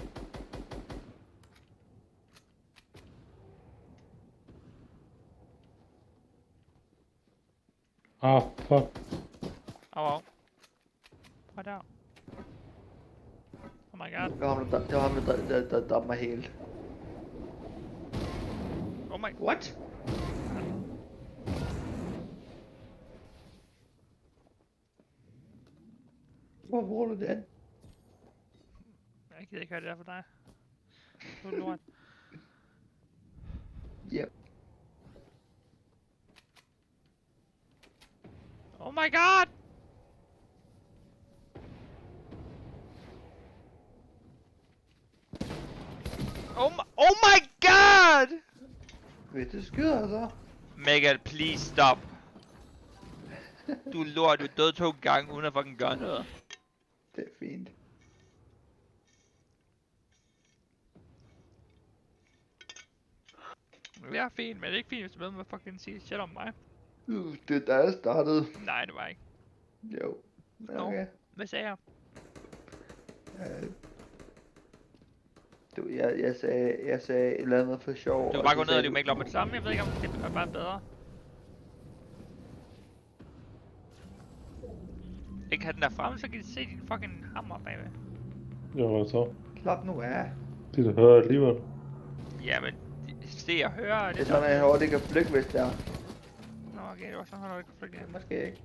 Ah, fuck. Au. Prøv der. Oh my god. Det var ham, der dræbte mig helt. Oh my... What? Hvor bruger du den? Jeg gider ikke høre det der for dig. Du er lort. Yep. Oh my god! Oh my god! Hvis du skyder så. Megal, please stop. Du er lort, du er død 2 gange uden at fucking gøre noget. Det er fint. Det er fint, men det er ikke fint, hvis du ved med at fucking sige shit om mig. Det er dig, der startede. Nej, det var ikke. Jo. Okay. Hvad sagde jeg? Jeg sagde et eller andet for sjov. Du kan bare gå ned og lige op med det samme. Jeg ved ikke, om det er bare bedre. Ikke have den der frem, så kan de se din fucking hammer bagved. Jo, hvad så? Klap nu af. De der hører alligevel. Jamen, se og høre. Det er sådan, at jeg hurtigt kan flygte, hvis det er. Nå, okay, det var sådan, at du kan flygte. Måske ikke.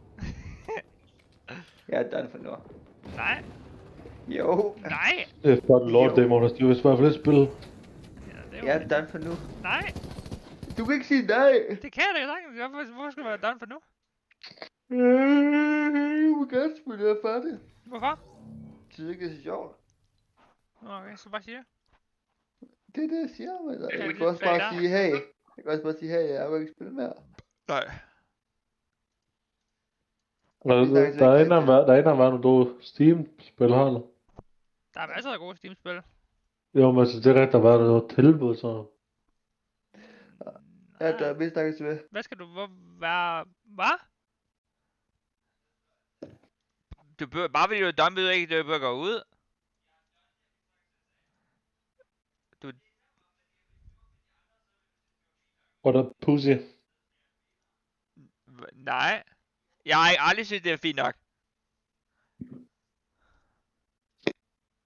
Jeg er done for nu. Nej. Jo. Nej. Det er bare lort demo, der styrer, hvis bare for det spil. Jeg er done for nu. Nej. Du kan ikke sige nej. Det kan jeg da ikke. Hvorfor skal du være done for nu? Du vil gerne spille det færdigt. Hvorfor? Jeg synes ikke, det er så sjovt. Okay, så bare sige det. Det er det, jeg siger, men jeg kan også bare sige, hey. Jeg kan også bare sige, hey, jeg vil ikke spille mere. Nej. Der er en af været nogle Steam-spil her, eller? Der er masser af gode Steam-spil. Jo, men altså, det er rigtigt, der var noget tilbud, så... Ja, der er vist snakkes ved. Hvad skal du være... Hvad? Du bør, bare fordi du er dum, ved du ikke, du bør gå ud. Du... What a pussy. Nej. Jeg har aldrig synes, det er fint nok.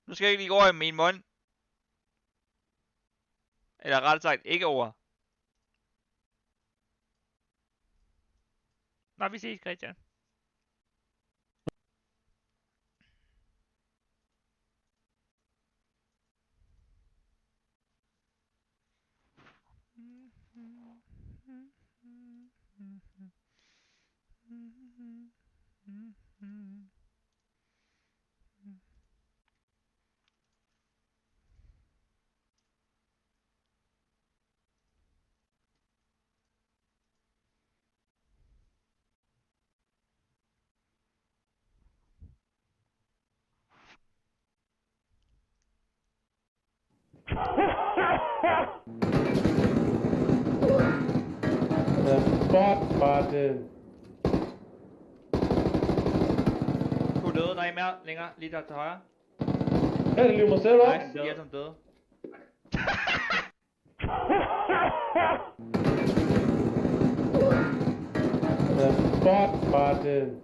Nu skal jeg ikke lige over i min mund. Eller rettere sagt, ikke over. Nå, vi ses, Christian. Fuck var det. Du er døde, der er en mere længere, lige der til højre. Ja, det er lige mig selv også. Nej, de er som døde. Fuck var det.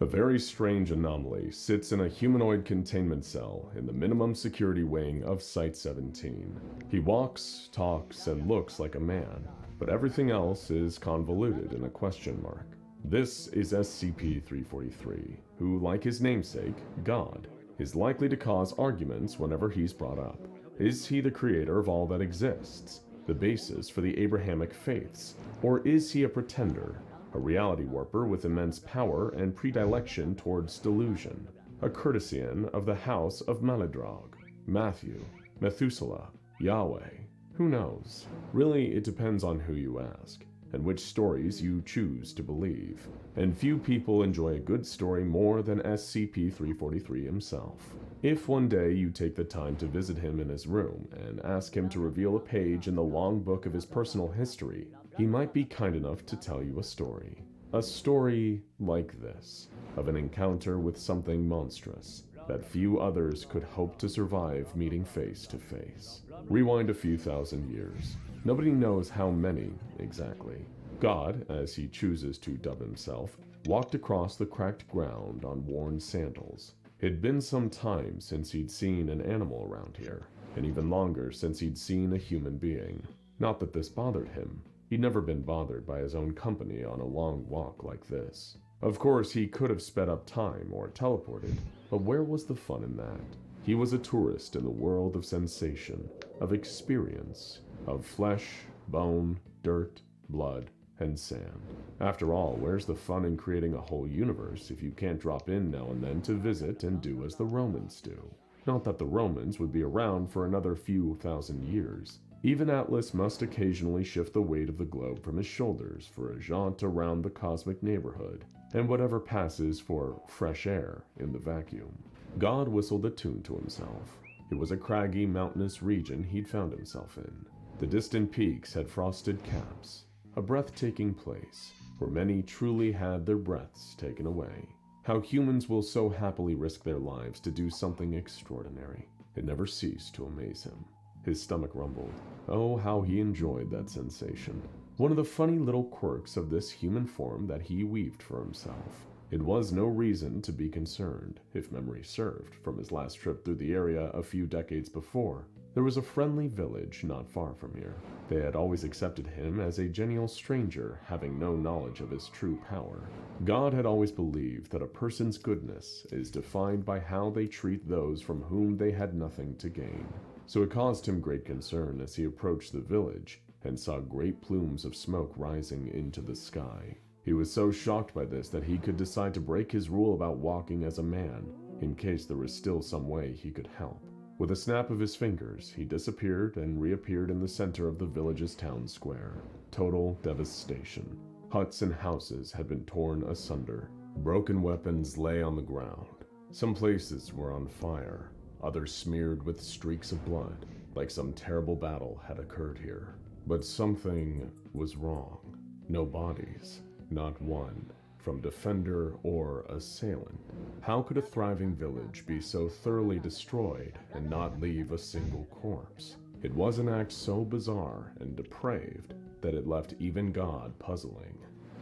A very strange anomaly sits in a humanoid containment cell in the minimum security wing of Site-17. He walks, talks, and looks like a man, but everything else is convoluted in a question mark. This is SCP-343, who, like his namesake, God, is likely to cause arguments whenever he's brought up. Is he the creator of all that exists, the basis for the Abrahamic faiths, or is he a pretender? A reality warper with immense power and predilection towards delusion, a courtesian of the house of Maladrog, Matthew, Methuselah, Yahweh. Who knows? Really, it depends on who you ask, and which stories you choose to believe. And few people enjoy a good story more than SCP-343 himself. If one day you take the time to visit him in his room and ask him to reveal a page in the long book of his personal history, he might be kind enough to tell you a story. A story like this, of an encounter with something monstrous that few others could hope to survive meeting face to face. Rewind a few thousand years. Nobody knows how many exactly. God, as he chooses to dub himself, walked across the cracked ground on worn sandals. It'd been some time since he'd seen an animal around here, and even longer since he'd seen a human being. Not that this bothered him. He'd never been bothered by his own company on a long walk like this. Of course, he could have sped up time or teleported, but where was the fun in that? He was a tourist in the world of sensation, of experience, of flesh, bone, dirt, blood, and sand. After all, where's the fun in creating a whole universe if you can't drop in now and then to visit and do as the Romans do? Not that the Romans would be around for another few thousand years. Even Atlas must occasionally shift the weight of the globe from his shoulders for a jaunt around the cosmic neighborhood, and whatever passes for fresh air in the vacuum. God whistled a tune to himself. It was a craggy, mountainous region he'd found himself in. The distant peaks had frosted caps, a breathtaking place where many truly had their breaths taken away. How humans will so happily risk their lives to do something extraordinary. It never ceased to amaze him. His stomach rumbled. Oh, how he enjoyed that sensation. One of the funny little quirks of this human form that he weaved for himself. It was no reason to be concerned, if memory served, from his last trip through the area a few decades before. There was a friendly village not far from here. They had always accepted him as a genial stranger, having no knowledge of his true power. God had always believed that a person's goodness is defined by how they treat those from whom they had nothing to gain. So it caused him great concern as he approached the village and saw great plumes of smoke rising into the sky. He was so shocked by this that he could decide to break his rule about walking as a man, in case there was still some way he could help. With a snap of his fingers, he disappeared and reappeared in the center of the village's town square. Total devastation. Huts and houses had been torn asunder. Broken weapons lay on the ground. Some places were on fire, others smeared with streaks of blood, like some terrible battle had occurred here. But something was wrong. No bodies, not one, from defender or assailant. How could a thriving village be so thoroughly destroyed and not leave a single corpse? It was an act so bizarre and depraved that it left even God puzzling.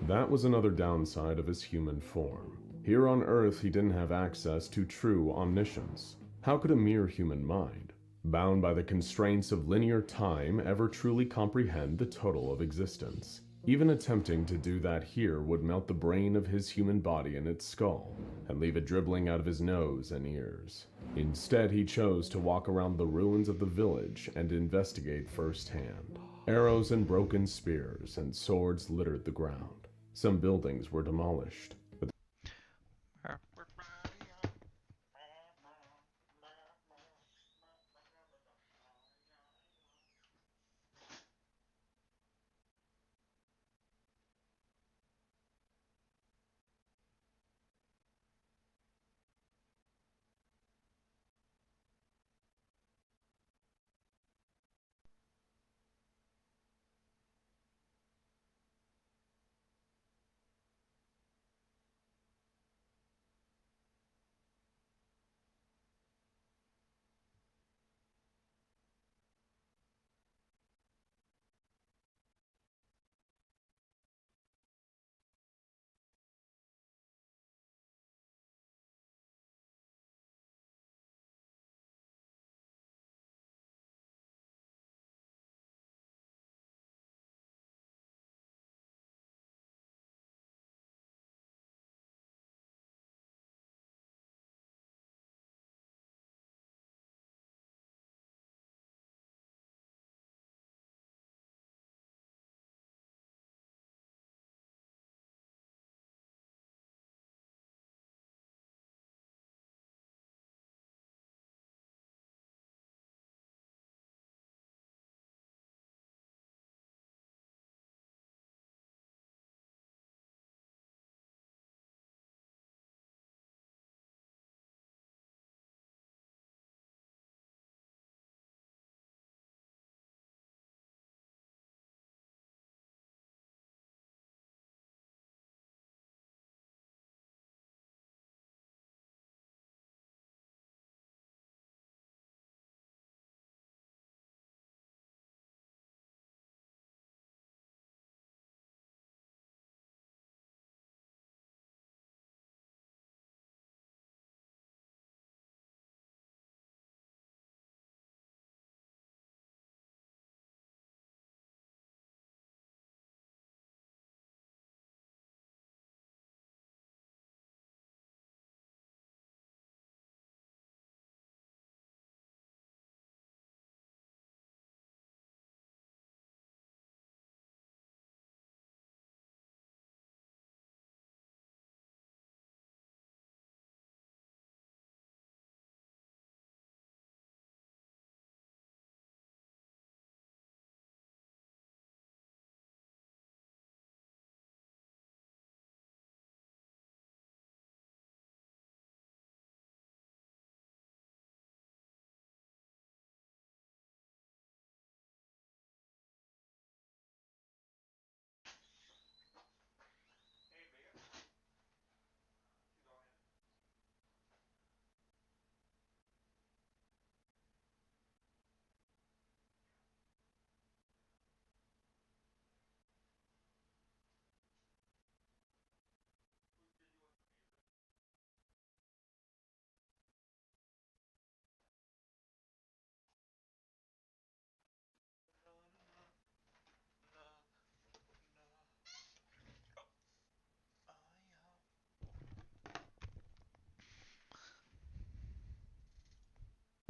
That was another downside of his human form. Here on Earth, he didn't have access to true omniscience. How could a mere human mind, bound by the constraints of linear time, ever truly comprehend the total of existence? Even attempting to do that here would melt the brain of his human body in its skull, and leave it dribbling out of his nose and ears. Instead, he chose to walk around the ruins of the village and investigate firsthand. Arrows and broken spears and swords littered the ground. Some buildings were demolished, but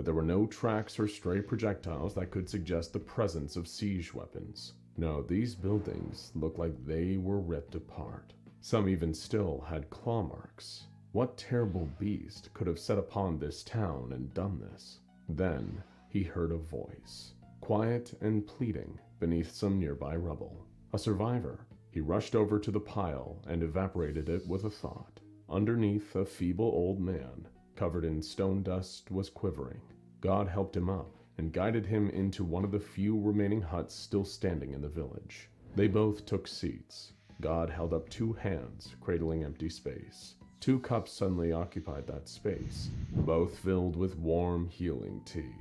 but there were no tracks or stray projectiles that could suggest the presence of siege weapons. No, these buildings looked like they were ripped apart. Some even still had claw marks. What terrible beast could have set upon this town and done this? Then he heard a voice, quiet and pleading, beneath some nearby rubble. A survivor. He rushed over to the pile and evaporated it with a thought. Underneath, a feeble old man, covered in stone dust, was quivering. God helped him up and guided him into one of the few remaining huts still standing in the village. They both took seats. God held up 2 hands, cradling empty space. 2 cups suddenly occupied that space, both filled with warm, healing tea.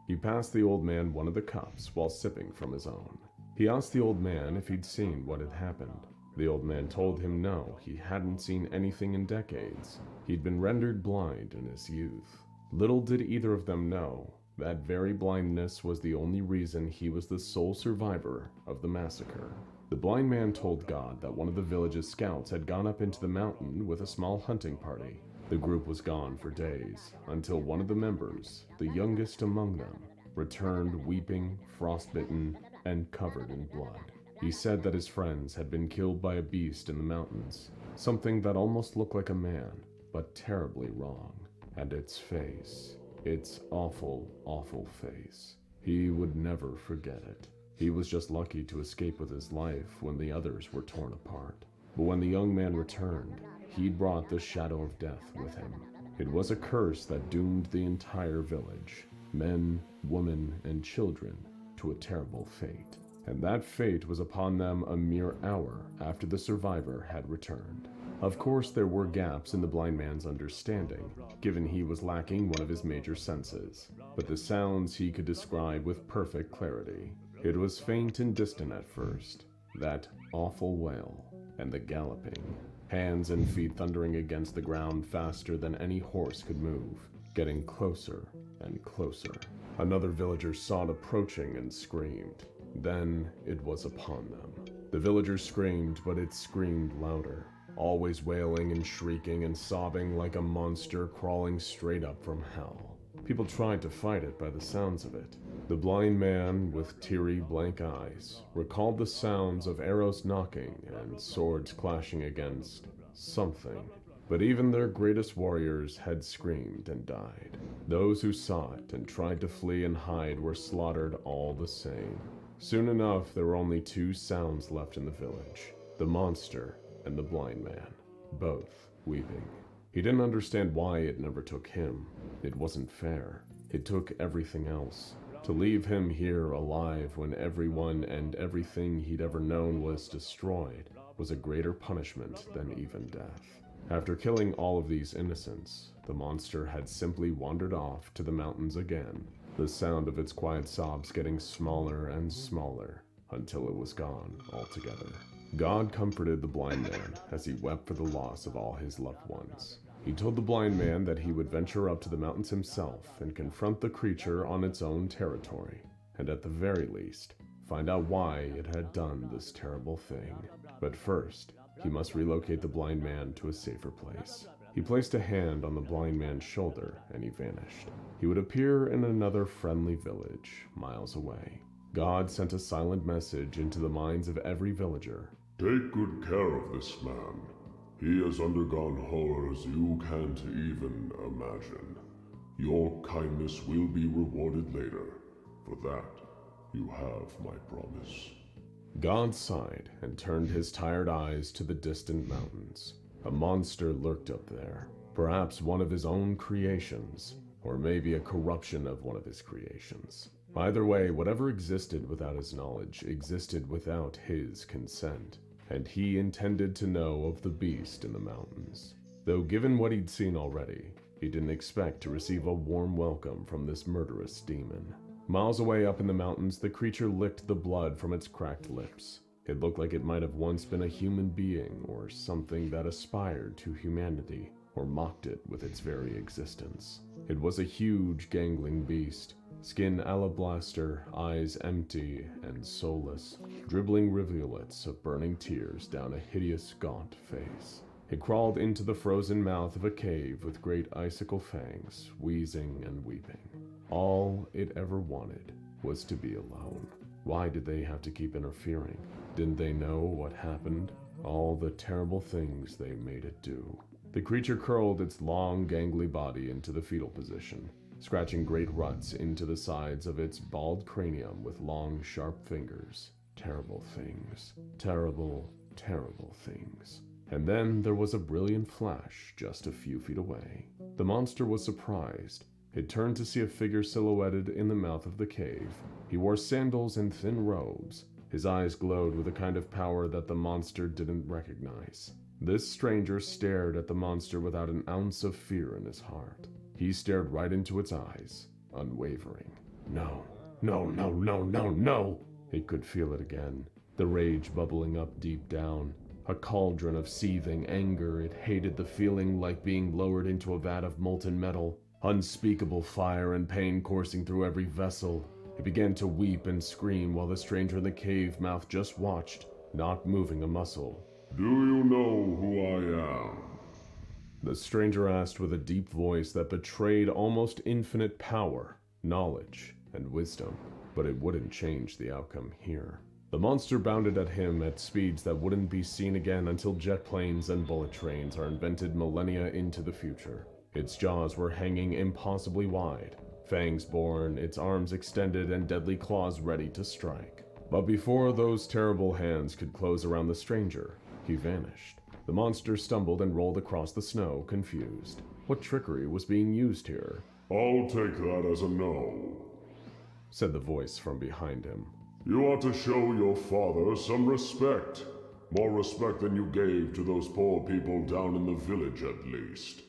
He passed the old man one of the cups while sipping from his own. He asked the old man if he'd seen what had happened. The old man told him no, he hadn't seen anything in decades. He'd been rendered blind in his youth. Little did either of them know that very blindness was the only reason he was the sole survivor of the massacre. The blind man told God that one of the village's scouts had gone up into the mountain with a small hunting party. The group was gone for days, until one of the members, the youngest among them, returned weeping, frostbitten, and covered in blood. He said that his friends had been killed by a beast in the mountains, something that almost looked like a man, but terribly wrong. And its face, its awful, awful face. He would never forget it. He was just lucky to escape with his life when the others were torn apart. But when the young man returned, he brought the shadow of death with him. It was a curse that doomed the entire village, men, women, and children, to a terrible fate. And that fate was upon them a mere hour after the survivor had returned. Of course, there were gaps in the blind man's understanding, given he was lacking one of his major senses, but the sounds he could describe with perfect clarity. It was faint and distant at first, that awful wail, and the galloping, hands and feet thundering against the ground faster than any horse could move, getting closer and closer. Another villager saw it approaching and screamed. Then it was upon them. The villager screamed, but it screamed louder, always wailing and shrieking and sobbing like a monster crawling straight up from hell. People tried to fight it by the sounds of it. The blind man, with teary, blank eyes, recalled the sounds of arrows knocking and swords clashing against something. But even their greatest warriors had screamed and died. Those who saw it and tried to flee and hide were slaughtered all the same. Soon enough, there were only 2 sounds left in the village: the monster and the blind man, both weeping. He didn't understand why it never took him. It wasn't fair. It took everything else. To leave him here alive when everyone and everything he'd ever known was destroyed was a greater punishment than even death. After killing all of these innocents, the monster had simply wandered off to the mountains again, the sound of its quiet sobs getting smaller and smaller until it was gone altogether. God comforted the blind man as he wept for the loss of all his loved ones. He told the blind man that he would venture up to the mountains himself and confront the creature on its own territory, and at the very least, find out why it had done this terrible thing. But first, he must relocate the blind man to a safer place. He placed a hand on the blind man's shoulder and he vanished. He would appear in another friendly village, miles away. God sent a silent message into the minds of every villager. Take good care of this man. He has undergone horrors you can't even imagine. Your kindness will be rewarded later. For that, you have my promise. God sighed and turned his tired eyes to the distant mountains. A monster lurked up there, perhaps one of his own creations, or maybe a corruption of one of his creations. Either way, whatever existed without his knowledge existed without his consent, and he intended to know of the beast in the mountains. Though given what he'd seen already, he didn't expect to receive a warm welcome from this murderous demon. Miles away up in the mountains, the creature licked the blood from its cracked lips. It looked like it might have once been a human being or something that aspired to humanity or mocked it with its very existence. It was a huge, gangling beast, skin alabaster, eyes empty and soulless, dribbling rivulets of burning tears down a hideous, gaunt face. It crawled into the frozen mouth of a cave with great icicle fangs, wheezing and weeping. All it ever wanted was to be alone. Why did they have to keep interfering? Didn't they know what happened? All the terrible things they made it do. The creature curled its long, gangly body into the fetal position, scratching great ruts into the sides of its bald cranium with long, sharp fingers. Terrible things. Terrible, terrible things. And then there was a brilliant flash just a few feet away. The monster was surprised. It turned to see a figure silhouetted in the mouth of the cave. He wore sandals and thin robes. His eyes glowed with a kind of power that the monster didn't recognize. This stranger stared at the monster without an ounce of fear in his heart. He stared right into its eyes, unwavering. No, no, no, no, no, no! It could feel it again, the rage bubbling up deep down. A cauldron of seething anger. It hated the feeling like being lowered into a vat of molten metal. Unspeakable fire and pain coursing through every vessel. It began to weep and scream while the stranger in the cave mouth just watched, not moving a muscle. Do you know who I am? The stranger asked with a deep voice that betrayed almost infinite power, knowledge, and wisdom. But it wouldn't change the outcome here. The monster bounded at him at speeds that wouldn't be seen again until jet planes and bullet trains are invented millennia into the future. Its jaws were hanging impossibly wide, fangs borne, its arms extended, and deadly claws ready to strike. But before those terrible hands could close around the stranger, he vanished. The monster stumbled and rolled across the snow, confused. What trickery was being used here? I'll take that as a no, said the voice from behind him. You ought to show your father some respect. More respect than you gave to those poor people down in the village, at least.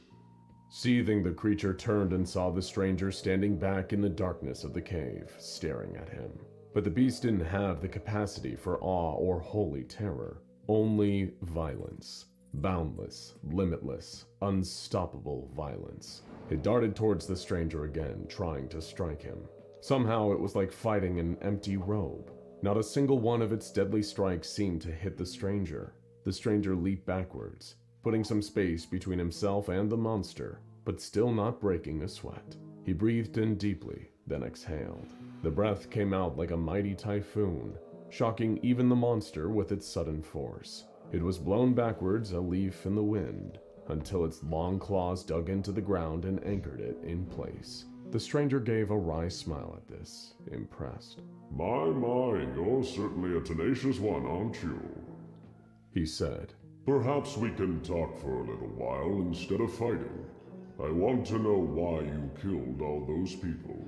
Seething, the creature turned and saw the stranger standing back in the darkness of the cave, staring at him. But the beast didn't have the capacity for awe or holy terror. Only violence. Boundless, limitless, unstoppable violence. It darted towards the stranger again, trying to strike him. Somehow it was like fighting an empty robe. Not a single one of its deadly strikes seemed to hit the stranger. The stranger leaped backwards, putting some space between himself and the monster, but still not breaking a sweat. He breathed in deeply, then exhaled. The breath came out like a mighty typhoon, shocking even the monster with its sudden force. It was blown backwards, a leaf in the wind, until its long claws dug into the ground and anchored it in place. The stranger gave a wry smile at this, impressed. My, you're certainly a tenacious one, aren't you? He said. Perhaps we can talk for a little while instead of fighting. I want to know why you killed all those people.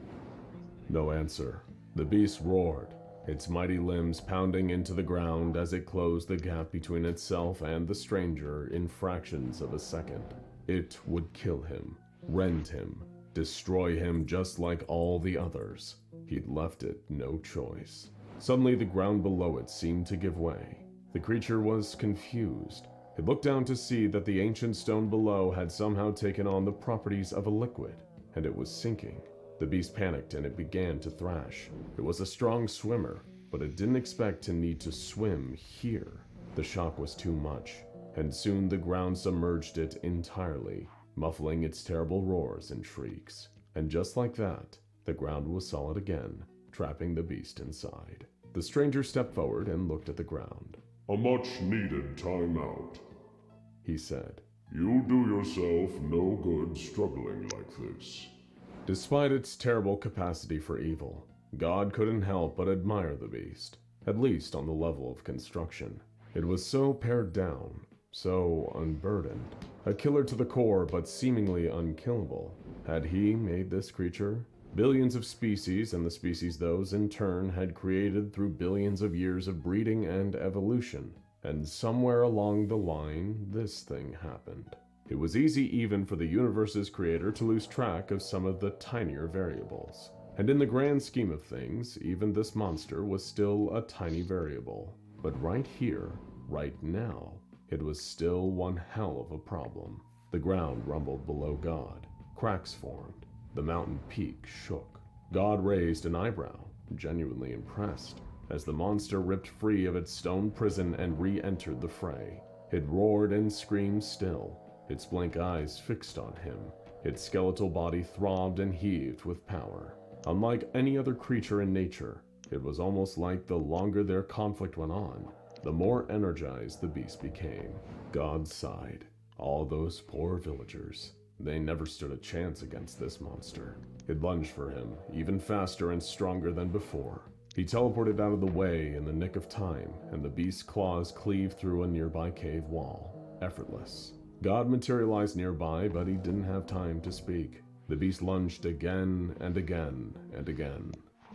No answer. The beast roared, its mighty limbs pounding into the ground as it closed the gap between itself and the stranger in fractions of a second. It would kill him, rend him, destroy him just like all the others. He'd left it no choice. Suddenly the ground below it seemed to give way. The creature was confused. It looked down to see that the ancient stone below had somehow taken on the properties of a liquid, and it was sinking. The beast panicked and it began to thrash. It was a strong swimmer, but it didn't expect to need to swim here. The shock was too much, and soon the ground submerged it entirely, muffling its terrible roars and shrieks. And just like that, the ground was solid again, trapping the beast inside. The stranger stepped forward and looked at the ground. A much-needed timeout, he said. You'll do yourself no good struggling like this. Despite its terrible capacity for evil, God couldn't help but admire the beast, at least on the level of construction. It was so pared down, so unburdened, a killer to the core but seemingly unkillable. Had he made this creature? Billions of species, and the species those in turn had created through billions of years of breeding and evolution. And somewhere along the line, this thing happened. It was easy even for the universe's creator to lose track of some of the tinier variables. And in the grand scheme of things, even this monster was still a tiny variable. But right here, right now, it was still one hell of a problem. The ground rumbled below God. Cracks formed. The mountain peak shook. God raised an eyebrow, genuinely impressed, as the monster ripped free of its stone prison and re-entered the fray. It roared and screamed still, its blank eyes fixed on him. Its skeletal body throbbed and heaved with power. Unlike any other creature in nature, it was almost like the longer their conflict went on, the more energized the beast became. God sighed. All those poor villagers. They never stood a chance against this monster. It lunged for him, even faster and stronger than before. He teleported out of the way in the nick of time, and the beast's claws cleaved through a nearby cave wall. Effortless. God materialized nearby, but he didn't have time to speak. The beast lunged again and again and again.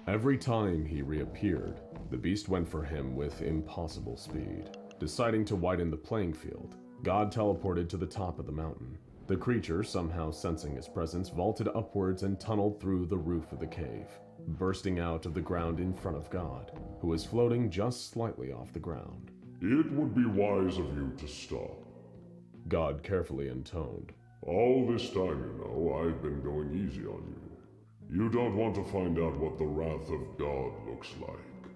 Every time he reappeared, the beast went for him with impossible speed. Deciding to widen the playing field, God teleported to the top of the mountain. The creature, somehow sensing his presence, vaulted upwards and tunneled through the roof of the cave, bursting out of the ground in front of God, who was floating just slightly off the ground. It would be wise of you to stop. God carefully intoned. All this time, you know, I've been going easy on you. You don't want to find out what the wrath of God looks like.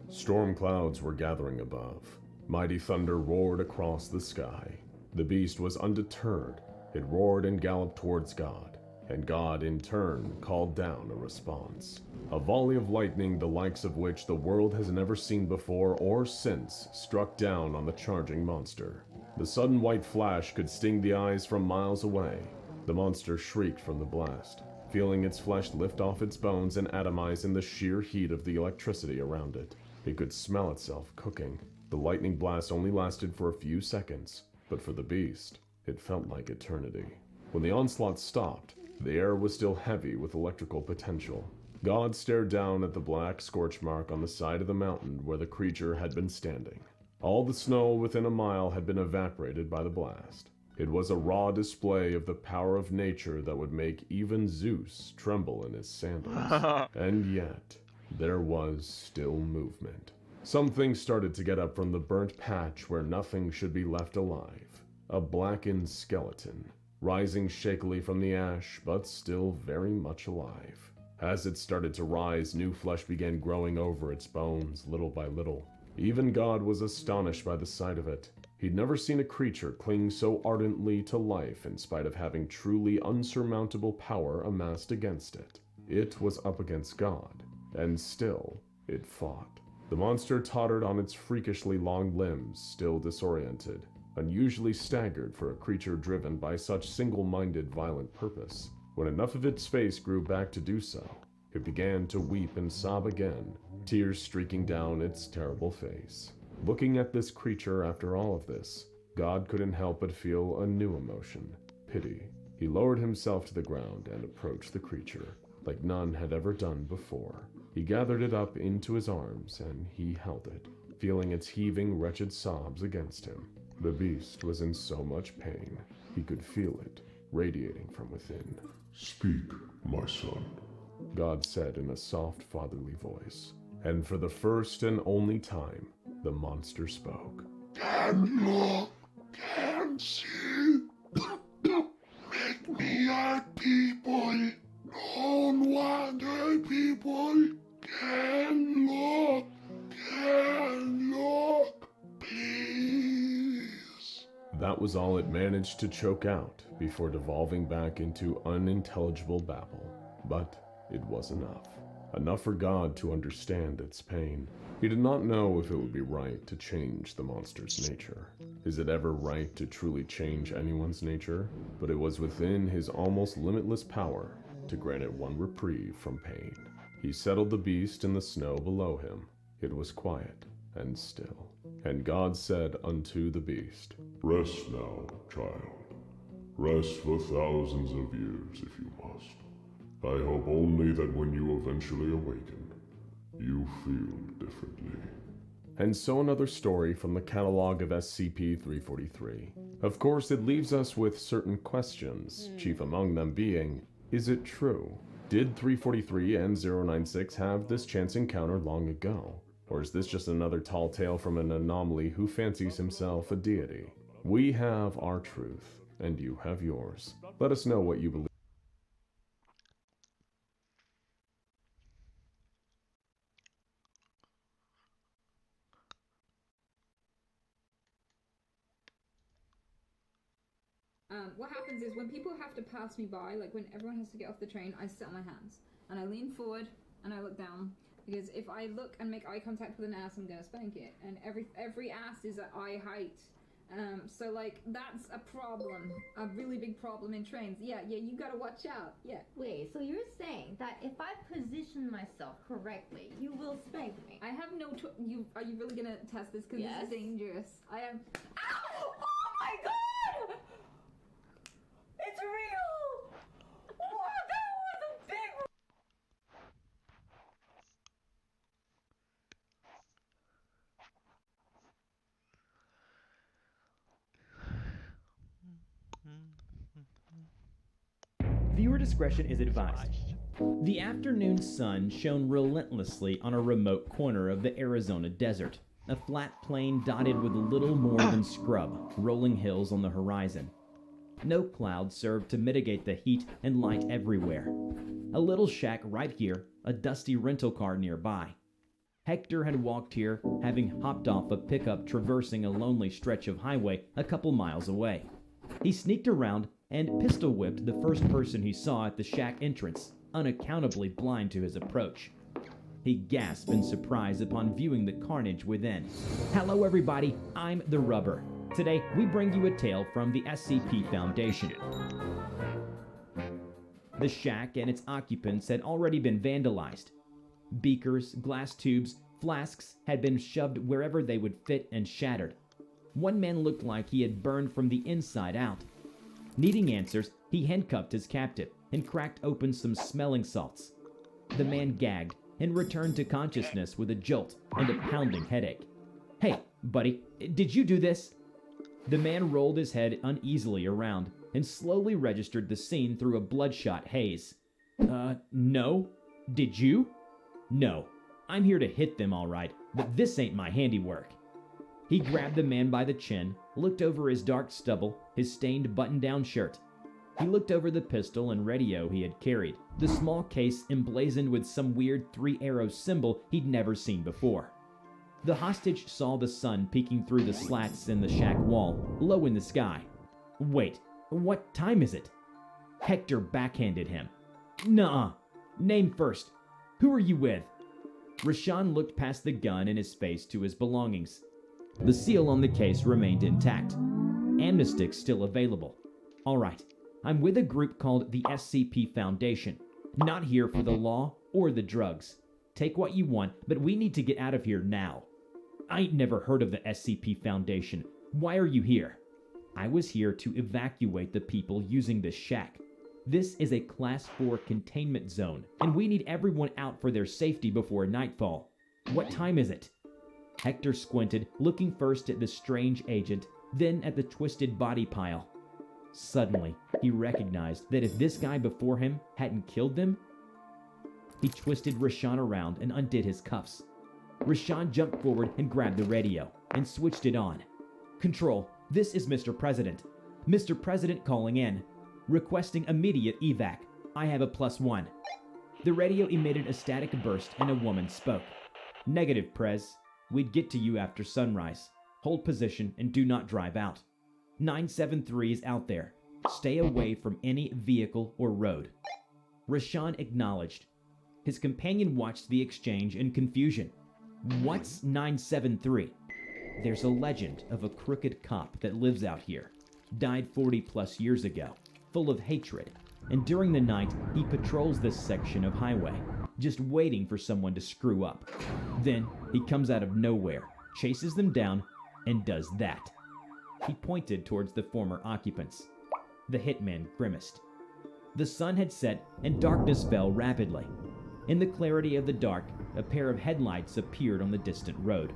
Storm clouds were gathering above. Mighty thunder roared across the sky. The beast was undeterred. It roared and galloped towards God, and God, in turn, called down a response. A volley of lightning the likes of which the world has never seen before or since struck down on the charging monster. The sudden white flash could sting the eyes from miles away. The monster shrieked from the blast, feeling its flesh lift off its bones and atomize in the sheer heat of the electricity around it. It could smell itself cooking. The lightning blast only lasted for a few seconds, but for the beast, it felt like eternity. When the onslaught stopped, the air was still heavy with electrical potential. God stared down at the black scorch mark on the side of the mountain where the creature had been standing. All the snow within a mile had been evaporated by the blast. It was a raw display of the power of nature that would make even Zeus tremble in his sandals. And yet, there was still movement. Something started to get up from the burnt patch where nothing should be left alive. A blackened skeleton, rising shakily from the ash, but still very much alive. As it started to rise, new flesh began growing over its bones, little by little. Even God was astonished by the sight of it. He'd never seen a creature cling so ardently to life in spite of having truly unsurmountable power amassed against it. It was up against God, and still, it fought. The monster tottered on its freakishly long limbs, still disoriented, unusually staggered for a creature driven by such single-minded violent purpose. When enough of its space grew back to do so, it began to weep and sob again, tears streaking down its terrible face. Looking at this creature after all of this, God couldn't help but feel a new emotion, pity. He lowered himself to the ground and approached the creature, like none had ever done before. He gathered it up into his arms, and he held it, feeling its heaving, wretched sobs against him. The beast was in so much pain, he could feel it, radiating from within. Speak, my son, God said in a soft, fatherly voice. And for the first and only time, the monster spoke. Can look, can see, make me hurt people, don't want hurt people, can look, please. That was all it managed to choke out before devolving back into unintelligible babble. But it was enough. Enough for God to understand its pain. He did not know if it would be right to change the monster's nature. Is it ever right to truly change anyone's nature? But it was within his almost limitless power to grant it one reprieve from pain. He settled the beast in the snow below him. It was quiet and still. And God said unto the beast, Rest now, child. Rest for thousands of years if you must. I hope only that when you eventually awaken, you feel differently. And so another story from the catalog of SCP-343. Of course, it leaves us with certain questions, chief among them being, is it true? Did 343 and 096 have this chance encounter long ago? Or is this just another tall tale from an anomaly who fancies himself a deity? We have our truth, and you have yours. Let us know what you believe. What happens happens is when people have to pass me by, like when everyone has to get off the train, I sit on my hands and I lean forward and I look down, because if I look and make eye contact with an ass, I'm gonna spank it, and every ass is at eye height. So like that's a problem, a really big problem in trains. Yeah, you gotta watch out. Yeah. Wait, so you're saying that if I position myself correctly, you will spank me? I have no are you really gonna test this? Because this is dangerous. I am. Ow! Oh my god! It's real! Wow, that was a big. Viewer discretion is advised. The afternoon sun shone relentlessly on a remote corner of the Arizona desert, a flat plain dotted with little more than scrub, rolling hills on the horizon. No clouds served to mitigate the heat and light everywhere. A little shack right here, a dusty rental car nearby. Hector had walked here, having hopped off a pickup traversing a lonely stretch of highway a couple miles away. He sneaked around and pistol-whipped the first person he saw at the shack entrance, unaccountably blind to his approach. He gasped in surprise upon viewing the carnage within. Hello everybody, I'm the Rubber. Today, we bring you a tale from the SCP Foundation. The shack and its occupants had already been vandalized. Beakers, glass tubes, flasks had been shoved wherever they would fit and shattered. One man looked like he had burned from the inside out. Needing answers, he handcuffed his captive and cracked open some smelling salts. The man gagged and returned to consciousness with a jolt and a pounding headache. Hey, buddy, did you do this? The man rolled his head uneasily around and slowly registered the scene through a bloodshot haze. No. Did you? No. I'm here to hit them all right, but this ain't my handiwork. He grabbed the man by the chin, looked over his dark stubble, his stained button-down shirt. He looked over the pistol and radio he had carried, the small case emblazoned with some weird three-arrow symbol he'd never seen before. The hostage saw the sun peeking through the slats in the shack wall, low in the sky. Wait, what time is it? Hector backhanded him. Nuh-uh. Name first. Who are you with? Rashawn looked past the gun in his face to his belongings. The seal on the case remained intact. Amnestics still available. All right, I'm with a group called the SCP Foundation. Not here for the law or the drugs. Take what you want, but we need to get out of here now. I ain't never heard of the SCP Foundation. Why are you here? I was here to evacuate the people using this shack. This is a Class 4 containment zone, and we need everyone out for their safety before nightfall. What time is it? Hector squinted, looking first at the strange agent, then at the twisted body pile. Suddenly, he recognized that if this guy before him hadn't killed them, he twisted Rashawn around and undid his cuffs. Rashawn jumped forward and grabbed the radio, and switched it on. Control, this is Mr. President. Mr. President calling in. Requesting immediate evac. I have a +1. The radio emitted a static burst and a woman spoke. Negative, Prez. We'd get to you after sunrise. Hold position and do not drive out. 973 is out there. Stay away from any vehicle or road. Rashawn acknowledged. His companion watched the exchange in confusion. What's 973? There's a legend of a crooked cop that lives out here. Died 40+ years ago, full of hatred. And during the night, he patrols this section of highway, just waiting for someone to screw up. Then, he comes out of nowhere, chases them down, and does that. He pointed towards the former occupants. The hitman grimaced. The sun had set, and darkness fell rapidly. In the clarity of the dark, a pair of headlights appeared on the distant road.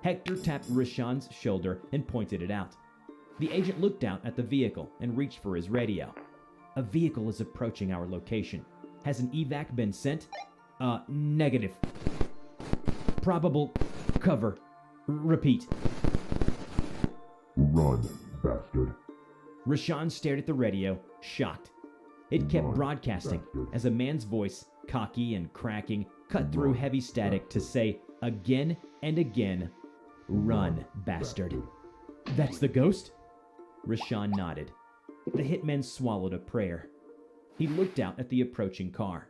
Hector tapped Rashawn's shoulder and pointed it out. The agent looked out at the vehicle and reached for his radio. A vehicle is approaching our location. Has an evac been sent? Negative. Probable cover. Repeat. Run, bastard. Rashawn stared at the radio, shocked. It kept broadcasting as a man's voice, cocky and cracking, cut through heavy static to say again and again, "Run, bastard." That's the ghost? Rashawn nodded. The hitman swallowed a prayer. He looked out at the approaching car.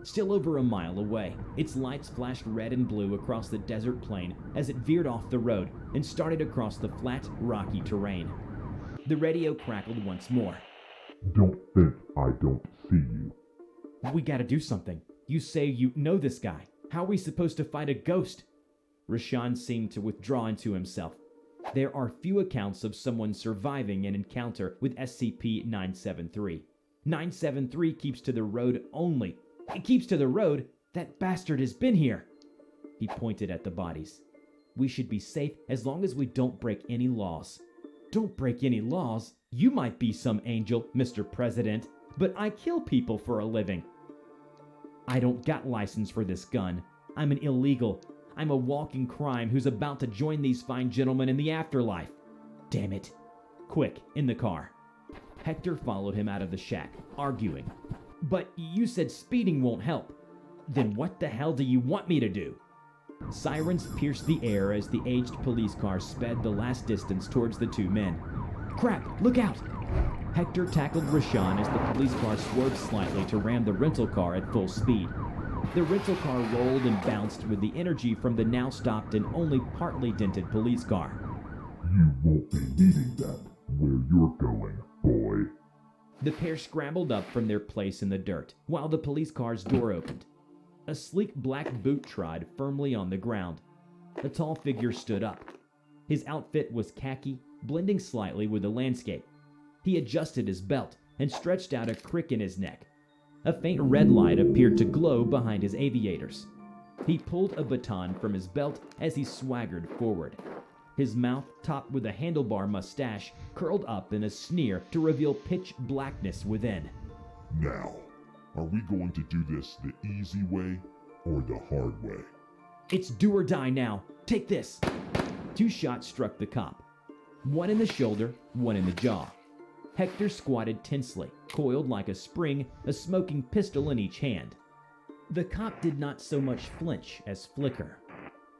Still over a mile away, its lights flashed red and blue across the desert plain as it veered off the road and started across the flat, rocky terrain. The radio crackled once more. Don't think I don't see you. We gotta do something. You say you know this guy. How are we supposed to fight a ghost? Rashawn seemed to withdraw into himself. There are few accounts of someone surviving an encounter with SCP-973. 973 keeps to the road only. It keeps to the road? That bastard has been here. He pointed at the bodies. We should be safe as long as we don't break any laws. Don't break any laws? You might be some angel, Mr. President, but I kill people for a living. I don't got license for this gun. I'm an illegal. I'm a walking crime who's about to join these fine gentlemen in the afterlife. Damn it. Quick, in the car. Hector followed him out of the shack, arguing. But you said speeding won't help. Then what the hell do you want me to do? Sirens pierced the air as the aged police car sped the last distance towards the two men. Crap, look out! Hector tackled Rashawn as the police car swerved slightly to ram the rental car at full speed. The rental car rolled and bounced with the energy from the now stopped and only partly dented police car. You won't be needing that where you're going, boy. The pair scrambled up from their place in the dirt, while the police car's door opened. A sleek black boot trod firmly on the ground. A tall figure stood up. His outfit was khaki, blending slightly with the landscape. He adjusted his belt and stretched out a crick in his neck. A faint red light appeared to glow behind his aviators. He pulled a baton from his belt as he swaggered forward. His mouth, topped with a handlebar mustache, curled up in a sneer to reveal pitch blackness within. Now, are we going to do this the easy way or the hard way? It's do or die now. Take this. 2 shots struck the cop. One in the shoulder, one in the jaw. Hector squatted tensely, coiled like a spring, a smoking pistol in each hand. The cop did not so much flinch as flicker.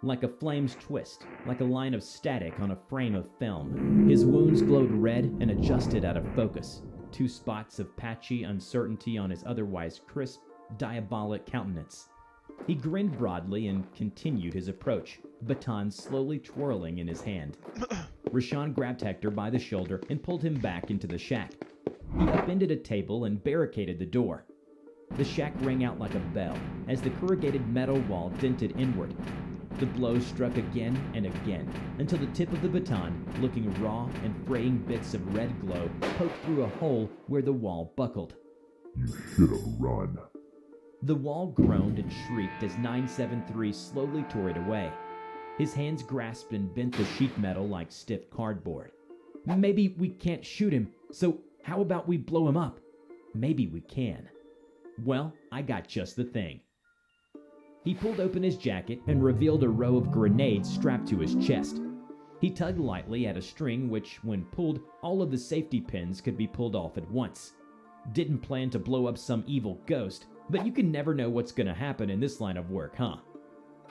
Like a flame's twist, like a line of static on a frame of film. His wounds glowed red and adjusted out of focus. 2 spots of patchy uncertainty on his otherwise crisp, diabolic countenance. He grinned broadly and continued his approach, baton slowly twirling in his hand. Rashawn grabbed Hector by the shoulder and pulled him back into the shack. He upended a table and barricaded the door. The shack rang out like a bell as the corrugated metal wall dented inward. The blows struck again and again until the tip of the baton, looking raw and fraying bits of red glow, poked through a hole where the wall buckled. You should have run. The wall groaned and shrieked as 973 slowly tore it away. His hands grasped and bent the sheet metal like stiff cardboard. Maybe we can't shoot him, so how about we blow him up? Maybe we can. Well, I got just the thing. He pulled open his jacket and revealed a row of grenades strapped to his chest. He tugged lightly at a string which, when pulled, all of the safety pins could be pulled off at once. Didn't plan to blow up some evil ghost, but you can never know what's gonna happen in this line of work, huh?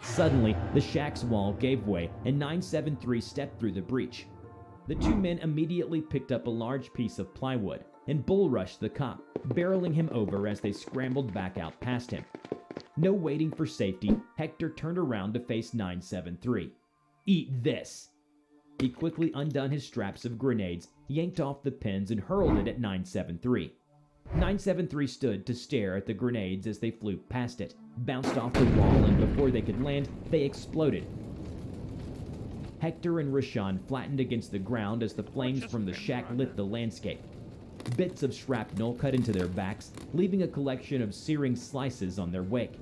Suddenly, the shack's wall gave way and 973 stepped through the breach. The 2 men immediately picked up a large piece of plywood and bull-rushed the cop, barreling him over as they scrambled back out past him. No waiting for safety, Hector turned around to face 973. Eat this! He quickly undone his straps of grenades, yanked off the pins, and hurled it at 973. 973 stood to stare at the grenades as they flew past it, bounced off the wall, and before they could land, they exploded. Hector and Rashawn flattened against the ground as the flames from the shack lit the landscape. Bits of shrapnel cut into their backs, leaving a collection of searing slices on their wake.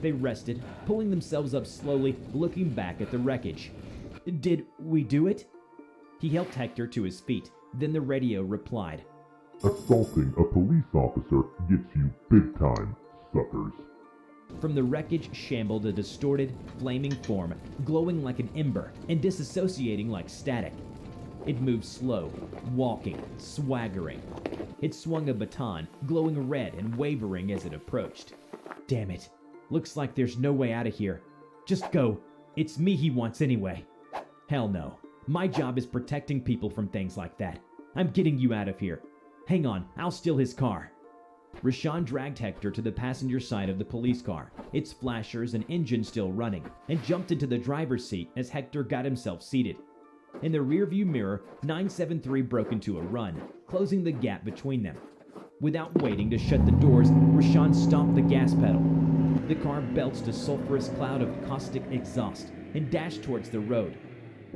They rested, pulling themselves up slowly, looking back at the wreckage. Did we do it? He helped Hector to his feet. Then the radio replied. Assaulting a police officer gets you big time, suckers. From the wreckage shambled a distorted, flaming form, glowing like an ember and disassociating like static. It moved slow, walking, swaggering. It swung a baton, glowing red and wavering as it approached. Damn it. Looks like there's no way out of here. Just go. It's me he wants anyway. Hell no. My job is protecting people from things like that. I'm getting you out of here. Hang on, I'll steal his car. Rashawn dragged Hector to the passenger side of the police car, its flashers and engine still running, and jumped into the driver's seat as Hector got himself seated. In the rearview mirror, 973 broke into a run, closing the gap between them. Without waiting to shut the doors, Rashawn stomped the gas pedal. The car belched a sulfurous cloud of caustic exhaust and dashed towards the road.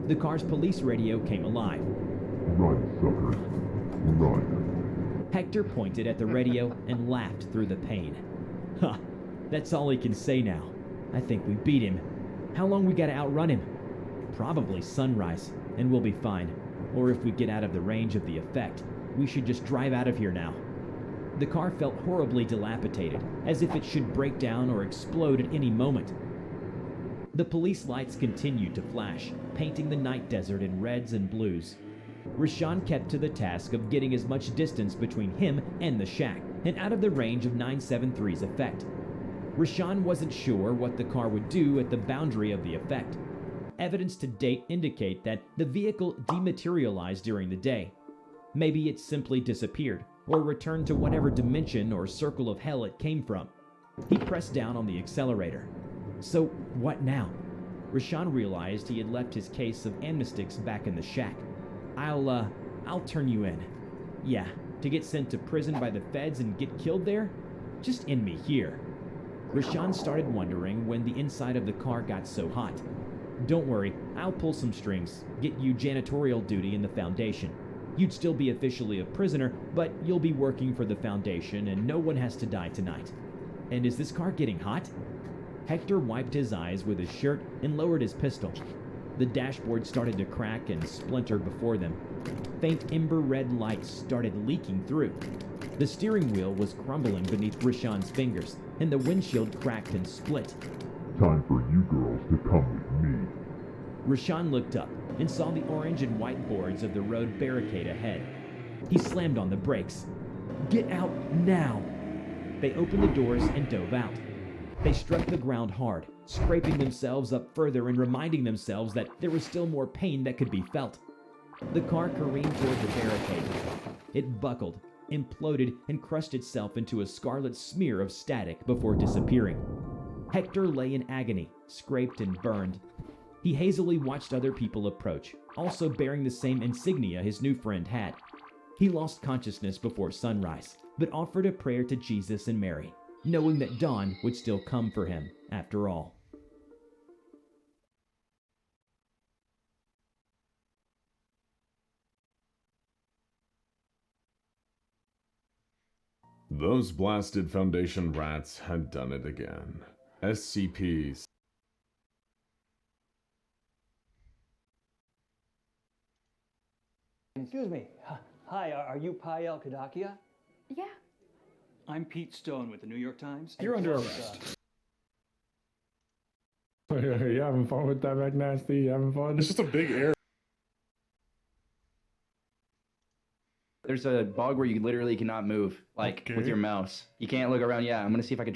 The car's police radio came alive. Run, suckers. Run. Hector pointed at the radio and laughed through the pain. Ha! That's all he can say now. I think we beat him. How long we gotta outrun him? Probably sunrise, and we'll be fine. Or if we get out of the range of the effect, we should just drive out of here now. The car felt horribly dilapidated, as if it should break down or explode at any moment. The police lights continued to flash, painting the night desert in reds and blues. Rashawn kept to the task of getting as much distance between him and the shack, and out of the range of 973's effect. Rashawn wasn't sure what the car would do at the boundary of the effect. Evidence to date indicate that the vehicle dematerialized during the day. Maybe it simply disappeared, or returned to whatever dimension or circle of hell it came from. He pressed down on the accelerator. So, what now? Rashawn realized he had left his case of amnestics back in the shack. I'll turn you in. Yeah, to get sent to prison by the feds and get killed there? Just end me here. Rashawn started wondering when the inside of the car got so hot. Don't worry, I'll pull some strings, get you janitorial duty in the Foundation. You'd still be officially a prisoner, but you'll be working for the Foundation and no one has to die tonight. And is this car getting hot? Hector wiped his eyes with his shirt and lowered his pistol. The dashboard started to crack and splinter before them. Faint ember red lights started leaking through. The steering wheel was crumbling beneath Rashawn's fingers, and the windshield cracked and split. Time for you girls to come with me. Rashawn looked up and saw the orange and white boards of the road barricade ahead. He slammed on the brakes. Get out now! They opened the doors and dove out. They struck the ground hard, scraping themselves up further and reminding themselves that there was still more pain that could be felt. The car careened toward the barricade. It buckled, imploded, and crushed itself into a scarlet smear of static before disappearing. Hector lay in agony, scraped and burned. He hazily watched other people approach, also bearing the same insignia his new friend had. He lost consciousness before sunrise, but offered a prayer to Jesus and Mary, knowing that dawn would still come for him after all. Those blasted Foundation rats had done it again. SCPs. Excuse me. Hi, are you Pai El Kadakia? Yeah. I'm Pete Stone with the New York Times. You're under arrest. You having fun with that, McNasty? You having fun? It's just a big area. There's a bug where you literally cannot move, like, Okay. with your mouse. You can't look around. Yeah, I'm gonna see if I can.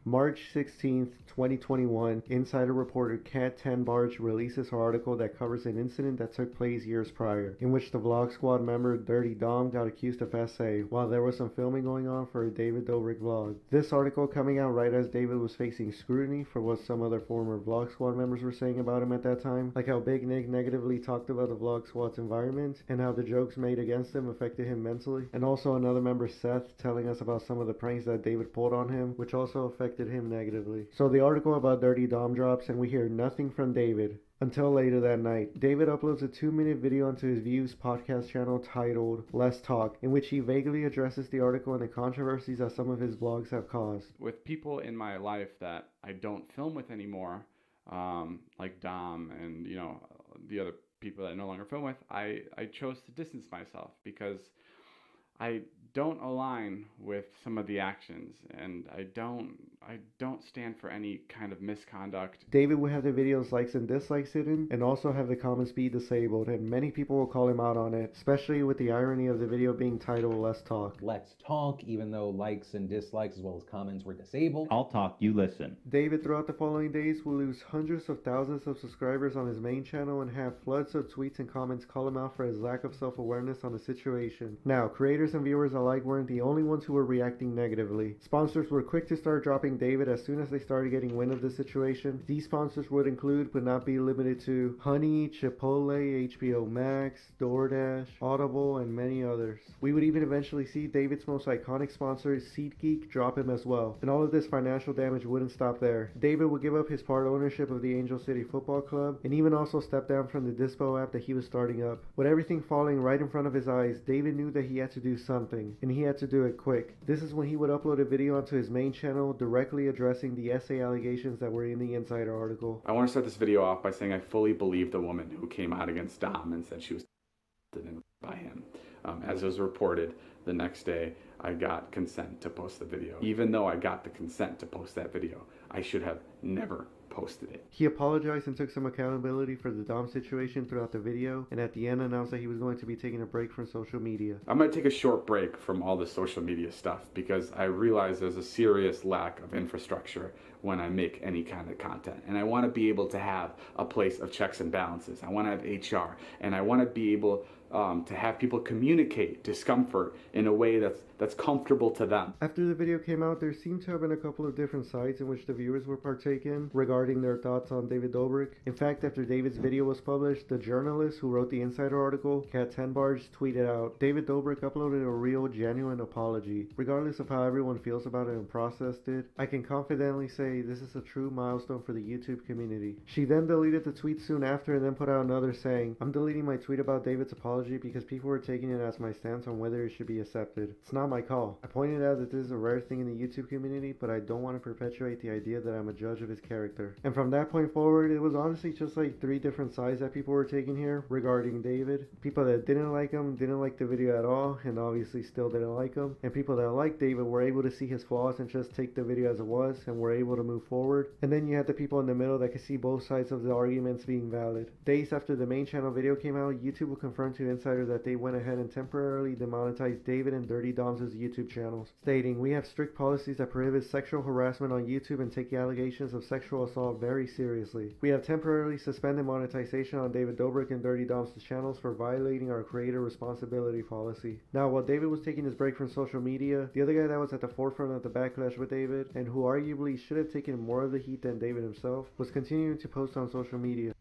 March 16th, 2021, insider reporter Cat 10 Barge releases her article that covers an incident that took place years prior, in which the Vlog Squad member Dirty Dom got accused of SA, while there was some filming going on for a David Dobrik vlog. This article coming out right as David was facing scrutiny for what some other former Vlog Squad members were saying about him at that time, like how Big Nick negatively talked about the Vlog Squad's environment, and how the jokes made against him affected him mentally, and also another member Seth telling us about some of the pranks that David pulled on him, which also affected him negatively. So the article about Dirty Dom drops and we hear nothing from David until later that night. David uploads a 2-minute video onto his Views podcast channel titled Let's Talk, in which he vaguely addresses the article and the controversies that some of his blogs have caused. With people in my life that I don't film with anymore, like Dom and, you know, the other people that I no longer film with, I chose to distance myself because I don't align with some of the actions, and I don't stand for any kind of misconduct. David would have the video's likes and dislikes hidden, and also have the comments be disabled, and many people will call him out on it, especially with the irony of the video being titled Let's Talk. Let's talk, even though likes and dislikes as well as comments were disabled. I'll talk, you listen. David, throughout the following days, will lose hundreds of thousands of subscribers on his main channel and have floods of tweets and comments call him out for his lack of self-awareness on the situation. Now, creators and viewers alike weren't the only ones who were reacting negatively. Sponsors were quick to start dropping David as soon as they started getting wind of the situation. These sponsors would include, but not be limited to, Honey, Chipotle, HBO Max, DoorDash, Audible, and many others. We would even eventually see David's most iconic sponsor, SeatGeek, drop him as well. And all of this financial damage wouldn't stop there. David would give up his part ownership of the Angel City Football Club, and even also step down from the Dispo app that he was starting up. With everything falling right in front of his eyes, David knew that he had to do something, and he had to do it quick. This is when he would upload a video onto his main channel directly addressing the essay allegations that were in the Insider article. I want to start this video off by saying I fully believe the woman who came out against Dom and said she was by him. As was reported, the next day I got consent to post the video. Even though I got the consent to post that video, I should have never posted it. He apologized and took some accountability for the Dom situation throughout the video, and at the end announced that he was going to be taking a break from social media. I'm going to take a short break from all the social media stuff because I realize there's a serious lack of infrastructure when I make any kind of content. And I want to be able to have a place of checks and balances. I want to have HR, and I want to be able to have people communicate discomfort in a way that's comfortable to them. After the video came out, there seemed to have been a couple of different sides in which the viewers were partaking regarding their thoughts on David Dobrik. In fact, after David's video was published, the journalist who wrote the Insider article, Cat Tenbarge, tweeted out, "David Dobrik uploaded a real, genuine apology. Regardless of how everyone feels about it and processed it, I can confidently say this is a true milestone for the YouTube community." She then deleted the tweet soon after and then put out another saying, "I'm deleting my tweet about David's apology because people were taking it as my stance on whether it should be accepted. It's not my call. I pointed out that this is a rare thing in the YouTube community, but I don't want to perpetuate the idea that I'm a judge of his character." And from that point forward, it was honestly just like 3 different sides that people were taking here regarding David. People that didn't like him, didn't like the video at all, and obviously still didn't like him. And people that liked David were able to see his flaws and just take the video as it was and were able to move forward. And then you had the people in the middle that could see both sides of the arguments being valid. Days after the main channel video came out, YouTube would confirm to Insider that they went ahead and temporarily demonetized David and Dirty Dom's YouTube channels, stating, "We have strict policies that prohibit sexual harassment on YouTube and take the allegations of sexual assault very seriously. We have temporarily suspended monetization on David Dobrik and Dirty Dom's channels for violating our creator responsibility policy." Now, while David was taking his break from social media, the other guy that was at the forefront of the backlash with David, and who arguably should have taken more of the heat than David himself, was continuing to post on social media.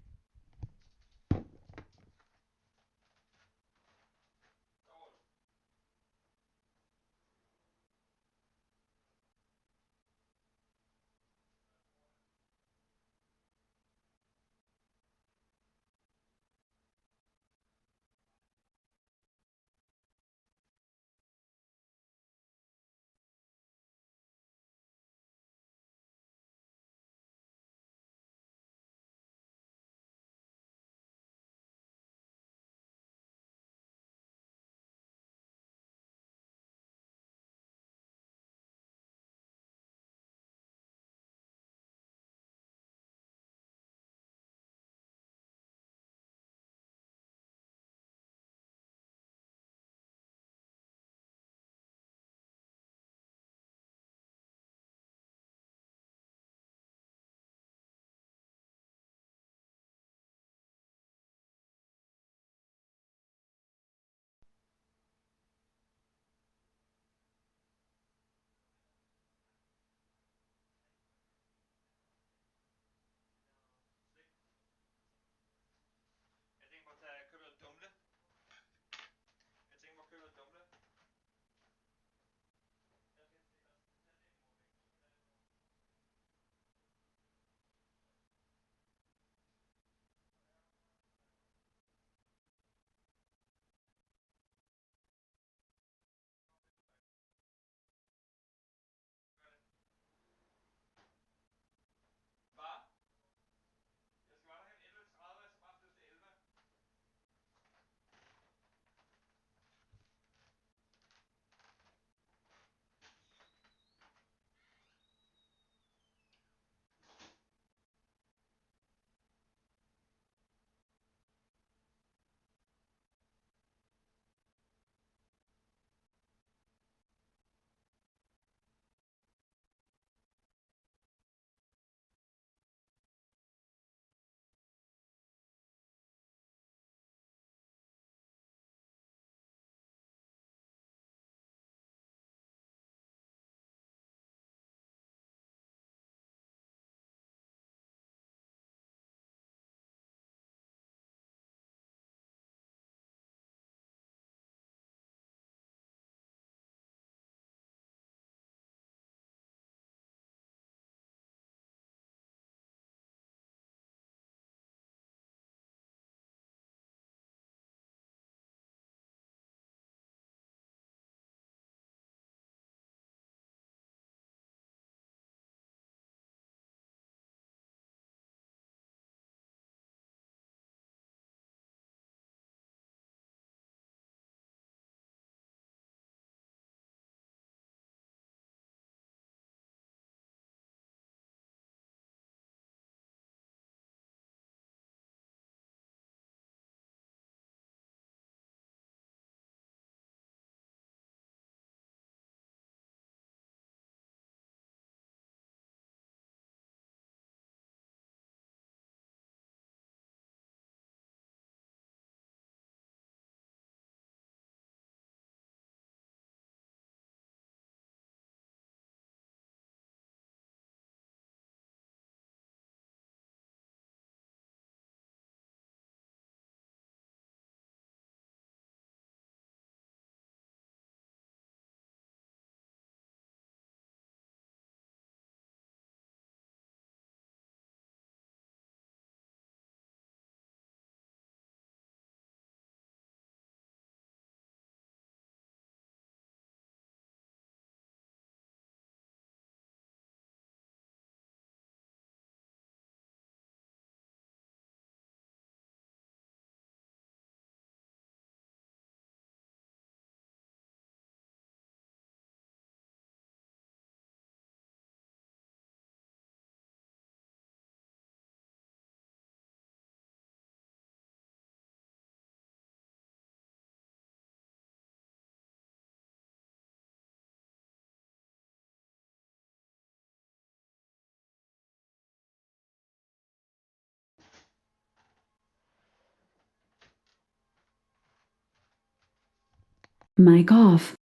Mic off.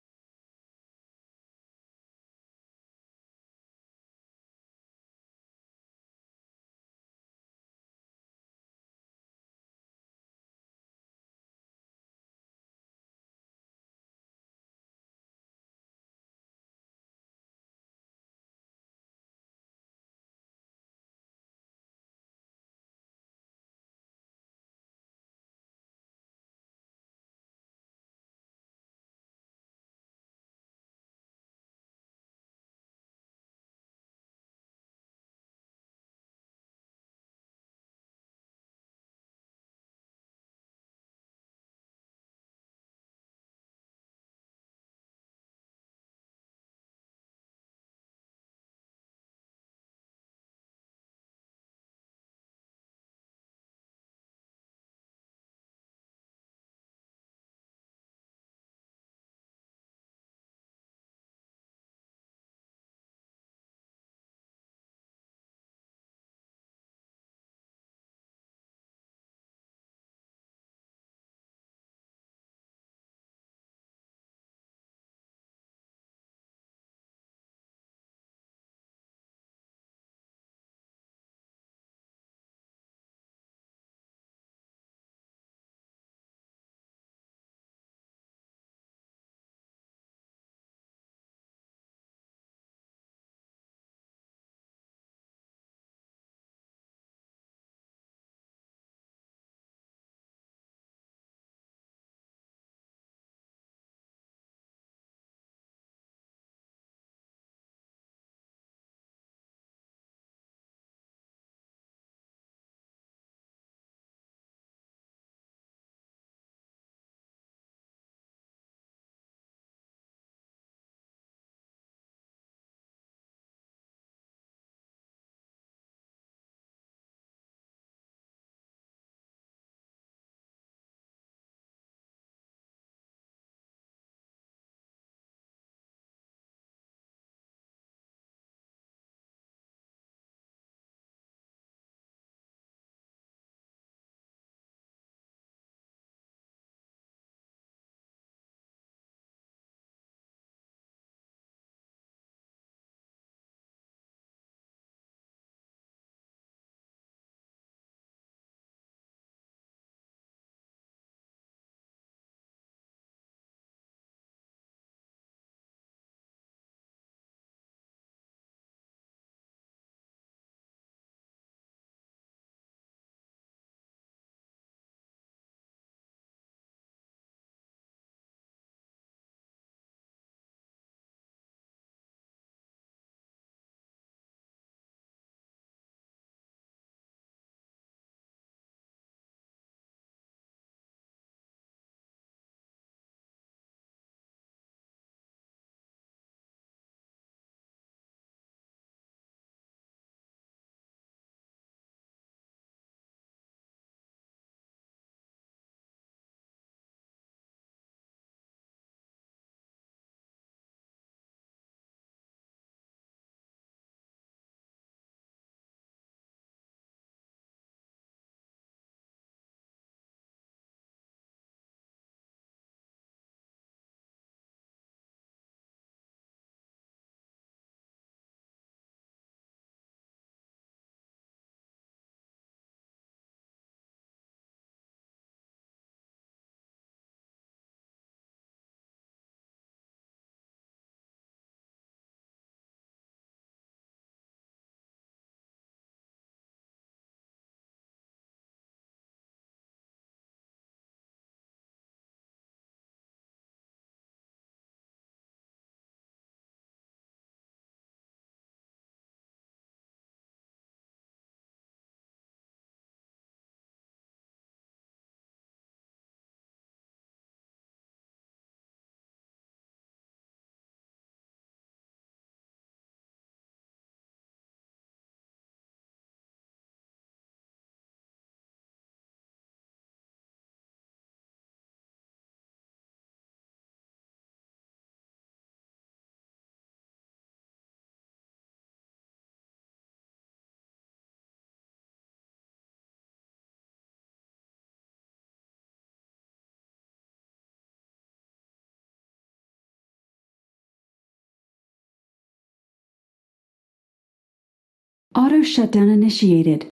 Auto shutdown initiated.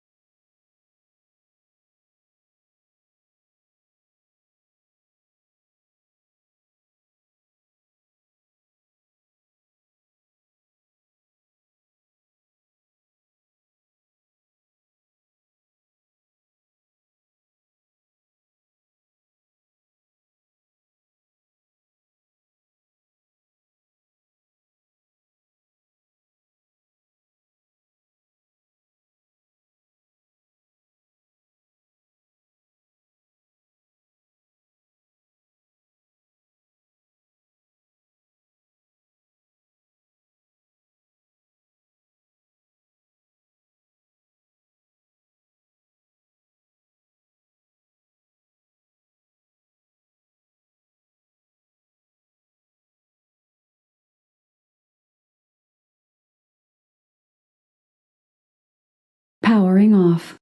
Powering off.